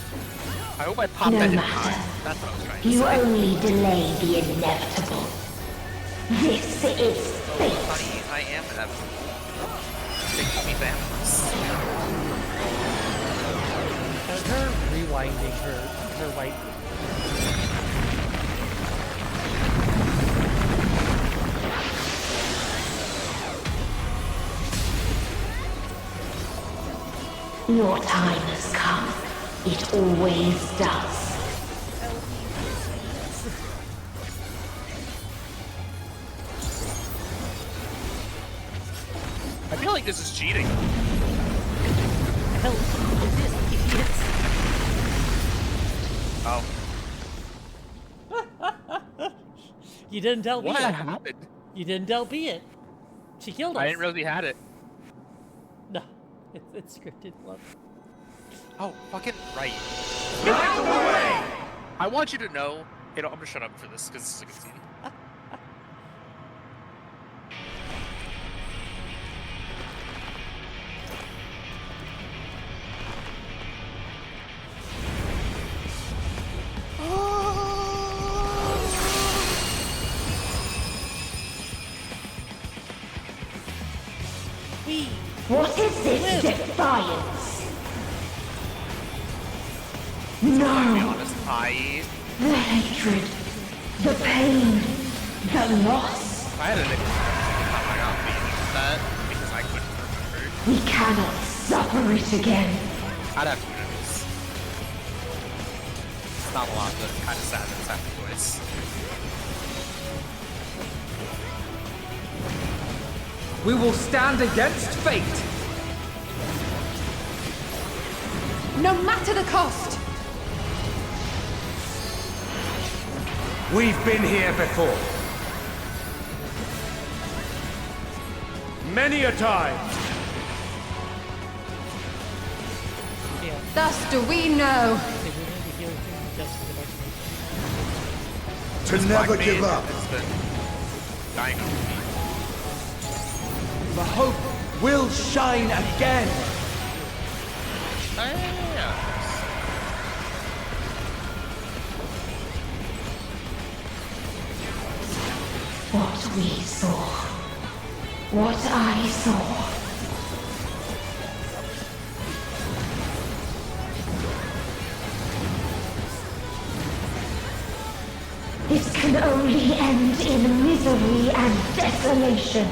I hope I popped that in time. That's what I was trying to You say. only delay the inevitable. This is fate. Honey, I am inevitable. They call me Thanos. Her rewinding her white. Your time has come. It always does. I feel like this is cheating. Hell, idiots. Oh. You didn't LB What it. happened? You didn't LB it. She killed us. I didn't realize he had it. No, it's scripted. Love. Oh, fucking right. Get out of the way! I want you to know. Hey, I'm gonna shut up for this because this is a good scene. What is this defiance? No. To be honest, The hatred, the pain, the loss. I had an I got that because I couldn't remember. We cannot suffer it again. I'd have to notice. It's not a lot, but it's kind of sad that it's happened twice. We will stand against fate. No matter the cost. We've been here before. Many a time. Thus do we know. To never give up. Dying on me. The hope will shine again. What we saw. What I saw. This can only end in misery and desolation.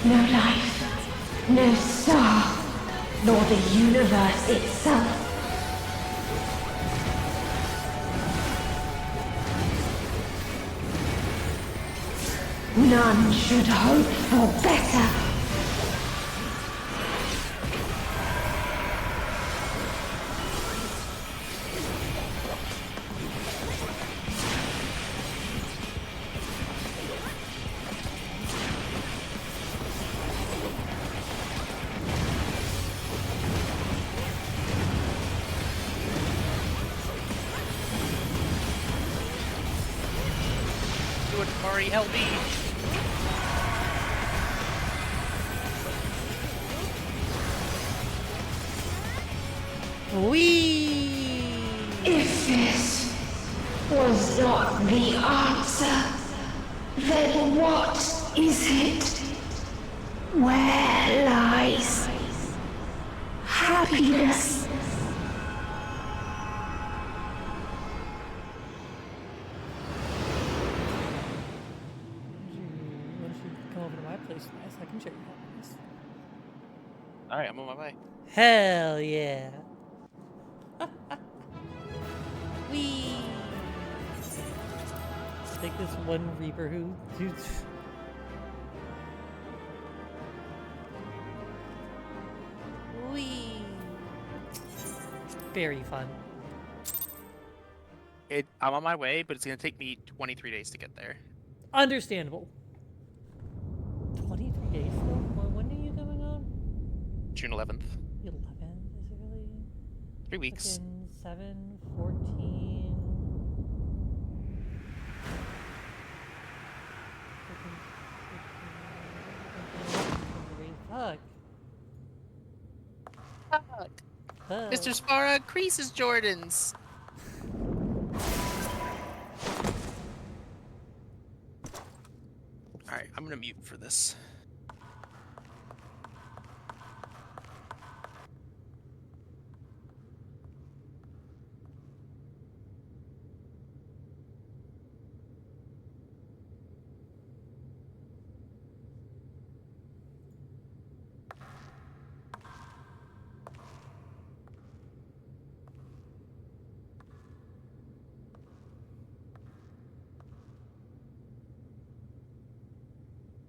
No life, no star, nor the universe itself. None should hope for better. Do it, Mari, LB. If this was not the answer, then what is it? Where lies happiness? Alright, I'm on my way. Hell yeah. Wee. Take this one Reaper who's wee. Very fun. I'm on my way, but it's gonna take me 23 days to get there. Understandable. 23 days though? When are you going on? June 11th. 11th? Is it really? 3 weeks. 7, 14. Fuck. Fuck. Mr. Spara creases Jordans. Alright, I'm gonna mute for this.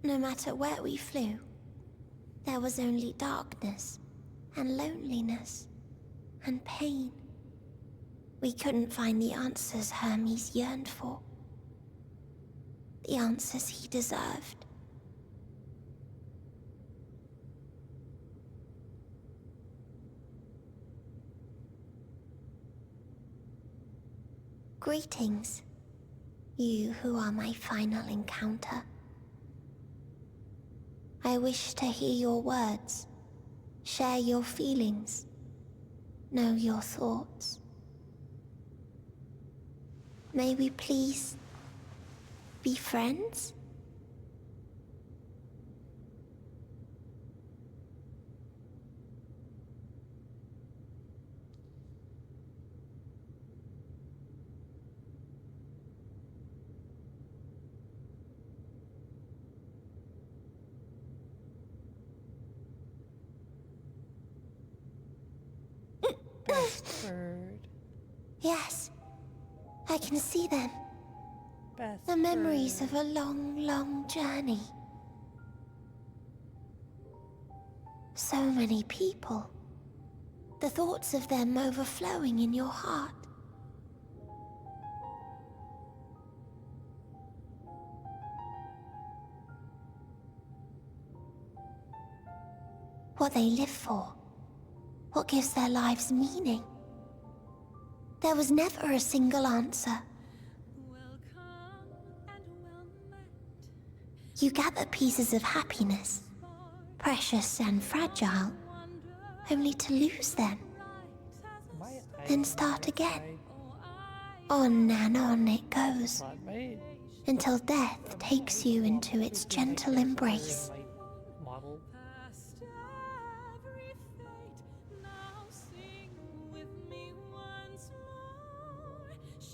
No matter where we flew, there was only darkness and loneliness and pain. We couldn't find the answers Hermes yearned for. The answers he deserved. Greetings, you who are my final encounter. I wish to hear your words, share your feelings, know your thoughts. May we please be friends? Best bird. Yes, I can see them. Best The memories bird. of a long, long journey. So many people. The thoughts of them overflowing in your heart. What they live for. What gives their lives meaning. There was never a single answer. You gather pieces of happiness, precious and fragile, only to lose them. Then start again. On and on it goes, until death takes you into its gentle embrace.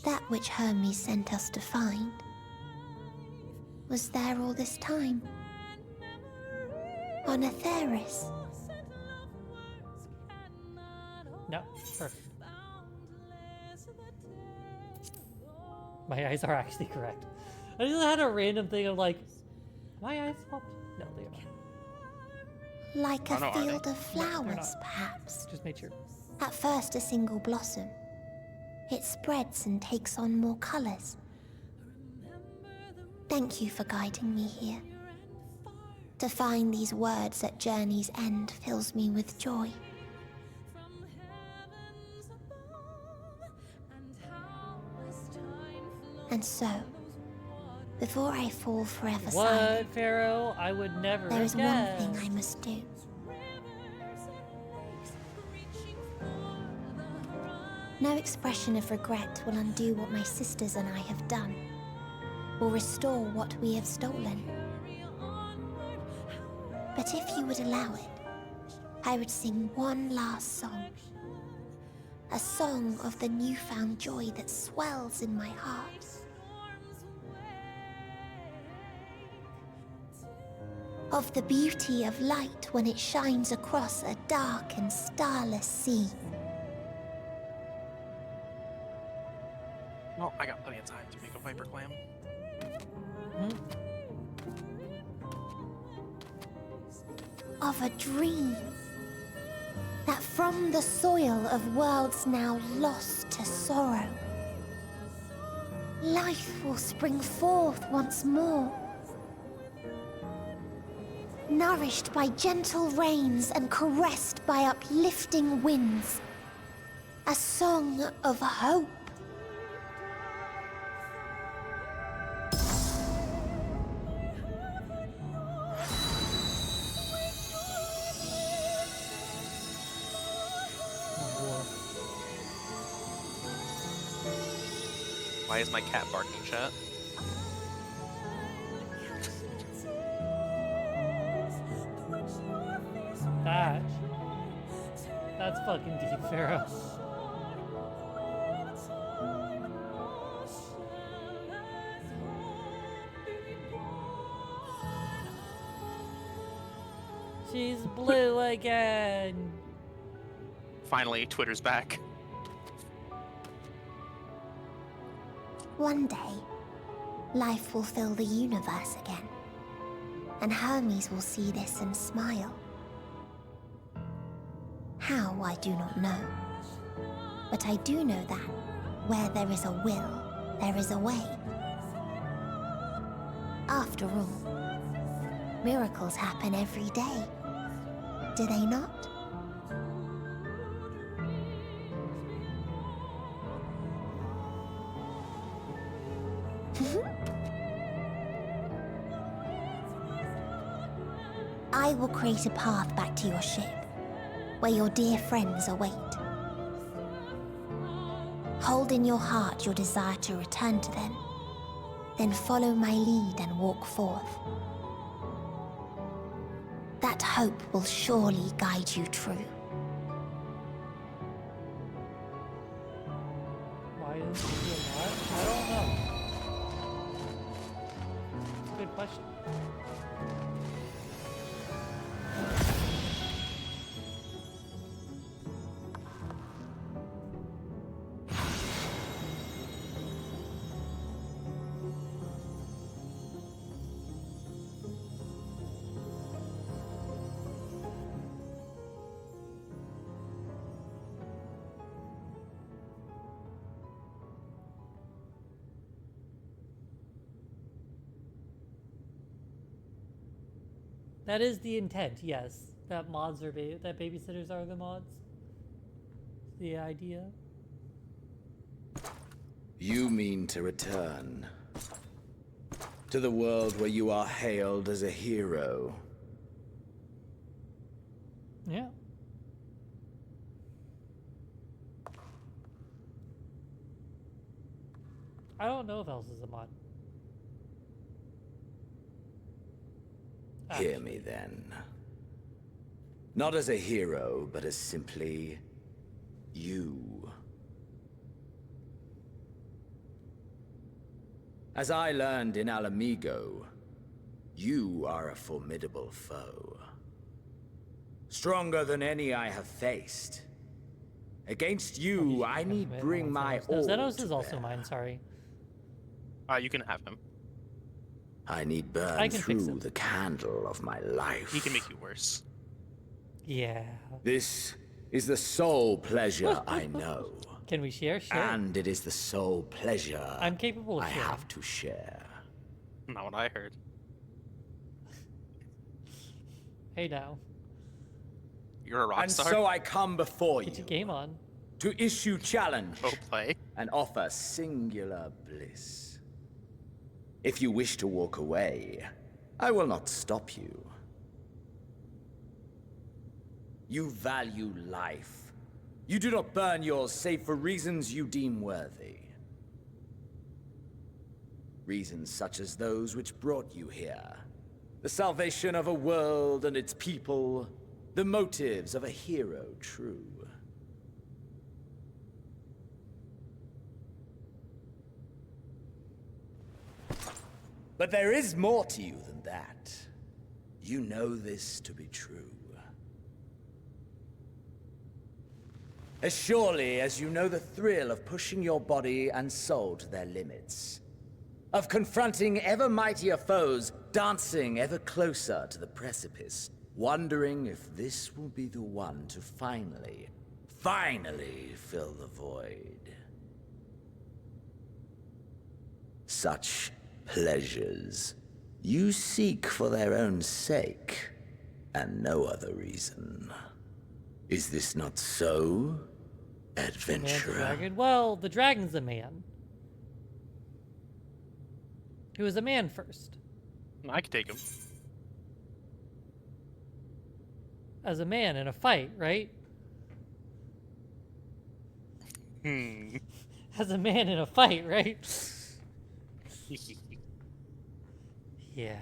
That which Hermes sent us to find was there all this time. On Atheris. No, perfect. My eyes are actually correct. I just had a random thing of like, my eyes swapped? No, they are not. Like a field of flowers, perhaps. Just made sure. At first a single blossom. It spreads and takes on more colors. Thank you for guiding me here. To find these words at journey's end fills me with joy. And so, before I fall forever silent, What, Pharaoh? I would never there is one guess. thing I must do. No expression of regret will undo what my sisters and I have done, or restore what we have stolen. But if you would allow it, I would sing one last song. A song of the newfound joy that swells in my heart. of the beauty of light when it shines across a dark and starless sea. Well, I got plenty of time to make a viper clam. Of a dream that from the soil of worlds now lost to sorrow, life will spring forth once more. Nourished by gentle rains and caressed by uplifting winds. A song of hope. Why is my cat barking, chat? That's fucking deep, Pharaoh. She's blue again. Finally, Twitter's back. One day, life will fill the universe again. And Hermes will see this and smile. How, I do not know. But I do know that where there is a will, there is a way. After all, miracles happen every day. Do they not? I will create a path back to your ship, where your dear friends await. Hold in your heart your desire to return to them, then follow my lead and walk forth. That hope will surely guide you true. Why is he alive? I don't know. It's a good question. That is the intent, yes. That mods are that babysitters are the mods. The idea. You mean to return to the world where you are hailed as a hero. Yeah. I don't know if else is a mod. Hear me then. Not as a hero, but as simply you. As I learned in Alamigo, you are a formidable foe. Stronger than any I have faced. Against you, I need bring my all. Xenos is also mine, sorry. You can have him. I need burn through the candle of my life. He can make you worse. Yeah. This is the sole pleasure I know. Can we share? Sure. And it is the sole pleasure I'm capable of I sharing. have to share. Not what I heard. Hey now. You're a rock And star. so I come before Get you. your game on. To issue challenge. Oh, play. And offer singular bliss. If you wish to walk away, I will not stop you. You value life. You do not burn yours save for reasons you deem worthy. Reasons such as those which brought you here. The salvation of a world and its people. The motives of a hero true. But there is more to you than that. You know this to be true. As surely as you know the thrill of pushing your body and soul to their limits. Of confronting ever mightier foes, dancing ever closer to the precipice, wondering if this will be the one to finally fill the void. Such pleasures you seek for their own sake, and no other reason. Is this not so, adventurer? Dragon? Well, the dragon's a man. He was a man first. I could take him. As a man in a fight, right? As a man in a fight, right? Yeah.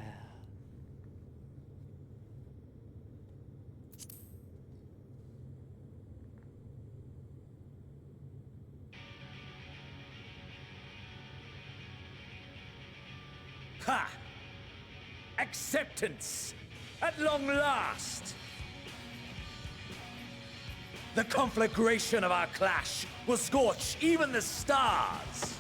Ha! Acceptance! At long last! The conflagration of our clash will scorch even the stars!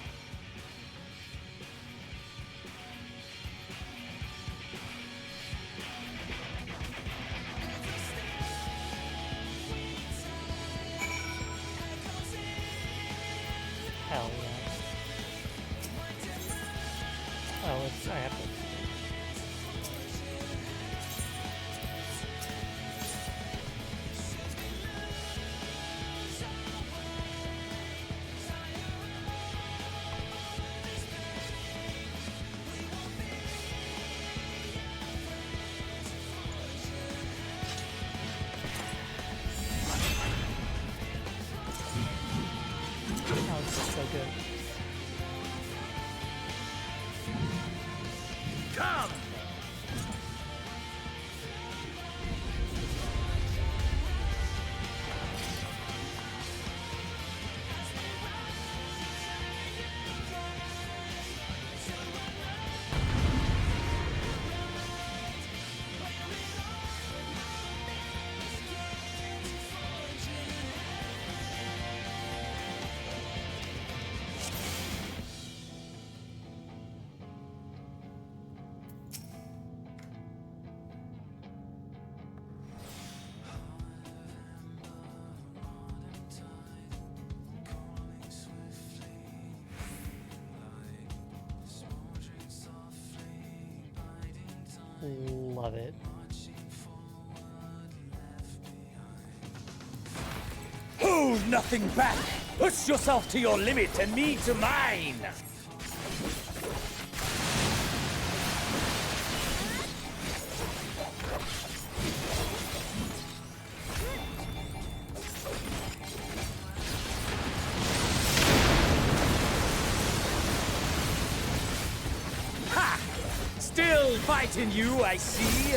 Hell yeah. Oh, I have to. Oh, this is so good. Come! Love it. Hold nothing back! Push yourself to your limit and me to mine! Ha! Still fighting you, I see.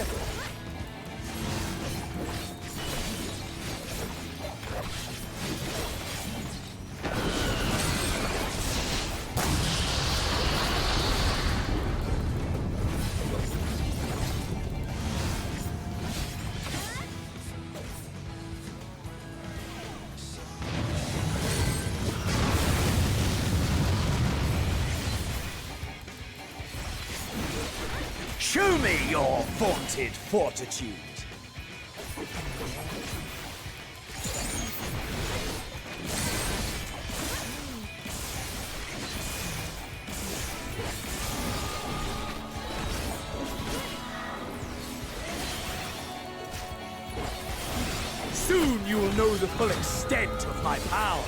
Show me your vaunted fortitude. Soon you will know the full extent of my power.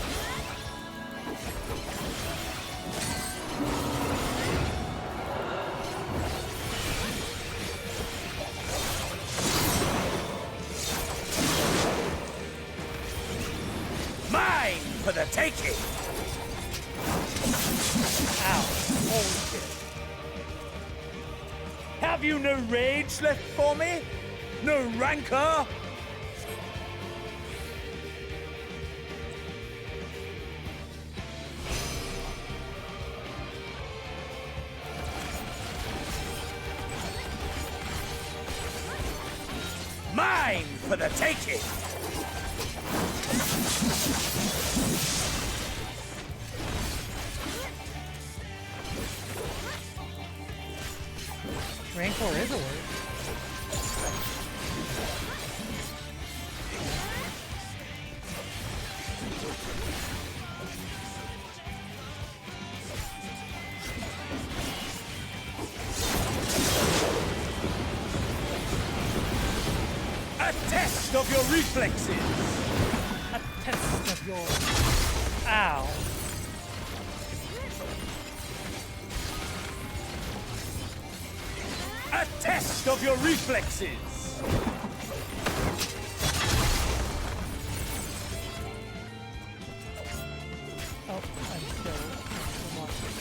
Mine for the taking! Ow. Holy shit. Have you no rage left for me? No rancor? for the taking! Rancor is a word. A test of your reflexes! A test of your... Ow. A test of your reflexes! Oh, I'm still watching.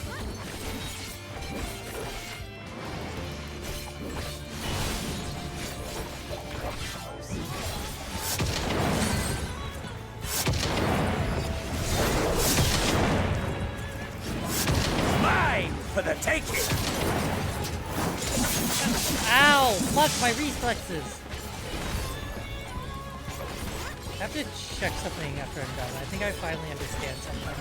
Mine for the taking! Ow! Fuck my reflexes! I have to check something after I'm done. I think I finally understand something.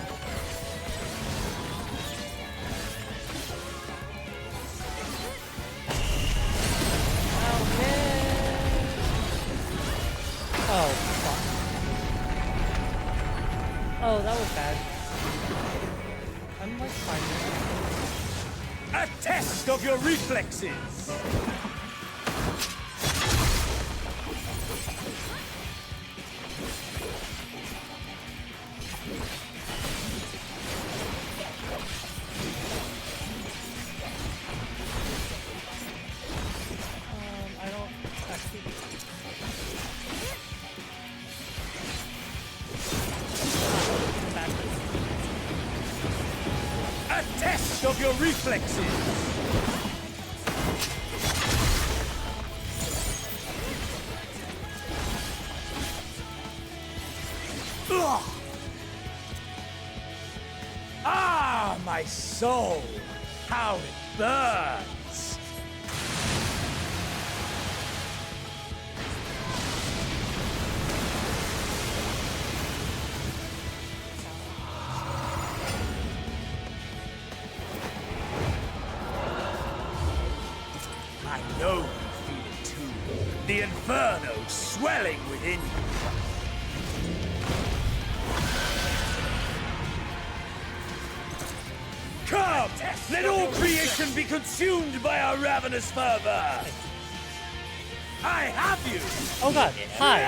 Oh, fuck. Oh, that was bad. I'm like fine. A test of your reflexes! I don't actually... A test of your reflexes! Ugh. Ah, my soul! How it burns! I know you feel it too. The inferno swelling within you. Come! Let all creation be consumed by our ravenous fervor! I have you! Oh god, hi!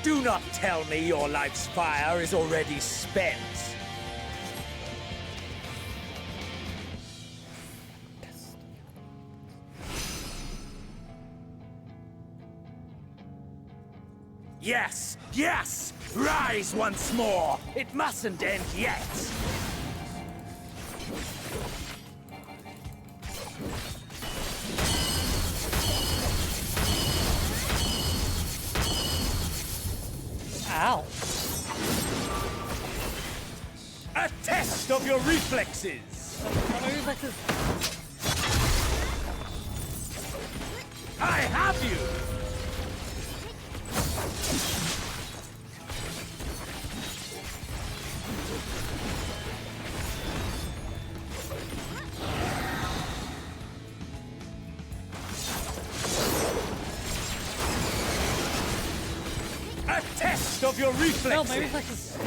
Do not tell me your life's fire is already spent. Yes! Yes! Rise once more! It mustn't end yet! Ow! A test of your reflexes! My reflexes! I have you! A test of your reflexes! No, my reflexes!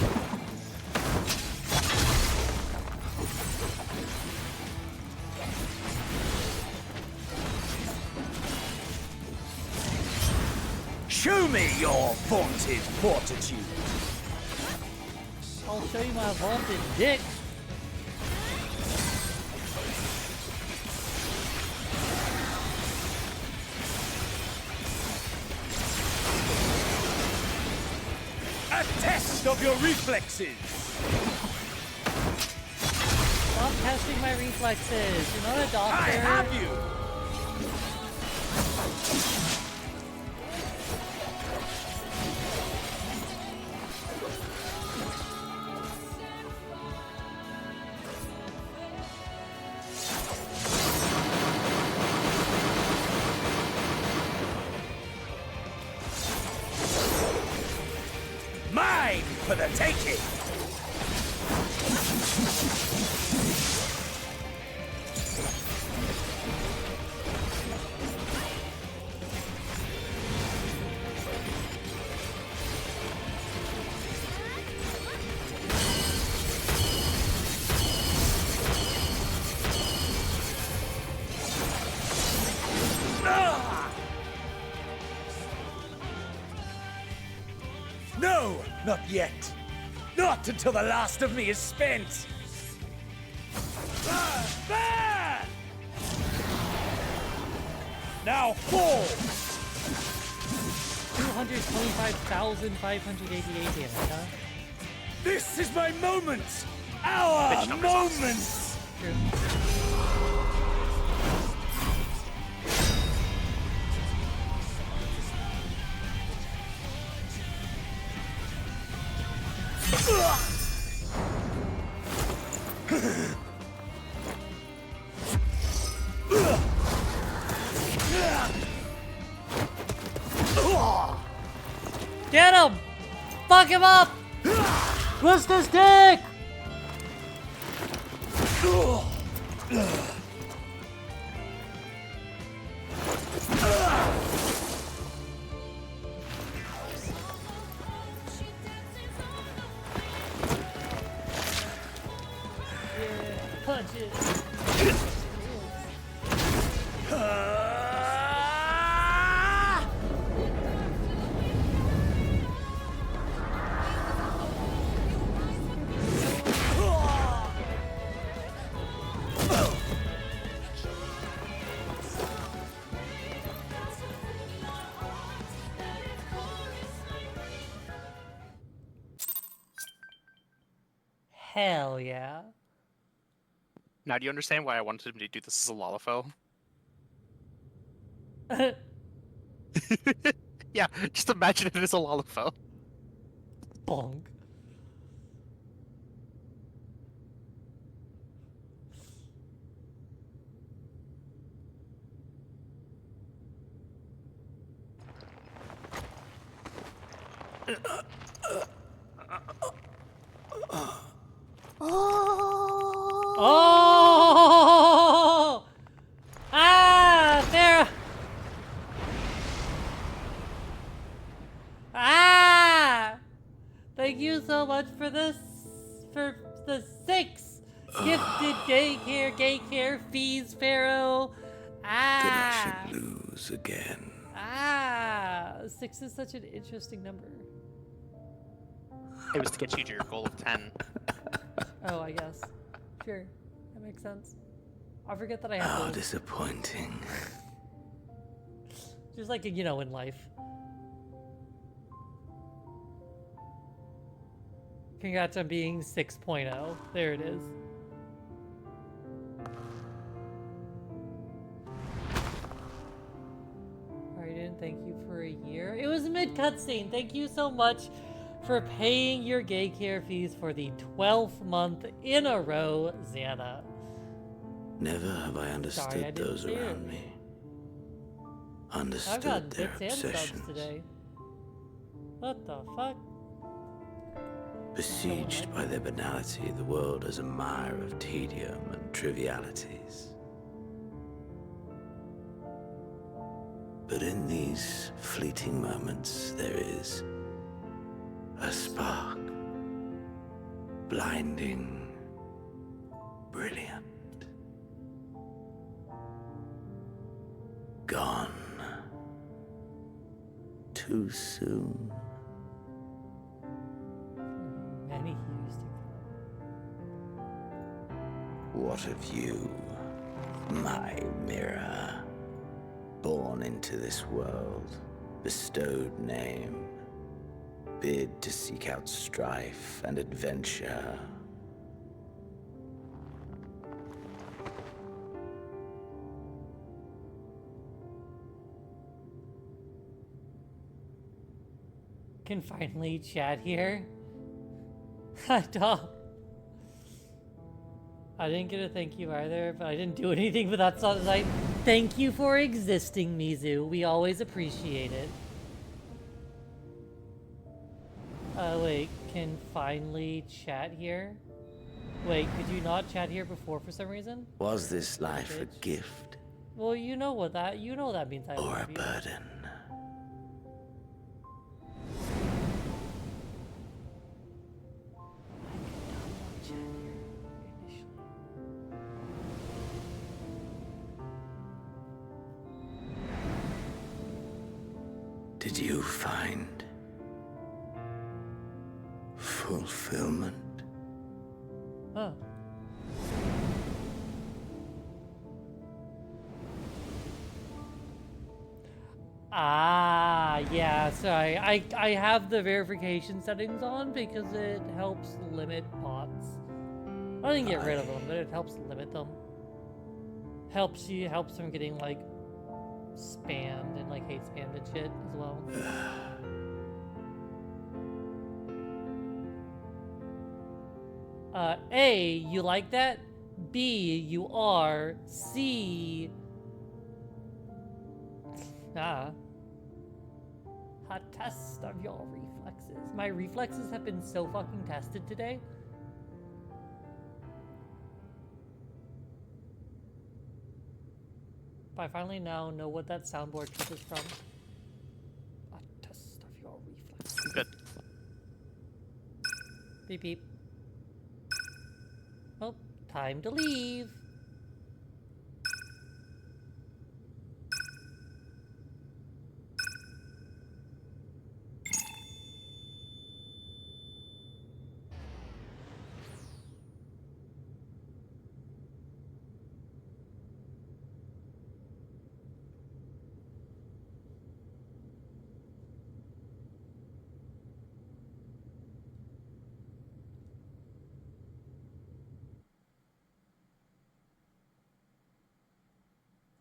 Show me your vaunted fortitude! I'll show you my vaunted dick! A test of your reflexes! Stop testing my reflexes! You're not a doctor! I have you! for the taking! No, not yet. Not until the last of me is spent. Now fall! 225,588 damage, huh? This is my moment! Our moment! Get him! Fuck him up! Twist his dick! Punch it. Hell yeah. Now, do you understand why I wanted him to do this as a Lalafell? Yeah, just imagine it as a Lalafell. Bonk. Oh! Ah! There! Ah! Thank you so much for this, for the 6 gifted daycare fees, Pharaoh. Ah! Then I should lose again. Ah! 6 is such an interesting number. It was to get you to your goal of 10. Oh, I guess. Sure. That makes sense. I forget that I have How those. disappointing. Just like, you know, in life. Congrats on being 6.0. There it is. Raiden, thank you for a year. It was mid-cutscene. Thank you so much for paying your gay care fees for the 12th month in a row, Xana. Never have I understood those around me. I've Understood gotten their bits and subs obsessions. today. What the fuck? Besieged by their banality, the world is a mire of tedium and trivialities. But in these fleeting moments, there is a spark. Blinding, brilliant. Gone. Too soon. Many years to What of you, my mirror? Born into this world, bestowed name, bid to seek out strife and adventure. Can finally chat here. Dom. I didn't get a thank you either, but I didn't do anything with that song tonight. Thank you for existing, Mizu. We always appreciate it. Wait, can finally chat here. Wait, could you not chat here before for some reason? Was this life a gift Well, you know what that means. I or a love you. burden? Did you find fulfillment? Huh. Ah, yeah, sorry. I have the verification settings on because it helps limit bots. I didn't get rid of them, but it helps limit them. Helps from getting like spammed and like hate spammed and shit as well. A, you like that? B, you are. C, a test of your reflexes. My reflexes have been so fucking tested today. I finally now know what that soundboard clip is from. A test of your reflexes. Good. Beep beep. Oh, time to leave.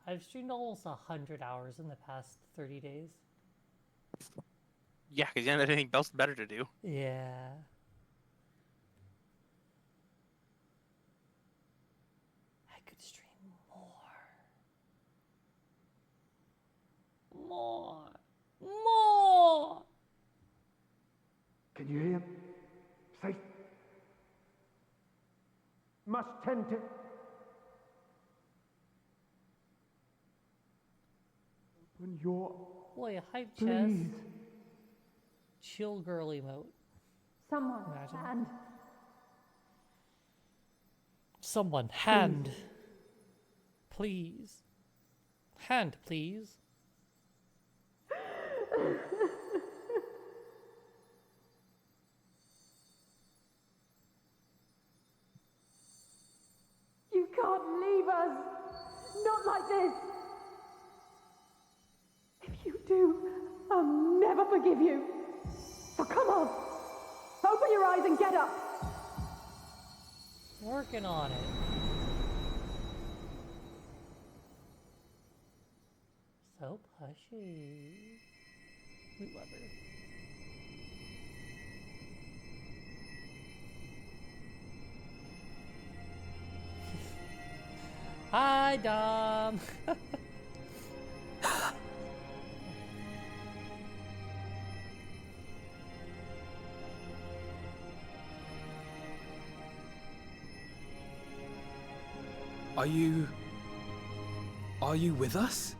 I've streamed almost 100 hours in the past 30 days. Yeah, because you don't have anything else better to do. Yeah. I could stream more. More. Can you hear? Say. Must tend to. Open your. Boy, hype Please. chest. Chill girl emote. Someone, Imagine. hand. Someone, hand. Please. Hand, please. You can't leave us! Not like this! If you do, I'll never forgive you! So come on! Open your eyes and get up! Working on it. So pushy. We love her. Hi, Dom. Are you with us?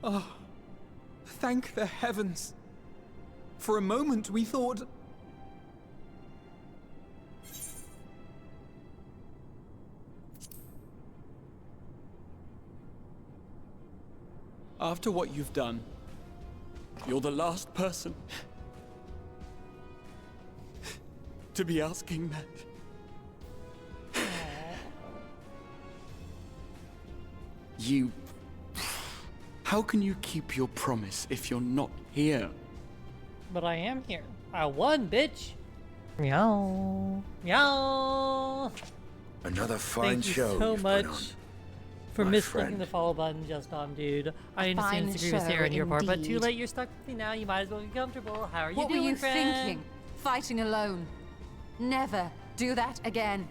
Oh, thank the heavens. For a moment we thought... After what you've done, you're the last person to be asking that. You... How can you keep your promise if you're not here? But I am here. I won, bitch. Meow. Meow. Another fine Thank you show so you've put much on, for my misclicking friend. the follow button, just Dom, dude. I understand fine it's a grievous show error on your part, but too indeed. late. You're stuck with me now. You might as well be comfortable. How are you What doing, were you friend? thinking? Fighting alone. Never do that again.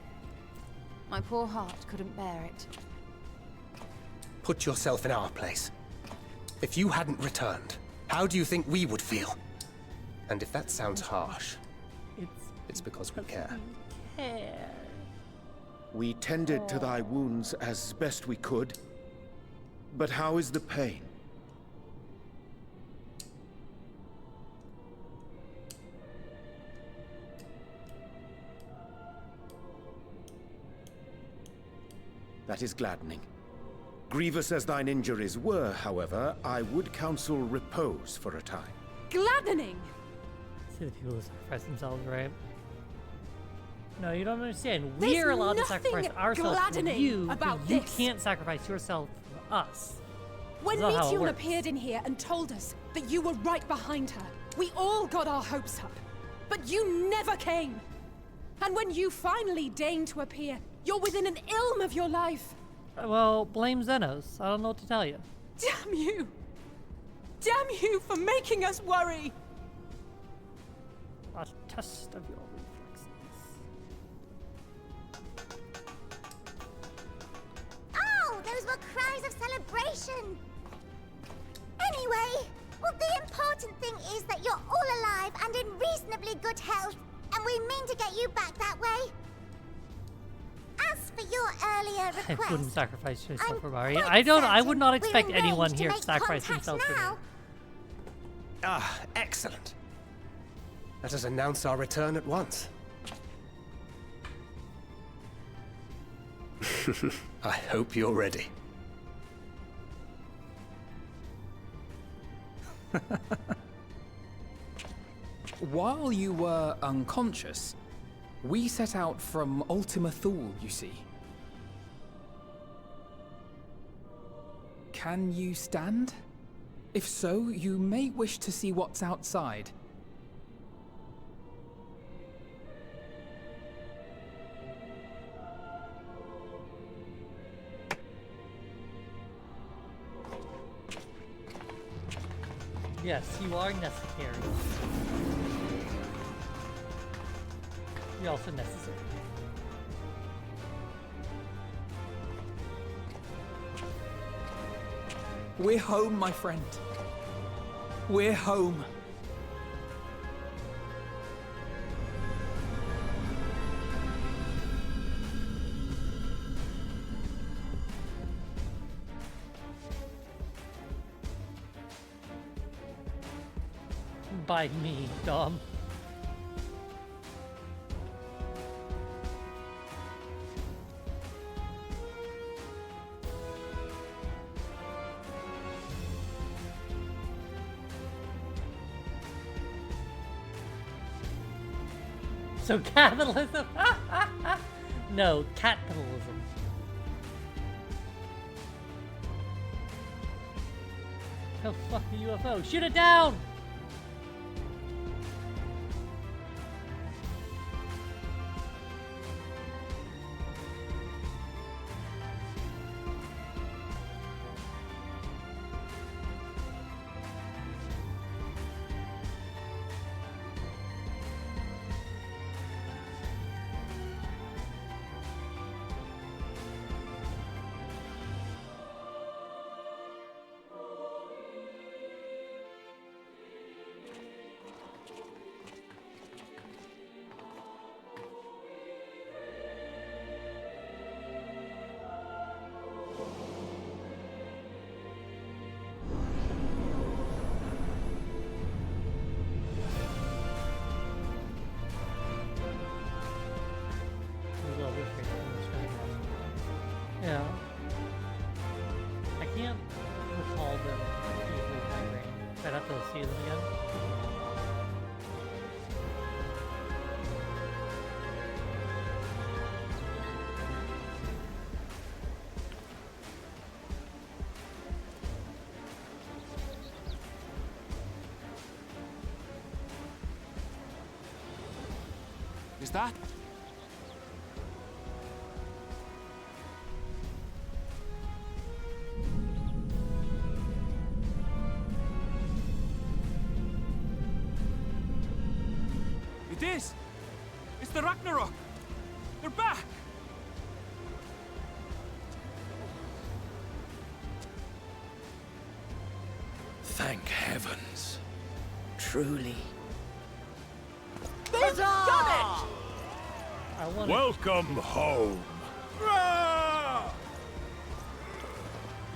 My poor heart couldn't bear it. Put yourself in our place. If you hadn't returned, how do you think we would feel? And if that sounds harsh, it's because we care. We tended to thy wounds as best we could. But how is the pain? That is gladdening. Grievous as thine injuries were, however, I would counsel repose for a time. Gladdening! See the people who sacrifice themselves, right? No, you don't understand. There's We're allowed to nothing sacrifice ourselves for gladdening you, about but you this. can't sacrifice yourself for us. When That's not how it Meteor works. appeared in here and told us that you were right behind her, we all got our hopes up. But you never came! And when you finally deigned to appear, you're within an ilm of your life. Well, blame Xenos. I don't know what to tell you. Damn you! Damn you for making us worry! A test of your reflexes. Oh, those were cries of celebration. Anyway, well, the important thing is that you're all alive and in reasonably good health, and we mean to get you back that way. As for your earlier I request, wouldn't sacrifice yourself for Mari. quite I would not certain expect we're anyone arranged to here to make sacrifice contact themselves for me. now. Ah, excellent. Let us announce our return at once. I hope you're ready. While you were unconscious, we set out from Ultima Thule, you see. Can you stand? If so, you may wish to see what's outside. Yes, you are necessary. You're also necessary. We're home, my friend. We're home. By me, Dom. So capitalism? No, capitalism. Oh, fuck the UFO. Shoot it down! Yeah. I can't recall them easily in my brain. I'd have to see them again. Is that? It is! It's the Ragnarok! They're back! heavens. Truly. They've done it! I want Welcome home. Ah!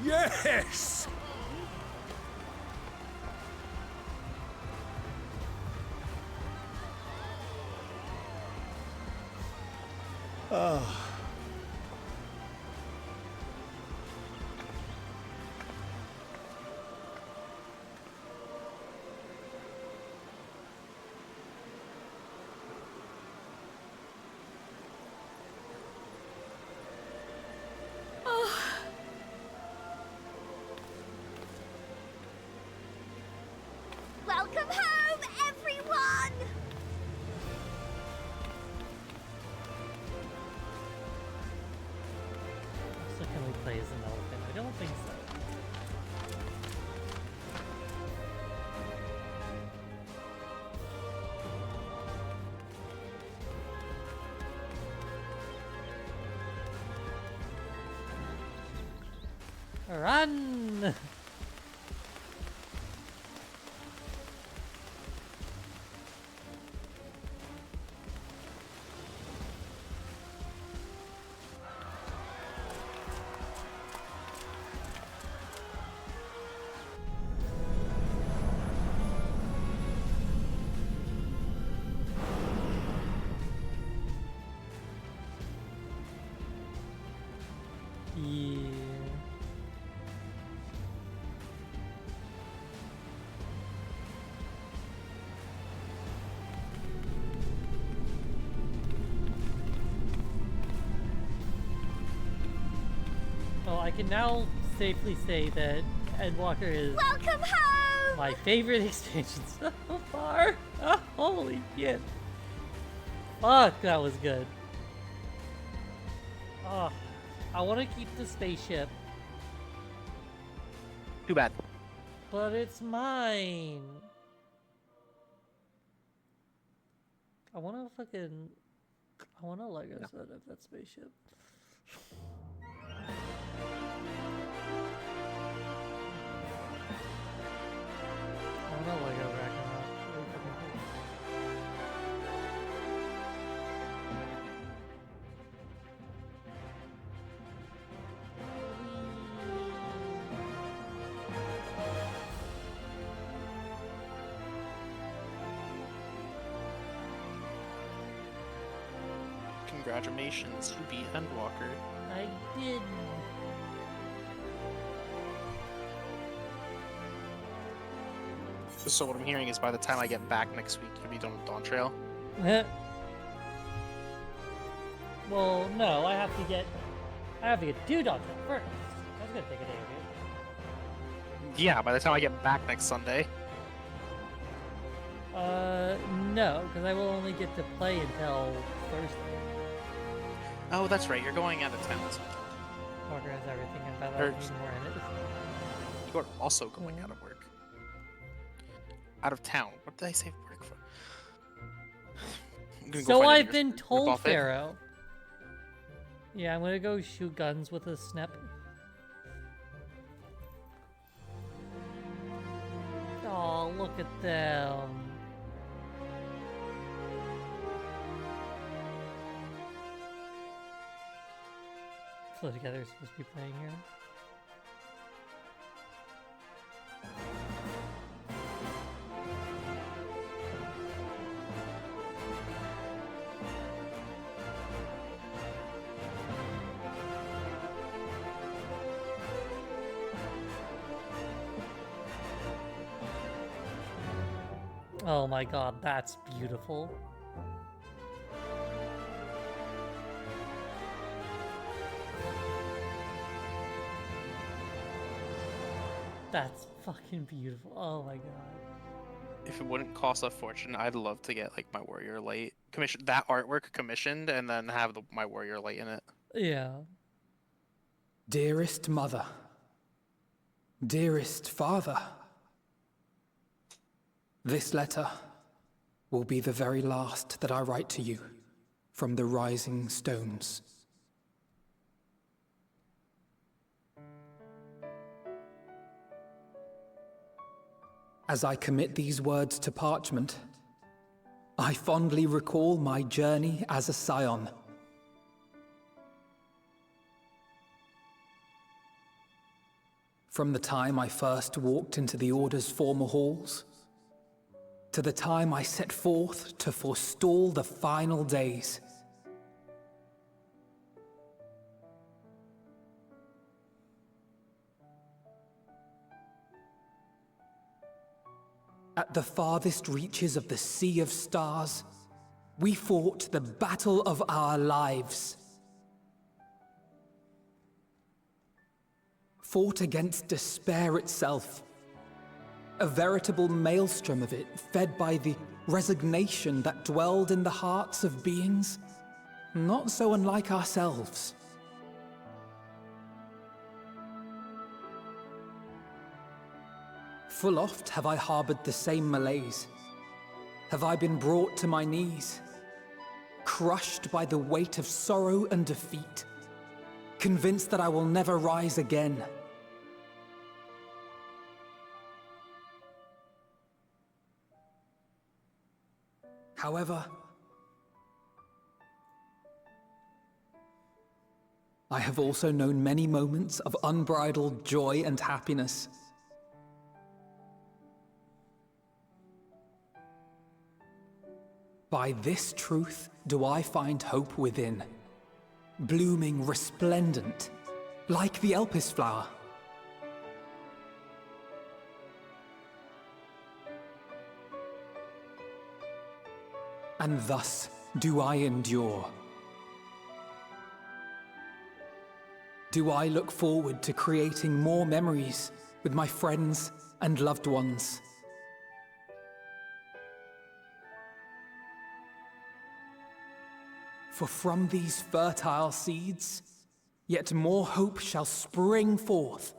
Yes! Ah. Welcome home, everyone! So can we play as an elephant? I don't think so. Run! Yeah. Well, I can now safely say that Endwalker is Welcome home! my favorite expansion so far. Oh, holy shit. Fuck, that was good. Oh, I want to keep the spaceship, Too bad. but it's mine. I want to Lego set of that spaceship. I want a Lego Ragnarok. Really fucking cool. Congratulations, you beat Endwalker. I did. So what I'm hearing is by the time I get back next week, you'll be done with Dawn Trail. Well, no, I have to get two dogs first. That's gonna take a day or two. Yeah, by the time I get back next Sunday. No, because I will only get to play until Thursday. Oh, that's right, you're going out of town. Walker has everything and by Or- that means more in it. You are also going out of work. Out of town. What did I say work for? I'm gonna go So find I've your- been your told, buffet. Pharaoh. Yeah, I'm gonna go shoot guns with a snip. Oh, look at them. Flow Together is supposed to be playing here. Oh my god, that's beautiful. That's fucking beautiful. Oh my god. If it wouldn't cost a fortune, I'd love to get like my Warrior Light that artwork commissioned and then have my Warrior Light in it. Yeah. Dearest mother, dearest father, this letter will be the very last that I write to you from the Rising Stones. As I commit these words to parchment, I fondly recall my journey as a scion. From the time I first walked into the Order's former halls, to the time I set forth to forestall the final days. At the farthest reaches of the Sea of Stars, we fought the battle of our lives. Fought against despair itself. A veritable maelstrom of it, fed by the resignation that dwelled in the hearts of beings not so unlike ourselves. Full oft have I harbored the same malaise. Have I been brought to my knees, crushed by the weight of sorrow and defeat, convinced that I will never rise again. However, I have also known many moments of unbridled joy and happiness. By this truth do I find hope within, blooming resplendent, like the Elpis flower. And thus do I endure. Do I look forward to creating more memories with my friends and loved ones. For from these fertile seeds, yet more hope shall spring forth.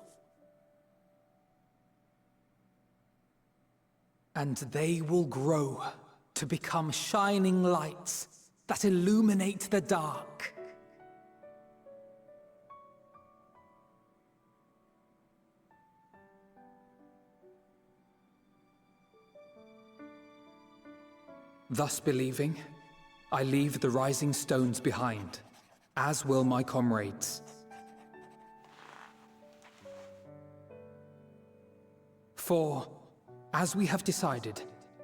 And they will grow to become shining lights that illuminate the dark. Thus believing, I leave the rising stones behind, as will my comrades. For, as we have decided,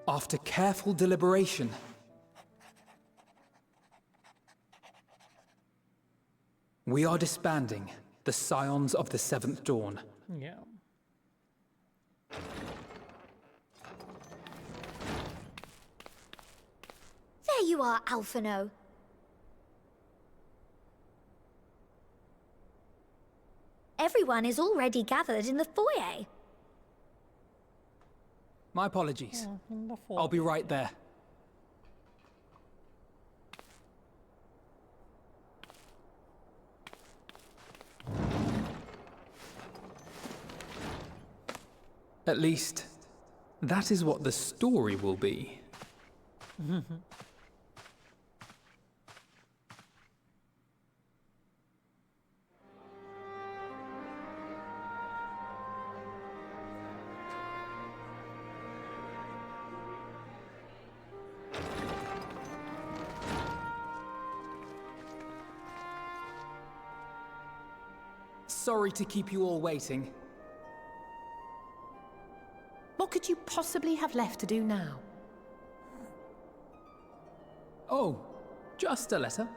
after careful deliberation, we are disbanding the Scions of the Seventh Dawn. Yeah. There you are, Alphino. Everyone is already gathered in the foyer. My apologies. I'll be right there. At least, that is what the story will be. Sorry to keep you all waiting. What could you possibly have left to do now? Oh, just a letter.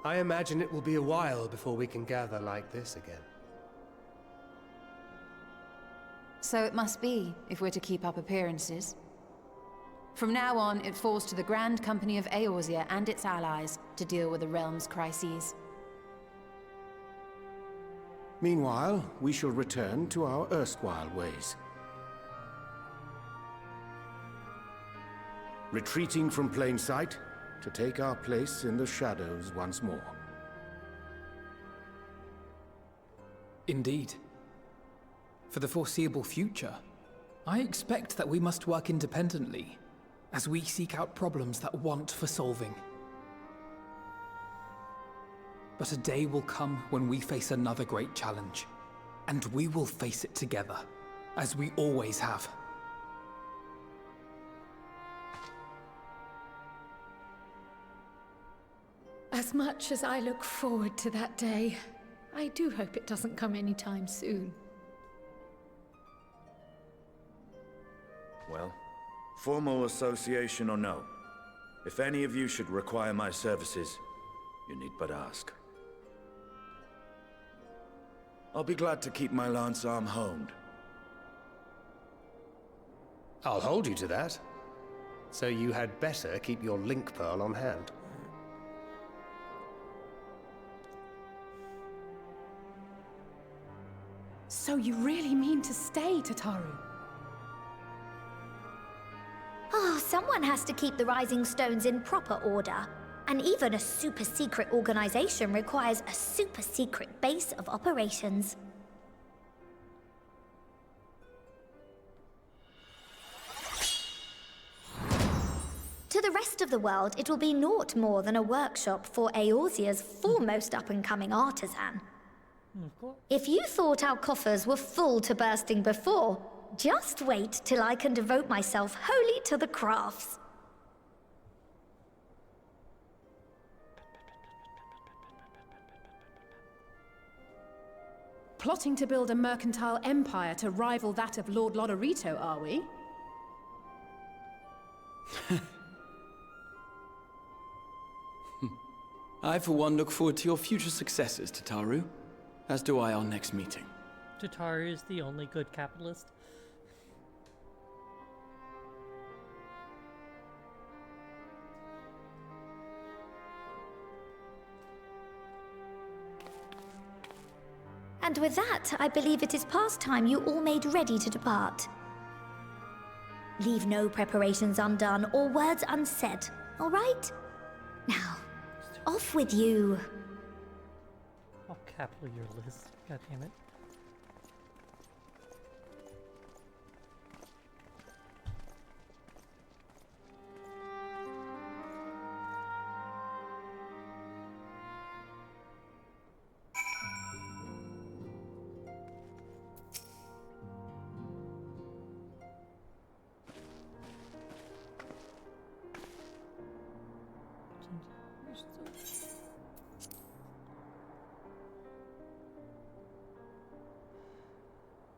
I imagine it will be a while before we can gather like this again. So it must be, if we're to keep up appearances. From now on, it falls to the Grand Company of Eorzea and its allies to deal with the realm's crises. Meanwhile, we shall return to our erstwhile ways. Retreating from plain sight to take our place in the shadows once more. Indeed. For the foreseeable future, I expect that we must work independently, as we seek out problems that want for solving. But a day will come when we face another great challenge. And we will face it together, as we always have. As much as I look forward to that day, I do hope it doesn't come anytime soon. Well, formal association or no, if any of you should require my services, you need but ask. I'll be glad to keep my lance arm honed. I'll hold you to that. So you had better keep your link pearl on hand. So you really mean to stay, Tataru? Oh, someone has to keep the Rising Stones in proper order. And even a super-secret organization requires a super-secret base of operations. To the rest of the world, it will be naught more than a workshop for Eorzea's foremost up-and-coming artisan. If you thought our coffers were full to bursting before, just wait till I can devote myself wholly to the crafts. Plotting to build a mercantile empire to rival that of Lord Lodorito, are we? I, for one, look forward to your future successes, Tataru. As do I our next meeting. Tataru is the only good capitalist. And with that, I believe it is past time you all made ready to depart. Leave no preparations undone or words unsaid, all right? Now, off with you. I'll capital your list. God damn it.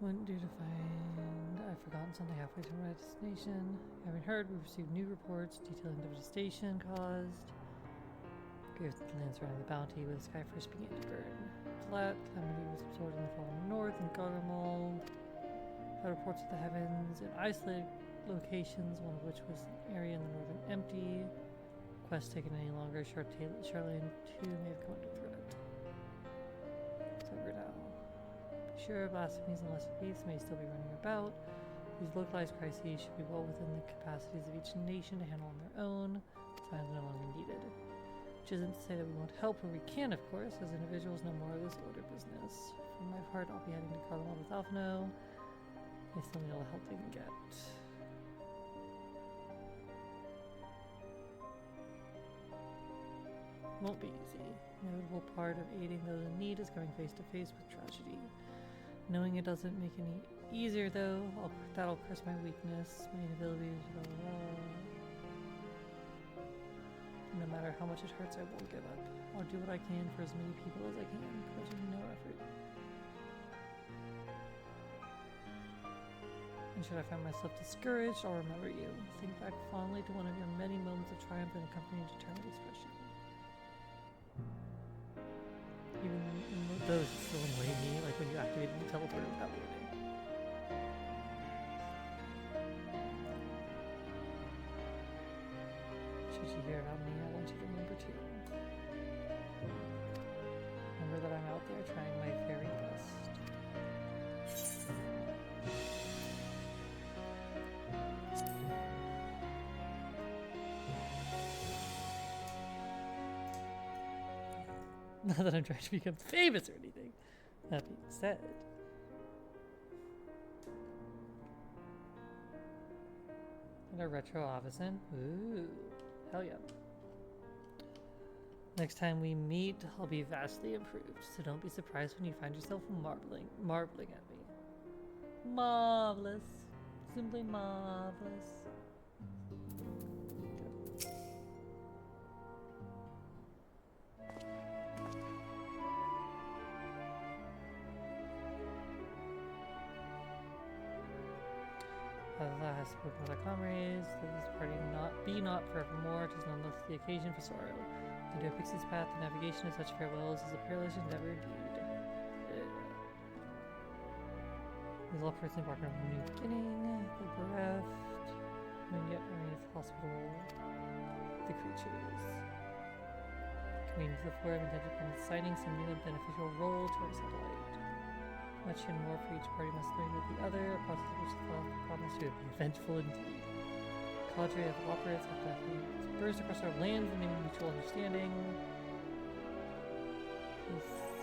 Wouldn't do to find. I've forgotten something halfway to my destination. Having heard, we've received new reports detailing devastation caused. Grave the lands around the bounty with the sky first began to burn. Flat, calamity was absorbed in the fallen north and Gargamald. Had reports of the heavens in isolated locations, one of which was an area in the northern empty. Quest taken any longer, Charlene 2 may have come under threat. It's over now. Sure, blasphemies and lesser beasts may still be running about. These localized crises should be well within the capacities of each nation to handle on their own. Signs no longer needed. Which isn't to say that we won't help where we can, of course, as individuals know more of this order business. For my part, I'll be heading to Garlemald with Alphino. They still need all the help they can get. Won't be easy. A notable part of aiding those in need is coming face to face with tragedy. Knowing it doesn't make any easier, though, that'll curse my weakness, my inability to no matter how much it hurts, I won't give up. I'll do what I can for as many people as I can, grudging no effort. And should I find myself discouraged, I'll remember you. Think back fondly to one of your many moments of triumph and accompanying determined expression. Even those still annoy me, like when you activated the teleporter without warning. Should you hear about me, I want you to remember too. Remember that I'm out there trying my very best. Not that I'm trying to become famous or anything. That being said. And a retro Avison. Ooh. Hell yeah. Next time we meet, I'll be vastly improved, so don't be surprised when you find yourself marveling at me. Marvelous. Simply marvelous. Alas, spoke with our comrades, let this party be not forevermore, 'tis nonetheless the occasion for sorrow. To do a pixie's path, the navigation of such farewells is a perilous endeavor indeed. These all persons embark on a new beginning, the bereft, and yet remains hospitable, the creatures. Coming to the floor, I've intended upon assigning some new and beneficial role to our satellite. Much and more for each party must learn with the other, a process which the promise to be eventful indeed. Cadre of operates have burst across our lands in mutual understanding. He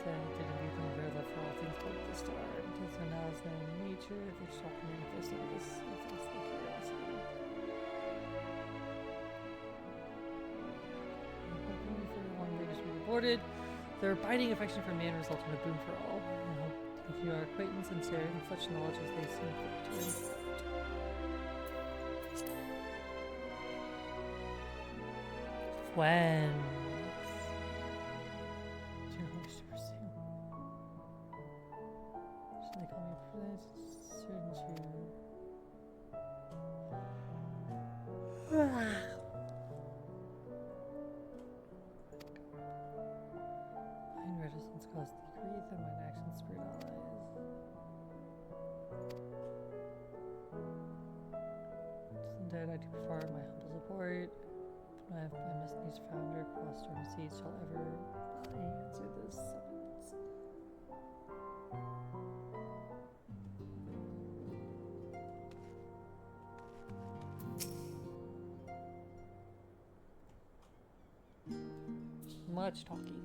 said, did indeed remember that for all things but the star. It is now as known in nature, they shall manifest all this with curiosity. Hoping for long labors to be rewarded. Their abiding affection for man result in a boon for all. If you are acquaintance and share in such knowledge as they seem fit to impart. Friends. Do you wish to pursue? Should they call me a prince? Certain Mine reticence caused thee grief, and mine actions spurred allies. Instead, I do prefer my humble support. But I must needs founder across stormy seas shall ever answer this summons. Much talking.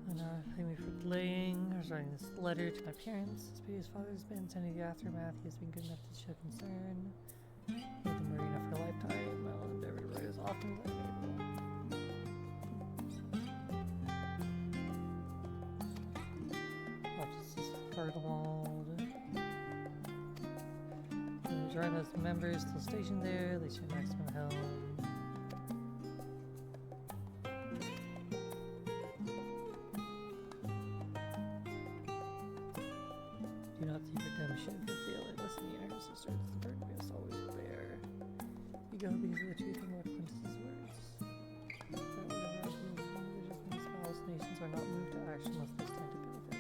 And now thank me for delaying or writing this letter to my parents. As his father's been sending the aftermath, he has been good enough to show concern. He had been worried enough for a lifetime. I will endeavor to write as often as I am able. Watch this Gardenwald. Join those members still stationed there. They should maximum help. Do not seek redemption for failing. Listen to your sister. It's the burden we must always bear. We go because of the truth and what Quintus's words. That whatever our views of religious municipalities, nations are not moved to action unless they stand to benefit.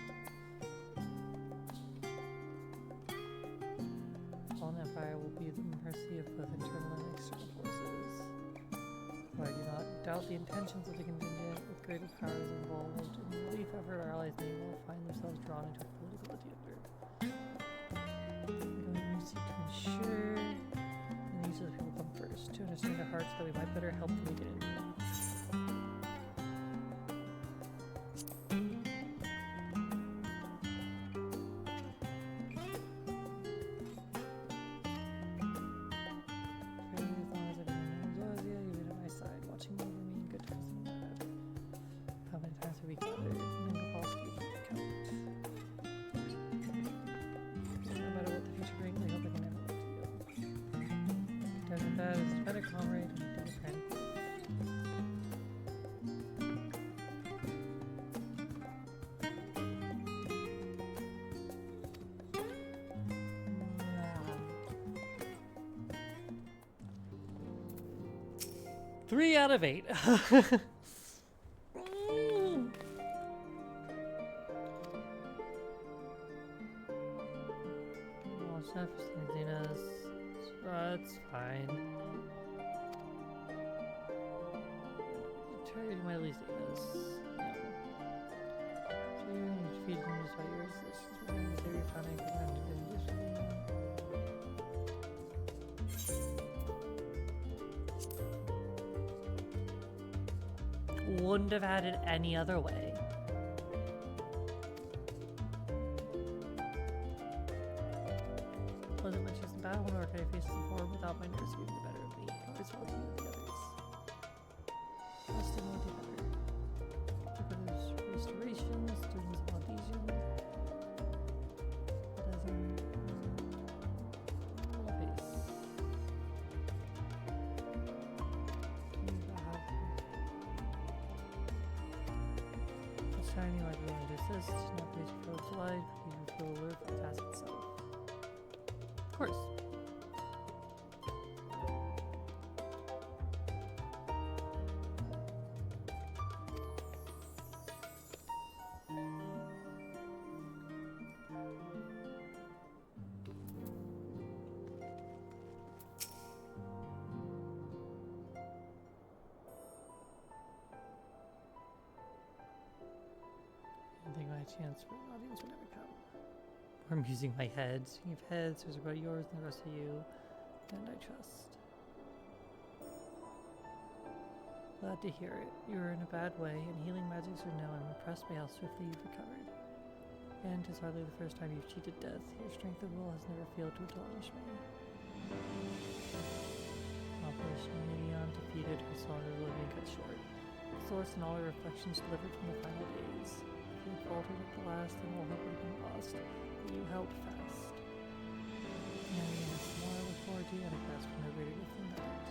All an empire will be at the mercy of both internal and external forces. Though I do not doubt the intentions of the contingent, with greater powers involved in the relief effort, our allies may well find themselves drawn into a political agenda. We seek to ensure the needs of the people come first, to understand their hearts that we might better help them begin. Three out of 8. That's fine. Terry might at least eat this. Yeah. So you feed them just by yours. This is what you're finding for them to do usually. Wouldn't have had it any other way. Wasn't much use in battle, nor could I face the form without my nurse being the better of me. always welcome the others. Trust and will do better. Together's restoration, students of audition. Shiny like willing to assist, not please feel polite, you feel alert for the task itself. Of course. I think my chance for an audience will never come. I'm using my head. Speaking of heads, there's about yours and the rest of you, and I trust. Glad to hear it. You were in a bad way, and healing magics are no. I'm impressed by how swiftly you've recovered. And 'tis hardly the first time you've cheated death. Your strength of will has never failed to astonish me. Operation Medion defeated, her song of living cut short. The source and all her reflections delivered from the final days. If you had faltered at the last, then all hope would have been lost. But you held fast. And yes, the more I look forward to, and I grasp for no greater gift than that.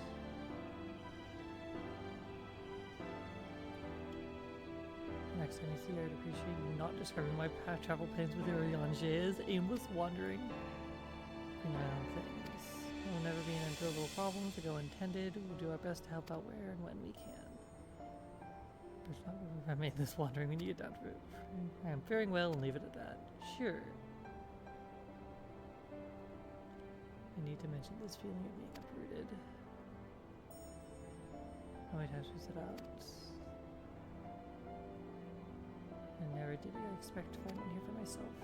Next time you see her, I'd appreciate you not describing my past travel plans with your Yange's aimless wandering. Bring my own things. There will never be an end to little problems that go untended. We'll do our best to help out where and when we can. There's not room if I made this wandering. We need to get down to it. I am faring well and leave it at that. Sure. I need to mention this feeling of being uprooted. How many times we set out? And never did I expect to find one here for myself.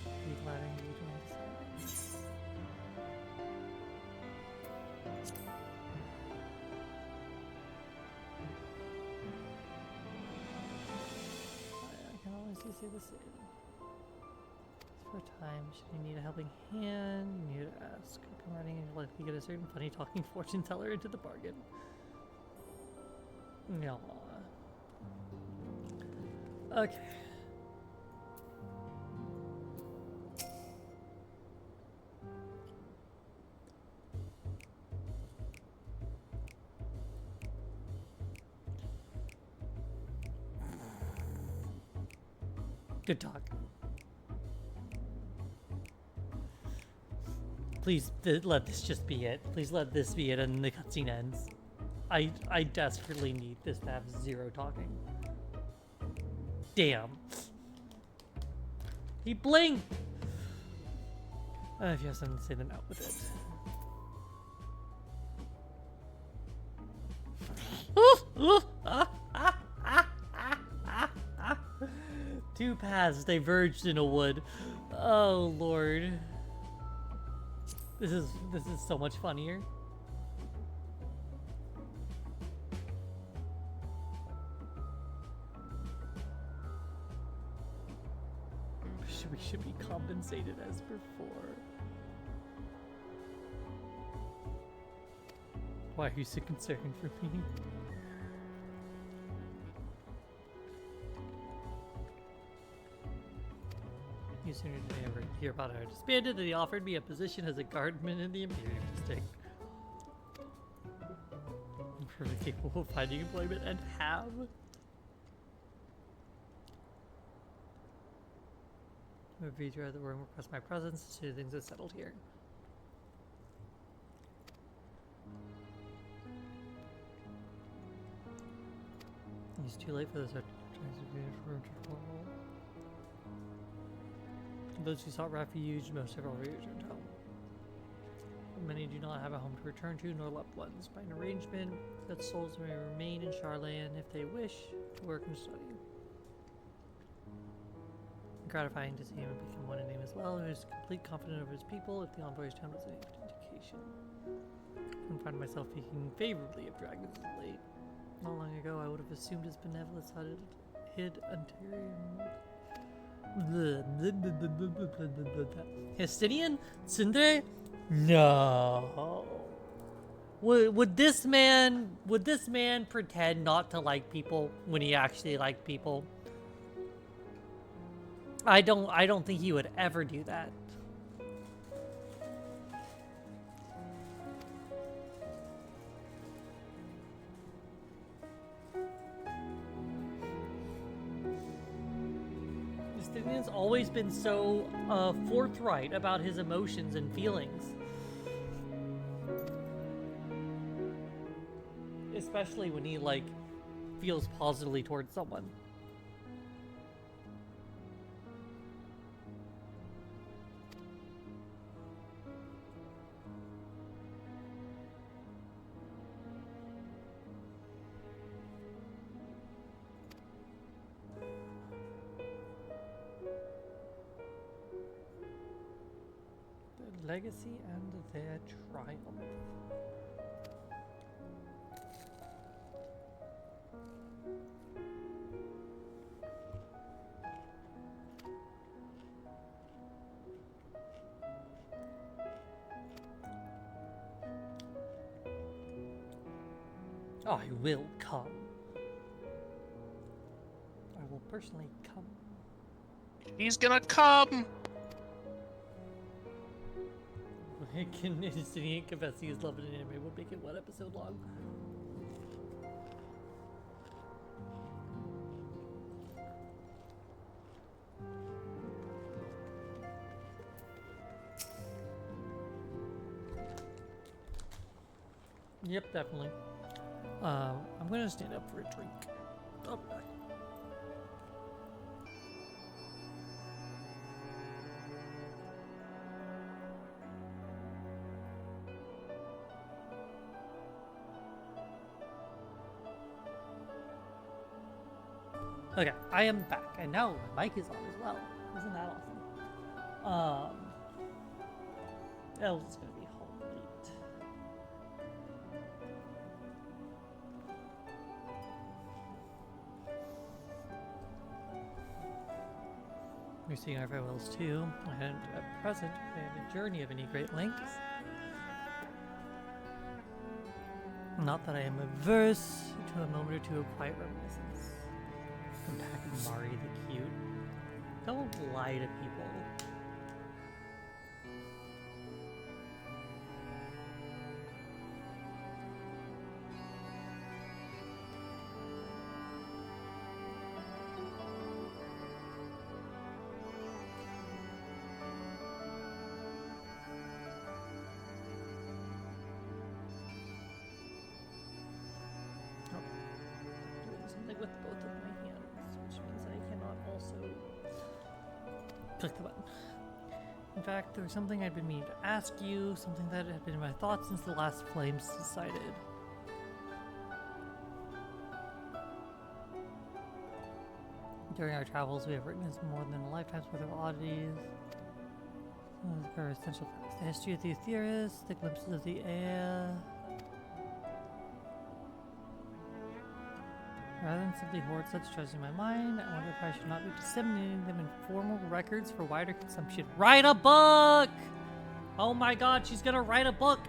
Be flattering to be doing this. I can honestly say the same. For a time, should you need a helping hand, you need to ask. Come running and you'll likely get a certain funny talking fortune teller into the bargain. No. Okay. Good talk. Please let this just be it. Please let this be it and the cutscene ends. I desperately need this to have zero talking. Damn. He blinked! If you have something to say, then out with it. Two paths diverged in a wood. Oh lord. This is so much funnier. We should be compensated as before. Why are you so concerned for me? You sooner did I ever hear about how I disbanded that he offered me a position as a guardman in the Imperium District. I'm perfectly capable of finding employment and have. I'm a reader of the room, request my presence, so things are settled here. It's too late for this. Those who sought refuge, most have already returned home. But many do not have a home to return to, nor loved ones. By an arrangement, that souls may remain in Charlayan if they wish to work and study. Gratifying to see him become one in name as well, who is complete confident of his people if the envoy's tone was any indication. I find myself speaking favorably of dragons as of late. Not long ago, I would have assumed his benevolence hid ulterior Histinian? Tsundere? No. Would this man pretend not to like people when he actually liked people? I don't think he would ever do that. Justinian's always been so forthright about his emotions and feelings. Especially when he, like, feels positively towards someone. Their legacy and their triumph. I will come. I will personally come. He's gonna come! Can Justinian confess he is loving an anime? We'll make it one episode long. Yep, definitely. I'm gonna stand up for a drink. I'll be back. Okay, I am back, and now my mic is on as well. Isn't that awesome? Elle's gonna be home late. We're seeing our farewells too, and at present, we have a journey of any great length. Not that I am averse to a moment or two of quiet reminiscence. Come back and Mari the cute. Don't lie to people. Something with both of my hands, which means I cannot also click the button. In fact, there was something I'd been meaning to ask you, something that had been in my thoughts since the last flames subsided. During our travels, we have witnessed more than a lifetime's worth of oddities. Those are essential facts. The history of the theorists, the glimpses of the air. Rather than simply hoard such treasures in my mind, I wonder if I should not be disseminating them in formal records for wider consumption. Write a book! Oh my god, she's gonna write a book!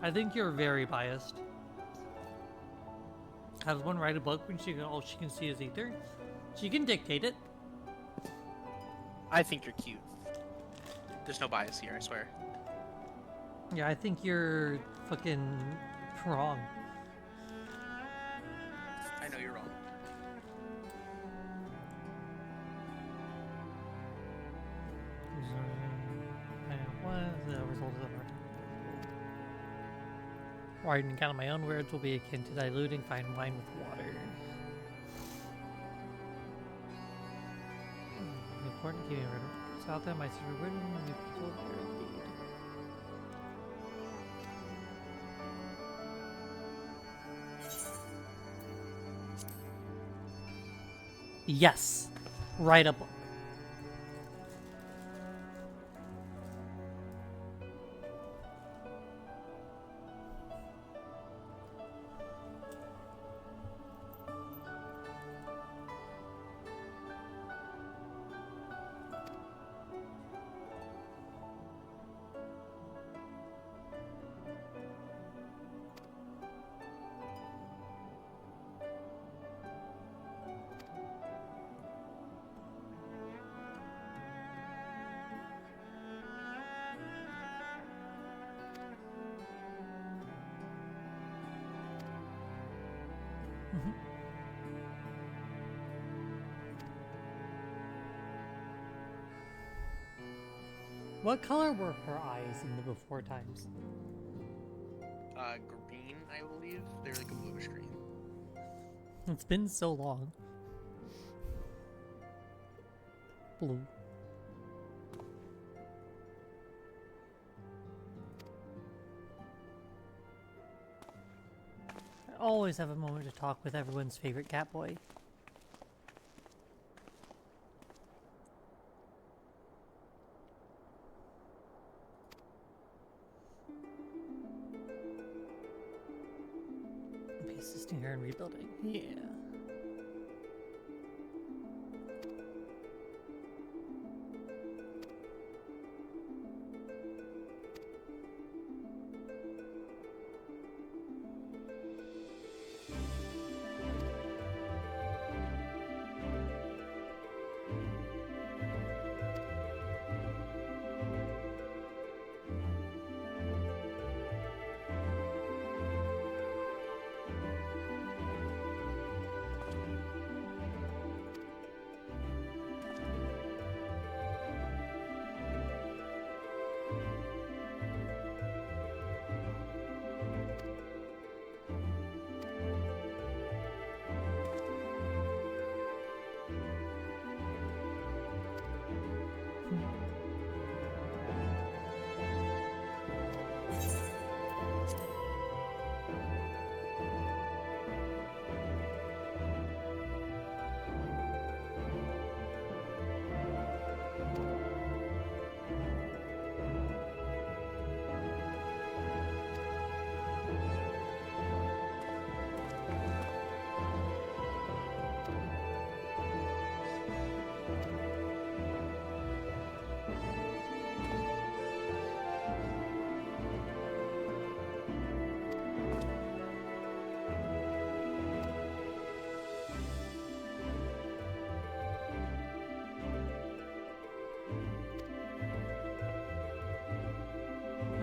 I think you're very biased. Has one write a book when all she can see is ether? She can dictate it. I think you're cute. There's no bias here, I swear. Yeah, I think you're fucking wrong. I know you're wrong. the result of the widening out of my own words will be akin to diluting fine wine with water. Important keeping rid of South End, my sister written and people there indeed. Yes. Write a book. What color were her eyes in the before times? Green, I believe. They're like a bluish green. It's been so long. Blue. I always have a moment to talk with everyone's favorite cat boy. Assisting her in rebuilding. Yeah.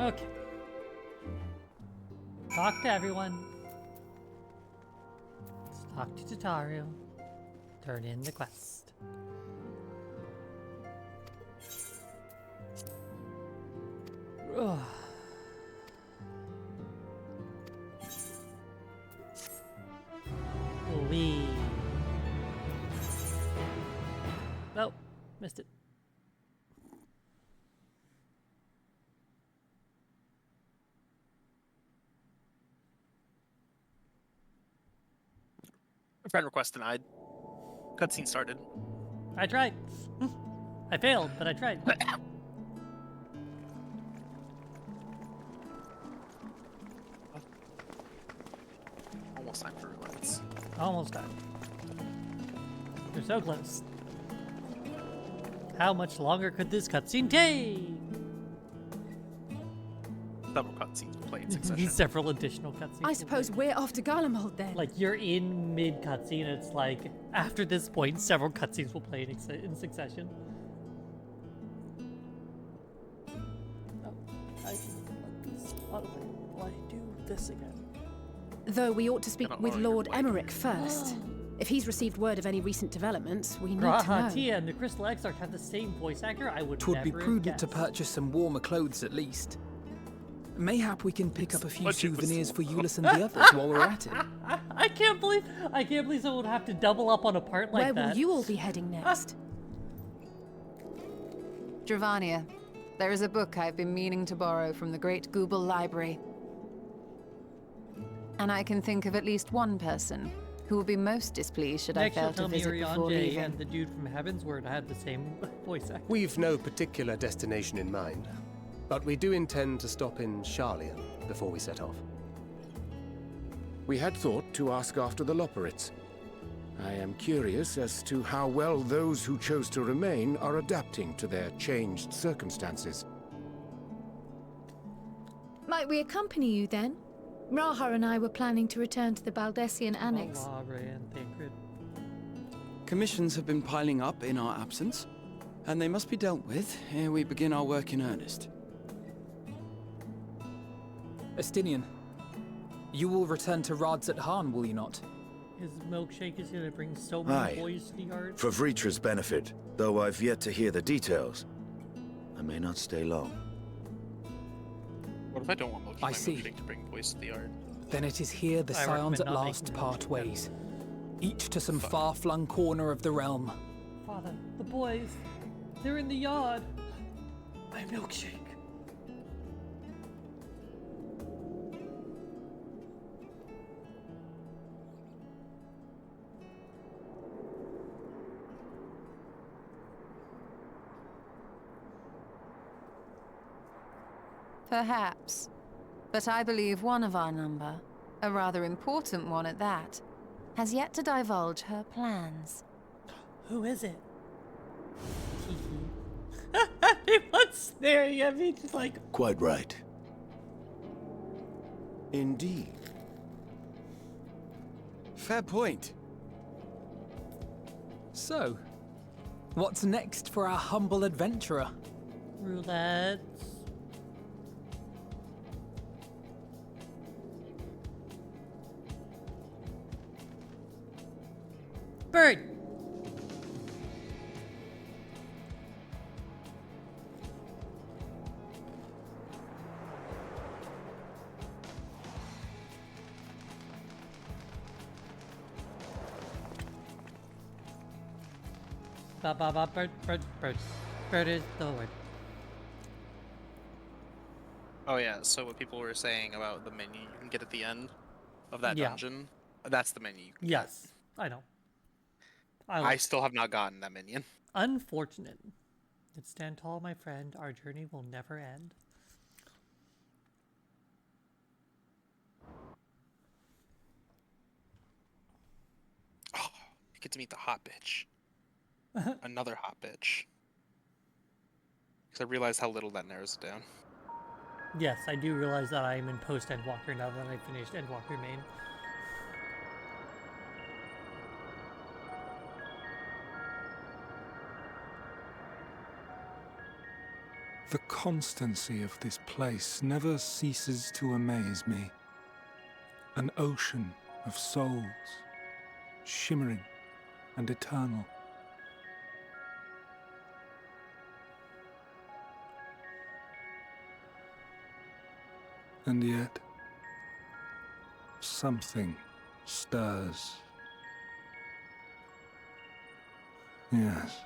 Okay. Talk to everyone. Let's talk to Tataru. Turn in the quest. Ugh. Wee. Nope. Missed it. Friend request denied. Cutscene started. I tried. I failed, but I tried. Almost time for roulette. Almost time. You're so close. How much longer could this cutscene take? Several cutscenes will play in succession. Several additional cutscenes. I suppose we're off to Garlemald then. Like, you're in mid-cutscene, it's like, after this point, several cutscenes will play in succession. Oh, I can let this auto while I do this again. Though we ought to speak with Lord Emmerich first. If he's received word of any recent developments, we need to know. Tia and the Crystal Exarch had the same voice actor. I would Twould never be have prudent to guessed. purchase some warmer clothes at least. Mayhap we can pick up a few budget was souvenirs for low. Euless and the others while we're at it. I can't believe someone would have to double up on a part like Where that. will you all be heading next? Dravania, there is a book I've been meaning to borrow from the Great Google Library. And I can think of at least one person who will be most displeased should Next, I you'll fail tell to me visit before Urianger leaving. and the dude from Heavensward had the same voice actor. We've no particular destination in mind, but we do intend to stop in Sharlayan before we set off. We had thought to ask after the Loporrits. I am curious as to how well those who chose to remain are adapting to their changed circumstances. Might we accompany you then? Raha and I were planning to return to the Baldessian Annex. and Thancred. Commissions have been piling up in our absence, and they must be dealt with ere we begin our work in earnest. Estinian, you will return to Radzat Han, will you not? His milkshake is going to bring so many Aye. boys to the yard. For Vritra's benefit, though I've yet to hear the details. I may not stay long. What if I don't want I see. milkshake to bring boys to the yard? Then it is here the I Scions at recommend not last making part ways. Each to some far-flung corner of the realm. Father, the boys, they're in the yard. My milkshake. Perhaps. But I believe one of our number, a rather important one at that, has yet to divulge her plans. Who is it? Everyone's staring at me just like... Quite right. Indeed. Fair point. So, what's next for our humble adventurer? Roulette. Bird! Ba ba ba bird, bird, bird. Bird is the word. Oh yeah, so what people were saying about the menu you can get at the end of that Yeah. dungeon, that's the menu you can Yes, I know. I still have not gotten that minion. Unfortunate. But stand tall, my friend. Our journey will never end. You get to meet the hot bitch. Another hot bitch. Because I realized how little that narrows it down. Yes, I do realize that I am in post Endwalker now that I finished Endwalker main. The constancy of this place never ceases to amaze me. An ocean of souls, shimmering and eternal. And yet, something stirs. Yes.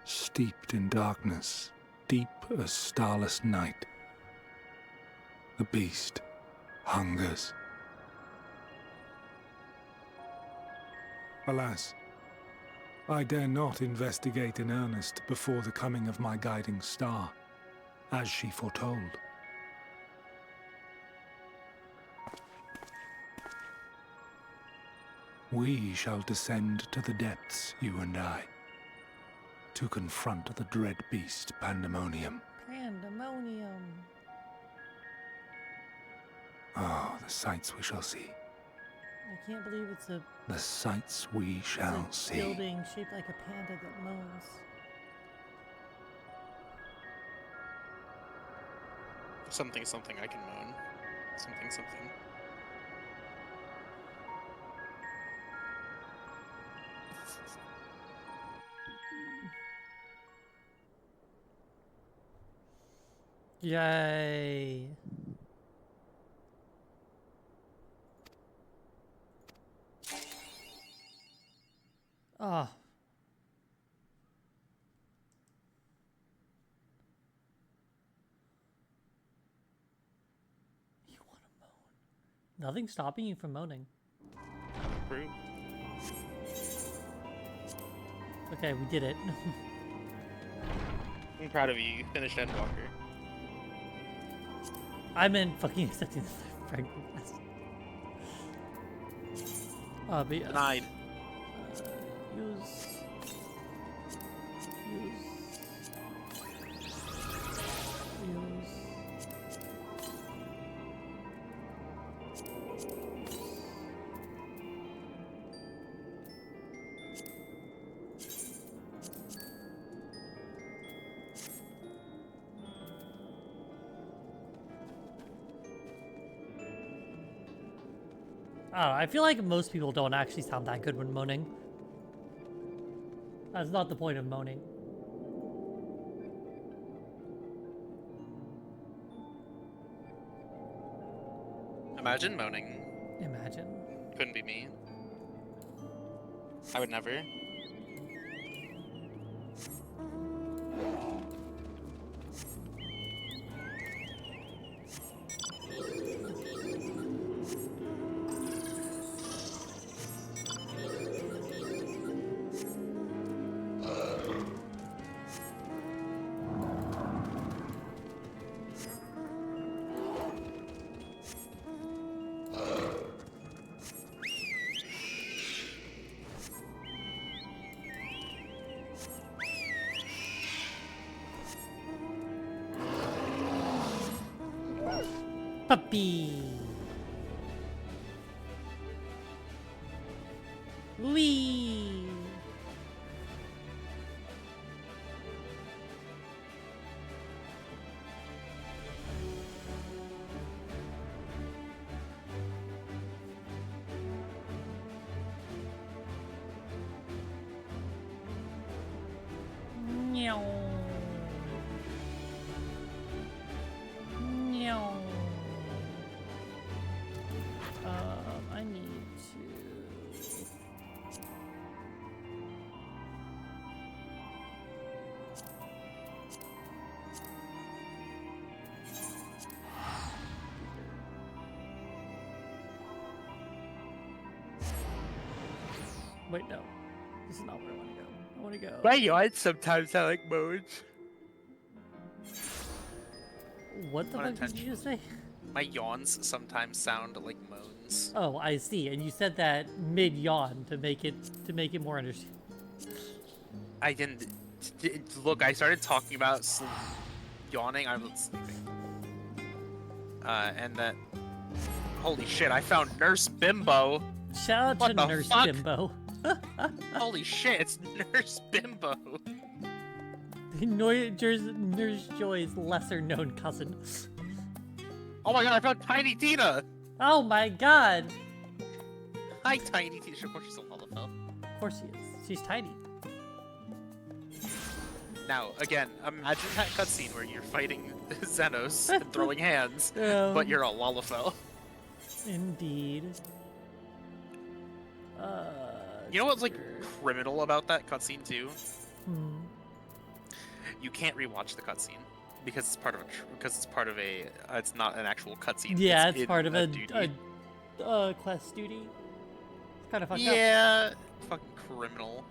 Steeped in darkness, deep as starless night. The beast hungers. Alas, I dare not investigate in earnest before the coming of my guiding star, as she foretold. We shall descend to the depths, you and I, to confront the dread beast Pandemonium. Pandemonium. Oh, the sights we shall see. I can't believe it's a The sights we shall see. building shaped like a panda that moans. Something, something, I can moan. Something, something. Yay. Ah. You want to moan? Nothing's stopping you from moaning. True. Okay, we did it. I'm proud of you. You finished Endwalker. I meant fucking accepting the friend request. But yeah. Denied. Use. I don't know, I feel like most people don't actually sound that good when moaning. That's not the point of moaning. Imagine moaning. Imagine. Couldn't be me. I would never. Puppy. Wee. Meow. Meow. I need to... Wait, no. This is not where I want to go. I want to go... My yawns sometimes sound like moans. What the fuck did you just say? My yawns sometimes sound like moans. Oh, I see. And you said that mid-yawn to make it more understandable. I didn't... Look, I started talking about yawning. I was sleeping. And that... Holy shit, I found Nurse Bimbo! Shout out to Nurse Bimbo. Holy shit, it's Nurse Bimbo! Nurse Joy's lesser-known cousin. Oh my god, I found Tiny Tina! Oh my god! Hi, Tiny Tina. Of course she's a Lullafell. Of course she is. She's tiny. Now, again, imagine that cutscene where you're fighting Xenos and throwing hands, but you're a Lullafell. Indeed. You know what's, like, criminal about that cutscene, too? You can't rewatch the cutscene. Because it's part of a it's not an actual cutscene. Yeah, it's part of a quest duty. It's kind of fucked up. Yeah, fucking criminal.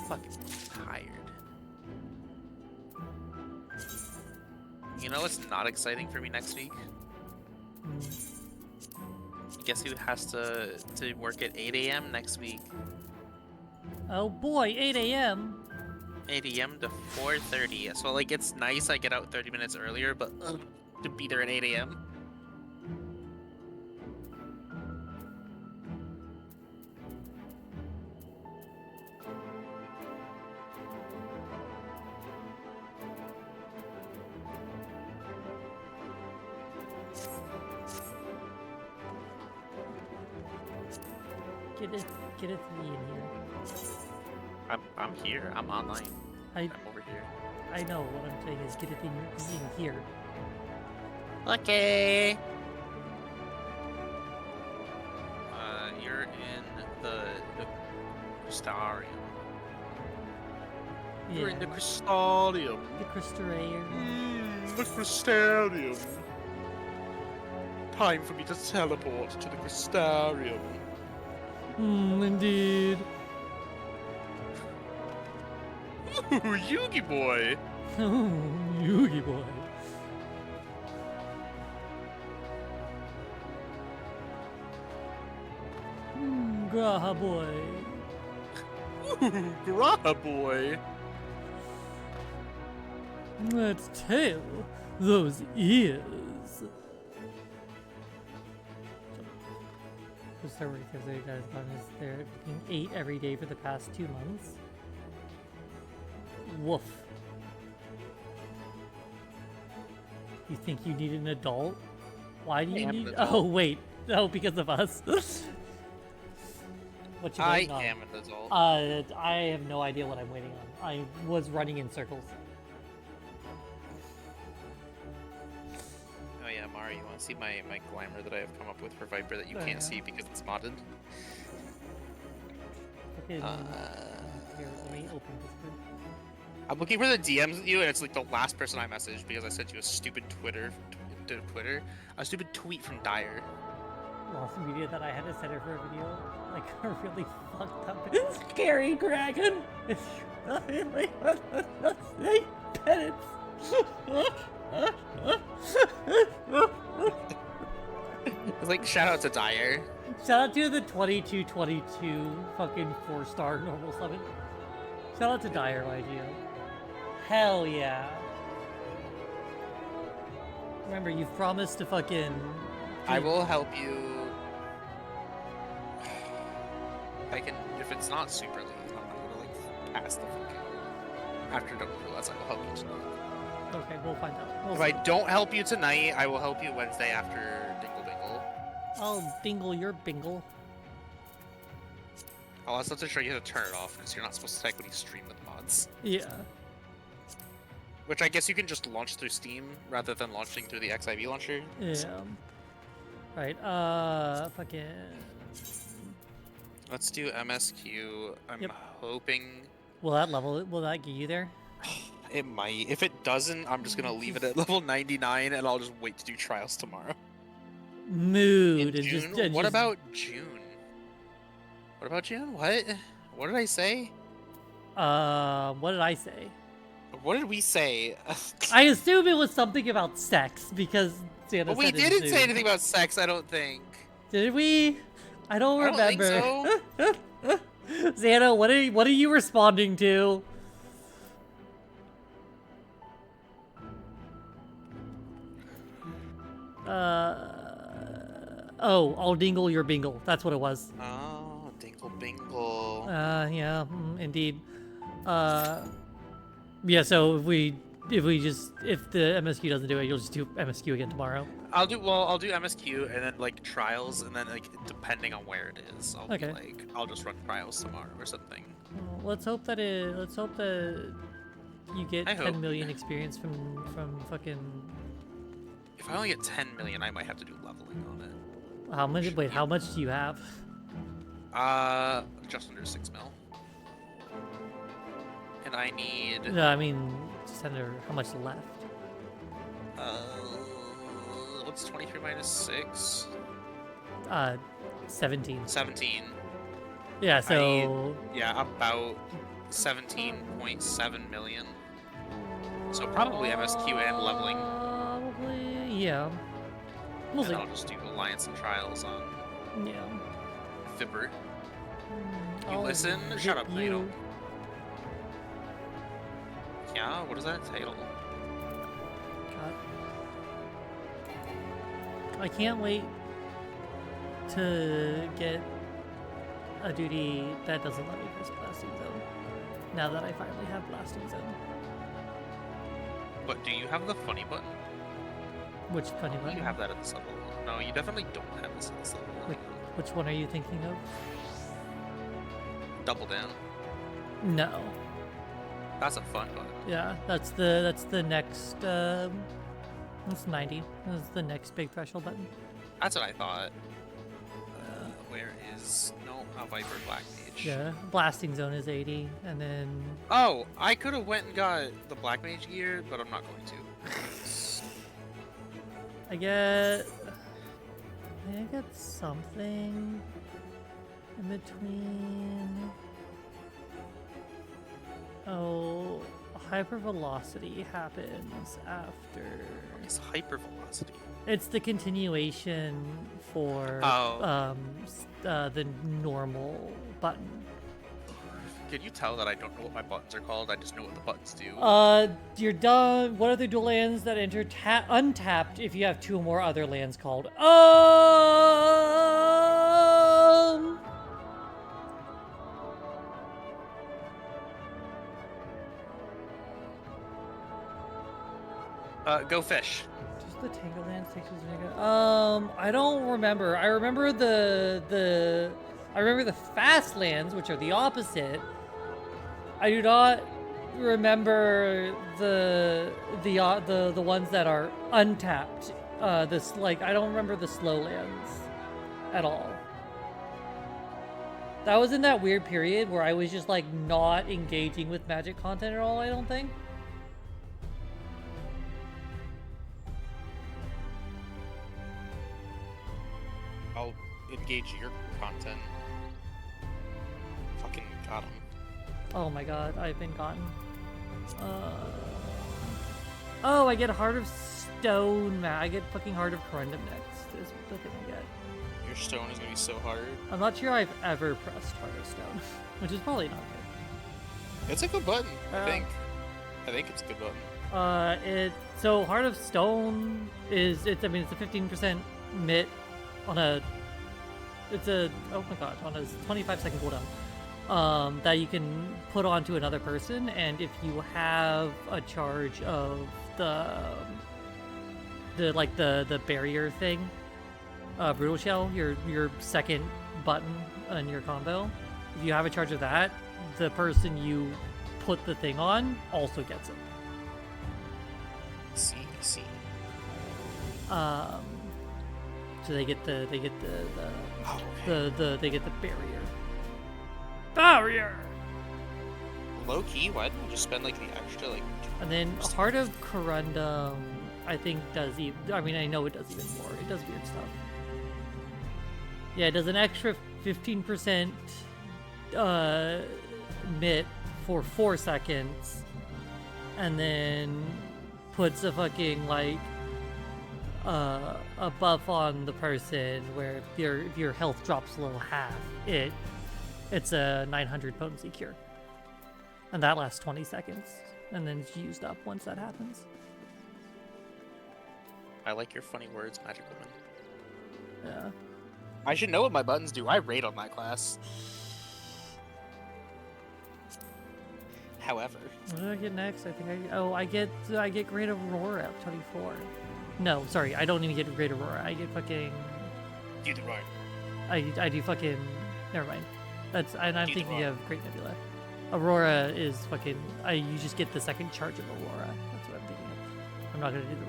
Fucking tired. You know what's not exciting for me next week? Guess who has to work at 8 a.m. next week? Oh boy, 8 a.m. 8 a.m. to 4:30. So like, it's nice I get out 30 minutes earlier, but to be there at 8 a.m. Get it to me in here. I'm here. I'm online. I'm over here. I know. What I'm saying is get it in here. Okay. You're in the Crystarium. You're in the Crystarium. The Crystarium. The Crystarium. Time for me to teleport to the Crystarium. Indeed. Ooh, Yugi boy. Oh, Yugi boy. Graha boy. Ooh, Graha boy. Let's tail those ears. Just so because you guys gone is they're being 8 every day for the past 2 months. Woof. You think you need an adult? Why do you need? Oh wait, no, because of us. What you waiting on? I am an adult. I have no idea what I'm waiting on. I was running in circles. Oh yeah, Mari, you want to see my glamour that I have come up with for Viper that you can't see because it's modded? Okay, here, let me open Discord. I'm looking for the DMs with you, and it's like the last person I messaged because I sent you a stupid a stupid tweet from Dyer. Lost media that I had to send her for a video, like a really fucked up, scary dragon. It's penance. It's like shout out to Dyer. Shout out to the 2222 fucking 4-star normal summon. Shout out to Dyer, YGO. Hell yeah. Remember, you've promised to fucking... I will help you. If it's not super late, I'm not gonna like pass the fucking... After double roulette, I will help you tonight. Okay, we'll find out. If I don't help you tonight, I will help you Wednesday after Dingle Bingle. I'll dingle your bingle. I'll also have to show you how to turn it off, because you're not supposed to technically stream with mods. Yeah. Which I guess you can just launch through Steam, rather than launching through the XIV launcher. Yeah. Right, fucking... Let's do MSQ. I'm hoping... Will that get you there? It might. If it doesn't, I'm just gonna leave it at level 99, and I'll just wait to do trials tomorrow. Mood. In June? What about June? What about June? What? What did I say? What did I say? What did we say? I assume it was something about sex, because Santa But we said it didn't too. say anything about sex, I don't think. Did we? I don't remember. Think so. Xana, what are you responding to? Oh, I'll dingle your bingle. That's what it was. Oh, dingle bingle. Yeah, indeed. Yeah, so if the MSQ doesn't do it, you'll just do MSQ again tomorrow. I'll do MSQ and then like trials, and then like depending on where it is, I'll be like I'll just run trials tomorrow or something. Well, let's hope that you get 10 million experience from fucking. If I only get 10 million, I might have to do leveling on it. How much? Wait, how much do you have? Just under 6 mil. And I need. No, I mean, just under how much left? What's 23 minus 6? 17. 17. Yeah, so. About 17.7 million. So probably MSQ and leveling. Probably, yeah. We'll and see. I'll just do Alliance and Trials on. Yeah. Fibber. You I'll listen? zip Shut up, you. Nato. Yeah, what does that entail? God. I can't wait to get a duty that doesn't let me press Blasting Zone. Now that I finally have Blasting Zone. But do you have the funny button? Which funny button? You have that at this level. No, you definitely don't have this at this level. Which one are you thinking of? double down? No. That's a fun button. Yeah, that's the next. That's 90. That's the next big threshold button. That's what I thought. Where is not Viper Black Mage? Yeah, blasting zone is 80, and then. Oh, I could have went and got the Black Mage gear, but I'm not going to. I get something in between. Oh, hypervelocity happens after. What is hypervelocity? It's the continuation for the normal button. Can you tell that I don't know what my buttons are called? I just know what the buttons do. You're done. What are the dual lands that enter untapped if you have 2 or more other lands called? Go fish. Just the Tango lands takes I don't remember. I remember the fast lands, which are the opposite. I do not remember the ones that are untapped. I don't remember the slow lands at all. That was in that weird period where I was just like not engaging with Magic content at all, I don't think. I'll engage your content. Fucking got him. Oh my god, I've been gotten. Oh, I get Heart of Stone. I get fucking Heart of Corundum next. Is the thing I get. Your stone is gonna be so hard. I'm not sure I've ever pressed Heart of Stone, which is probably not good. It's a good button, I think. I think it's a good button. So Heart of Stone is it's a 15% mit on a on a 25-second cooldown that you can put onto another person, and if you have a charge of the barrier thing, Brutal Shell, your second button in your combo, if you have a charge of that, the person you put the thing on also gets it. See. So they get the barrier. Barrier. Low key, why didn't you just spend like the extra like? And then Heart of Corundum, I think does even. I mean, I know it does even more. It does weird stuff. Yeah, it does an extra 15% mit for 4 seconds, and then puts a fucking like a buff on the person where if your health drops below half, it's a 900 potency cure, and that lasts 20 seconds, and then it's used up once that happens. I like your funny words, Magic Woman. Yeah. I should know what my buttons do. I raid on that class. However. What did I get next? I think I get Great Aurora at 24. No, sorry, I don't even get Great Aurora. I get fucking. Do the right. I do fucking. Never mind. I'm thinking of Great Nebula. Aurora is fucking. You just get the second charge of Aurora. That's what I'm thinking of. I'm not gonna do the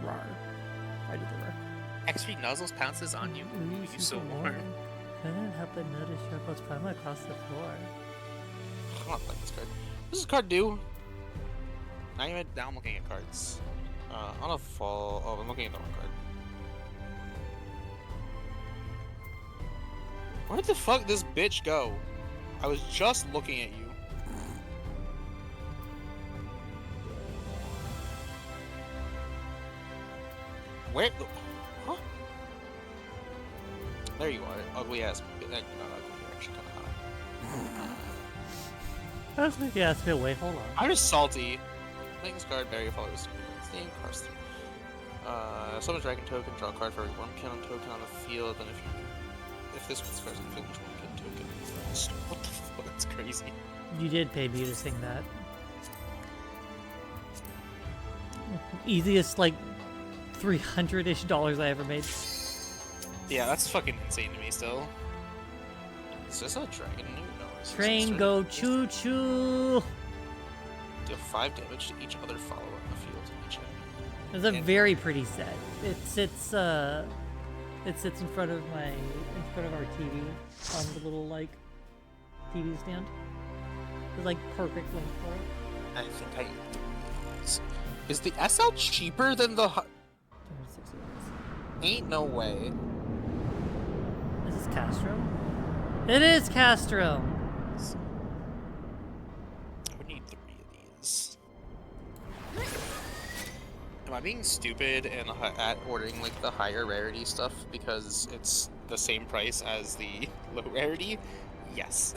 roar. I did the roar. X3 Nuzzles pounces on you. You so warm. Couldn't help but notice your close plasma across the floor. I don't like this card. What does this card do? Now I'm looking at cards. On a fall. Oh, I'm looking at the wrong card. Where the fuck did this bitch go? I was just looking at you. Where the... Huh? There you are. Ugly ass... Not ugly, you're actually kind of hot. That's like, yeah, it's wait, hold on. I'm just salty. Playing this card, barrier follows. Staying Karsten. Summon Dragon token, draw a card for every 1 cannon token on the field, and if this one's cards on the field, which 1 cannon token? What the fuck? That's crazy. You did pay me to sing that. Easiest, like, $300-ish I ever made. Yeah, that's fucking insane to me still. Is this a dragon new? Train go choo choo. Deal 5 damage to each other follower on the field. Each enemy. It's a very pretty set. It sits in front of our TV on the little like TV stand. It's like perfect length for it. I think is the SL cheaper than the? Ain't no way. Is this Castro? It is Castro. I would need 3 of these. Am I being stupid and at ordering like the higher rarity stuff because it's the same price as the low rarity? Yes.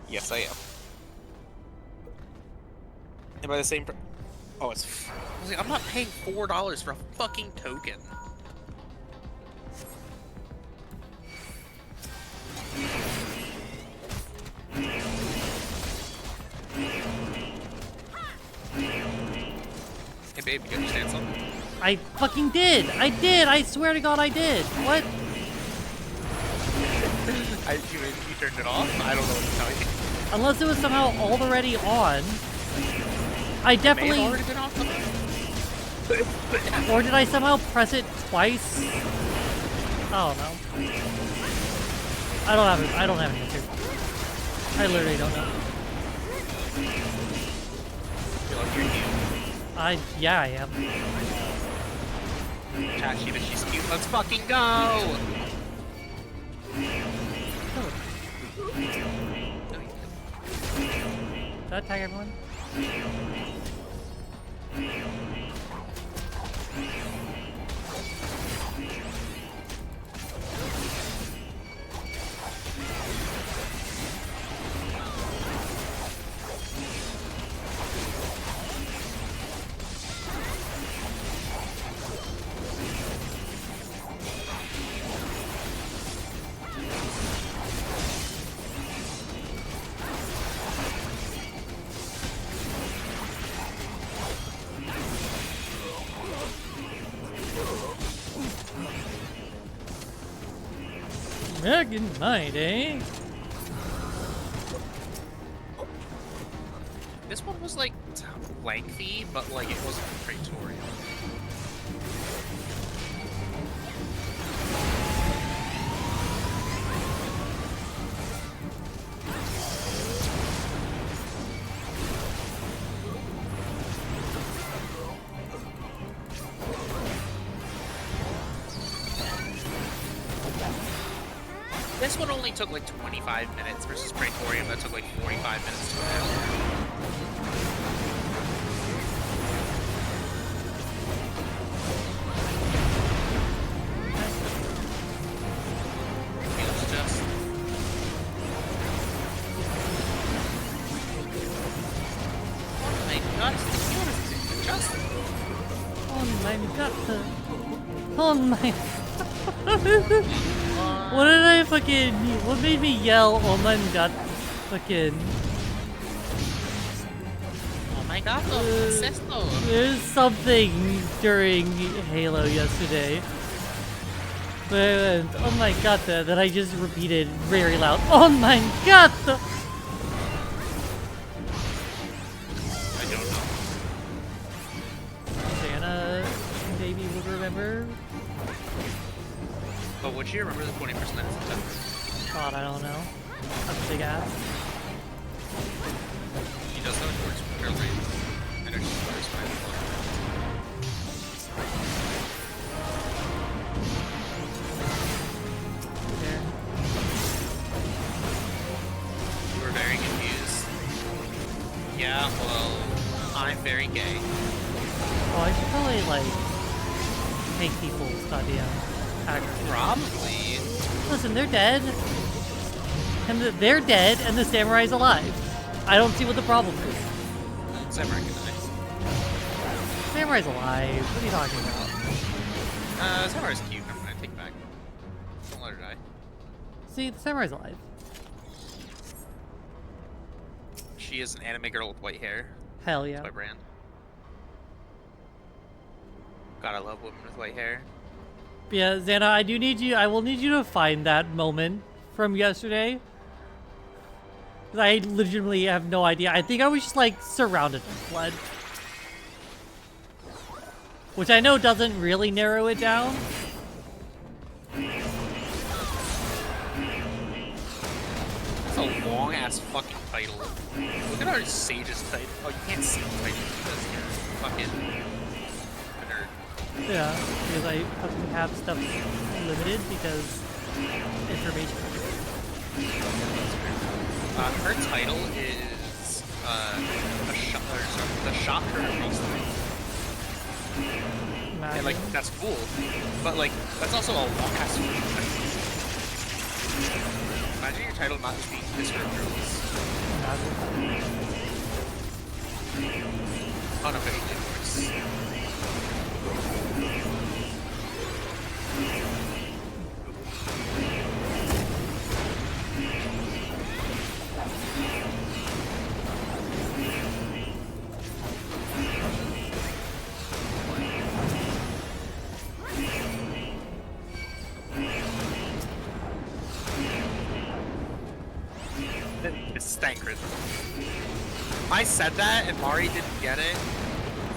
Yes, I am. And by the same oh, it's. I was like, I'm not paying $4 for a fucking token. Hey babe, you understand something? I fucking did! I did! I swear to God I did! What? You turned it off? I don't know what to tell you. Unless it was somehow already on. I definitely... May have already been off somehow. Or did I somehow press it twice? I don't know. I don't have an answer. I literally don't know. Yeah, I am. Chat Shiva, she's cute. Let's fucking go! Did that tag everyone? Megan Knight, eh? This one was like lengthy, but like it wasn't Praetorian. This one only took like 25 minutes versus Praetorium that took like 45 minutes to end. It's just... Oh my god, it's just... Oh my god. Oh my... What did I fucking... What made me yell, oh my god, fucking... Oh my god, what's esto? There's something during Halo yesterday. But, oh my god, that I just repeated very loud. Oh my god! I don't know. Santa maybe would remember. But would you remember the 20% in September? God, I don't know. That's a big ass. He does know it works with her rate. Energy stars fine. You were very confused. Yeah, well, I'm very gay. Oh, I should probably, like, take people's goddamn hackers. Probably. Listen, they're dead. And they're dead, and the samurai's alive. I don't see what the problem is. Samurai can die. Samurai's alive. What are you talking about? Samurai's cute. I'm gonna take it back. Don't let her die. See, the samurai's alive. She is an anime girl with white hair. Hell yeah. That's my brand. God, I love women with white hair. Yeah, Xana, I will need you to find that moment from yesterday 'Cause I legitimately have no idea. I think I was just like surrounded by blood. Which I know doesn't really narrow it down. That's a long ass fucking title. Look at our Sage's title. Oh, you can't see the title because you're fucking a nerd. Yeah, because I fucking have stuff limited because information. Her title is the shot her across the ring. And like that's cool, but like that's also a long ass title. Imagine your title not just being Mr. Girls. Unofficially, of course. It's Stankrid. I said that and Mari didn't get it,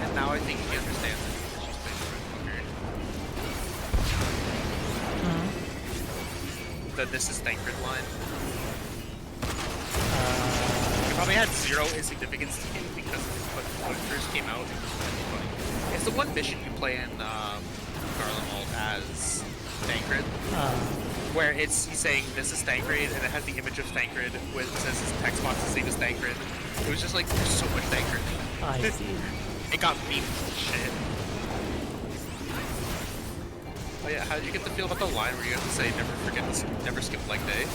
and now I think he understands it. She's played the "This is Stankrid" line. It probably had zero significance to it because when it first came out, it was really funny. It's the one mission you play in Garlemald as Stankrid. Where he's saying this is Stankrid, and it has the image of Stankrid with it says his text box is same as Stankrid. It was just like there's so much Stankrid. I see. It got memed and shit. Oh yeah, how did you get the feel about the line where you have to say never skip leg day?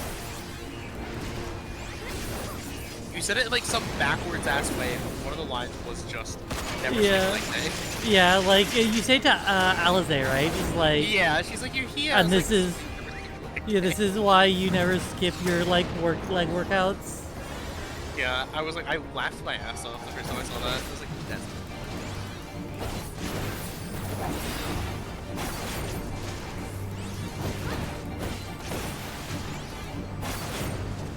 You said it like some backwards ass way, but one of the lines was just never skip leg day. Yeah, like you say to Alize, right? It's like yeah, she's like you're here. And this is. Yeah, this is why you never skip your leg workouts. Yeah, I was like, I laughed my ass off the first time I saw that. I was like, that's.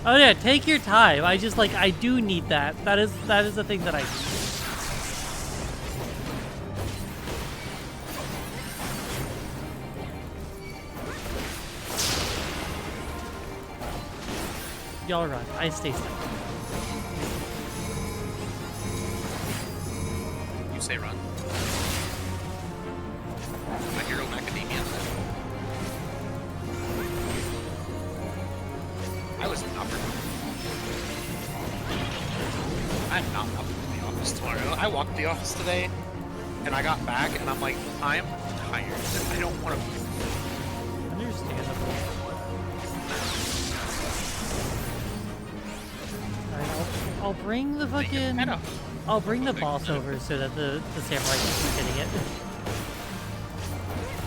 Oh yeah, take your time. I just like I do need that. That is the thing that I need. Y'all run. I stay stuck. You say run. My Hero Macadamia. I was not I'm not up to the office tomorrow. I walked to the office today, and I got back, and I'm like, I'm tired. I don't want to move. Understandable. I'll bring the fucking. I'll bring the boss over so that the samurai can keep hitting it.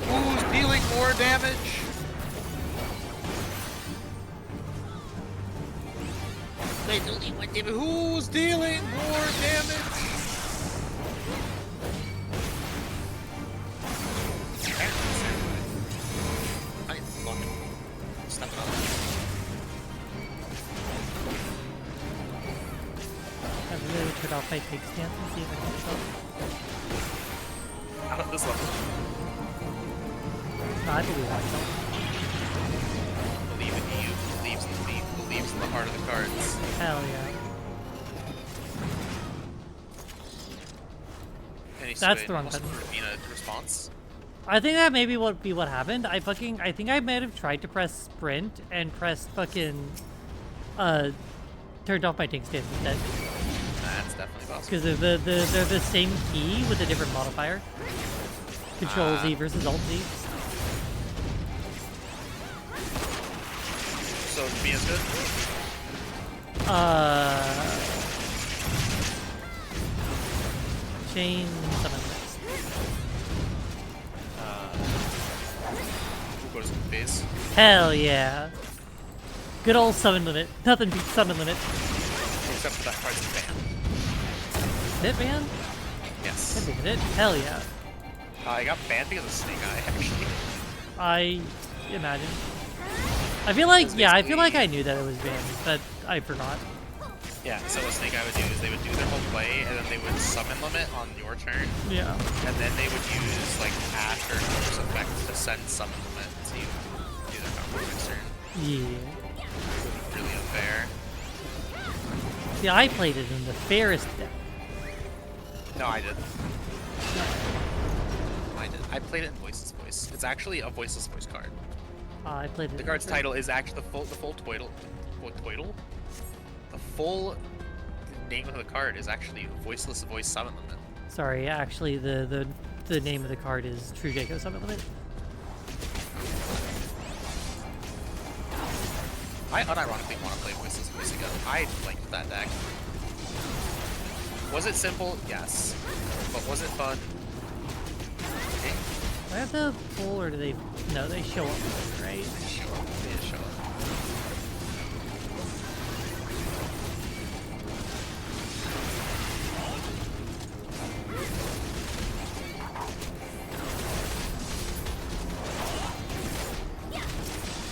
Who's dealing more damage? Who's dealing more damage? I fucking step it up. I've really turned off my take stance and see if I can help. Not at this level. No, I believe myself. Believe in you, believes in the heart of the cards. Hell yeah. That's the wrong button. A response? I think that maybe would be what happened. I think I might have tried to press sprint and pressed fucking turned off my tank stance instead. That's definitely possible. Because they're the same key with a different modifier. Control Z versus Alt Z. So Mia's good? Chain 7 minutes. We'll go to base. Hell yeah. Good old summon limit. Nothing beats summon limit. Except for that card's banned. Hit banned? Yes. Hit it. Hell yeah. I got banned because of Snake Eye, actually. I imagine. I feel like, yeah, I feel like I knew that it was banned, but I forgot. Yeah, so what Snake Eye would do is they would do their whole play, and then they would summon limit on your turn. Yeah. And then they would use, like, Ash or Force Effect to send summon limit to do their combo next turn. Yeah. Really unfair. See, I played it in the fairest deck. No, I did. I played it in Voiceless Voice. It's actually a Voiceless Voice card. I played it. The card's title is actually the full twiddle. The full name of the card is actually Voiceless Voice Summon Limit. Sorry, actually, the name of the card is True Jacob Summon Limit. I unironically want to play Voiceless Voice again. I liked that deck. Was it simple? Yes. But was it fun? Do I have to pull, or do they? No, they show up, right? They show up. They show up.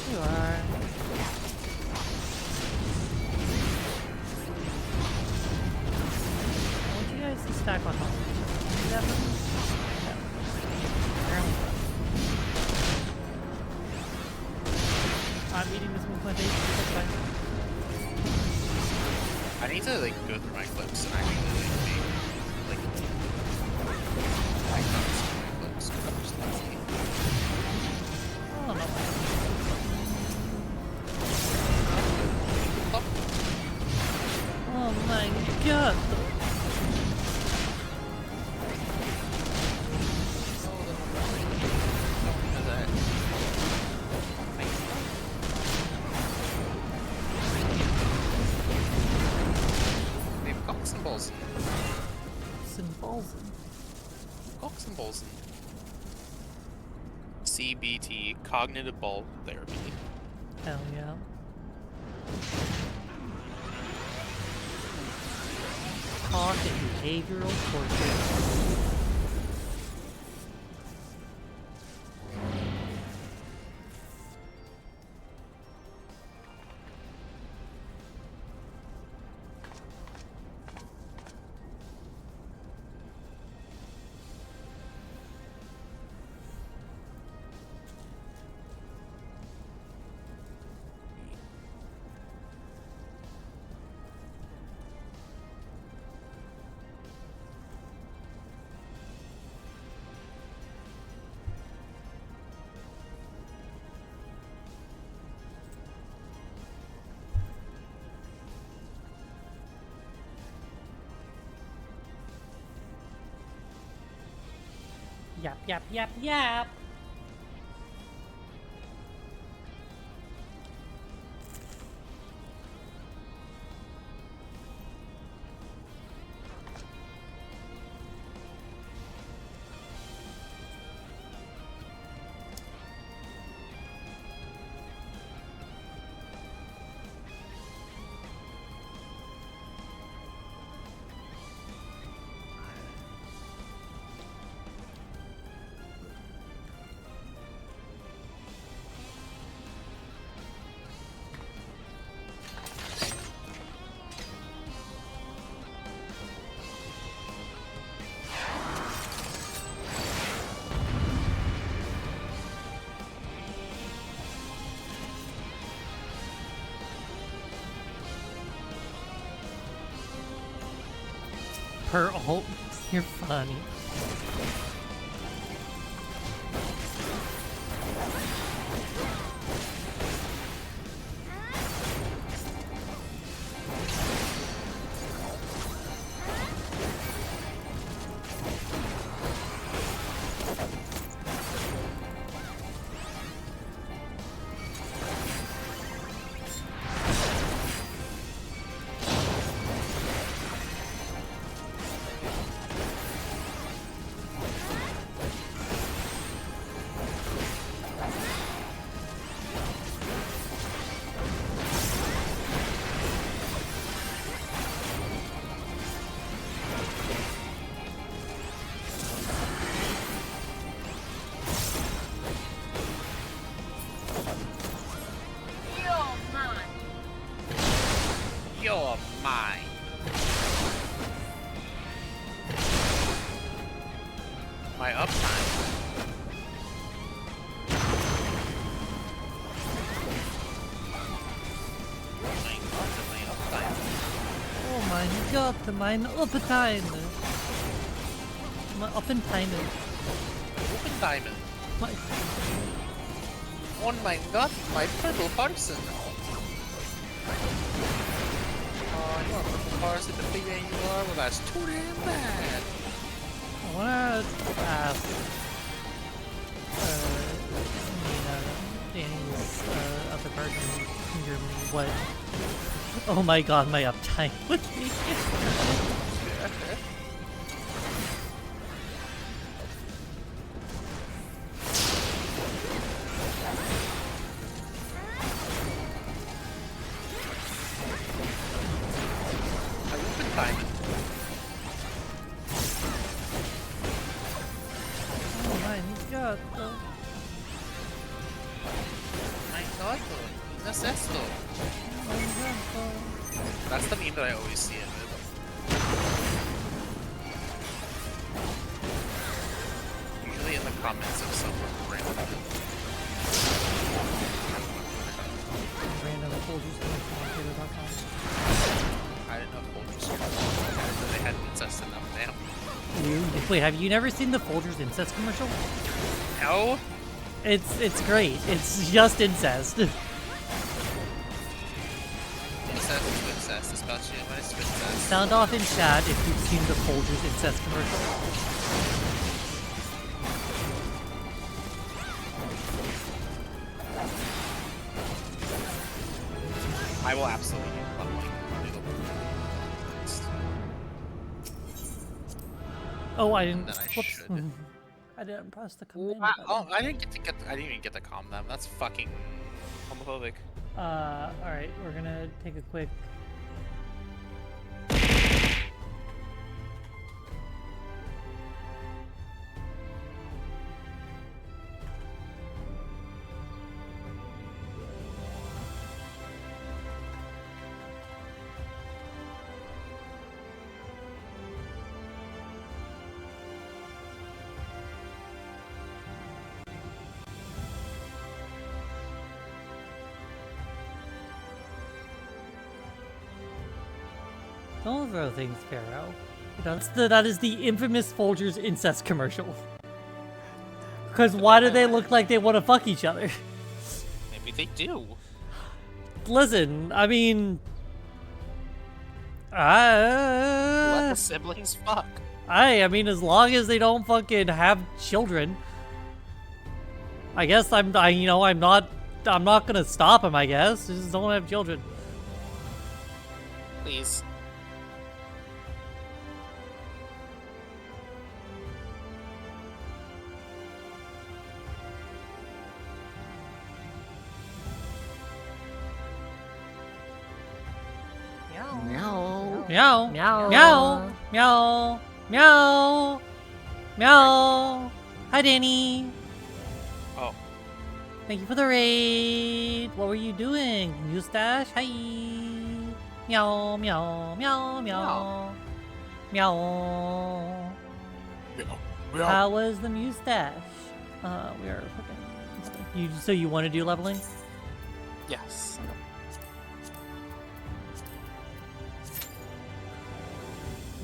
You are. I want you guys to stack on home. I'm eating this with my face. I need to like go through my clips and actually like I found some of my clips. I'm just lazy. Oh no. Oh my god. CBT, Cognitive Bulb Therapy. Hell yeah. Talk and behavioral torture. Yap, yap, yap, yap. Per ult, you're funny. my uptime. Oh mein Gott, mein Uppetime. My Uppentime. Uppentime. Oh my god, my purple person. Oh, you are purple person, the bigger you are, well that's too damn bad. I wanna ask, Danny's other partner in Germany, what? Oh my god, my uptime. That's the meme that I always see in it. Usually in the comments of some random. Random I didn't know Folgers they had incest enough now. Wait, have you never seen the Folgers incest commercial? No. It's great. It's just incest. Incest, especially when it's incest. Sound off in chat if you've seen the Folgers incest commercial. I will absolutely Oh, I didn't. Then I Whoops. should. I didn't press the command Oh, I didn't even get to calm them. That's fucking homophobic. Alright, we're gonna take a quick... Don't throw things, Pharaoh. That is the infamous Folgers incest commercial. Because why do they look like they want to fuck each other? Maybe they do. Listen, I mean... Let the siblings fuck. I mean, as long as they don't fucking have children. I guess I'm not gonna stop them, I guess. Just don't have children. Please. Meow. Meow. Meow. Meow. Meow. Meow. Meow. Hi, Danny. Oh. Thank you for the raid. What were you doing? Mustache? Hi. Meow. Meow. Meow. Meow. Meow. Meow. How was the mustache? We are fucking. So you want to do leveling? Yes.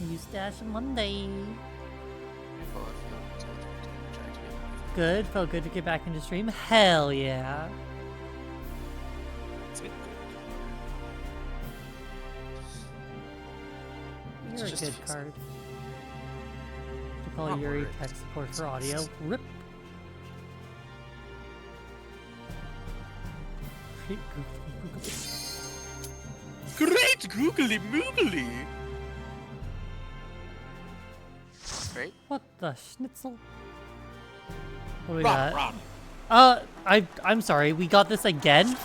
Mustache Monday. Good. Felt good to get back into stream. Hell yeah. You're a good card. To call Yuri tech support for audio. Rip. Great googly moogly. Great. What the schnitzel? What do we got? I'm sorry, we got this again?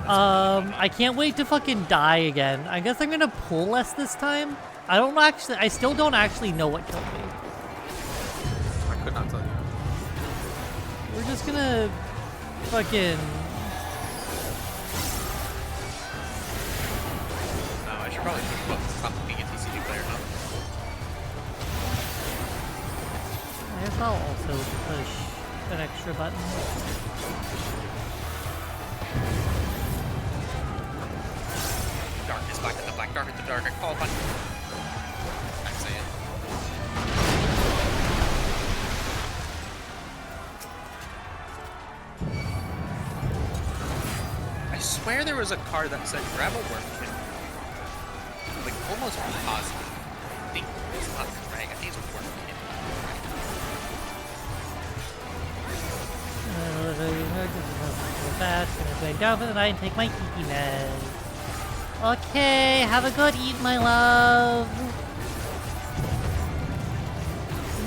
I can't wait to fucking die again. I guess I'm gonna pull less this time. I still don't actually know what killed me. I could not tell you. We're just gonna fucking... No, I should probably stop looking at TCG player, huh? I'll also push an extra button. Darkness black in the black, dark in the dark. I call upon you. I say it. I swear there was a card that said grab a worm kit. Like almost positive. I think it's not right. I think it's a worm kit. Fast, gonna go down for the night and take my kiki med. Okay, have a good eat, my love.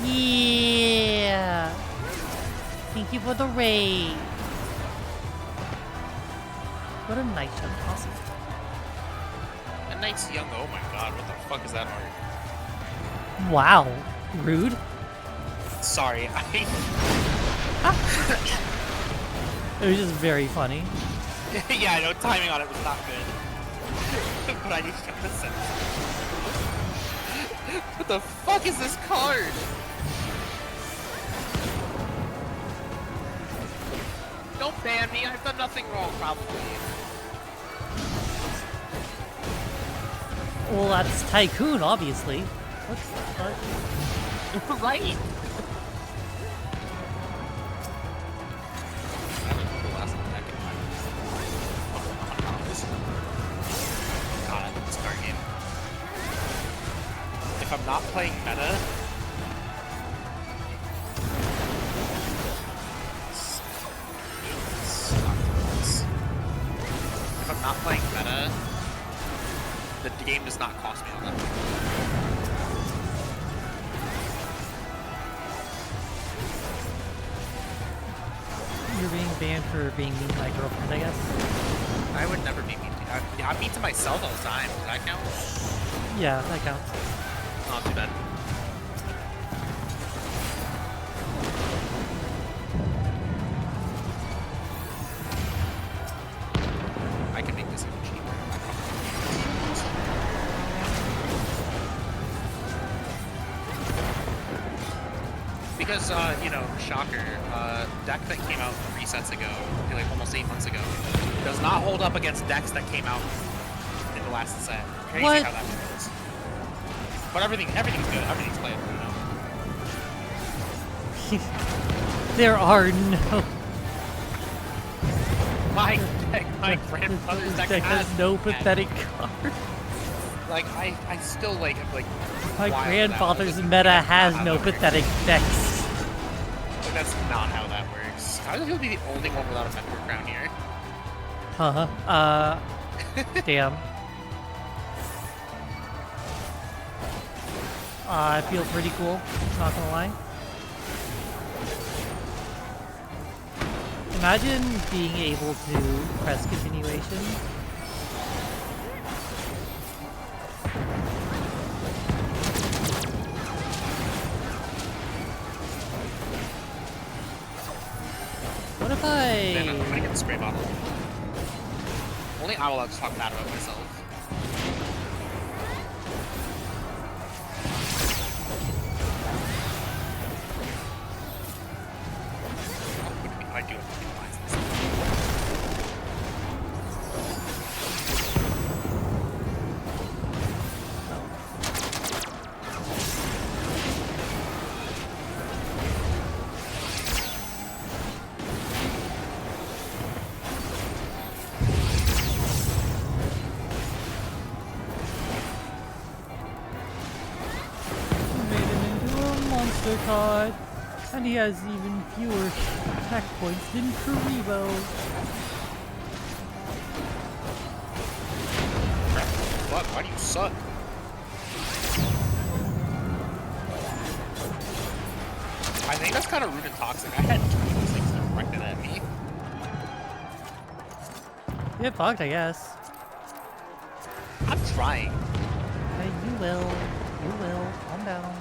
Yeah. Thank you for the raid. What a nice young possum. A nice young. Oh my god, what the fuck is that art? Wow, rude. Sorry, It was just very funny. yeah, I know timing on it was not good. But I just got the sense. What the fuck is this card? Don't ban me, I've done nothing wrong, probably. Well, that's Tycoon, obviously. What's the fuck? Right! If I'm not playing meta, the game does not cost me all that. You're being banned for being mean to my girlfriend, I guess. I would never be mean to you. I'm mean to myself all the time. Does that count? Yeah, that counts. Not too bad. I can make this even cheaper. Because, you know, shocker, deck that came out 3 sets ago, I feel like almost 8 months ago, does not hold up against decks that came out in the last set. Crazy What? how that works. But everything's good. Everything's playable, you know. There are no. My grandfather's deck has no pathetic cards. Like I still like My wild grandfather's that. meta has how no that works. pathetic decks. Like that's not how that works. How does he be the only one without a mentor crown here? Damn. I feel pretty cool, not gonna lie. Imagine being able to press continuation. What if Man, I'm I... gonna get the spray bottle. Only I'm allowed to talk bad about myself. I do have to utilize this. Made him into a monster card. And he has even fewer attack points than Karibo. What? Why do you suck? I think that's kind of rude and toxic. I had 2 of those things directed at me. Get fucked, I guess. I'm trying. Hey, you will. You will. Calm down.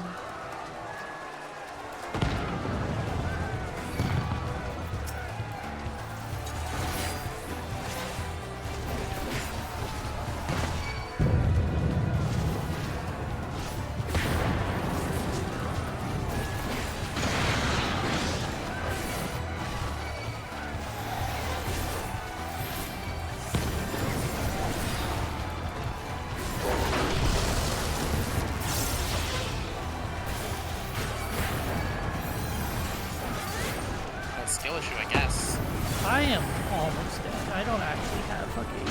issue, I guess. I am almost dead. I don't actually have fucking...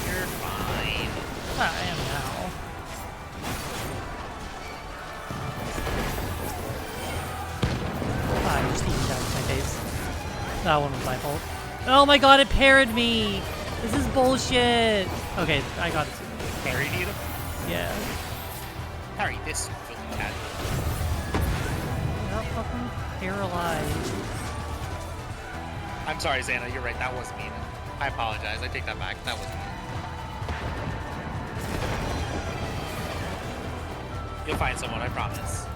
You're fine. I am now. I just eating down my face. That one was my fault. Oh my god, it parried me! This is bullshit! Okay, I got it. Parried you? Yeah. Harry, this filthy cat. You're fucking paralyzed. I'm sorry, Xana, you're right, that was mean. I apologize, I take that back, that was mean. You'll find someone, I promise.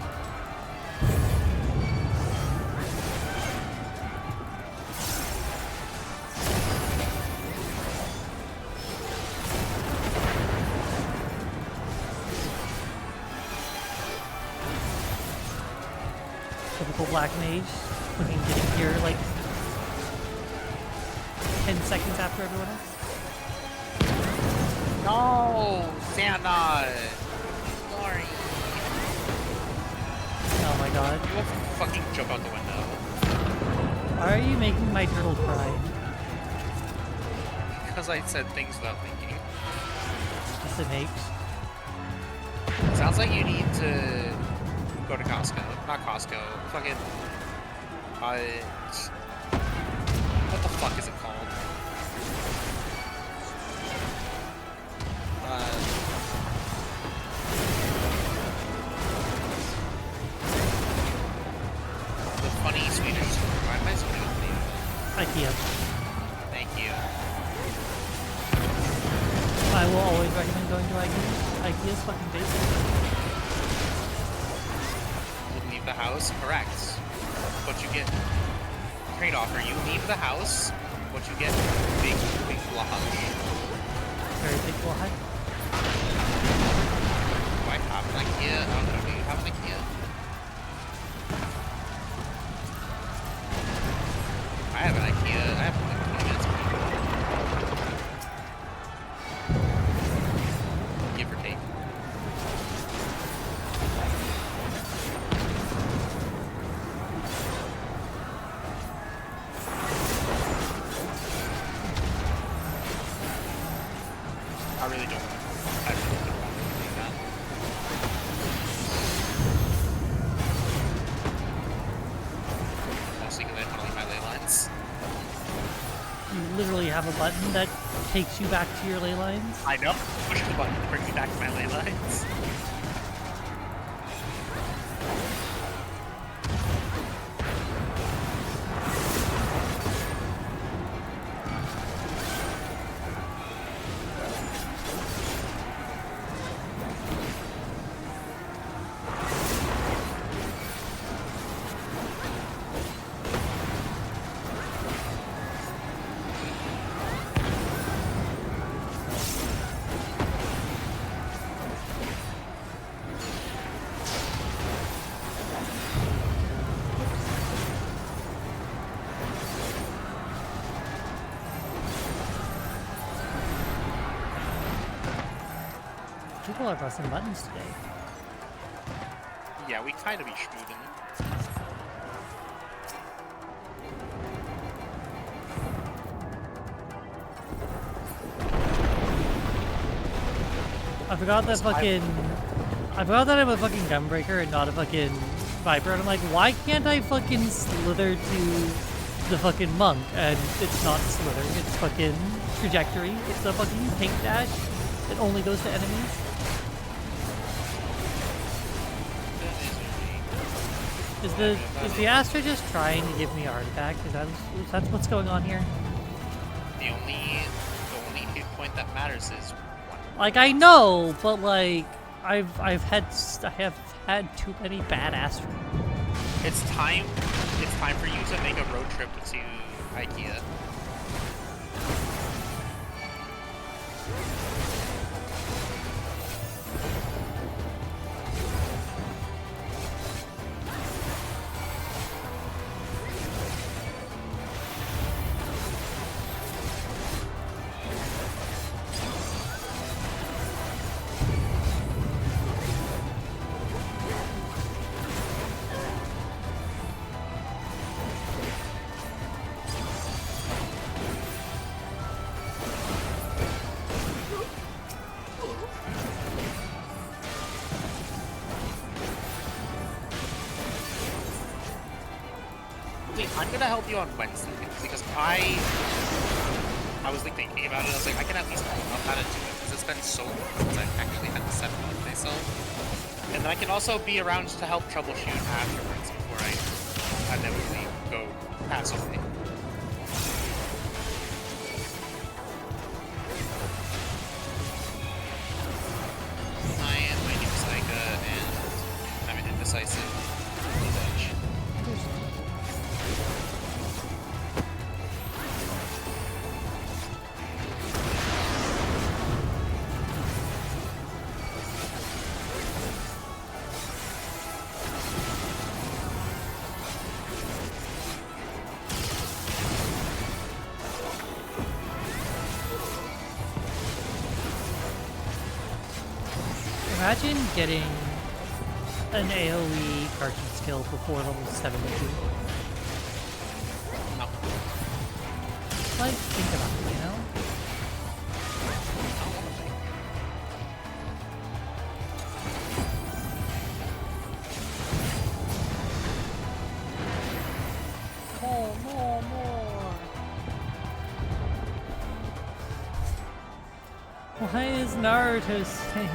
Typical black mage. Fucking getting here like 10 seconds after everyone else. No! Xana! Sorry. Oh my god. You will fucking jump out the window. Why are you making my turtle cry? Because I said things without thinking. Yes, it makes. Sounds like you need to go to Costco. Not Costco. Fucking... what the fuck is it called? The funny Swedish... Why am I so good at the name? IKEA. Thank you. I will always recommend going to IKEA. IKEA's fucking basic. Leave the house? Correct. What you get... Trade-off, you leave the house, what you get, big blush. Very big blush. Do I have an IKEA? I don't know, do you have an IKEA? I have an IKEA. I have an IKEA. Give or take. I really don't want to do that. Mostly because I want to leave my ley lines. You literally have a button that takes you back to your ley lines. I know. Push the button to bring me back to my ley lines. People are pressing buttons today. Yeah, we kind of be schmoovin'. I forgot that fucking... I forgot that I'm a fucking gunbreaker and not a fucking viper. And I'm like, why can't I fucking slither to the fucking monk? And it's not slithering, it's fucking trajectory. It's a fucking pink dash. It only goes to enemies. Is the Astra just trying to give me a heart attack? Is that what's going on here? The only hit point that matters is one. Like I know, but like I have had too many bad Astra. It's time for you to make a road trip to IKEA. I'm gonna help you on Wednesday because I was like thinking about it. I was like, I can at least learn how to do it because it's been so long since I've actually had to set it up myself. And then I can also be around to help troubleshoot afterwards before I inevitably go pass away. I am my new Psycha and I'm an indecisive bitch. Imagine getting an AoE cartoon skill before level 72. No. Like, think about it, you know? More. Why is Naruto saying...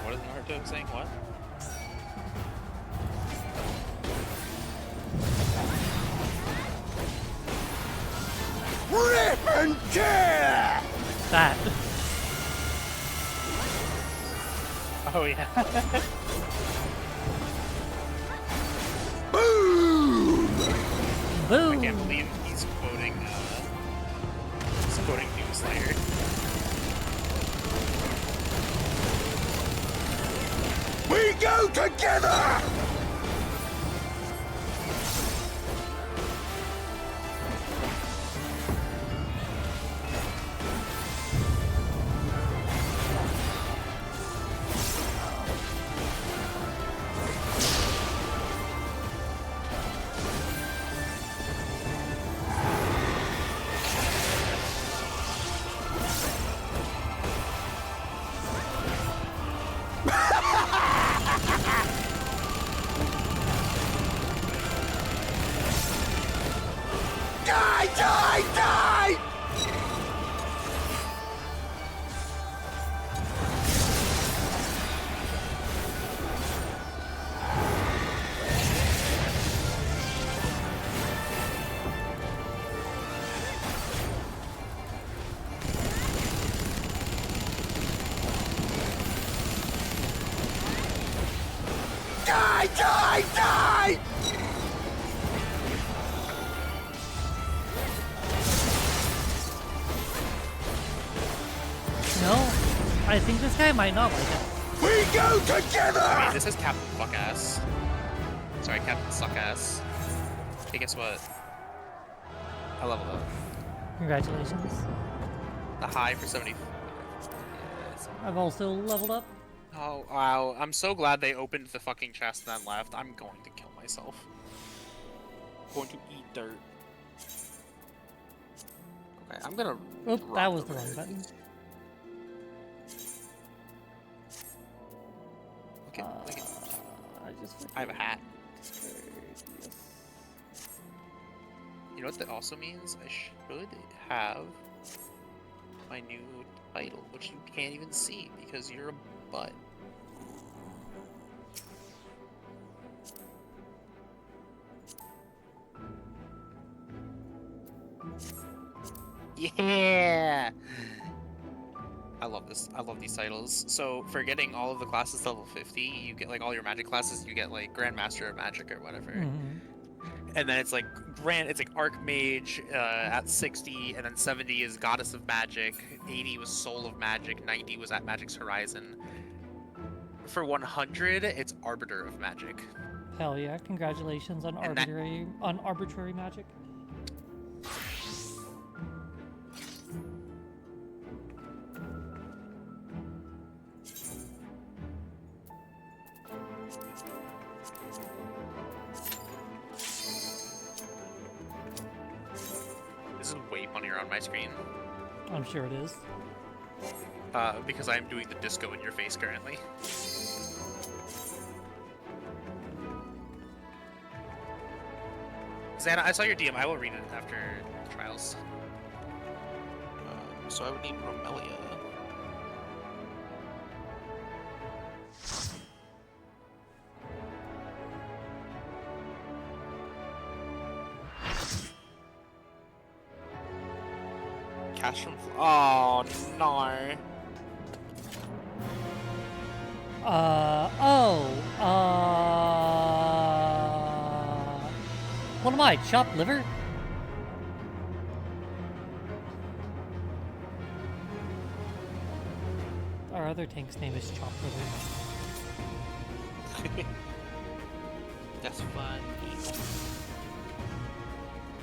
What is Naruto saying? What? Rip and tear! That. Oh yeah. Boom! Boom! I can't believe he's quoting Doom Slayer. We go together! Die! Die! No, I think this guy might not like it. We go together! I mean, this is Captain Fuck-Ass. Sorry, Captain Suck-Ass. Hey, guess what? I leveled up. Congratulations. The high for 70. I've also leveled up. Oh, wow. I'm so glad they opened the fucking chest and then left. I'm going to kill myself. I'm going to eat dirt. Okay, I'm gonna... Oop, that was the wrong button. Okay, I have a hat. You know what that also means? I should have my new title, which you can't even see because you're a butt. Yeah! I love this. I love these titles. So for getting all of the classes to level 50, you get like all your magic classes, you get like Grandmaster of Magic or whatever. And then it's like Archmage at 60, and then 70 is Goddess of Magic, 80 was Soul of Magic, 90 was at Magic's Horizon. For 100, it's Arbiter of Magic. Hell yeah! Congratulations on arbitrary magic. This is way funnier on my screen. I'm sure it is. Because I'm doing the disco in your face currently. Xana, I saw your DM. I will read it after trials. So I would need Romelia. Cash from... Oh, no. What am I, chopped liver? Our other tank's name is Chopped Liver. That's fun.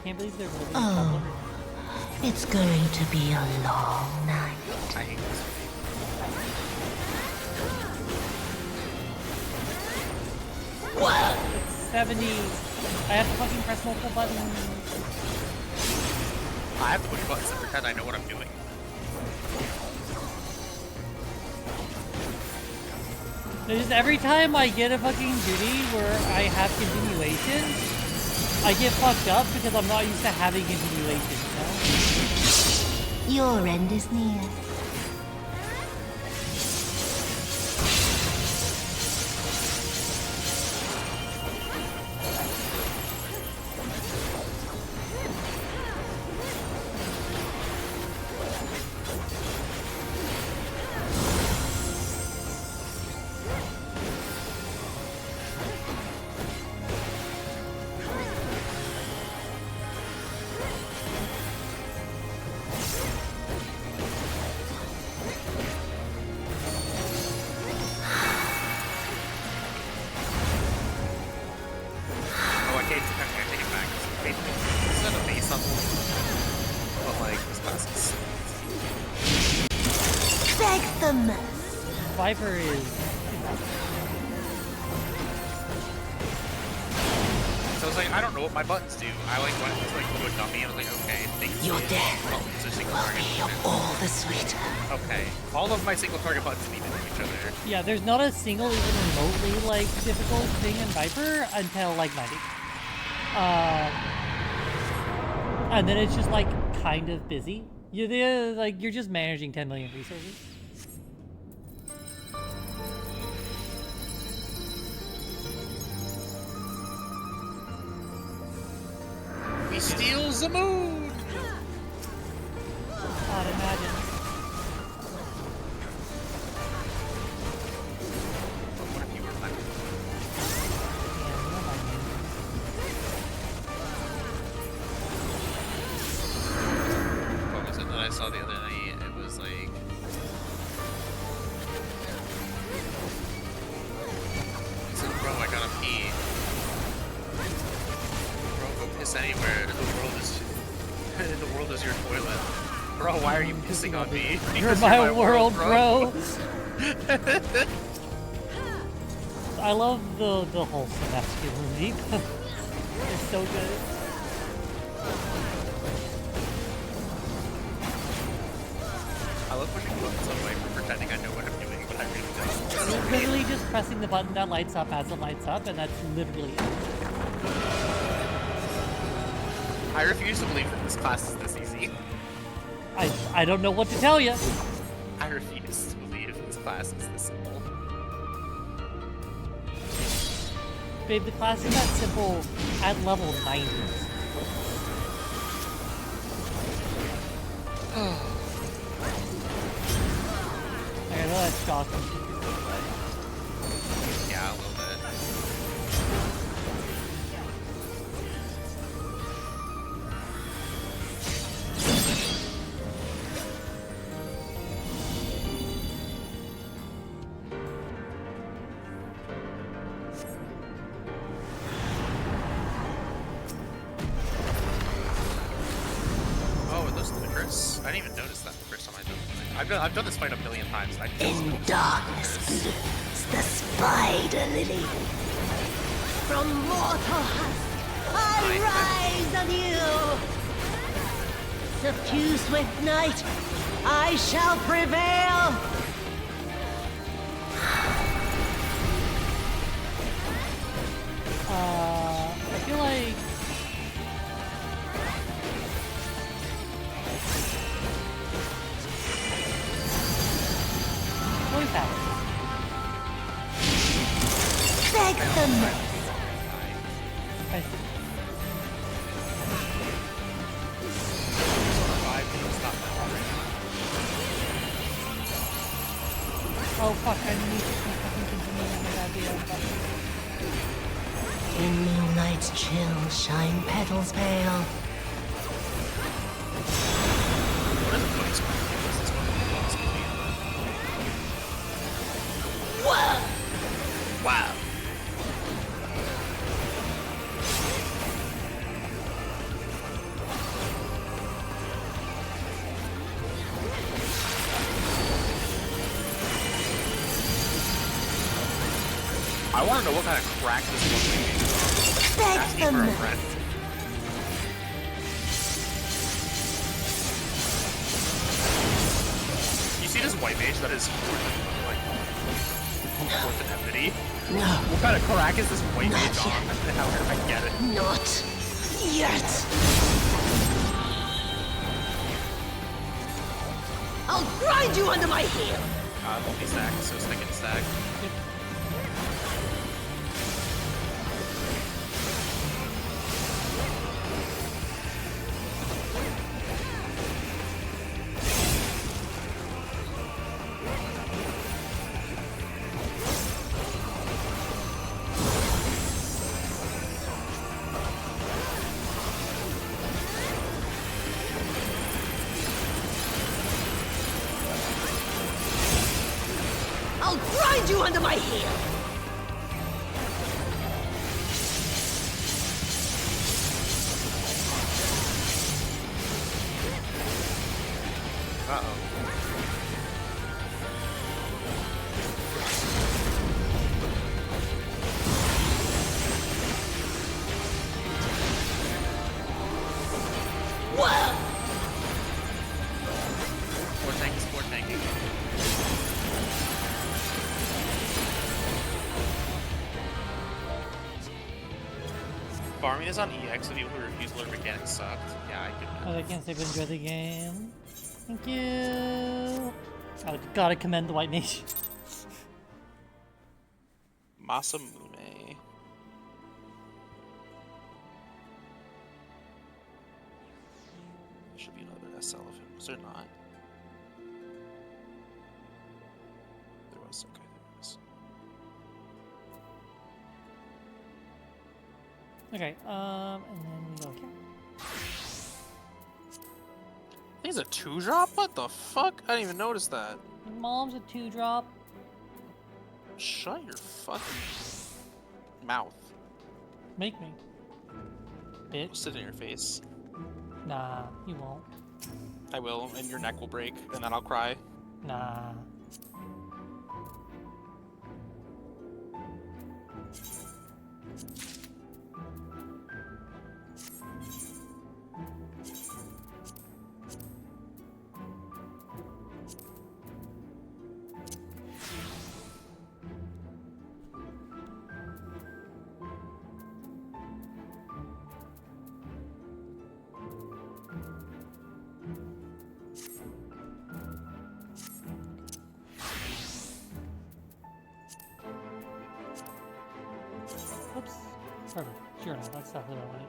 Can't believe they're living Oh, it's going to be a long night. I hate this. 70. I have to fucking press multiple buttons. I have to push buttons to pretend I know what I'm doing. Just every time I get a fucking duty where I have continuation, I get fucked up because I'm not used to having continuation, you know? Your end is near. Viper is... So I was like, I don't know what my buttons do. I like went to like do a dummy. I was like, okay, thanks. Your death will be all the sweeter. Okay, all of my single target buttons need to do each other. Yeah, there's not a single even remotely like difficult thing in Viper until like 90. And then it's just like kind of busy. You're just managing 10 million resources. He steals the moon! I'd imagine. What if you were my... What was it that I saw the other night? It was like... He said, bro, I gotta pee. Bro, go piss anywhere. The world is your toilet. Bro, why are you pissing on me? You're my world, bro. I love the wholesome masculinity. It's so good. I love pushing buttons away from pretending I know what I'm doing, but I really don't. It's literally just pressing the button that lights up as it lights up, and that's literally it. I refuse to believe that this class is this easy. I don't know what to tell you. I refuse to believe this class is this simple. Babe, the class is that simple at level 90. I know that's shocking. Yeah, a little bit. I didn't even notice that the first time I did it. I've done this fight a million times. In darkness blooms the spider lily. From mortal husk, I rise anew. Subdue swift night, I shall prevail. I feel like Where's Alex? Beg them! I see. Oh fuck, I need to keep fucking continuing with that idea. In moonlight's chill shine petals pale. Wow! Wow! I want to know what kind of crack this one is. Asking for a friend. You see this white mage that is like fourth in enmity? No. What kind of crack is this white Not mage on? yet. How can I get it? Not yet. I'll grind you under my heel. Multi-stack, so stick and stack. I'll grind you under my heel. Uh-oh. Wow. Sport tanking. Farming is on EX, so people who refuse lure mechanics sucked. Yeah, I could. Oh, I can't say but enjoy the game. Thank you. Gotta commend the white mage. Masamune. Should be another SL of him. Was there not? There was. Okay, there was. Okay, and then we go here. He's a 2-drop? What the fuck? I didn't even notice that. Your mom's a 2-drop. Shut your fucking mouth. Make me. Bitch. I'll sit in your face. Nah, you won't. I will, and your neck will break, and then I'll cry. Nah. Oops. Perfect. Sure enough, that's exactly what I wanted.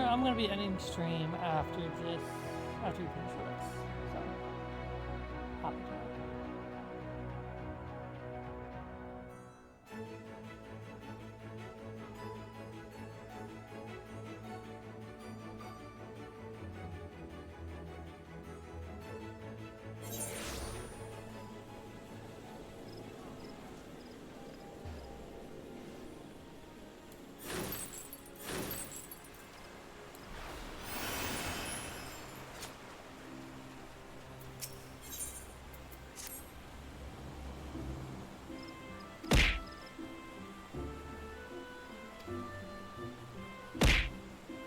I'm gonna be ending stream after this, after we finish with this. So, hop into it.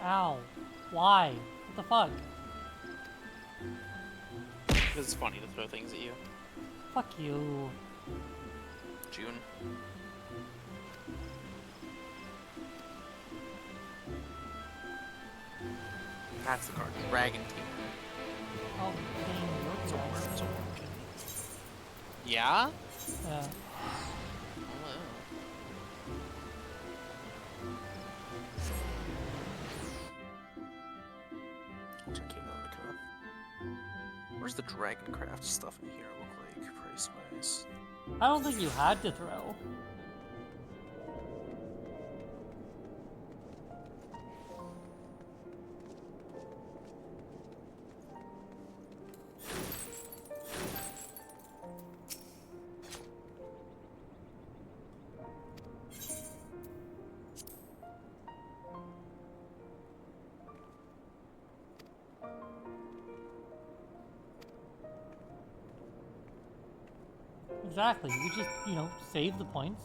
Ow. Why? What the fuck? It's funny to throw things at you. Fuck you. June. That's the card. Dragon King. Oh, dang, It's a you're worm. It's a right. worm. Yeah? Yeah. I'll check you out, okay. Where's the Dragoncraft stuff in here look like, price-wise? I don't think you had to throw. Exactly. You just, save the points.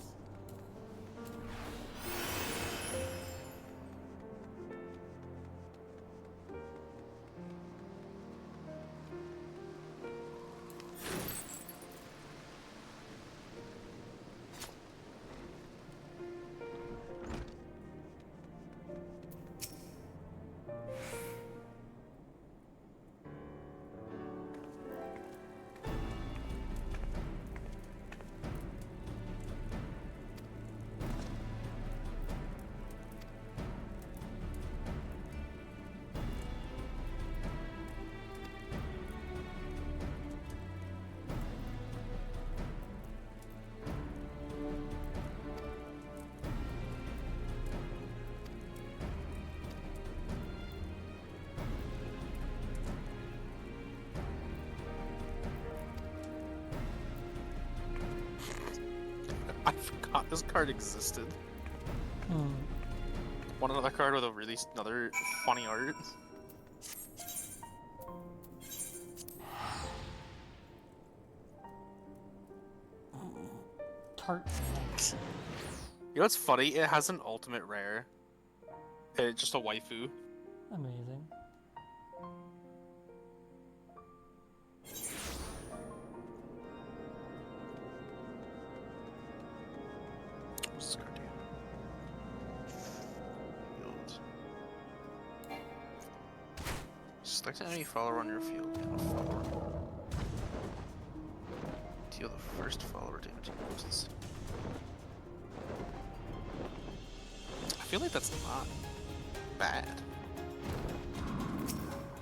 I forgot this card existed. Hmm. Want another card with another funny art? Tart. You know what's funny? It has an ultimate rare. It's just a waifu. Amazing. What's this card do? Field. Select an enemy follower on your field. Deal a follower. Deal the first follower damage equals this. I feel like that's not bad.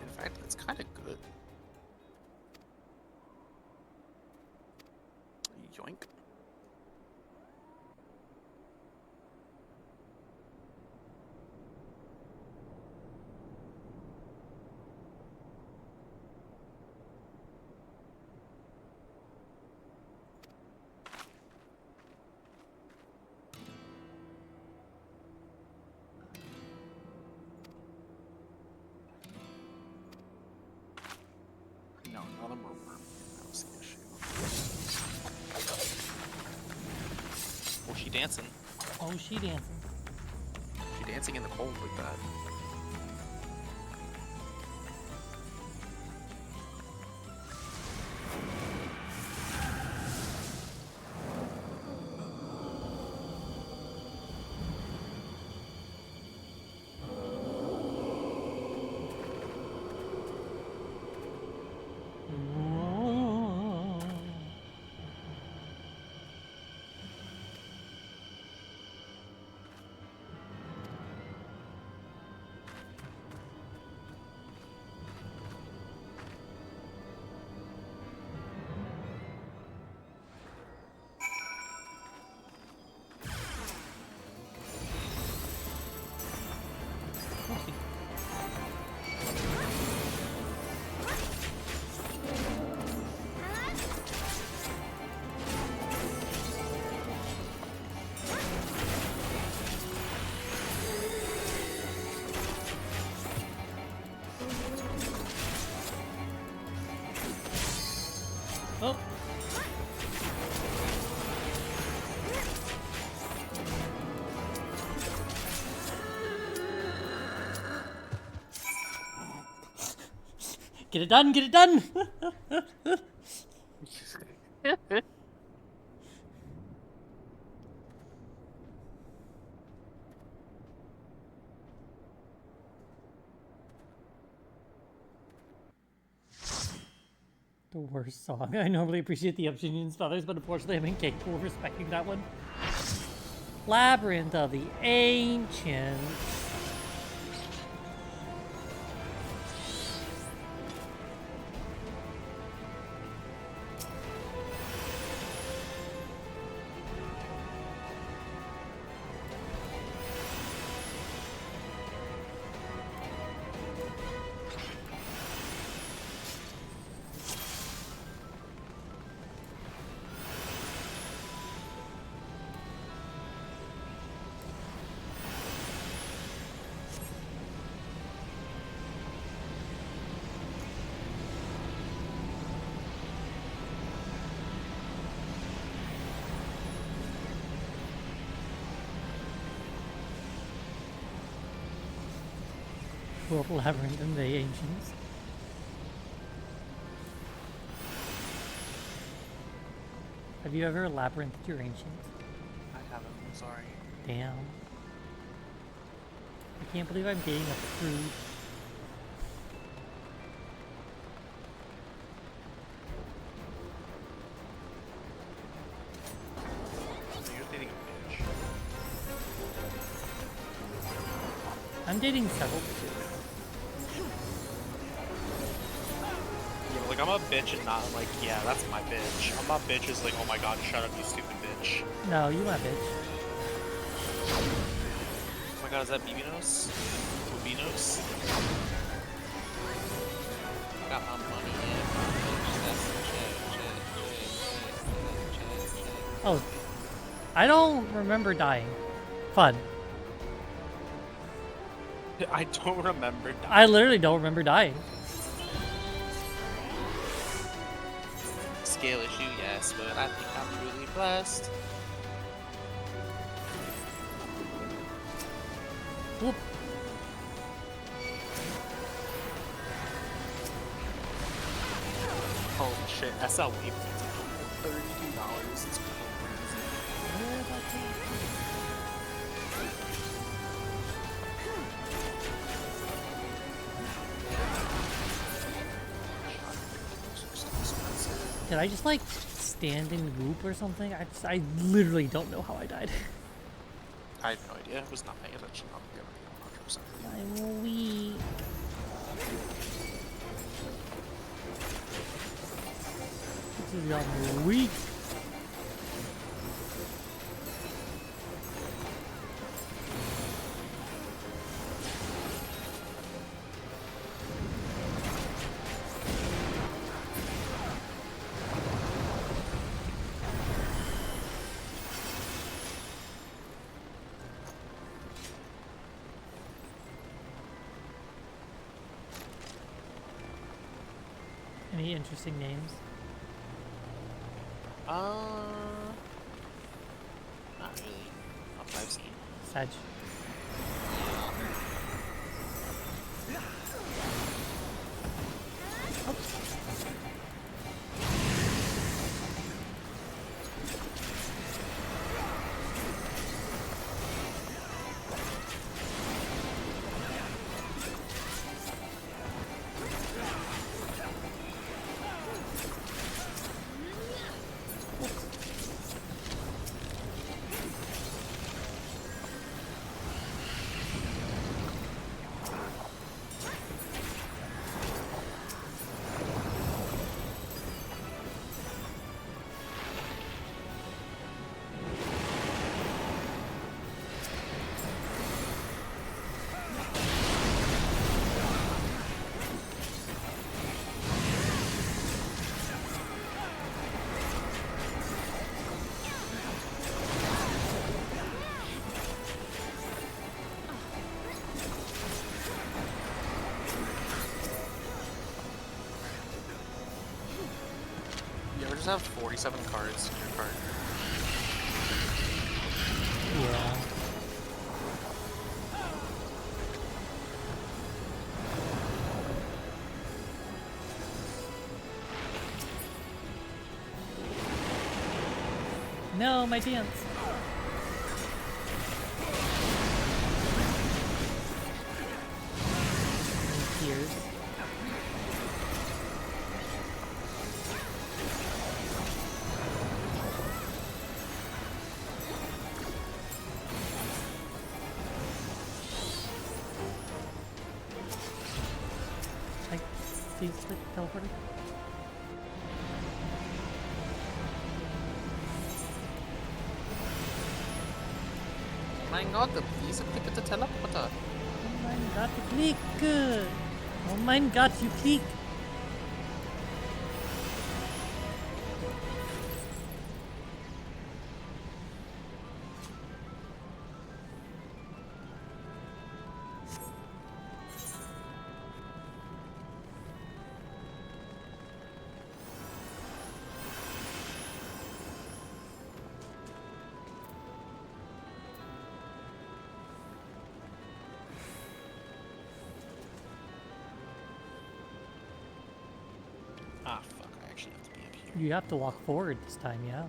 In fact, it's kind of good. Yoink. No, none of them were worm. That was the issue. Oh, she dancing. Oh, she dancing. She dancing in the cold like that. Get it done, get it done! The worst song. I normally appreciate the opinions of others, but unfortunately I'm incapable of respecting that one. Labyrinth of the Ancients. World Labyrinth and the Ancients. Have you ever labyrinthed your Ancients? I haven't, I'm sorry. Damn. I can't believe I'm getting a prude. So you're dating a bitch. I'm dating several bitches. Yeah, like I'm a bitch and not like, yeah, that's my bitch. I'm not bitch is like, oh my god, shut up, you stupid bitch. No, you my bitch. Oh my god, is that Bibinos? Bibinos? Got my money in. Oh, I don't remember dying. Fun. I don't remember dying. I literally don't remember dying. Scale issue, yes, but I think I'm truly blessed. Whoop. Holy shit, SL Wave $32. It's crazy. Did I just like stand in loop or something? I literally don't know how I died. I have no idea. I was not paying attention. I'm gonna be 100%. I'm weak. This is I'm weak. Any interesting names? Not really. Not that I've seen. Sag. You ever just have 47 cards in your card? Yeah. No, my dance. Tears. Like, please click teleporter. My god, please click the teleporter. Oh mein Gott, you click! Oh mein Gott, you click! Ah, fuck, I actually have to be up here. You have to walk forward this time, yeah.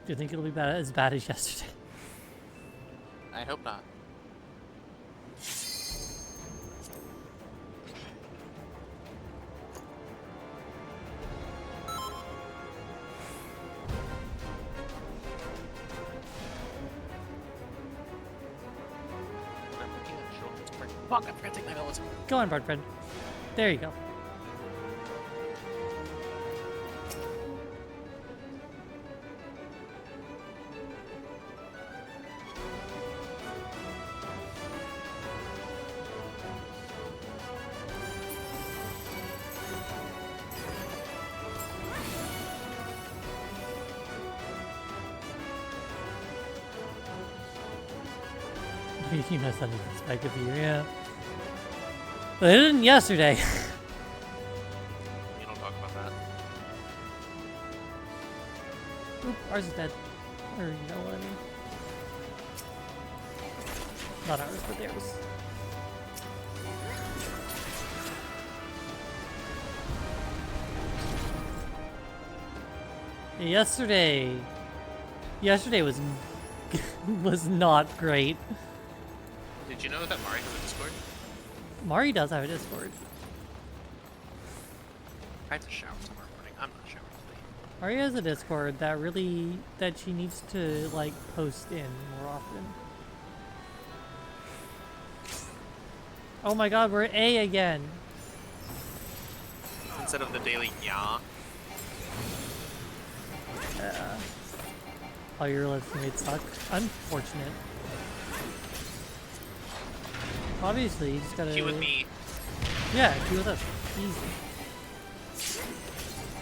Do you think it'll be as bad as yesterday? I hope not. Fuck, I forgot to take my notes. Go on, Bard Friend. There you go. You must have the spike of you, yeah. But it didn't yesterday. You don't talk about that. Oop, ours is dead. Or, you know what I mean? Not ours, but theirs. Yesterday was was not great. Did you know that Mari has a Discord? Mari does have a Discord. I have to shower tomorrow morning. I'm not showering today. Mari has a Discord that she needs to like post in more often. Oh my god, we're A again. Instead of the daily yeah. Yeah. All your teammates suck. Unfortunate. Obviously, you just gotta... Queue with me. Yeah, queue with us. Easy.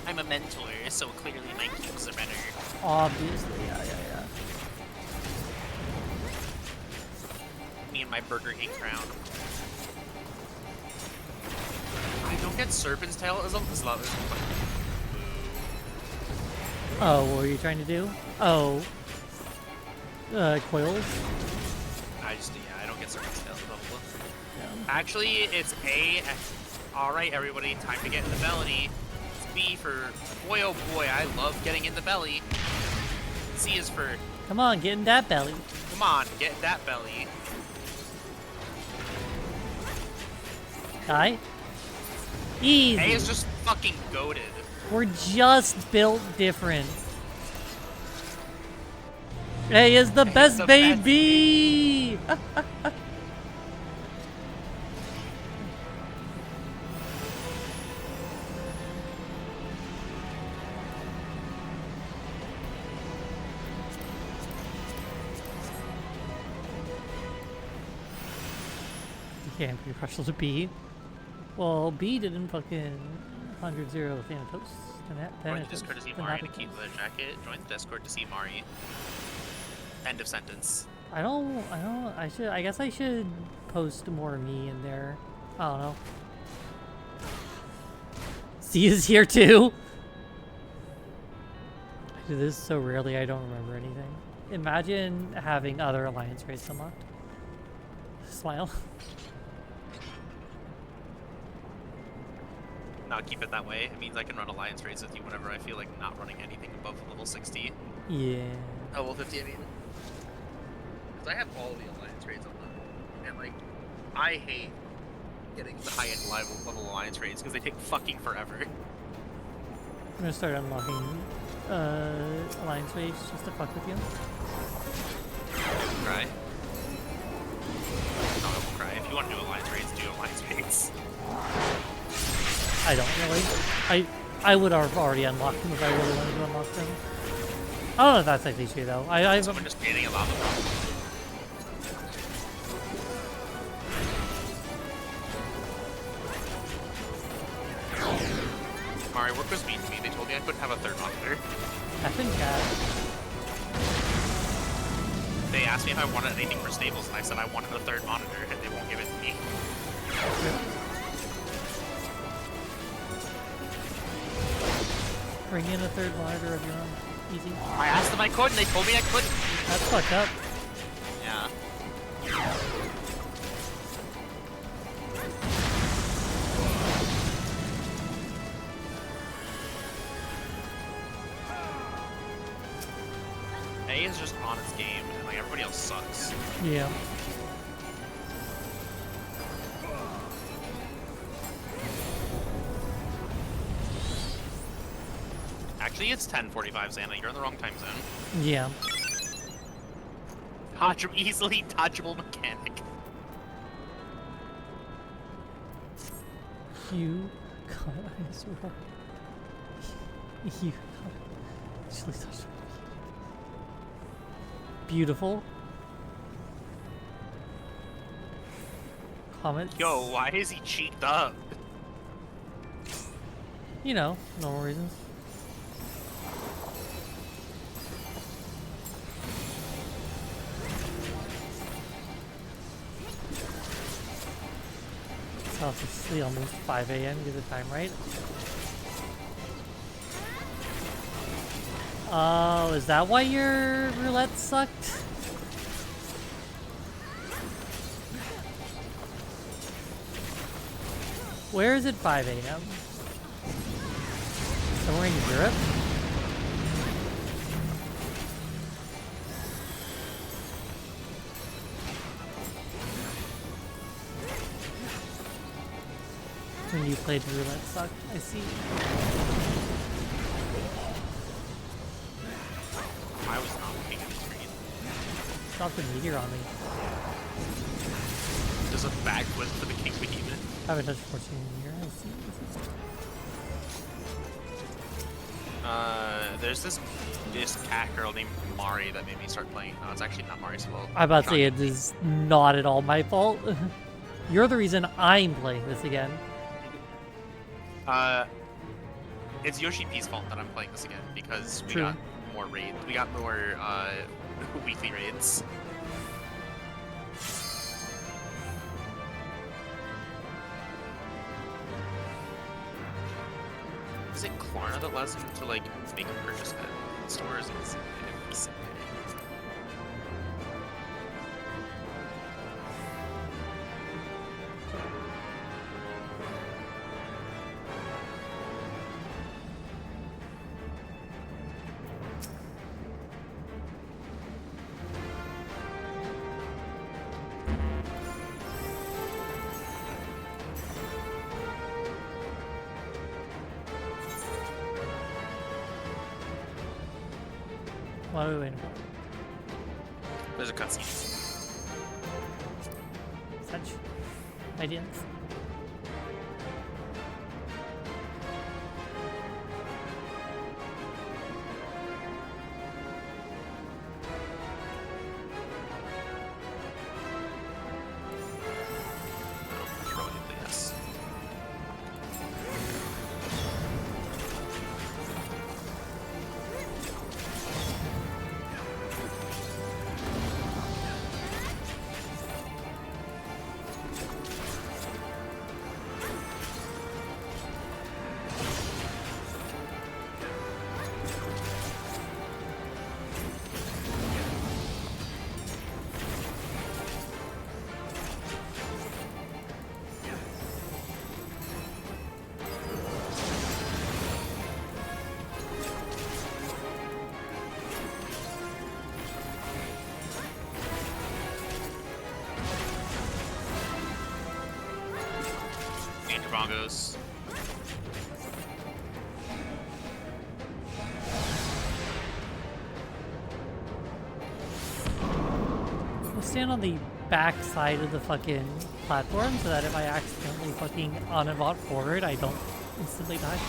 I'm a mentor, so clearly my queues are better. Obviously, yeah. Me and my Burger King crown. I don't get Serpent's Tail as long as... Oh, what were you trying to do? Oh. Coils? I don't get Serpent's Tail. Yeah. Actually, it's A. Alright, everybody, time to get in the belly. It's B for, boy oh boy, I love getting in the belly. C is for... Come on, get in that belly. Come on, get in that belly. Die? Easy. A is just fucking goated. We're just built different. A is the best, baby! Can't be partial to B. Well, B didn't fucking 100-0 Thanatos. Join the Discord to see Mari in a cute leather jacket. Join the Discord to see Mari. End of sentence. I guess I should post more me in there. I don't know. C is here too. I do this so rarely I don't remember anything. Imagine having other alliance rates unlocked. smile. No, keep it that way. It means I can run alliance raids with you whenever I feel like not running anything above level 60. Yeah. Oh, level 50, I mean. Because I have all the alliance raids on them. And, like, I hate getting the high-end level alliance raids because they take fucking forever. I'm gonna start unlocking alliance raids just to fuck with you. Cry. No, I won't cry. If you want to do alliance raids, do alliance raids. I don't really. I would have already unlocked them if I really wanted to unlock them. I don't know if that's actually true though. Someone just banning a lava bomb. Mari, work was mean to me. They told me I couldn't have a third monitor. I think They asked me if I wanted anything for stables, and I said I wanted a third monitor, and they won't give it to me. Bring in a third monitor of your own. Easy. I asked them I could, and they told me I couldn't. That's fucked up. Yeah. A is just on its game, and like everybody else sucks. Yeah. Actually, it's 10:45, Xana. You're in the wrong time zone. Yeah. Easily dodgeable mechanic. You got eyes wrong. You got actually touched. Beautiful. Comments. Yo, why is he cheeked up? You know, normal reasons. It's obviously almost 5 a.m. Get the time right. Oh, is that why your roulette sucked? Where is it 5 a.m.? Somewhere in Europe? When you played roulette sucked, I see. I was not looking at the screen. Dropped a meteor on me. There's a bag twist for the King Behemoth. I haven't touched 14 in a year, I see. There's this cat girl named Mari that made me start playing. No, it's actually not Mari's fault. I'm about to say it is not at all my fault. You're the reason I'm playing this again. It's Yoshi P's fault that I'm playing this again because we True. got more raids. We got more weekly raids. Is it Klarna that allows him to like make a purchase at stores? It's What are we waiting for? There's a cutscene. Such ideas. Yes. bongos. We'll stand on the back side of the fucking platform so that if I accidentally fucking unavaunt forward, I don't instantly die.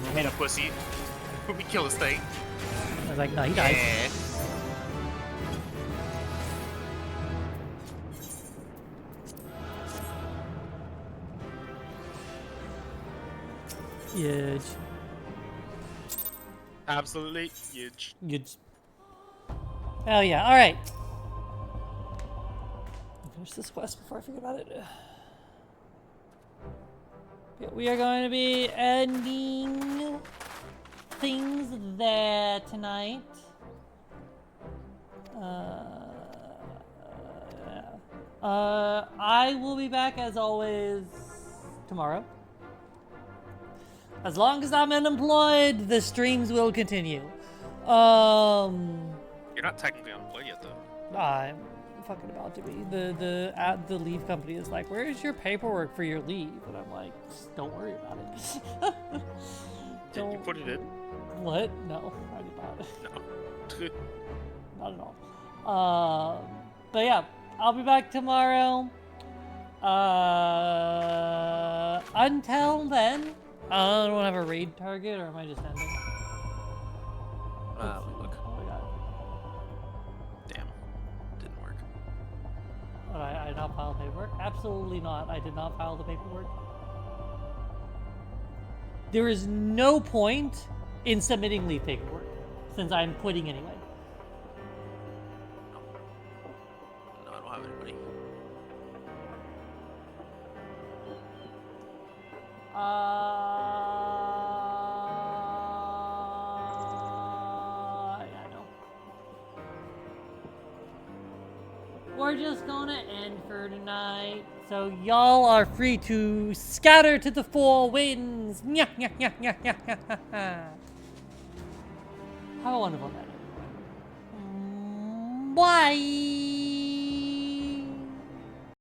I made a pussy. We kill this thing. I was like, no, he died. Huge. Absolutely huge. Huge. Hell yeah, alright. Finish this quest before I forget about it. Okay, we are going to be ending things there tonight. I will be back as always tomorrow. As long as I'm unemployed, the streams will continue. You're not technically unemployed yet, though. I'm fucking about to be. The leave company is like, "Where's your paperwork for your leave?" And I'm like, "Don't worry about it." Did you put it in? What? No, I did not. No. Not at all. But yeah, I'll be back tomorrow. Until then, I don't have a raid target, or am I just ending? Look. Oh my god. Damn. Didn't work. But I did not file the paperwork? Absolutely not. I did not file the paperwork. There is no point in submitting leave paperwork, since I'm quitting anyway. No, I don't have anybody. I know. We're just gonna end for tonight, so y'all are free to scatter to the four winds. Have a wonderful night. Bye.